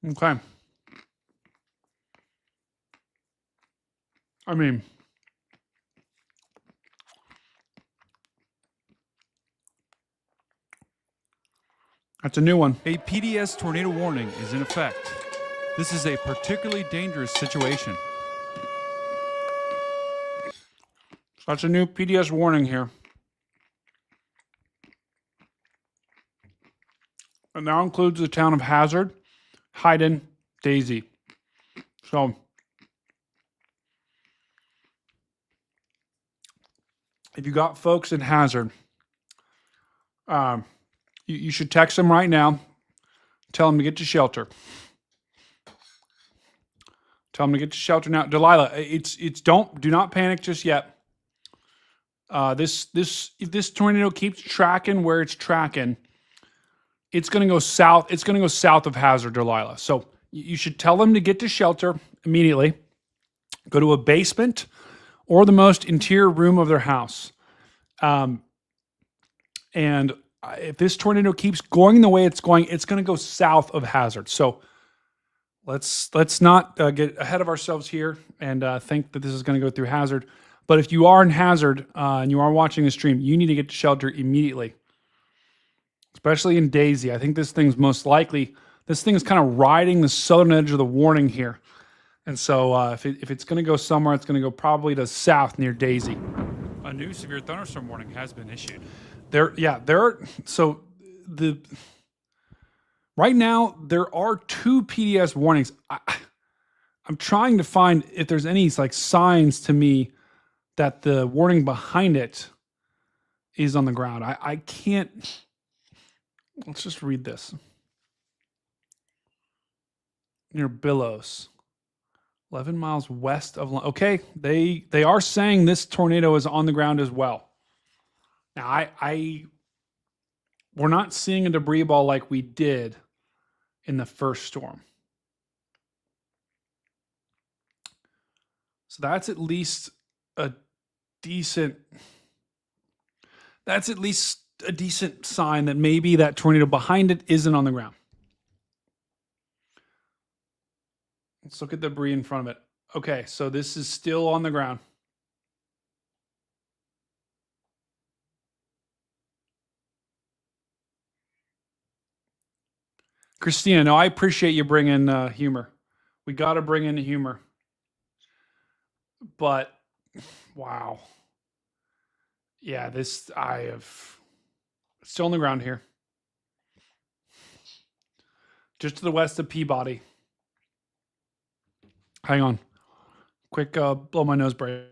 Okay. I mean, that's a new one. A PDS tornado warning is in effect. This is a particularly dangerous situation. That's a new PDS warning here. And now includes the town of Hazard, Hyden, Daisy. So, if you got folks in Hazard, you should text them right now. Tell them to get to shelter. Tell them to get to shelter now. Delilah, do not panic just yet. If this tornado keeps tracking where it's tracking, it's going to go south. It's going to go south of Hazard, Delilah. So you should tell them to get to shelter immediately. Go to a basement or the most interior room of their house. And if this tornado keeps going the way it's going to go south of Hazard. So let's not get ahead of ourselves here and think that this is going to go through Hazard. But if you are in Hazard and you are watching the stream, you need to get to shelter immediately. especially in Daisy. I think this thing's most likely, this thing is kind of riding the southern edge of the warning here. And so if it's going to go somewhere, it's going to go probably to south near Daisy. A new severe thunderstorm warning has been issued. Right now, there are 2 PDS warnings. I'm trying to find if there's any like signs to me that the warning behind it is on the ground. I can't. Let's just read this. Near Billows, 11 miles west of. Okay, they are saying this tornado is on the ground as well. Now, we're not seeing a debris ball like we did in the first storm. So that's at least a decent sign that maybe that tornado behind it isn't on the ground. Let's look at the debris in front of it. Okay, so this is still on the ground. Christina, no, I appreciate you bringing humor. We got to bring in the humor. But, wow. Yeah, it's still on the ground here. Just to the west of Peabody. Hang on. Quick blow my nose break.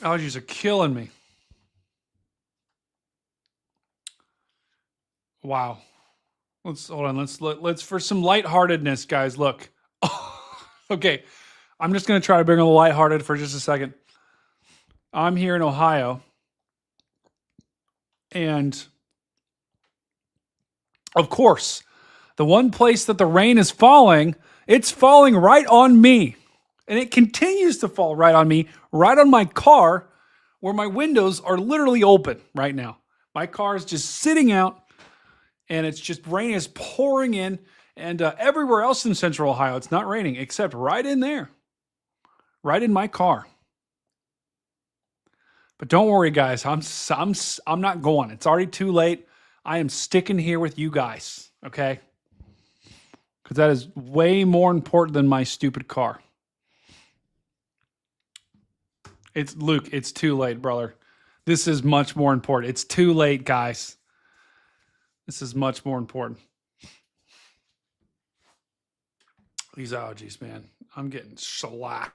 Allergies are killing me. Wow. Let's hold on. Let's for some lightheartedness, guys. Look. Okay. I'm just going to try to bring a little lighthearted for just a second. I'm here in Ohio. And of course, the one place that the rain is falling, it's falling right on me. And it continues to fall right on me, right on my car, where my windows are literally open right now. My car is just sitting out, and it's just rain is pouring in. And everywhere else in central Ohio, it's not raining, except right in there, right in my car. But don't worry, guys. I'm not going. It's already too late. I am sticking here with you guys, okay? Because that is way more important than my stupid car. It's Luke. It's too late, brother. This is much more important. It's too late, guys. This is much more important. These allergies, man. I'm getting shellacked.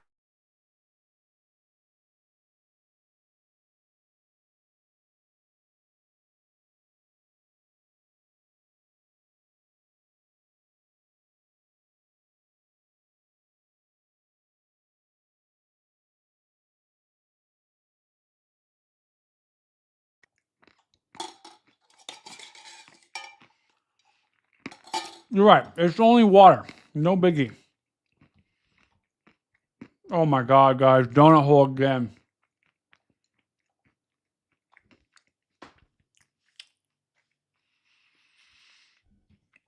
You're right. It's only water. No biggie. Oh my God, guys. Donut hole again.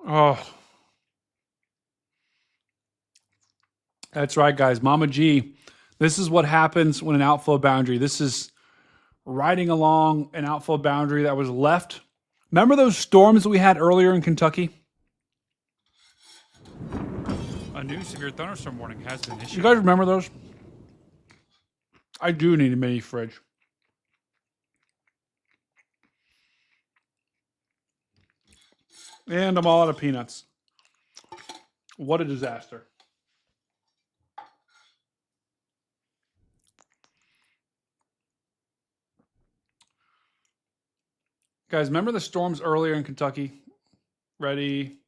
Oh. That's right, guys. Mama G. This is what happens when an outflow boundary. This is riding along an outflow boundary that was left. Remember those storms that we had earlier in Kentucky? A new severe thunderstorm warning has been issued. You guys remember those? I do need a mini fridge. And I'm all out of peanuts. What a disaster. Guys, remember the storms earlier in Kentucky? Ready?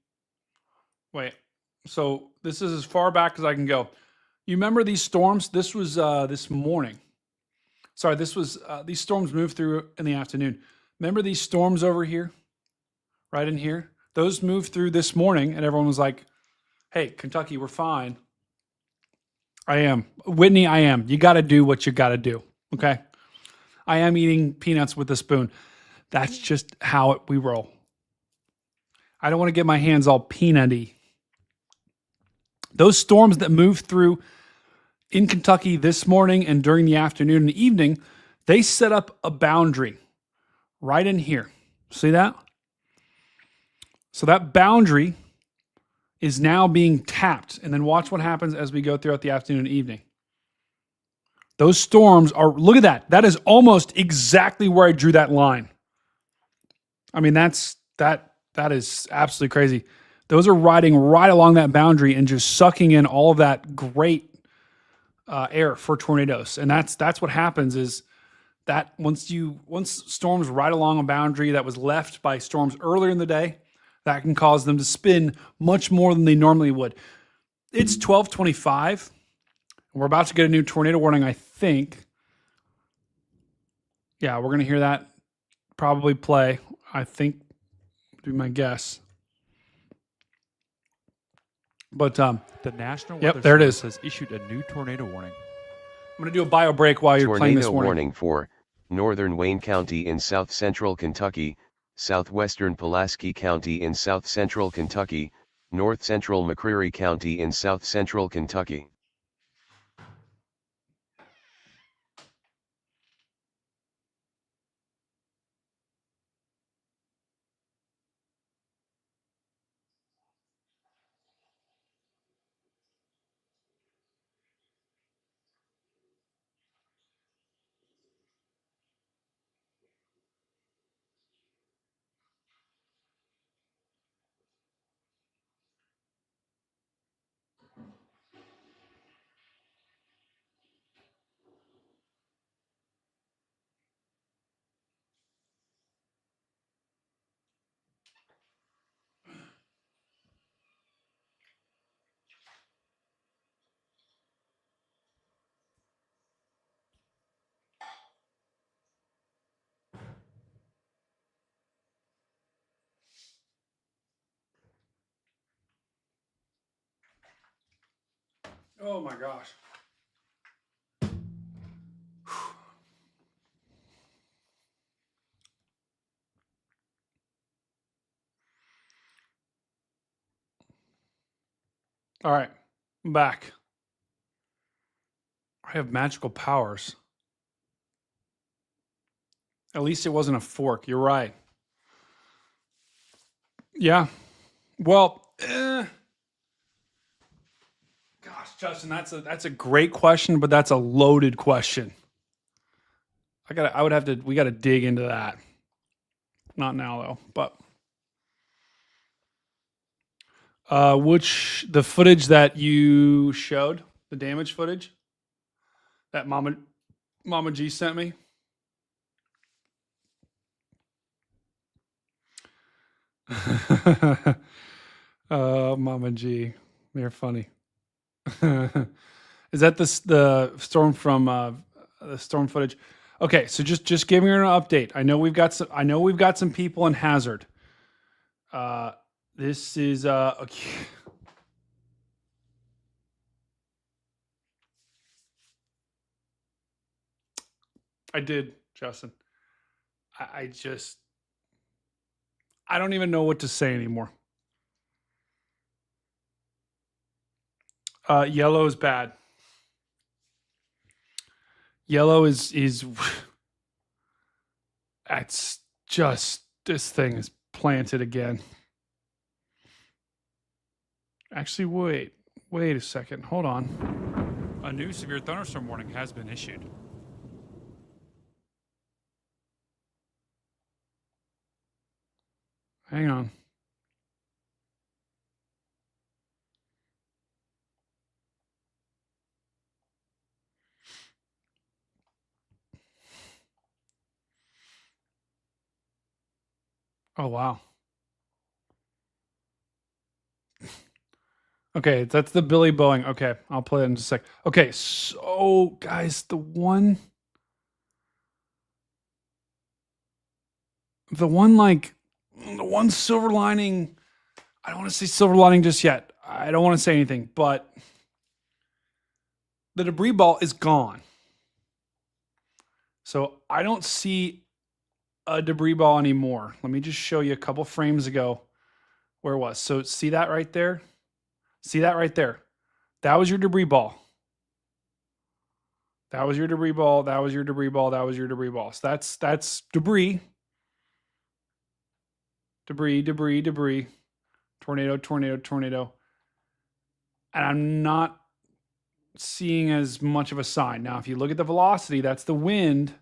Wait. So this is as far back as I can go. You remember these storms? This was this morning. Sorry, this was these storms moved through in the afternoon. Remember these storms over here? Right in here? Those moved through this morning, and everyone was like, hey, Kentucky, we're fine. I am. Whitney, I am. You got to do what you got to do. Okay. I am eating peanuts with a spoon. That's just how we roll. I don't want to get my hands all peanutty. Those storms that moved through in Kentucky this morning and during the afternoon and evening, they set up a boundary right in here. See that? So that boundary is now being tapped. And then watch what happens as we go throughout the afternoon and evening. Those storms are, look at that. That is almost exactly where I drew that line. I mean, that is absolutely crazy. Those are riding right along that boundary and just sucking in all of that great air for tornadoes. And that's what happens is that once storms ride along a boundary that was left by storms earlier in the day, that can cause them to spin much more than they normally would. It's 12:25. We're about to get a new tornado warning, I think. Yeah, we're going to hear that probably play. I think, would be my guess. But the National Weather there it is. Service has issued a new tornado warning. I'm going to do a bio break while you're playing this Tornado warning. warning for northern Wayne County in south central Kentucky, southwestern Pulaski County in south central Kentucky, north central McCreary County in south central Kentucky. Oh my gosh. All right, I'm back. I have magical powers. At least it wasn't a fork. You're right. Yeah. Well, gosh, Justin, that's a great question, but that's a loaded question. We got to dig into that. Not now though, but which the footage that you showed, the damage footage that Mama G sent me. Mama G, you're funny. Is that the storm from the storm footage? Okay, so just giving her an update. I know we've got some people in Hazard. This is okay. I did, Justin. I don't even know what to say anymore. Yellow is bad. Yellow is that's just, this thing is planted again. Actually, wait a second. Hold on. A new severe thunderstorm warning has been issued. Hang on. Oh, wow. Okay, that's the Billy Boeing. Okay, I'll play it in just a sec. Okay, so guys, the one silver lining, I don't want to say silver lining just yet. I don't want to say anything, but the debris ball is gone. So I don't see a debris ball anymore. Let me just show you a couple frames ago where it was. So see that right there? See that right there? That was your debris ball. That was your debris ball. That was your debris ball. That was your debris ball. So that's debris. Debris, debris, debris. Tornado, tornado, tornado. And I'm not seeing as much of a sign. Now, if you look at the velocity, that's the wind.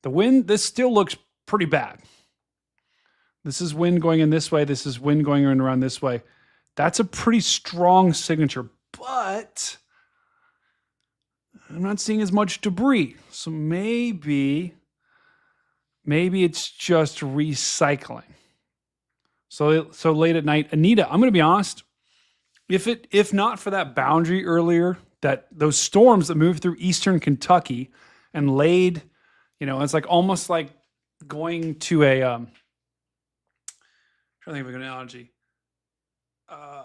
The wind, this still looks pretty bad. This is wind going in this way. This is wind going in around this way. That's a pretty strong signature, but I'm not seeing as much debris. So maybe it's just recycling. So late at night, Anita, I'm going to be honest. If not for that boundary earlier, that those storms that moved through eastern Kentucky and laid, it's like almost like going to a I'm trying to think of an analogy.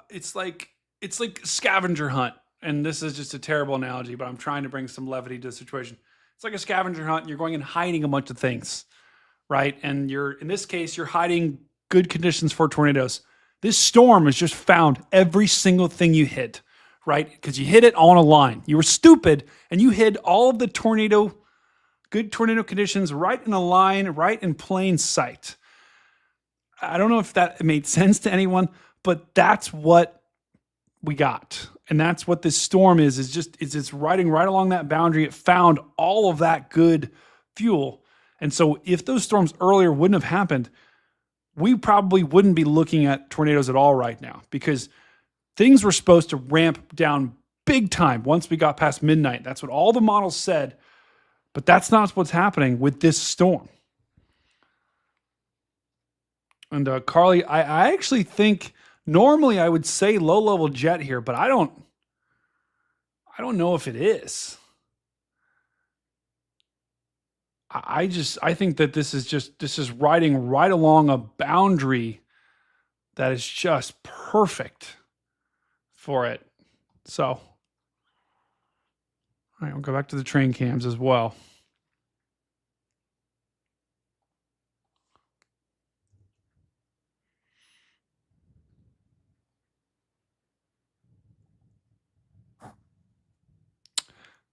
It's like scavenger hunt, and this is just a terrible analogy, but I'm trying to bring some levity to the situation. It's like a scavenger hunt, and you're going and hiding a bunch of things, right? And in this case, you're hiding good conditions for tornadoes. This storm has just found every single thing you hid, right? Because you hit it on a line. You were stupid, and you hid all of the good tornado conditions right in a line, right in plain sight. I don't know if that made sense to anyone, but that's what we got. And that's what this storm is it's riding right along that boundary. It found all of that good fuel. And so if those storms earlier wouldn't have happened, we probably wouldn't be looking at tornadoes at all right now, because things were supposed to ramp down big time once we got past midnight. That's what all the models said, but that's not what's happening with this storm. And Carly, I actually think normally I would say low-level jet here, but I don't know if it is. I think that this is riding right along a boundary that is just perfect for it. So, all right, we'll go back to the train cams as well.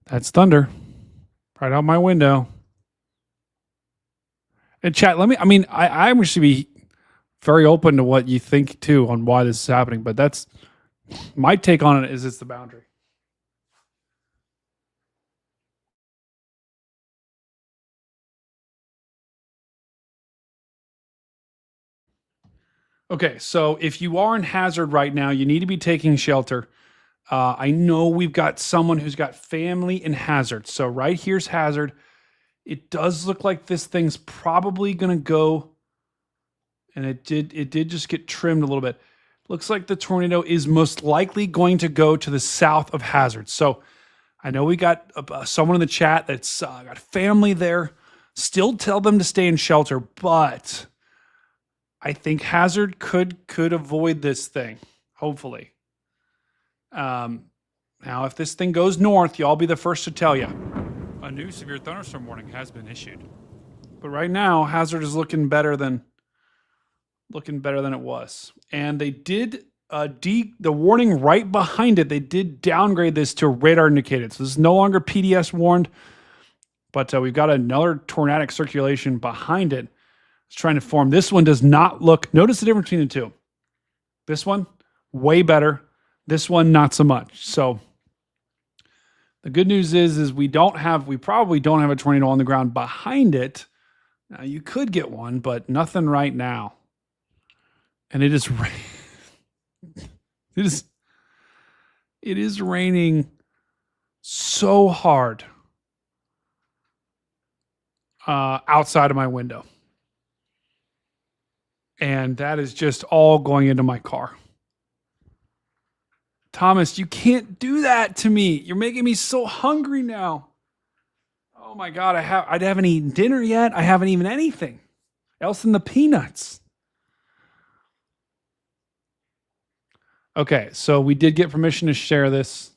That's thunder right out my window. And chat, I'm going to be very open to what you think too on why this is happening, but that's my take on it. Is it's the boundary. Okay, so if you are in hazard right now, you need to be taking shelter. I know we've got someone who's got family in hazard. So right here's hazard. It does look like this thing's probably going to go, and it did just get trimmed a little bit. Looks like the tornado is most likely going to go to the south of hazard. So I know we got someone in the chat that's got family there. Still tell them to stay in shelter, but I think hazard could avoid this thing, hopefully. Now, if this thing goes north, y'all be the first to tell you. A new severe thunderstorm warning has been issued. But right now, hazard is looking better than it was. And they did the warning right behind it. They did downgrade this to radar indicated. So this is no longer PDS warned, but we've got another tornadic circulation behind it. It's trying to form. This one does not look. Notice the difference between the two. This one, way better. This one, not so much. So the good news is we probably don't have a tornado on the ground behind it. Now, you could get one, but nothing right now. And it is it is raining so hard outside of my window. And that is just all going into my car. Thomas, you can't do that to me. You're making me so hungry now. Oh my God, I haven't eaten dinner yet. I haven't even anything else than the peanuts. Okay, so we did get permission to share this.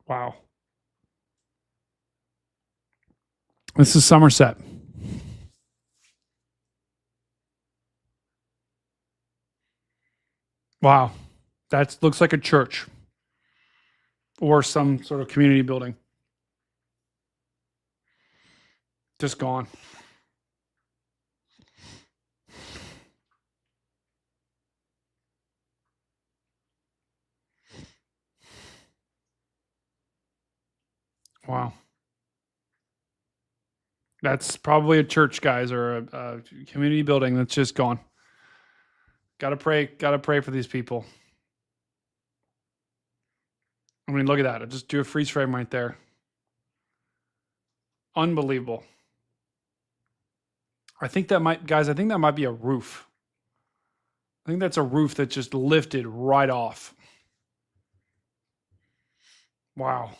Wow. This is Somerset. Wow. That looks like a church or some sort of community building. Just gone. Wow. That's probably a church, guys, or a community building that's just gone. Gotta pray for these people. I mean, look at that. I'll just do a freeze frame right there. Unbelievable. I think that might be a roof. I think that's a roof that just lifted right off. Wow.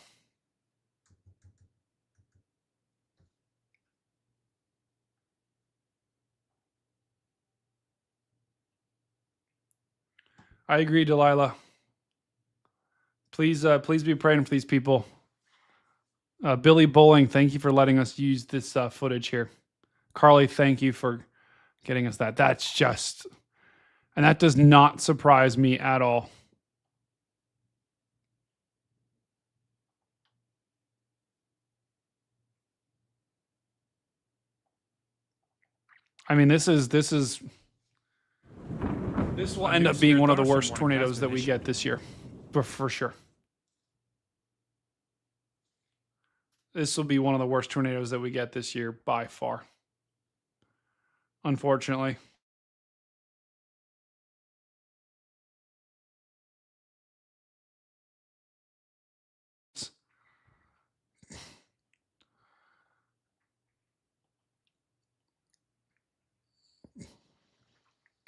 I agree, Delilah. Please be praying for these people. Billy Bowling, thank you for letting us use this footage here. Carly, thank you for getting us that. That's just, and that does not surprise me at all. I mean, this will end up being one of the worst tornadoes that we get this year, for sure. This will be one of the worst tornadoes that we get this year by far. Unfortunately.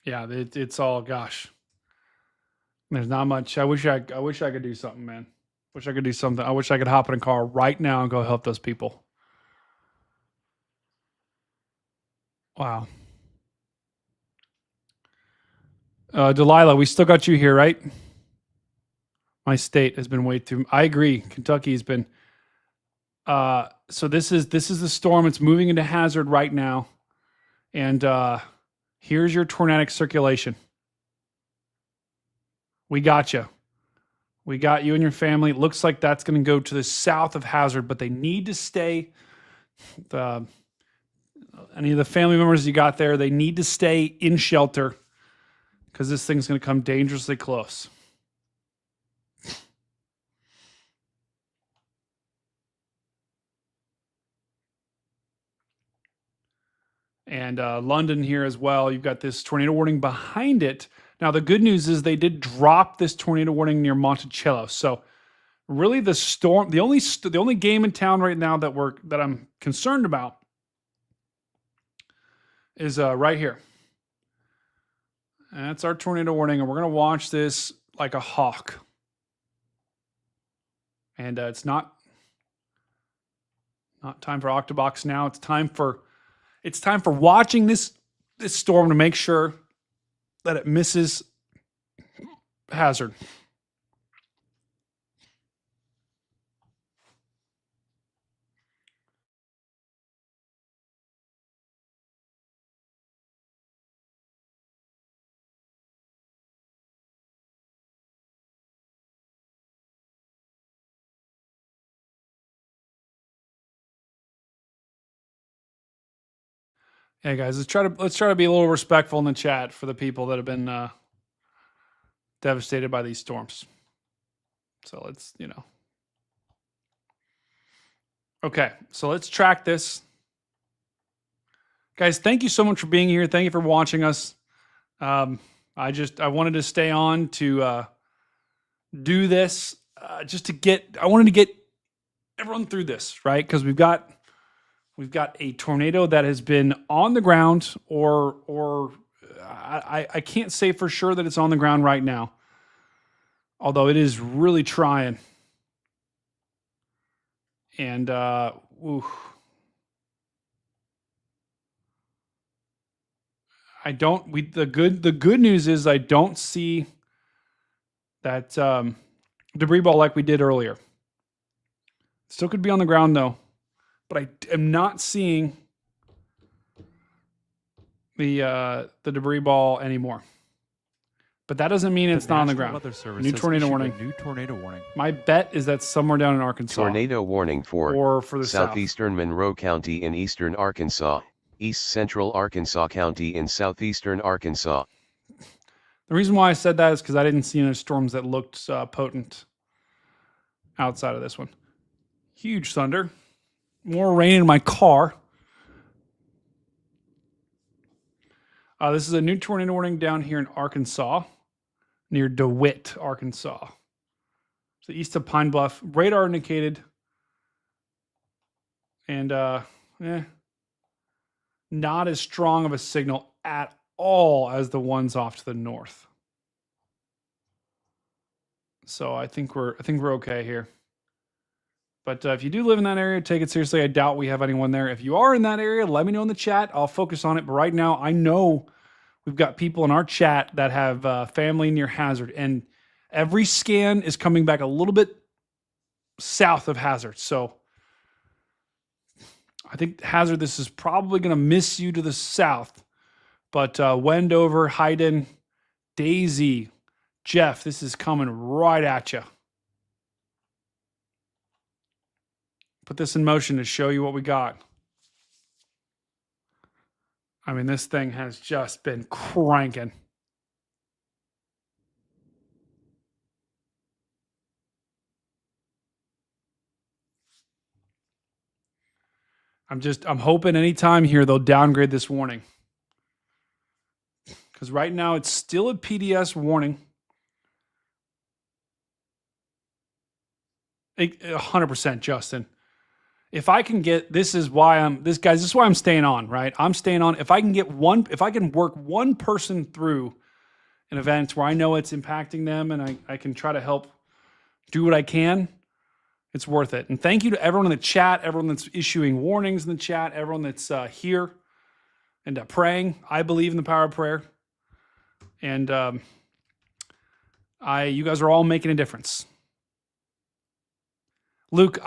Yeah, it's all, gosh. There's not much. I wish I could do something, man. Wish I could do something. I wish I could hop in a car right now and go help those people. Wow. Delilah, we still got you here, right? My state has been way too. I agree. Kentucky has been. So this is the storm. It's moving into hazard right now, and here's your tornadic circulation. We got you. We got you and your family. It looks like that's going to go to the south of hazard, but they need to stay. Any of the family members you got there, they need to stay in shelter because this thing's going to come dangerously close. And London here as well. You've got this tornado warning behind it. Now, the good news is they did drop this tornado warning near Monticello. So really the storm, the only game in town right now that I'm concerned about is right here. And that's our tornado warning. And we're going to watch this like a hawk. And it's not time for Octobox now. It's time for watching this storm to make sure that it misses hazard. Hey guys, let's try to be a little respectful in the chat for the people that have been devastated by these storms. So let's, Okay, so let's track this. Guys, thank you so much for being here. Thank you for watching us. I wanted to stay on to do this I wanted to get everyone through this, right? Because we've got a tornado that has been on the ground, or I can't say for sure that it's on the ground right now, although it is really trying. And the good news is I don't see that debris ball like we did earlier. Still could be on the ground though, but I am not seeing the debris ball anymore. But that doesn't mean it's not on the ground. Weather Service New has tornado issued warning. A new tornado warning. My bet is that's somewhere down in Arkansas. Tornado warning for or for the southeastern Monroe County in eastern Arkansas, east central Arkansas County in southeastern Arkansas. The reason why I said that is because I didn't see any storms that looked potent outside of this one. Huge thunder. More rain in my car. This is a new tornado warning down here in Arkansas, near DeWitt, Arkansas. So east of Pine Bluff. Radar indicated. And not as strong of a signal at all as the ones off to the north. So I think we're okay here. But if you do live in that area, take it seriously. I doubt we have anyone there. If you are in that area, let me know in the chat. I'll focus on it. But right now, I know we've got people in our chat that have family near Hazard. And every scan is coming back a little bit south of Hazard. So I think Hazard, this is probably going to miss you to the south. But Wendover, Hayden, Daisy, Jeff, this is coming right at you. Put this in motion to show you what we got. I mean, this thing has just been cranking. I'm hoping anytime here they'll downgrade this warning. Because right now it's still a PDS warning. 100%, Justin. If I can get, this is why I'm staying on, right? I'm staying on. If I can work one person through an event where I know it's impacting them and I can try to help do what I can, it's worth it. And thank you to everyone in the chat, everyone that's issuing warnings in the chat, everyone that's here and praying. I believe in the power of prayer. And you guys are all making a difference. Luke,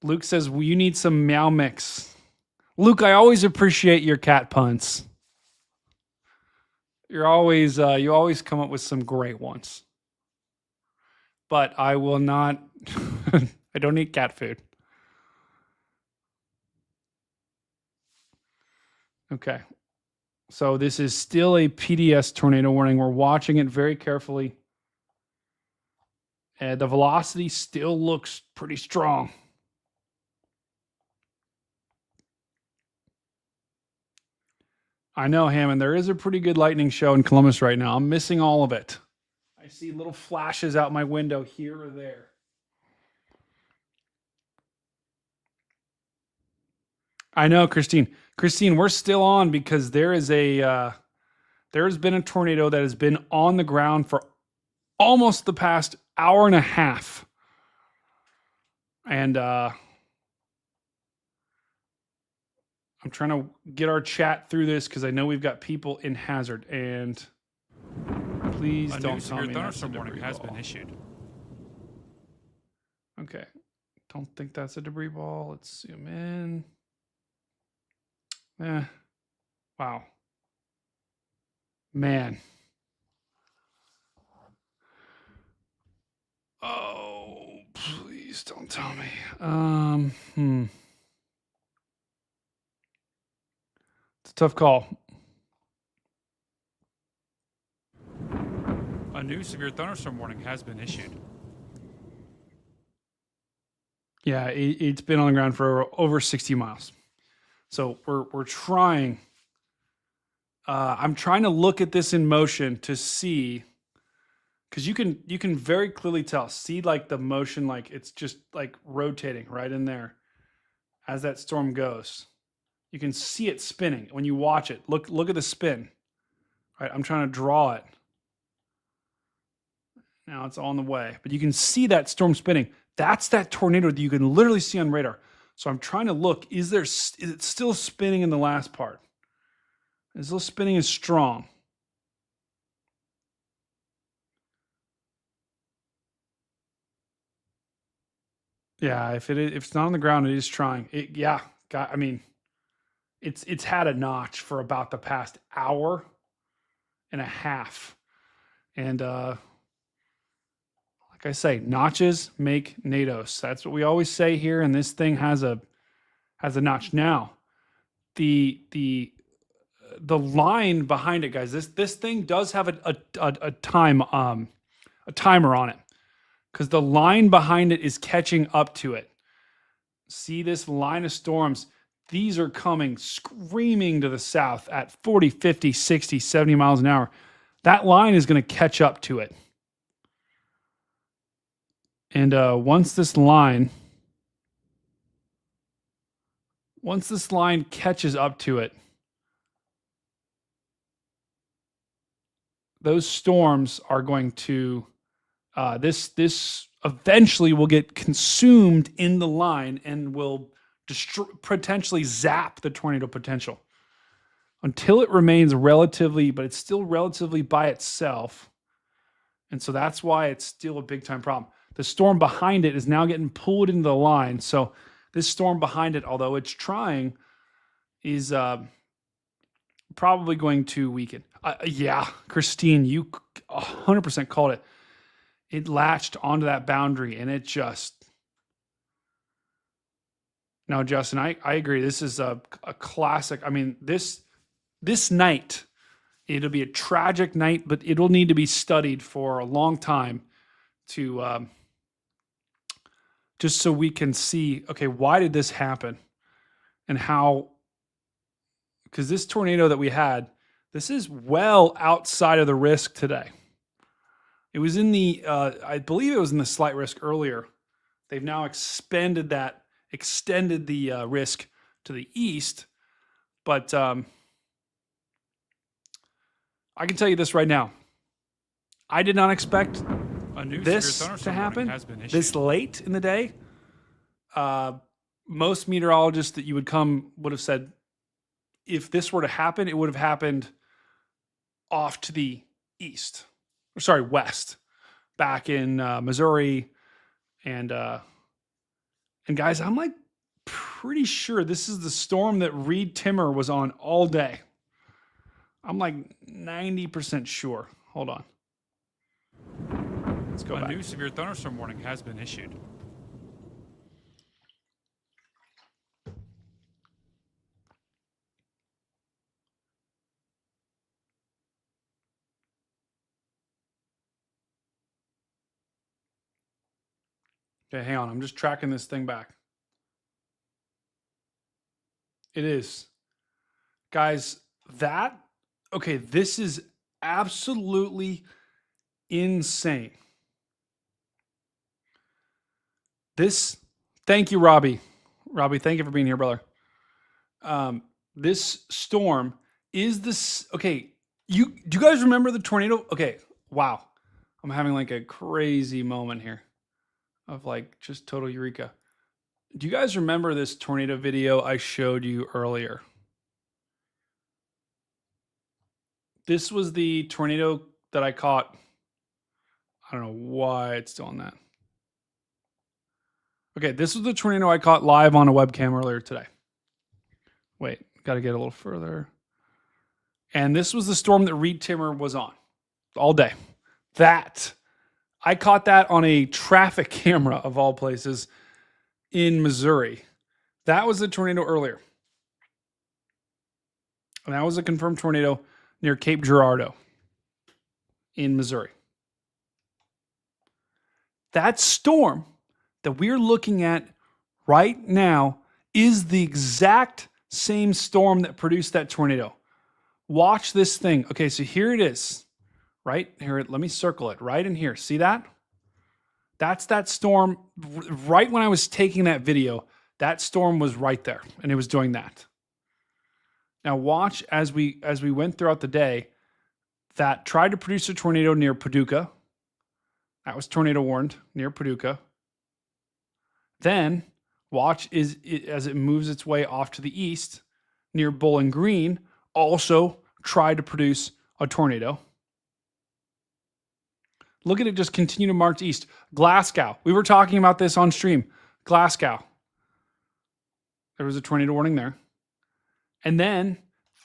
Luke says, well, you need some meow mix. Luke, I always appreciate your cat puns. You always come up with some great ones. But I will not, I don't eat cat food. Okay. So this is still a PDS tornado warning. We're watching it very carefully. And the velocity still looks pretty strong. I know, Hammond, there is a pretty good lightning show in Columbus right now. I'm missing all of it. I see little flashes out my window here or there. I know, Christine. Christine, we're still on because there has been a tornado that has been on the ground for almost the past hour and a half. And I'm trying to get our chat through this because I know we've got people in Hazard. And please don't tell me that's a debris ball. Has been issued. Okay. Don't think that's a debris ball. Let's zoom in. Wow. Man. Oh, please don't tell me. It's a tough call. A new severe thunderstorm warning has been issued. Yeah, it's been on the ground for over 60 miles. So we're trying. I'm trying to look at this in motion to see, because you can very clearly tell. See, like the motion, like it's just like rotating right in there as that storm goes. You can see it spinning when you watch it. Look at the spin. All right, I'm trying to draw it. Now it's on the way, but you can see that storm spinning. That's that tornado that you can literally see on radar. So I'm trying to look, is it still spinning in the last part? Is still spinning is strong. Yeah, if it's not on the ground, it is trying. I mean, it's had a notch for about the past hour and a half. And like I say, notches make NATOs. That's what we always say here, and this thing has a notch. Now, the line behind it, guys, this thing does have a timer on it, because the line behind it is catching up to it. See this line of storms? These are coming screaming to the south at 40, 50, 60, 70 miles an hour. That line is going to catch up to it. And once this line catches up to it, those storms are going to this eventually will get consumed in the line and will potentially zap the tornado potential until it remains relatively, but it's still relatively by itself. And so that's why it's still a big time problem. The storm behind it is now getting pulled into the line. So this storm behind it, although it's trying, is probably going to weaken. Yeah, Christine, you 100% called it. It latched onto that boundary and it just... No, Justin, I agree. This is a classic. I mean, this night, it'll be a tragic night, but it'll need to be studied for a long time to just so we can see, okay, why did this happen? And how, because this tornado that we had, this is well outside of the risk today. It was in the, I believe it was in the slight risk earlier. They've now extended the risk to the east. But I can tell you this right now. I did not expect this to happen this late in the day. Most meteorologists that you would have said, if this were to happen, it would have happened off to the east. Sorry, west, back in Missouri. And guys, I'm like pretty sure this is the storm that Reed Timmer was on all day. I'm like 90% sure. Hold on. Let's go back. A new severe thunderstorm warning has been issued. Okay, hang on. I'm just tracking this thing back. It is. Guys, this is absolutely insane. Thank you, Robbie. Robbie, thank you for being here, brother. This storm is this, okay, do you guys remember the tornado? Okay, wow. I'm having like a crazy moment here of like just total eureka. Do you guys remember this tornado video I showed you earlier? This was the tornado that I caught. I don't know why it's still on that. Okay, this was the tornado I caught live on a webcam earlier today. Wait, got to get a little further. And this was the storm that Reed Timmer was on all day. I caught that on a traffic camera of all places in Missouri. That was the tornado earlier. And that was a confirmed tornado near Cape Girardeau in Missouri. That storm that we're looking at right now is the exact same storm that produced that tornado. Watch this thing. Okay, so here it is. Right here, let me circle it right in here. See that? That's that storm. Right when I was taking that video, that storm was right there, and it was doing that. Now watch as we went throughout the day, that tried to produce a tornado near Paducah. That was tornado warned near Paducah. Then watch as it moves its way off to the east near Bowling Green, also tried to produce a tornado. Look at it just continue to march east. Glasgow. We were talking about this on stream. Glasgow. There was a tornado warning there. And then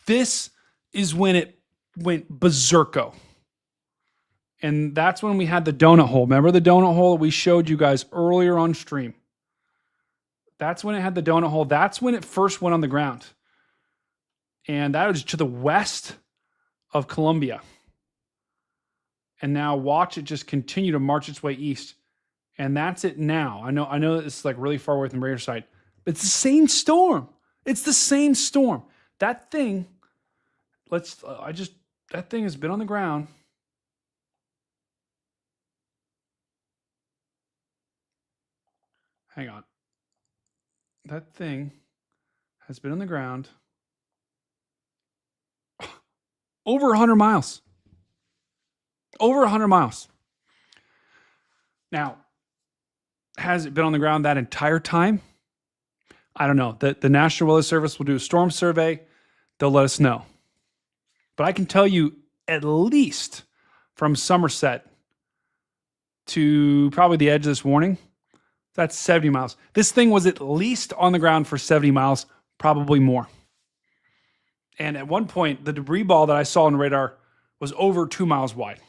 this is when it went berserko. And that's when we had the donut hole. Remember the donut hole that we showed you guys earlier on stream? That's when it had the donut hole. That's when it first went on the ground. And that was to the west of Colombia. And now watch it just continue to march its way east. And that's it now. I know it's like really far away from the radar site. But it's the same storm. It's the same storm. That thing, that thing has been on the ground. Hang on. That thing has been on the ground over 100 miles. Over 100 miles. Now, has it been on the ground that entire time? I don't know. The National Weather Service will do a storm survey. They'll let us know. But I can tell you at least from Somerset to probably the edge of this warning, that's 70 miles. This thing was at least on the ground for 70 miles, probably more. And at one point, the debris ball that I saw on radar was over 2 miles wide.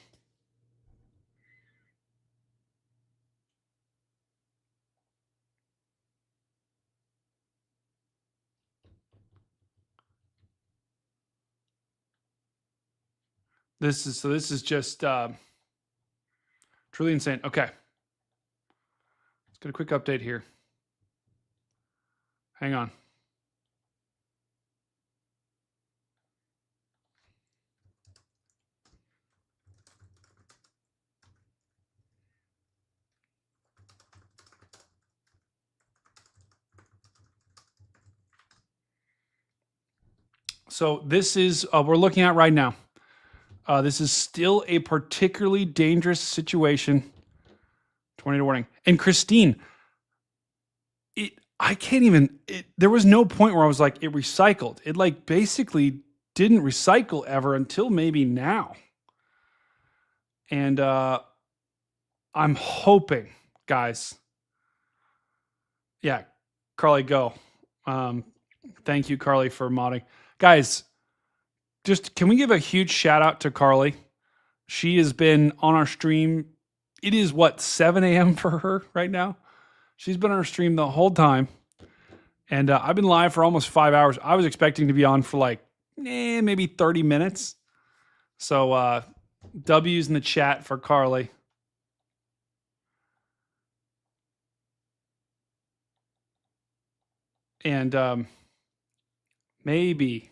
This is just truly insane. Okay. Let's get a quick update here. Hang on. So this is we're looking at right now. This is still a particularly dangerous situation. Tornado warning. And Christine, there was no point where I was like, it recycled. It like basically didn't recycle ever until maybe now. And I'm hoping, guys. Yeah, Carly, go. Thank you, Carly, for modding. Guys, just can we give a huge shout out to Carly? She has been on our stream. It is 7 a.m. for her right now. She's been on our stream the whole time. And I've been live for almost 5 hours. I was expecting to be on for maybe 30 minutes. So W's in the chat for Carly. And maybe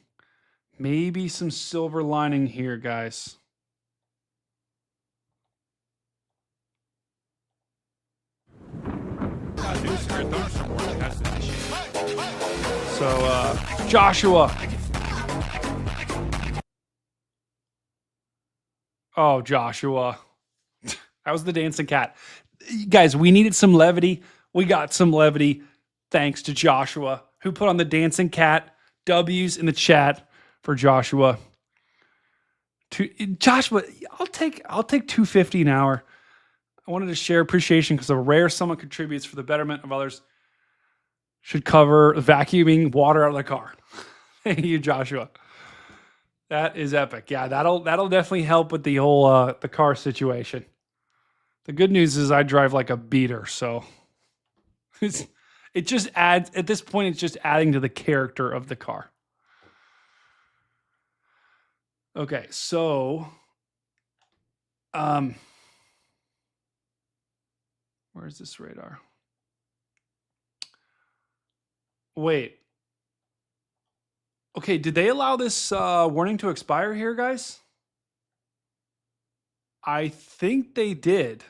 some silver lining here, guys. So Joshua. Oh, Joshua. That was the dancing cat. Guys, we needed some levity. We got some levity thanks to Joshua, who put on the dancing cat. W's in the chat for Joshua. Joshua, I'll take $2.50 an hour. I wanted to share appreciation because a rare someone contributes for the betterment of others. Should cover vacuuming water out of the car. Thank you, Joshua. That is epic. Yeah, that'll definitely help with the whole the car situation. The good news is I drive like a beater, so it just adds, at this point, it's just adding to the character of the car. Okay, so where's this radar? Wait. Okay, did they allow this warning to expire here, guys? I think they did.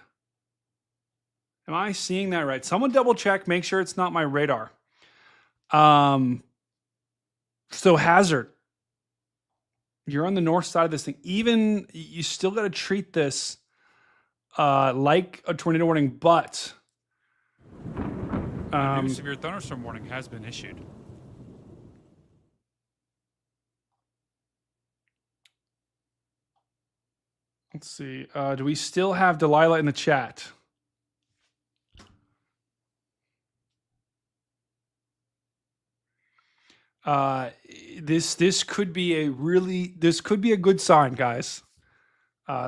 Am I seeing that right? Someone double check, make sure it's not my radar. So Hazard, you're on the north side of this thing. Even you still got to treat this like a tornado warning, but a new severe thunderstorm warning has been issued. Let's see. Do we still have Delilah in the chat? This could be a good sign, guys.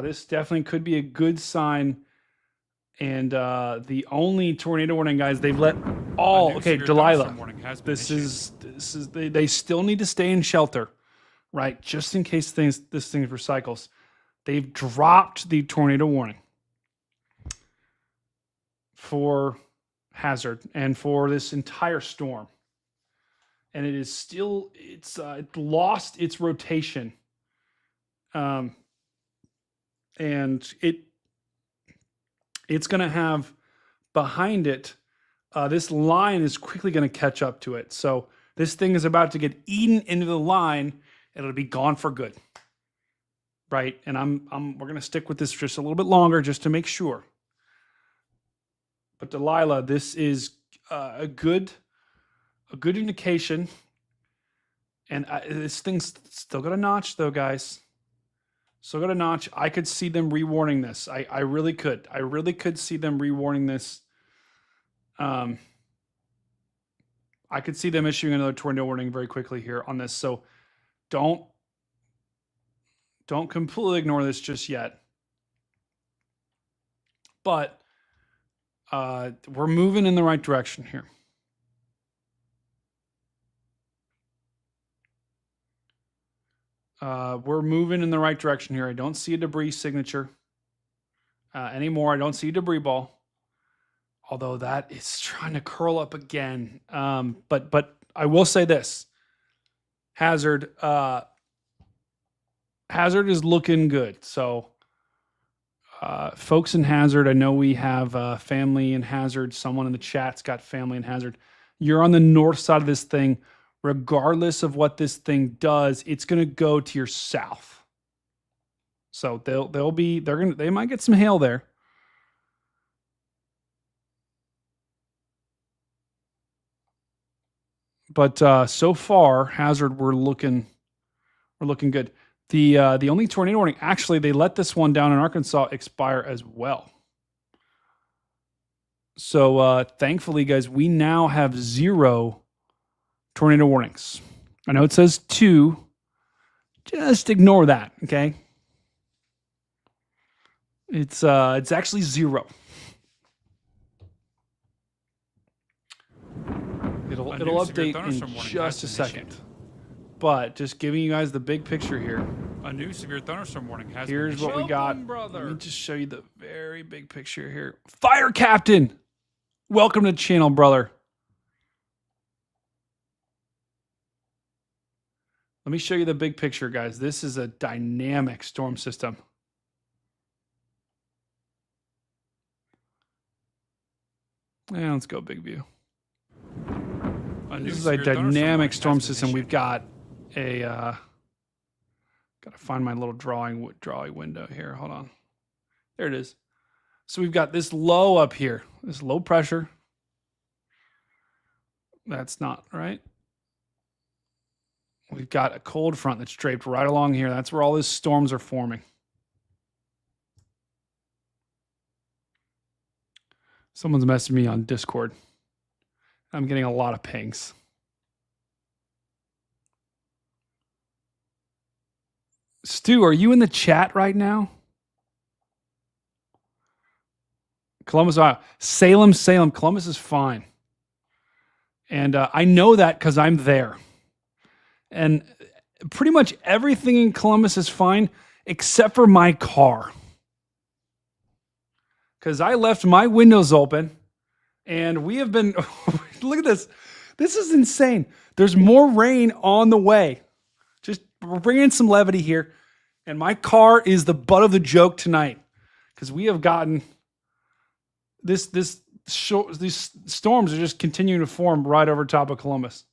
This definitely could be a good sign. And the only tornado warning, guys, they've let all. Okay, Delilah. This is they still need to stay in shelter, right? Just in case this thing recycles. They've dropped the tornado warning for Hazard and for this entire storm. And it is still, it lost its rotation. And it's going to have behind it, this line is quickly going to catch up to it. So this thing is about to get eaten into the line. It'll be gone for good. Right. And we're going to stick with this just a little bit longer just to make sure. But Delilah, this is a good indication. And this thing's still got a notch, though, guys. Still got a notch. I could see them rewarning this. I really could. I really could see them rewarning this. I could see them issuing another tornado warning very quickly here on this. So don't completely ignore this just yet. But we're moving in the right direction here. We're moving in the right direction here. I don't see a debris signature anymore. I don't see a debris ball. Although that is trying to curl up again. But I will say this. Hazard is looking good. So folks in Hazard, I know we have family in Hazard. Someone in the chat's got family in Hazard. You're on the north side of this thing. Regardless of what this thing does, it's going to go to your south. So they might get some hail there. But so far, Hazard, we're looking good. The only tornado warning, actually, they let this one down in Arkansas expire as well. So thankfully, guys, we now have 0 tornado warnings. I know it says 2. Just ignore that, okay? It's actually 0. It'll update in just a second. But just giving you guys the big picture here. A new severe thunderstorm warning has Here's been what we got. brother. Let me just show you the very big picture here. Fire Captain! Welcome to the channel, brother. Let me show you the big picture, guys. This is a dynamic storm system. Yeah, let's go big view. This is a dynamic storm system. We've got a got to find my little drawing window here. Hold on. There it is. So we've got this low up here. This low pressure. That's not right. We've got a cold front that's draped right along here. That's where all these storms are forming. Someone's messaging me on Discord. I'm getting a lot of pings. Stu, are you in the chat right now? Columbus, Ohio. Salem. Columbus is fine. And I know that because I'm there. And pretty much everything in Columbus is fine except for my car. Because I left my windows open and we have been, look at this. This is insane. There's more rain on the way. Just we're bringing in some levity here. And my car is the butt of the joke tonight. Because we have gotten these storms are just continuing to form right over top of Columbus.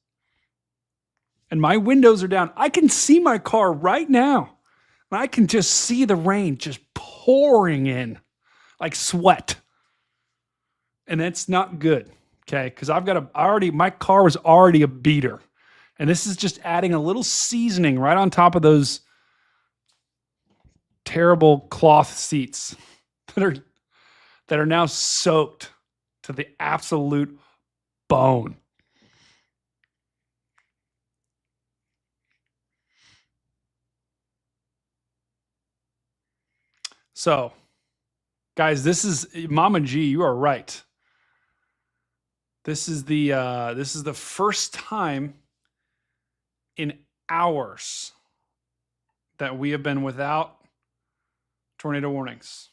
And my windows are down. I can see my car right now. And I can just see the rain just pouring in like sweat. And that's not good. Okay. Because my car was already a beater. And this is just adding a little seasoning right on top of those terrible cloth seats that are now soaked to the absolute bone. So, guys, this is Mama G. You are right. This is the first time in hours that we have been without tornado warnings.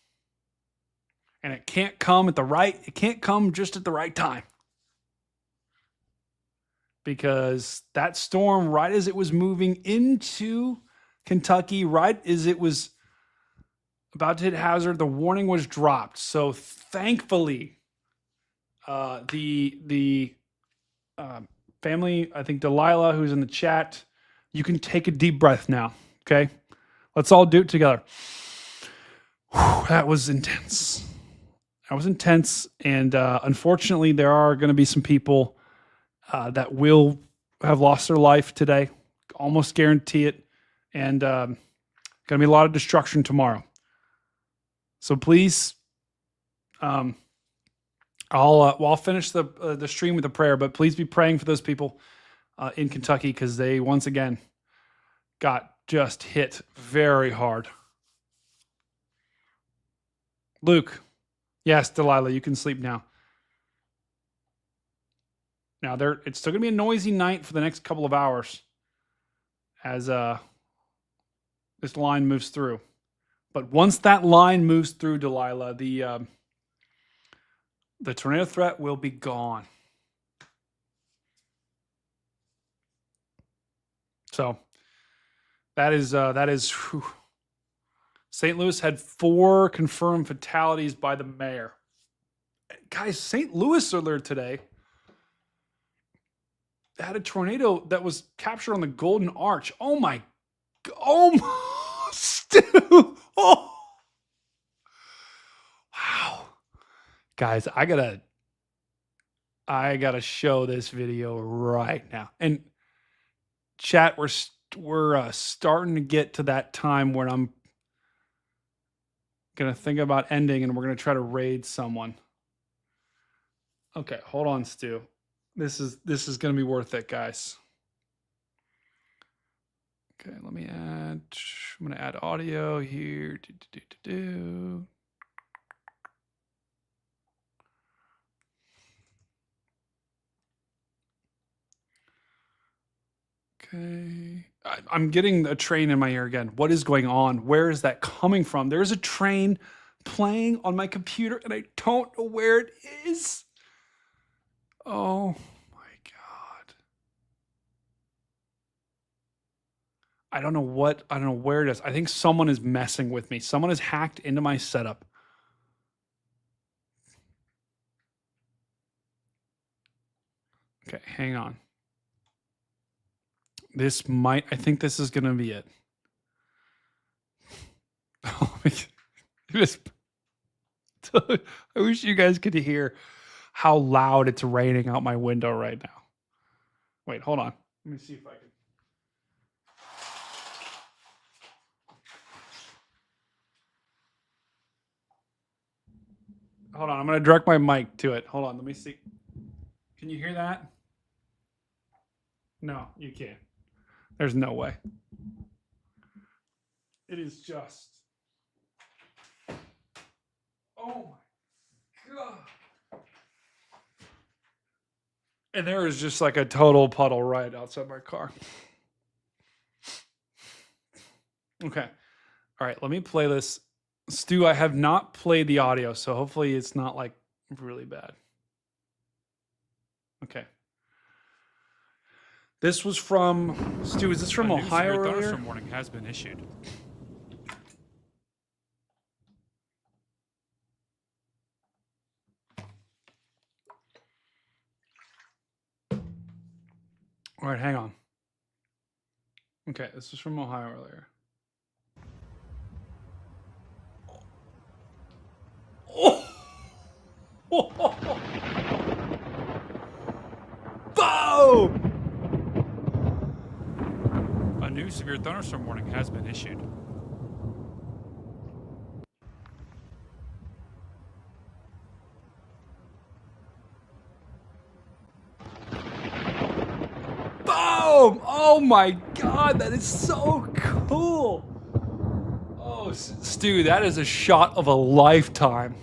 And it can't come just at the right time. Because that storm, right as it was moving into Kentucky, right as it was about to hit hazard, the warning was dropped. So thankfully, the family, I think Delilah, who's in the chat, you can take a deep breath now. Okay, let's all do it together. Whew, that was intense. And unfortunately, there are going to be some people that will have lost their life today. Almost guarantee it. And going to be a lot of destruction tomorrow. So please, I'll finish the stream with a prayer, but please be praying for those people in Kentucky because they once again got just hit very hard. Luke, yes, Delilah, you can sleep now. Now it's still gonna be a noisy night for the next couple of hours as this line moves through. But once that line moves through, Delilah, the tornado threat will be gone. So that is whew. St. Louis had 4 confirmed fatalities by the mayor. Guys, St. Louis earlier today had a tornado that was captured on the Golden Arch. Oh my, Stu. Oh, wow. Guys, I gotta show this video right now. And chat, we're starting to get to that time where I'm gonna think about ending, and we're gonna try to raid someone. Okay, hold on, Stu. This is gonna be worth it, guys. Okay, let me add. I'm gonna add audio here. Okay. I'm getting a train in my ear again. What is going on? Where is that coming from? There's a train playing on my computer and I don't know where it is. Oh my God. I don't know where it is. I think someone is messing with me. Someone has hacked into my setup. Okay, hang on. I think this is going to be it. I wish you guys could hear how loud it's raining out my window right now. Wait, hold on. Let me see if I can. Hold on, I'm going to direct my mic to it. Hold on, let me see. Can you hear that? No, you can't. There's no way. It is just. Oh my God. And there is just like a total puddle right outside my car. Okay. All right, let me play this. Stu, I have not played the audio, so hopefully it's not like really bad. Okay. This was from Stu. Is this from Ohio earlier? A thunderstorm warning has been issued. All right, hang on. Okay, this is from Ohio earlier. Oh! Boom! A new severe thunderstorm warning has been issued. Boom! Oh my God, that is so cool. Oh Stu, that is a shot of a lifetime.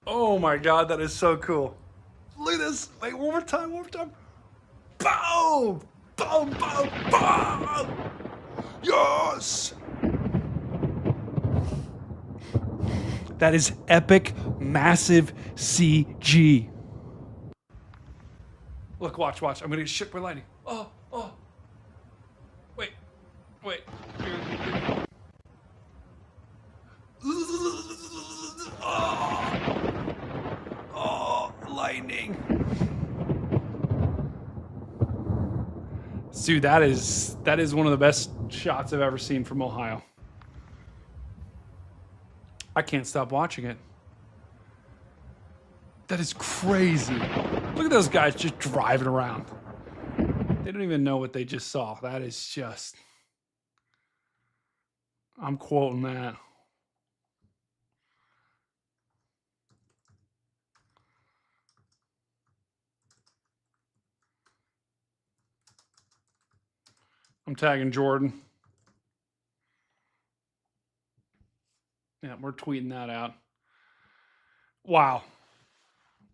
Oh my God, that is so cool. Look at this. Wait, one more time, one more time. Boom! Boom, boom, boom! Yes! That is epic, massive CG. Look, watch. I'm gonna get shit by lightning. Oh. Wait. Oh, lightning. Dude, that is one of the best shots I've ever seen from Ohio. I can't stop watching it. That is crazy. Look at those guys just driving around. They don't even know what they just saw. That is just... I'm quoting that. I'm tagging Jordan. Yeah, we're tweeting that out. Wow.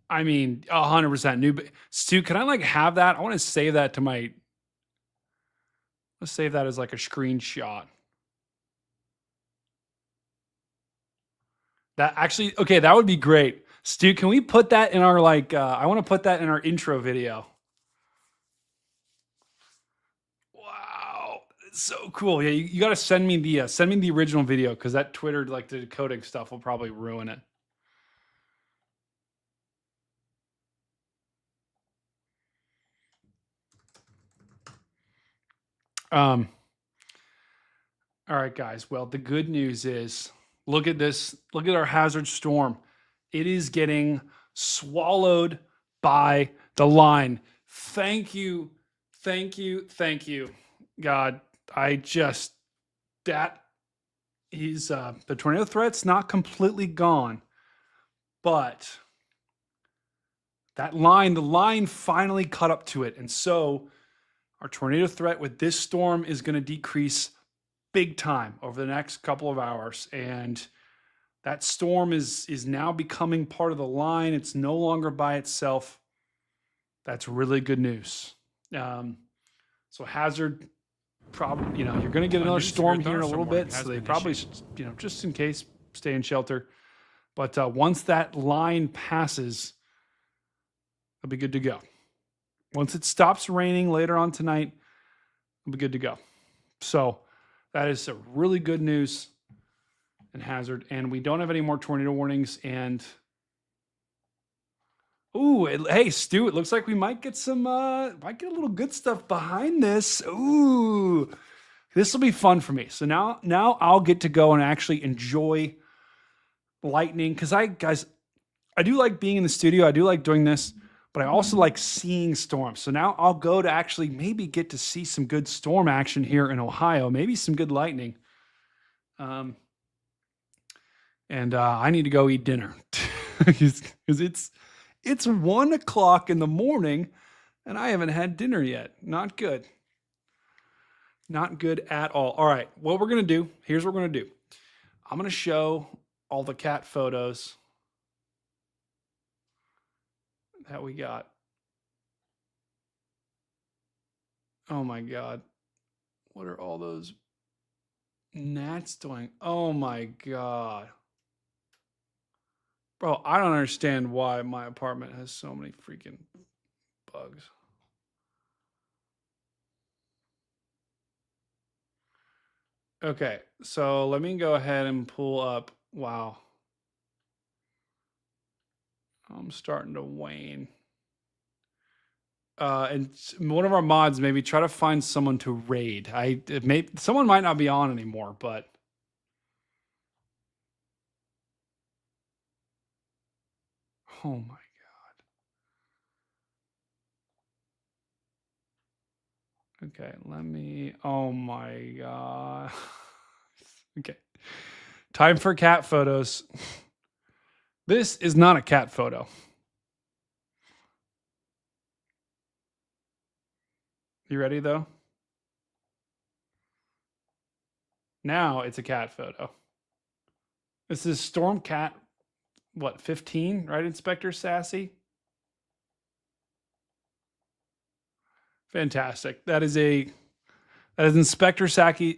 I mean, 100% new. Stu, can I like have that? I want to save that to my... Let's save that as like a screenshot. That actually, okay, that would be great. Stu, can we put that in our like, I want to put that in our intro video. Wow, it's so cool. Yeah, you got to send me the original video because that Twitter, like the decoding stuff will probably ruin it. All right, guys. Well, the good news is, look at this. Look at our hazard storm. It is getting swallowed by the line. Thank you. God, that is, the tornado threat's not completely gone, but the line finally caught up to it. And so our tornado threat with this storm is going to decrease big time over the next couple of hours. And that storm is now becoming part of the line. It's no longer by itself. That's really good news. So hazard, probably, you're going to get another storm here in a little bit. So they probably should, just in case, stay in shelter. But once that line passes, it'll be good to go. Once it stops raining later on tonight, it'll be good to go. So that is a really good news in hazard. And we don't have any more tornado warnings. And hey, Stu, it looks like we might get a little good stuff behind this. Ooh, this will be fun for me. So now I'll get to go and actually enjoy lightning. Because I do like being in the studio. I do like doing this, but I also like seeing storms. So now I'll go to actually maybe get to see some good storm action here in Ohio, maybe some good lightning. And I need to go eat dinner because it's 1 o'clock in the morning and I haven't had dinner yet. Not good. Not good at all. All right. What we're going to do, here's what we're going to do. I'm going to show all the cat photos that we got. Oh my God. What are all those gnats doing? Oh my God. Bro, I don't understand why my apartment has so many freaking bugs. Okay, so let me go ahead and pull up. Wow. I'm starting to wane. And one of our mods, maybe try to find someone to raid. Someone might not be on anymore, but oh my God. Okay, oh my God. Okay. Time for cat photos. This is not a cat photo. You ready though? Now it's a cat photo. This is Stormcat, what, 15, right, Inspector Sassy? Fantastic. That is Inspector Sassy's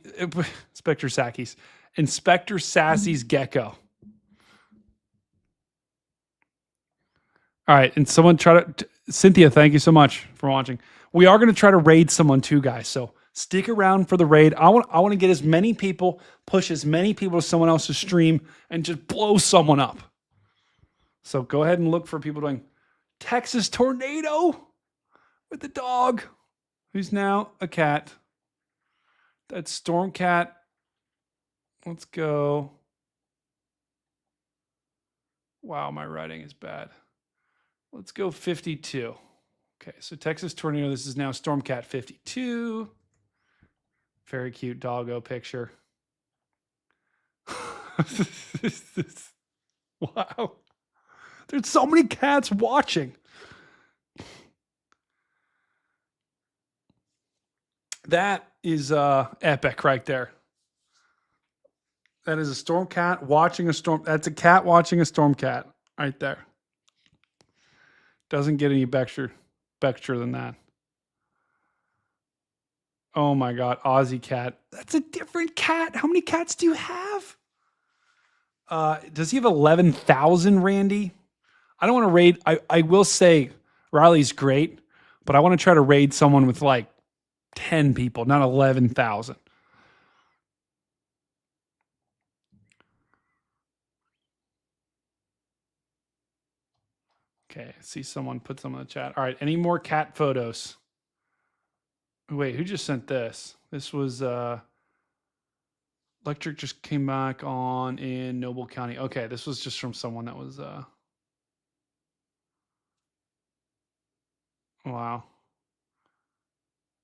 gecko. All right, and someone Cynthia, thank you so much for watching. We are going to try to raid someone too, guys. So stick around for the raid. I want to get as many people, push as many people to someone else's stream, and just blow someone up. So go ahead and look for people doing Texas Tornado with the dog, who's now a cat. That's Stormcat. Let's go. Wow, my writing is bad. Let's go 52. Okay, so Texas Tornado. This is now Stormcat 52. Very cute doggo picture. Wow. There's so many cats watching. That is epic right there. That is a storm cat watching a storm. That's a cat watching a storm cat right there. Doesn't get any better than that. Oh my God, Aussie cat. That's a different cat. How many cats do you have? Does he have 11,000, Randy? I don't want to raid. I will say Riley's great, but I want to try to raid someone with like 10 people, not 11,000. Okay, I see someone put some in the chat. All right, any more cat photos? Wait, who just sent this? This was Electric just came back on in Noble County. Okay, this was just from someone that was wow.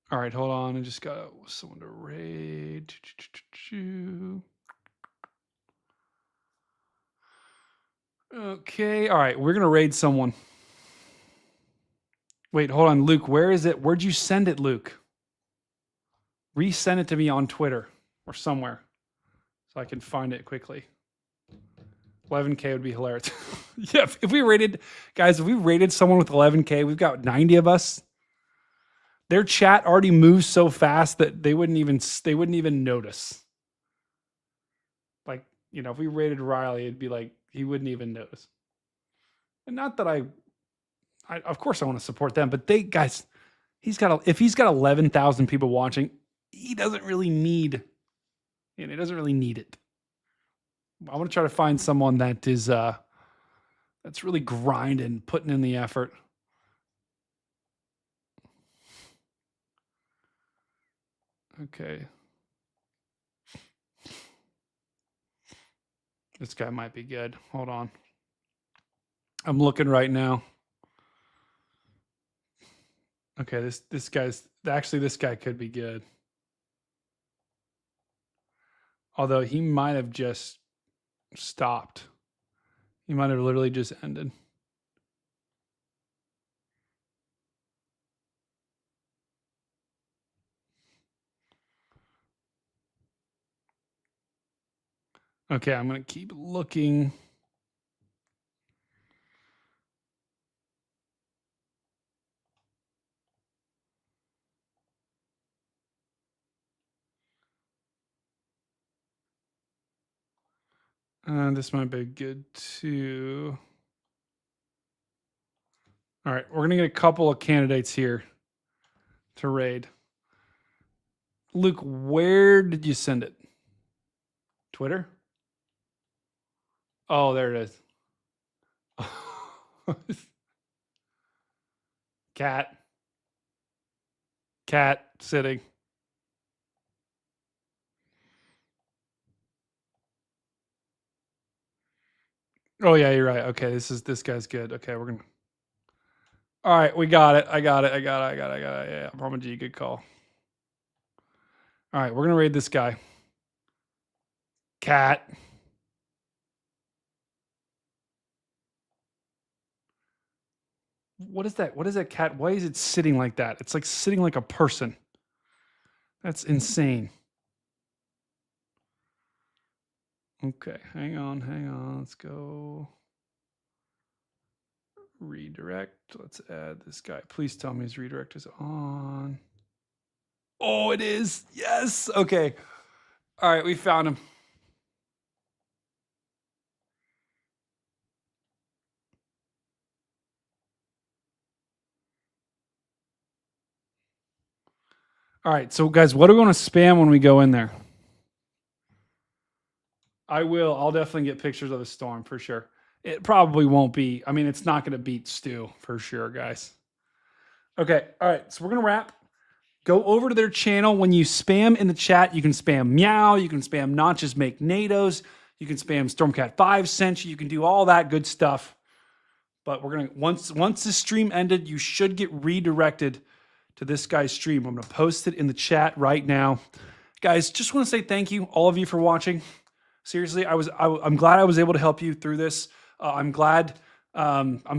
All right, hold on. I just got someone to raid. Okay, all right, we're gonna raid someone. Wait, hold on, Luke. Where is it? Where'd you send it, Luke? Resend it to me on Twitter or somewhere so I can find it quickly. 11K would be hilarious. Yeah, if we rated, guys, if we rated someone with 11K, we've got 90 of us. Their chat already moves so fast that they wouldn't even notice. Like, you know, if we rated Riley, it'd be like he wouldn't even notice. And not that I of course I want to support them, but if he's got 11,000 people watching, he doesn't really need, he doesn't really need it. I want to try to find someone that is that's really grinding, putting in the effort. Okay. This guy might be good. Hold on. I'm looking right now. Okay, this guy could be good. Although he might have just stopped. He might have literally just ended. Okay, I'm going to keep looking. This might be good too. All right, we're going to get a couple of candidates here to raid. Luke, where did you send it? Twitter? Oh, there it is. Cat sitting. Oh yeah, you're right. Okay, this guy's good. Okay, we're gonna. All right, we got it. I got it. Yeah, Brahma G, good call. All right, we're gonna raid this guy. Cat. What is that? What is that cat? Why is it sitting like that? It's like sitting like a person. That's insane. Okay, hang on. Let's go. Redirect. Let's add this guy. Please tell me his redirect is on. Oh, it is. Yes. Okay. All right, we found him. All right, so guys, what are we going to spam when we go in there? I will. I'll definitely get pictures of the storm for sure. It probably won't be. I mean, it's not going to beat Stu for sure, guys. Okay. All right. So we're going to wrap. Go over to their channel. When you spam in the chat, you can spam meow. You can spam not just make NATOs. You can spam Stormcat 5 sent you. You can do all that good stuff. But we're going to, once this stream ended, you should get redirected to this guy's stream. I'm going to post it in the chat right now. Guys, just want to say thank you, all of you, for watching. Seriously, I'm glad I was able to help you through this. I'm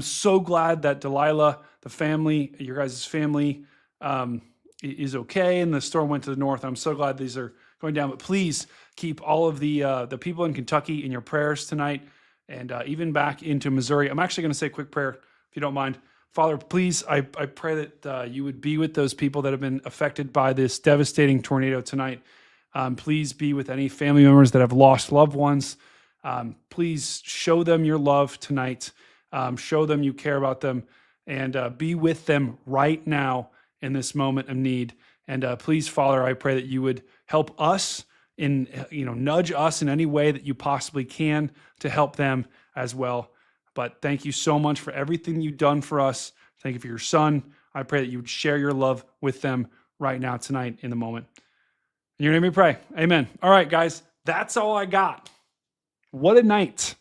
so glad that Delilah, the family, your guys' family, is okay, and the storm went to the north. I'm so glad these are going down. But please keep all of the people in Kentucky in your prayers tonight, and even back into Missouri. I'm actually going to say a quick prayer, if you don't mind. Father, please, I pray that you would be with those people that have been affected by this devastating tornado tonight. Please be with any family members that have lost loved ones. Please show them your love tonight. Show them you care about them, and be with them right now in this moment of need. And please, Father, I pray that you would help us nudge us in any way that you possibly can to help them as well. But thank you so much for everything you've done for us. Thank you for your son. I pray that you would share your love with them right now, tonight, in the moment. In your name we pray. Amen. All right, guys, that's all I got. What a night.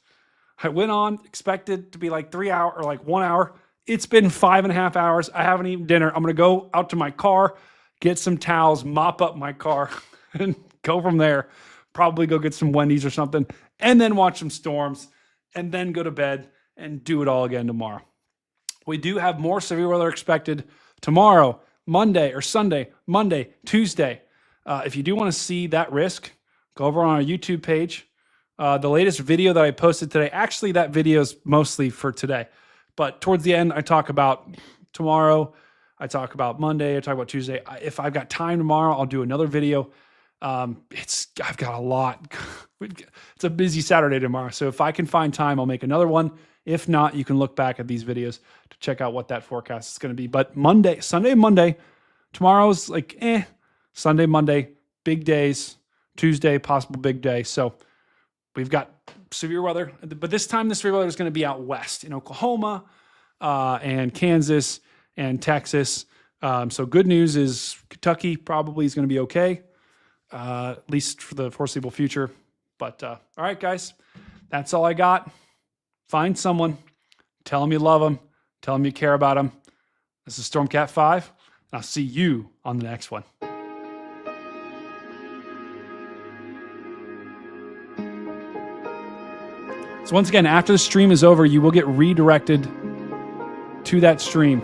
I went on, expected to be like 3 hours or like 1 hour. It's been 5.5 hours. I haven't eaten dinner. I'm going to go out to my car, get some towels, mop up my car, and go from there. Probably go get some Wendy's or something, and then watch some storms, and then go to bed and do it all again tomorrow. We do have more severe weather expected tomorrow, Monday or Sunday, Monday, Tuesday. If you do want to see that risk, go over on our YouTube page. The latest video that I posted today, actually that video is mostly for today, but towards the end, I talk about tomorrow, I talk about Monday, I talk about Tuesday. If I've got time tomorrow, I'll do another video. I've got a lot. It's a busy Saturday tomorrow, so if I can find time, I'll make another one. If not, you can look back at these videos to check out what that forecast is going to be. But Sunday, Monday, tomorrow's like Sunday, Monday, big days. Tuesday, possible big day. So we've got severe weather, but this time the severe weather is going to be out west in Oklahoma and Kansas and Texas. So good news is Kentucky probably is going to be okay, at least for the foreseeable future. But all right, guys, that's all I got. Find someone, tell them you love them, tell them you care about them. This is Stormcat 5, and I'll see you on the next one. So once again, after the stream is over, you will get redirected to that stream.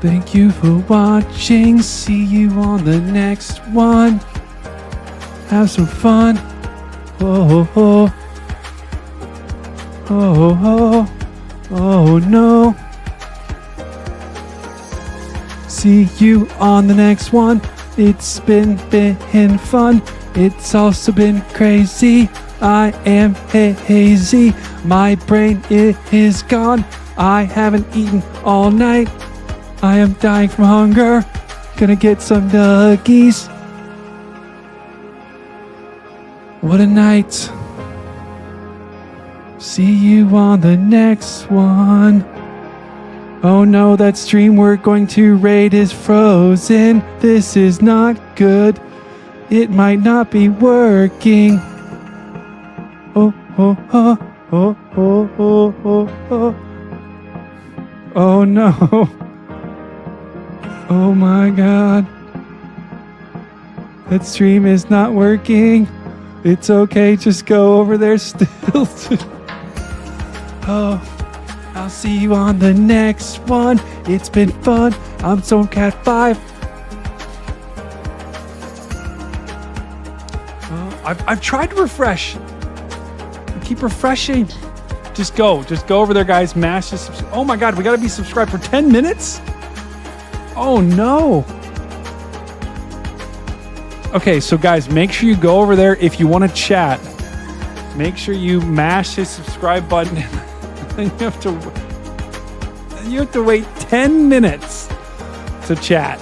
Thank you for watching. See you on the next one. Have some fun. Oh, oh, oh, oh, oh no. See you on the next one. It's been fun. It's also been crazy. I am hazy. My brain is gone. I haven't eaten all night. I am dying from hunger. Gonna get some nuggies. What a night. See you on the next one. Oh no, that stream we're going to raid is frozen. This is not good. It might not be working. Oh, oh, oh, oh, oh, oh, oh, oh. Oh no. Oh my god. That stream is not working. It's okay, just go over there still. Oh. I'll see you on the next one. It's been fun. I'm Stormcat5. I've tried to refresh. I keep refreshing. Just go over there, guys. Mash this. Oh my God, we gotta be subscribed for 10 minutes? Oh no. Okay, so guys, make sure you go over there if you want to chat. Make sure you mash the subscribe button. And you have to wait 10 minutes to chat.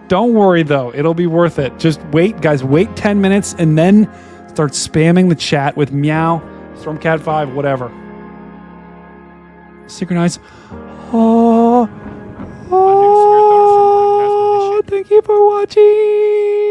Don't worry though, it'll be worth it. Just wait, guys, wait 10 minutes and then start spamming the chat with meow, Stormcat5, whatever. Synchronize. Oh, thank you for watching.